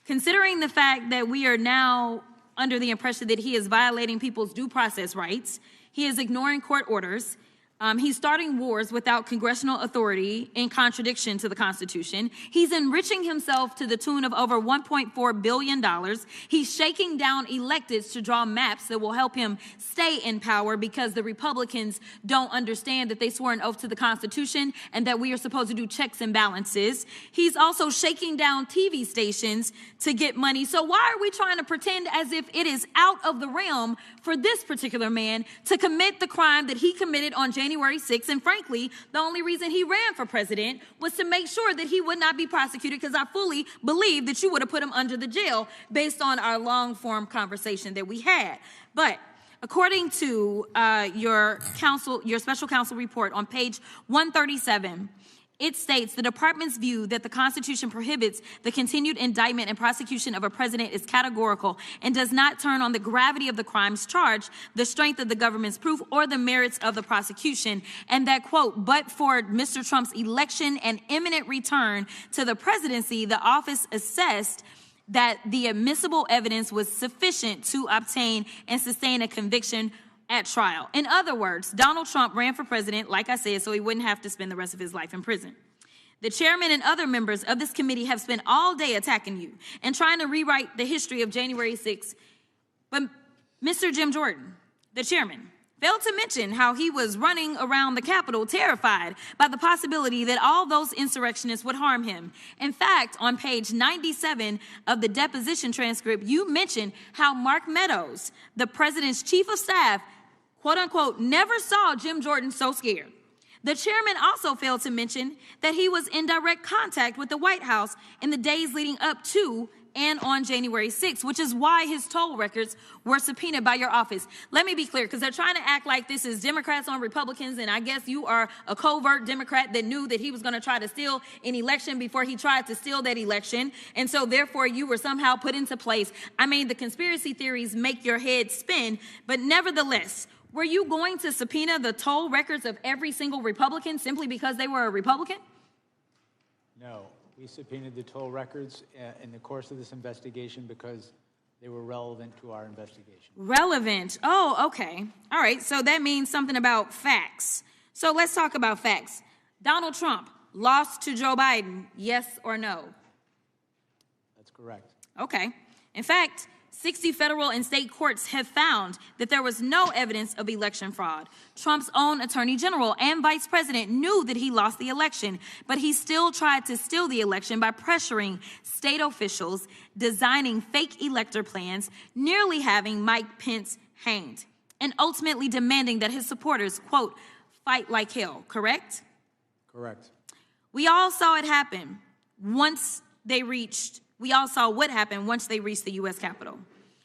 considering the fact that we are now under the impression that he is violating people's due process rights, he is ignoring court orders, he's starting wars without congressional authority in contradiction to the Constitution. He's enriching himself to the tune of over $1.4 billion. He's shaking down electeds to draw maps that will help him stay in power because the Republicans don't understand that they swore an oath to the Constitution and that we are supposed to do checks and balances. He's also shaking down TV stations to get money. So why are we trying to pretend as if it is out of the realm for this particular man to commit the crime that he committed on January 6th? And frankly, the only reason he ran for president was to make sure that he would not be prosecuted, because I fully believe that you would have put him under the jail based on our long form conversation that we had. But according to your special counsel report on page 137, it states the department's view that the Constitution prohibits the continued indictment and prosecution of a president is categorical and does not turn on the gravity of the crimes charged, the strength of the government's proof, or the merits of the prosecution. And that, quote, but for Mr. Trump's election and imminent return to the presidency, the office assessed that the admissible evidence was sufficient to obtain and sustain a conviction at trial. In other words, Donald Trump ran for president, like I said, so he wouldn't have to spend the rest of his life in prison. The chairman and other members of this committee have spent all day attacking you and trying to rewrite the history of January 6th. But Mr. Jim Jordan, the chairman, failed to mention how he was running around the Capitol terrified by the possibility that all those insurrectionists would harm him. In fact, on page 97 of the deposition transcript, you mentioned how Mark Meadows, the president's chief of staff, quote unquote, never saw Jim Jordan so scared. The chairman also failed to mention that he was in direct contact with the White House in the days leading up to and on January 6th, which is why his toll records were subpoenaed by your office. Let me be clear, because they're trying to act like this is Democrats on Republicans, and I guess you are a covert Democrat that knew that he was going to try to steal an election before he tried to steal that election, and so therefore you were somehow put into place. I mean, the conspiracy theories make your head spin, but nevertheless, were you going to subpoena the toll records of every single Republican simply because they were a Republican? No. We subpoenaed the toll records in the course of this investigation because they were relevant to our investigation. Relevant. Oh, okay. All right. So that means something about facts. So let's talk about facts. Donald Trump lost to Joe Biden, yes or no? That's correct. Okay. In fact, 60 federal and state courts have found that there was no evidence of election fraud. Trump's own attorney general and vice president knew that he lost the election, but he still tried to steal the election by pressuring state officials, designing fake elector plans, nearly having Mike Pence hanged, and ultimately demanding that his supporters, quote, fight like hell, correct? Correct. We all saw it happen once they reached We all saw what happened once they reached the U.S. Capitol.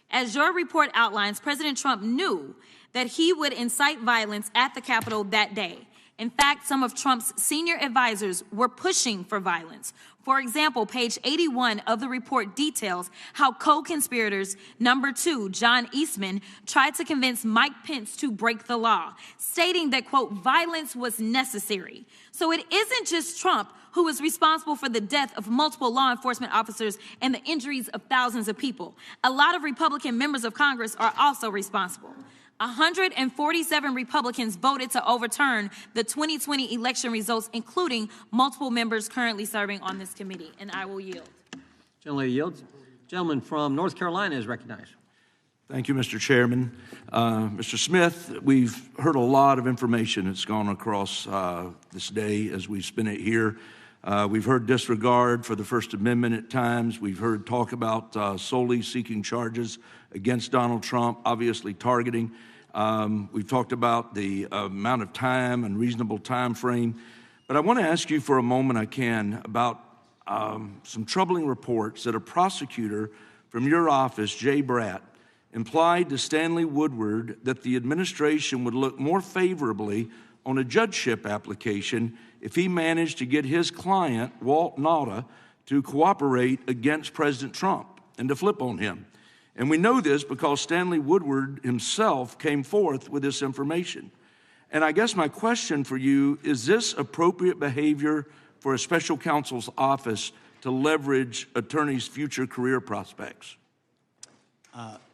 As your report outlines, President Trump knew that he would incite violence at the Capitol that day. In fact, some of Trump's senior advisors were pushing for violence. For example, page 81 of the report details how co-conspirators number 2, John Eastman, tried to convince Mike Pence to break the law, stating that, quote, violence was necessary. So it isn't just Trump who is responsible for the death of multiple law enforcement officers and the injuries of thousands of people. A lot of Republican members of Congress are also responsible. 147 Republicans voted to overturn the 2020 election results, including multiple members currently serving on this committee, and I will yield. Gentlelady yields. Gentleman from North Carolina is recognized. Thank you, Mr. Chairman. Mr. Smith, we've heard a lot of information that's gone across this day as we spent it here. We've heard disregard for the First Amendment at times. We've heard talk about solely seeking charges against Donald Trump, obviously targeting. We've talked about the amount of time and reasonable time frame. But I want to ask you for a moment, I can, about some troubling reports that a prosecutor from your office, Jay Bratt, implied to Stanley Woodward that the administration would look more favorably on a judgeship application if he managed to get his client, Walt Nauta, to cooperate against President Trump and to flip on him. And we know this because Stanley Woodward himself came forth with this information. And I guess my question for you, is this appropriate behavior for a special counsel's office to leverage attorneys' future career prospects?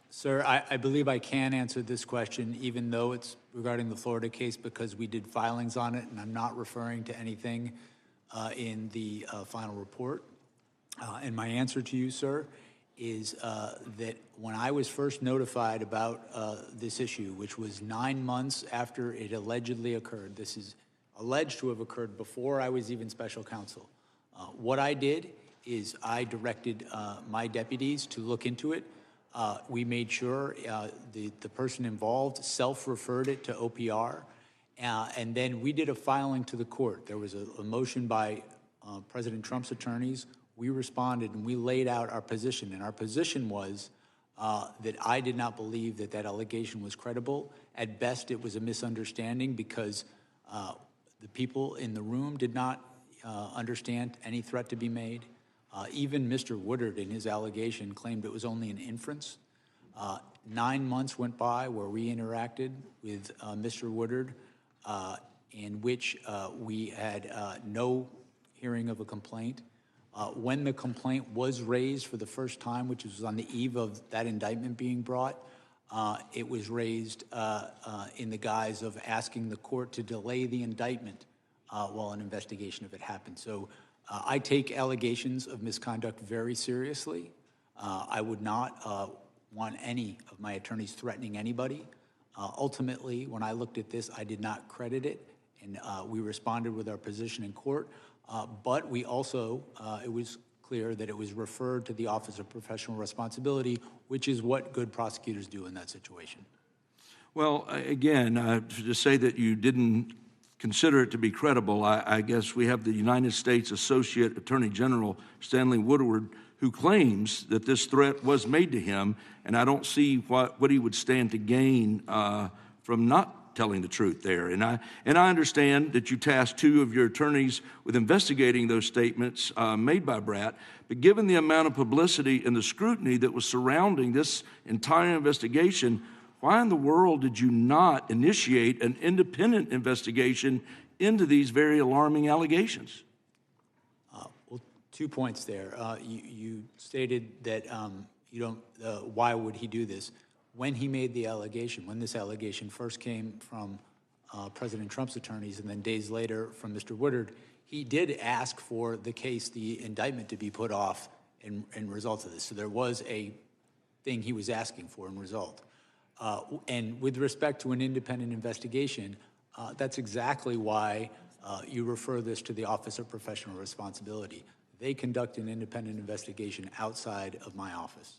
Sir, I believe I can answer this question, even though it's regarding the Florida case, because we did filings on it, and I'm not referring to anything in the final report. And my answer to you, sir, is that when I was first notified about this issue, which was 9 months after it allegedly occurred, this is alleged to have occurred before I was even special counsel, what I did is I directed my deputies to look into it. We made sure the person involved self-referred it to OPR, and then we did a filing to the court. There was a motion by President Trump's attorneys. We responded and we laid out our position, and our position was that I did not believe that that allegation was credible. At best, it was a misunderstanding because the people in the room did not understand any threat to be made. Even Mr. Woodard, in his allegation, claimed it was only an inference. 9 months went by where we interacted with Mr. Woodard, in which we had no hearing of a complaint. When the complaint was raised for the first time, which was on the eve of that indictment being brought, it was raised in the guise of asking the court to delay the indictment while an investigation of it happened. So I take allegations of misconduct very seriously. I would not want any of my attorneys threatening anybody. Ultimately, when I looked at this, I did not credit it, and we responded with our position in court. But we also, it was clear that it was referred to the Office of Professional Responsibility, which is what good prosecutors do in that situation. Well, again, to say that you didn't consider it to be credible, I guess we have the United States Associate Attorney General, Stanley Woodward, who claims that this threat was made to him, and I don't see what he would stand to gain from not telling the truth there. And I understand that you tasked 2 of your attorneys with investigating those statements made by Bratt, but given the amount of publicity and the scrutiny that was surrounding this entire investigation, why in the world did you not initiate an independent investigation into these very alarming allegations? Well, 2 points there. You stated that you don't, why would he do this? When he made the allegation, when this allegation first came from President Trump's attorneys and then days later from Mr. Woodard, he did ask for the case, the indictment, to be put off in result of this. So there was a thing he was asking for in result. And with respect to an independent investigation, that's exactly why you refer this to the Office of Professional Responsibility. They conduct an independent investigation outside of my office.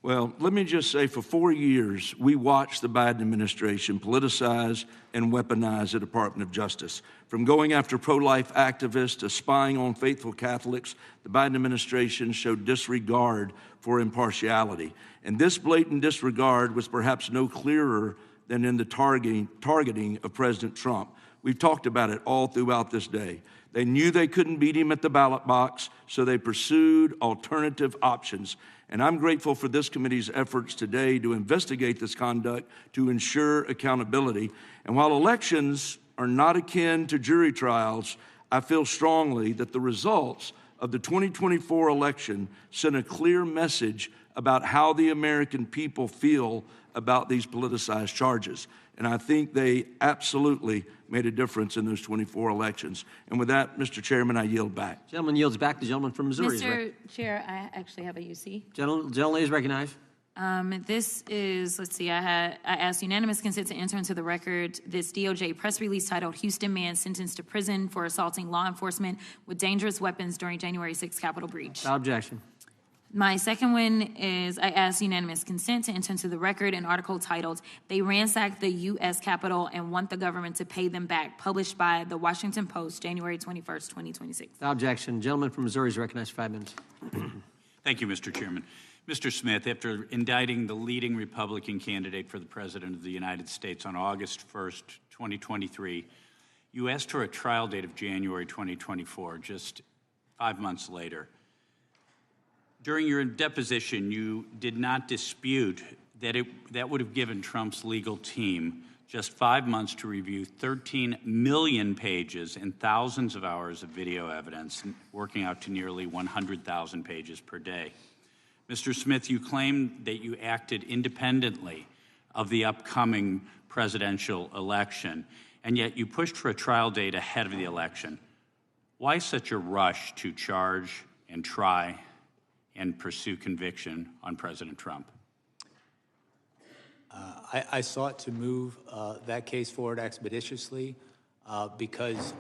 Well, let me just say, for 4 years, we watched the Biden administration politicize and weaponize the Department of Justice. From going after pro-life activists to spying on faithful Catholics, the Biden administration showed disregard for impartiality. And this blatant disregard was perhaps no clearer than in the targeting of President Trump. We've talked about it all throughout this day. They knew they couldn't beat him at the ballot box, so they pursued alternative options. And I'm grateful for this committee's efforts today to investigate this conduct to ensure accountability. And while elections are not akin to jury trials, I feel strongly that the results of the 2024 election sent a clear message about how the American people feel about these politicized charges. And I think they absolutely made a difference in those 24 elections. And with that, Mr. Chairman, I yield back. Gentleman yields back. The gentleman from Missouri. Mr. Chair, I actually have a UC. Gentleman is recognized. This is, let's see, I asked unanimous consent to enter into the record this DOJ press release titled Houston Man Sentenced to Prison for Assaulting Law Enforcement with Dangerous Weapons During January 6th Capitol Breach. Without objection. My second one is I asked unanimous consent to enter into the record an article titled They Ransacked the U.S. Capitol and Want the Government to Pay Them Back, published by the Washington Post, January 21st, 2026. Without objection. Gentleman from Missouri is recognized for 5 minutes. Thank you, Mr. Chairman. Mr. Smith, after indicting the leading Republican candidate for the President of the United States on August 1st, 2023, you asked for a trial date of January 2024, just 5 months later. During your deposition, you did not dispute that that would have given Trump's legal team just 5 months to review 13 million pages and thousands of hours of video evidence, working out to nearly 100,000 pages per day. Mr. Smith, you claimed that you acted independently of the upcoming presidential election, and yet you pushed for a trial date ahead of the election. Why such a rush to charge and try and pursue conviction on President Trump? I sought to move that case forward expeditiously because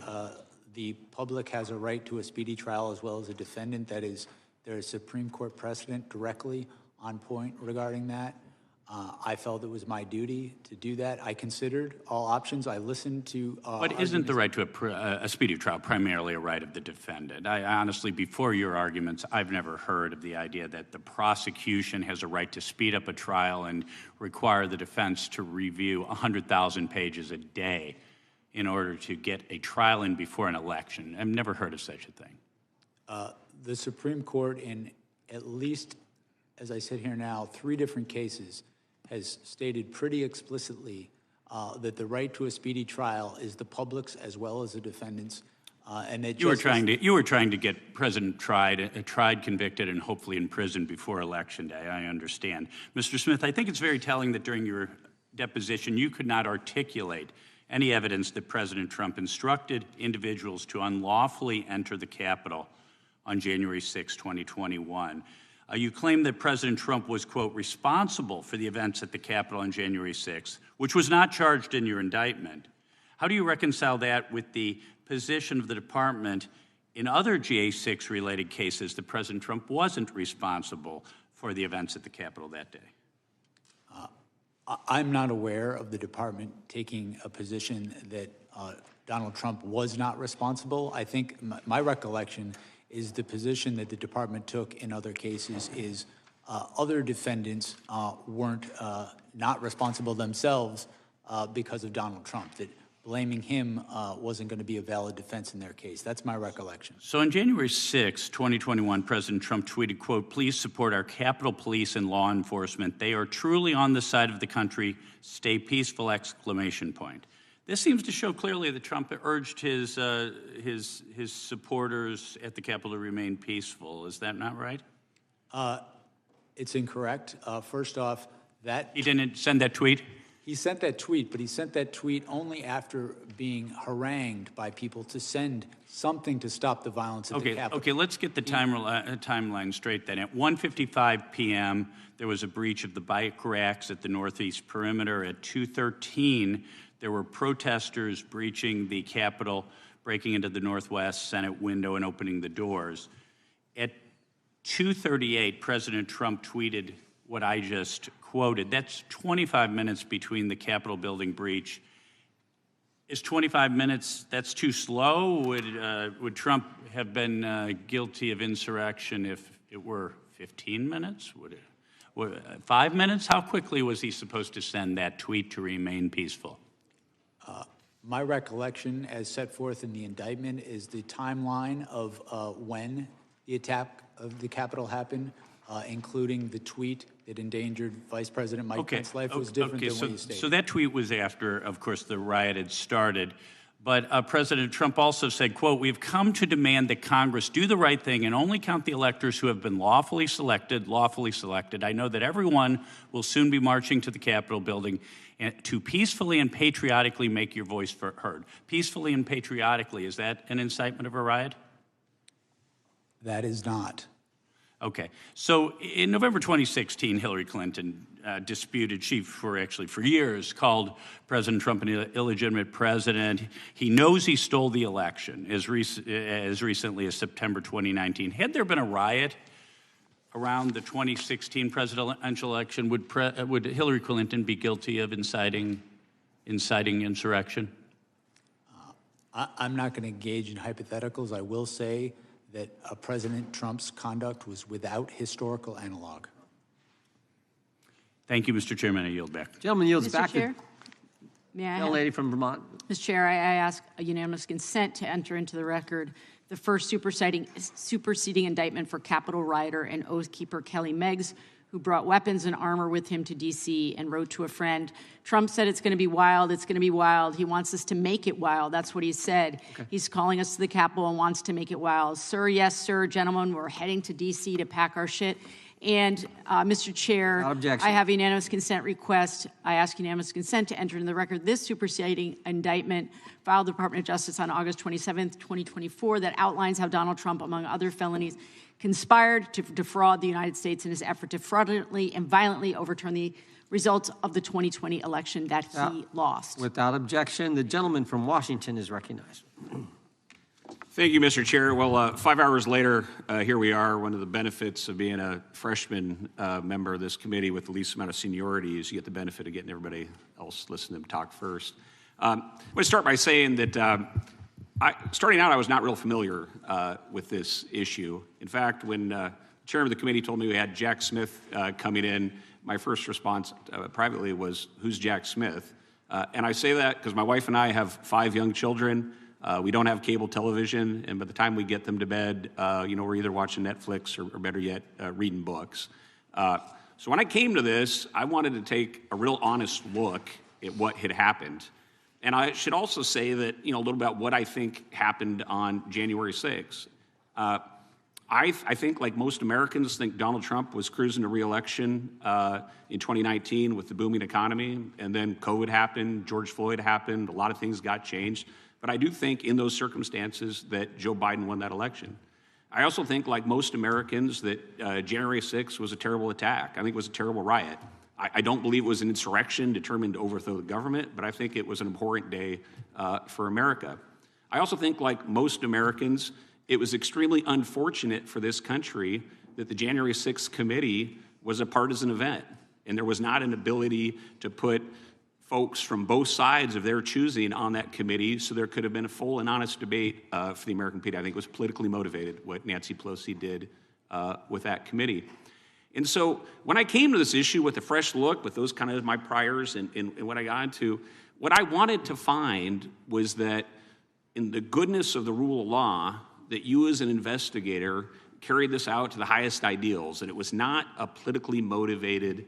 the public has a right to a speedy trial as well as a defendant. That is, there is Supreme Court precedent directly on point regarding that. I felt it was my duty to do that. I considered all options. I listened to But isn't the right to a speedy trial primarily a right of the defendant? I honestly, before your arguments, I've never heard of the idea that the prosecution has a right to speed up a trial and require the defense to review 100,000 pages a day in order to get a trial in before an election. I've never heard of such a thing. The Supreme Court, in at least, as I sit here now, 3 different cases, has stated pretty explicitly that the right to a speedy trial is the public's as well as the defendant's, and that you were trying to get President tried, convicted, and hopefully in prison before Election Day. I understand, Mr. Smith. I think it's very telling that during your deposition you could not articulate any evidence that President Trump instructed individuals to unlawfully enter the Capitol on January 6, 2021. You claim that President Trump was, quote, responsible for the events at the Capitol on January 6th, which was not charged in your indictment. How do you reconcile that with the position of the department in other GA6 related cases that President Trump wasn't responsible for the events at the Capitol that day? I'm not aware of the department taking a position that Donald Trump was not responsible. I think my recollection is the position that the department took in other cases is other defendants weren't not responsible themselves because of Donald Trump, that blaming him wasn't going to be a valid defense in their case. That's my recollection. So on January 6, 2021, President Trump tweeted, quote, please support our Capitol Police and law enforcement. They are truly on the side of the country. Stay peaceful, exclamation point. This seems to show clearly that Trump urged his supporters at the Capitol to remain peaceful. Is that not right? It's incorrect. First off, that... He didn't send that tweet? He sent that tweet, but he sent that tweet only after being harangued by people to send something to stop the violence at the Capitol. Okay, let's get the timeline straight then. At 1:55 p.m., there was a breach of the bike racks at the northeast perimeter. At 2:13, there were protesters breaching the Capitol, breaking into the Northwest Senate window and opening the doors. At 2:38, President Trump tweeted what I just quoted. That's 25 minutes between the Capitol building breach. Is 25 minutes, that's too slow? Would Trump have been guilty of insurrection if it were 15 minutes? Would 5 minutes? How quickly was he supposed to send that tweet to remain peaceful? My recollection, as set forth in the indictment, is the timeline of when the attack of the Capitol happened, including the tweet that endangered Vice President Mike Pence's life, was different than what you stated. So that tweet was after, of course, the riot had started. But President Trump also said, quote, we've come to demand that Congress do the right thing and only count the electors who have been lawfully selected. I know that everyone will soon be marching to the Capitol building to peacefully and patriotically make your voice heard. Peacefully and patriotically, is that an incitement of a riot? That is not. Okay. So in November 2016, Hillary Clinton disputed, she for years called President Trump an illegitimate president. He knows he stole the election as recently as September 2019. Had there been a riot around the 2016 presidential election, would Hillary Clinton be guilty of inciting insurrection? I'm not going to engage in hypotheticals. I will say that President Trump's conduct was without historical analog. Thank you, Mr. Chairman. I yield back. Gentleman yields Mr. back. Chair, may I Young lady from Vermont. Mr. Chair, I ask a unanimous consent to enter into the record the first superseding indictment for Capitol rioter and Oath Keeper Kelly Meggs, who brought weapons and armor with him to D.C. and wrote to a friend, Trump said it's going to be wild, it's going to be wild. He wants us to make it wild. That's what he said. Okay. He's calling us to the Capitol and wants to make it wild. Sir, yes, sir, gentlemen, we're heading to D.C. to pack our shit. And, Mr. Chair, I have a unanimous consent request. I ask unanimous consent to enter into the record this superseding indictment filed the Department of Justice on August 27th, 2024, that outlines how Donald Trump, among other felonies, conspired to defraud the United States in his effort to fraudulently and violently overturn the results of the 2020 election that he lost. Without objection, the gentleman from Washington is recognized. Thank you, Mr. Chair. Well, 5 hours later, here we are. One of the benefits of being a freshman member of this committee with the least amount of seniority is you get the benefit of getting everybody else listen to them talk first. I'm going to start by saying that starting out, I was not real familiar with this issue. In fact, when the chairman of the committee told me we had Jack Smith coming in, my first response privately was, "Who's Jack Smith?" And I say that because my wife and I have 5 young children. We don't have cable television, and by the time we get them to bed, we're either watching Netflix or better yet, reading books. So when I came to this, I wanted to take a real honest look at what had happened. And I should also say that, a little about what I think happened on January 6th. I think, like most Americans, think Donald Trump was cruising to re-election in 2019 with the booming economy, and then COVID happened, George Floyd happened, a lot of things got changed. But I do think in those circumstances that Joe Biden won that election. I also think, like most Americans, that January 6th was a terrible attack. I think it was a terrible riot. I don't believe it was an insurrection determined to overthrow the government, but I think it was an abhorrent day for America. I also think, like most Americans, it was extremely unfortunate for this country that the January 6th committee was a partisan event, and there was not an ability to put folks from both sides of their choosing on that committee, so there could have been a full and honest debate for the American people. I think it was politically motivated, what Nancy Pelosi did with that committee. And so when I came to this issue with a fresh look, with those kind of my priors and what I got into, what I wanted to find was that in the goodness of the rule of law, that you as an investigator carried this out to the highest ideals, and it was not a politically motivated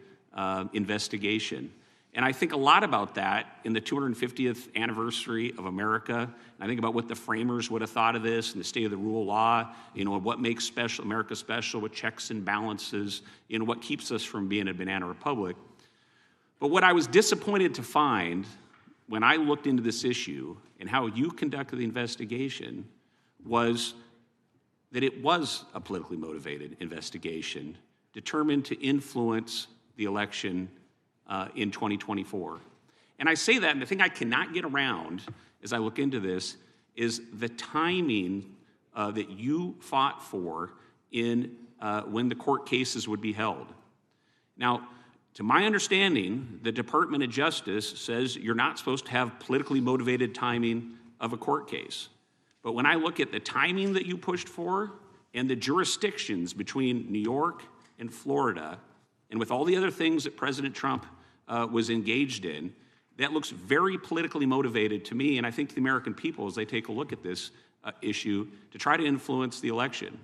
investigation. And I think a lot about that in the 250th anniversary of America. And I think about what the framers would have thought of this and the state of the rule of law, what makes America special, what checks and balances, what keeps us from being a banana republic. But what I was disappointed to find when I looked into this issue and how you conducted the investigation was that it was a politically motivated investigation determined to influence the election in 2024. And I say that, and the thing I cannot get around as I look into this is the timing that you fought for in when the court cases would be held. Now, to my understanding, the Department of Justice says you're not supposed to have politically motivated timing of a court case. But when I look at the timing that you pushed for and the jurisdictions between New York and Florida, and with all the other things that President Trump was engaged in, that looks very politically motivated to me, and I think to the American people as they take a look at this issue to try to influence the election.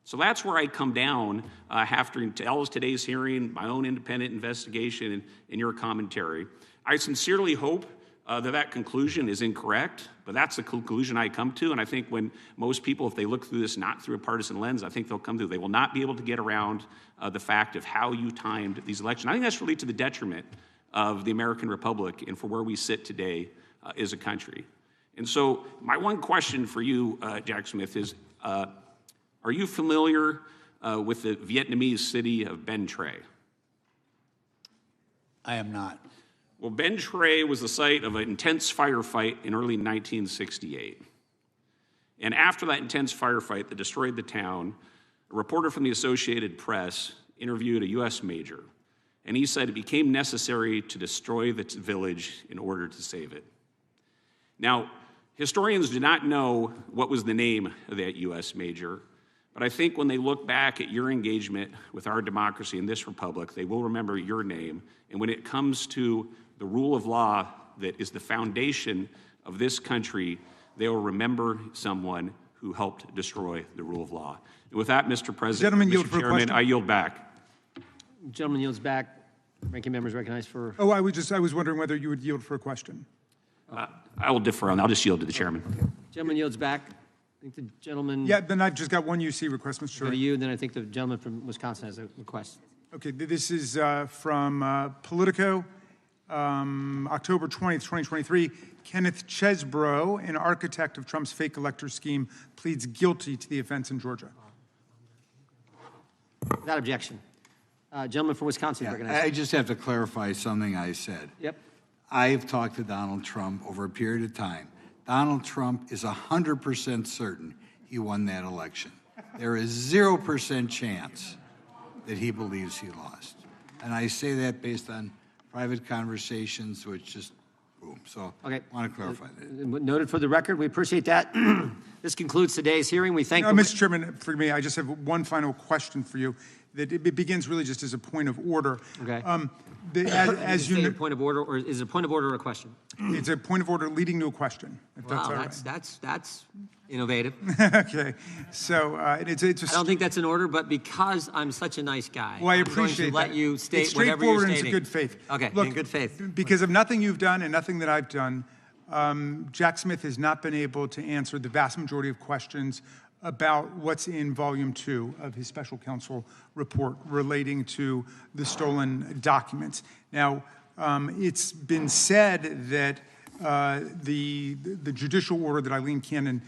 So that's where I come down after today's hearing, my own independent investigation, and your commentary. I sincerely hope that conclusion is incorrect, but that's the conclusion I come to, and I think when most people, if they look through this not through a partisan lens, I think they'll come to, they will not be able to get around the fact of how you timed these elections. I think that's really to the detriment of the American Republic and for where we sit today as a country. And so my one question for you, Jack Smith, is are you familiar with the Vietnamese city of Bến Tre? I am not. Well, Bến Tre was the site of an intense firefight in early 1968. And after that intense firefight that destroyed the town, a reporter from the Associated Press interviewed a U.S. major, and he said it became necessary to destroy the village in order to save it. Now, historians do not know what was the name of that U.S. major, but I think when they look back at your engagement with our democracy in this republic, they will remember your name. And when it comes to the rule of law that is the foundation of this country, they will remember someone who helped destroy the rule of law. And with that, Mr. President, Mr. Chairman, I yield back. Gentleman yields back. Ranking member is recognized for. Oh, I was wondering whether you would yield for a question. I will defer on. I'll just yield to the chairman. Gentleman yields back. I think the gentleman. Yeah, then I've just got one UC request, Mr. Chair. To you, and then I think the gentleman from Wisconsin has a request. Okay, this is from Politico, October 20th, 2023. Kenneth Chesbrough, an architect of Trump's fake elector scheme, pleads guilty to the offense in Georgia. Without objection. Gentleman from Wisconsin is recognized. I just have to clarify something I said. Yep. I've talked to Donald Trump over a period of time Donald Trump is 100% certain he won that election. There is 0% chance that he believes he lost. And I say that based on private conversations, which just, boom. So I want to clarify that. Noted for the record. We appreciate that. This concludes today's hearing. We thank Mr. Chairman, for me, I just have one final question for you. That it begins really just as a point of order. Okay. As you know, point of order, or is it a point of order or a question? It's a point of order leading to a question. If that's all right. That's innovative. Okay. So it's. I don't think that's an order, but because I'm such a nice guy, Well, I I'm going appreciate to let that. you state It's whatever you're straightforward and stating. it's a good faith. Okay, Look, in good faith. Because of nothing you've done and nothing that I've done, Jack Smith has not been able to answer the vast majority of questions about what's in Volume 2 of his special counsel report relating to the stolen documents. Now, it's been said that the judicial order that Eileen Cannon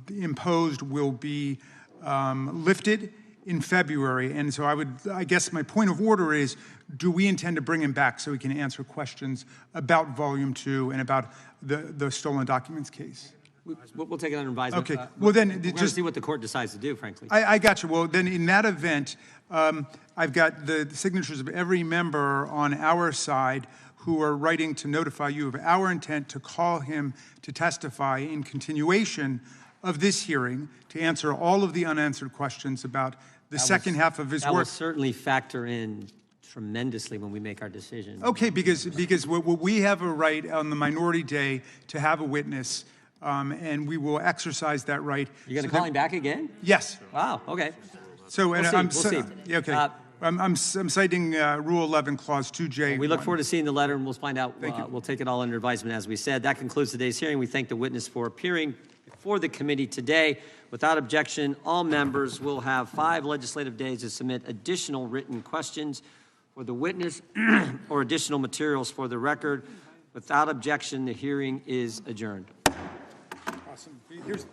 imposed will be lifted in February. And so I guess my point of order is, do we intend to bring him back so he can answer questions about Volume 2 and about the stolen documents case? We'll take it under advisement. Okay. Well, then we're just see what the court decides to do, frankly. I got you. Well, then in that event, I've got the signatures of every member on our side who are writing to notify you of our intent to call him to testify in continuation of this hearing to answer all of the unanswered questions about the second half of his That work. will certainly factor in tremendously when we make our decision. Okay, because we have a right on the minority day to have a witness, and we will exercise that right. You're going to call him back again? Yes. Wow. Okay. So, and We'll see. yeah, okay. I'm citing Rule 11, Clause 2J. We look forward to seeing the letter, and we'll find out. We'll take it all under advisement, as we said. That concludes today's hearing. We thank the witness for appearing before the committee today. Without objection, all members will have 5 legislative days to submit additional written questions for the witness or additional materials for the record. Without objection, the hearing is adjourned. Awesome. Here's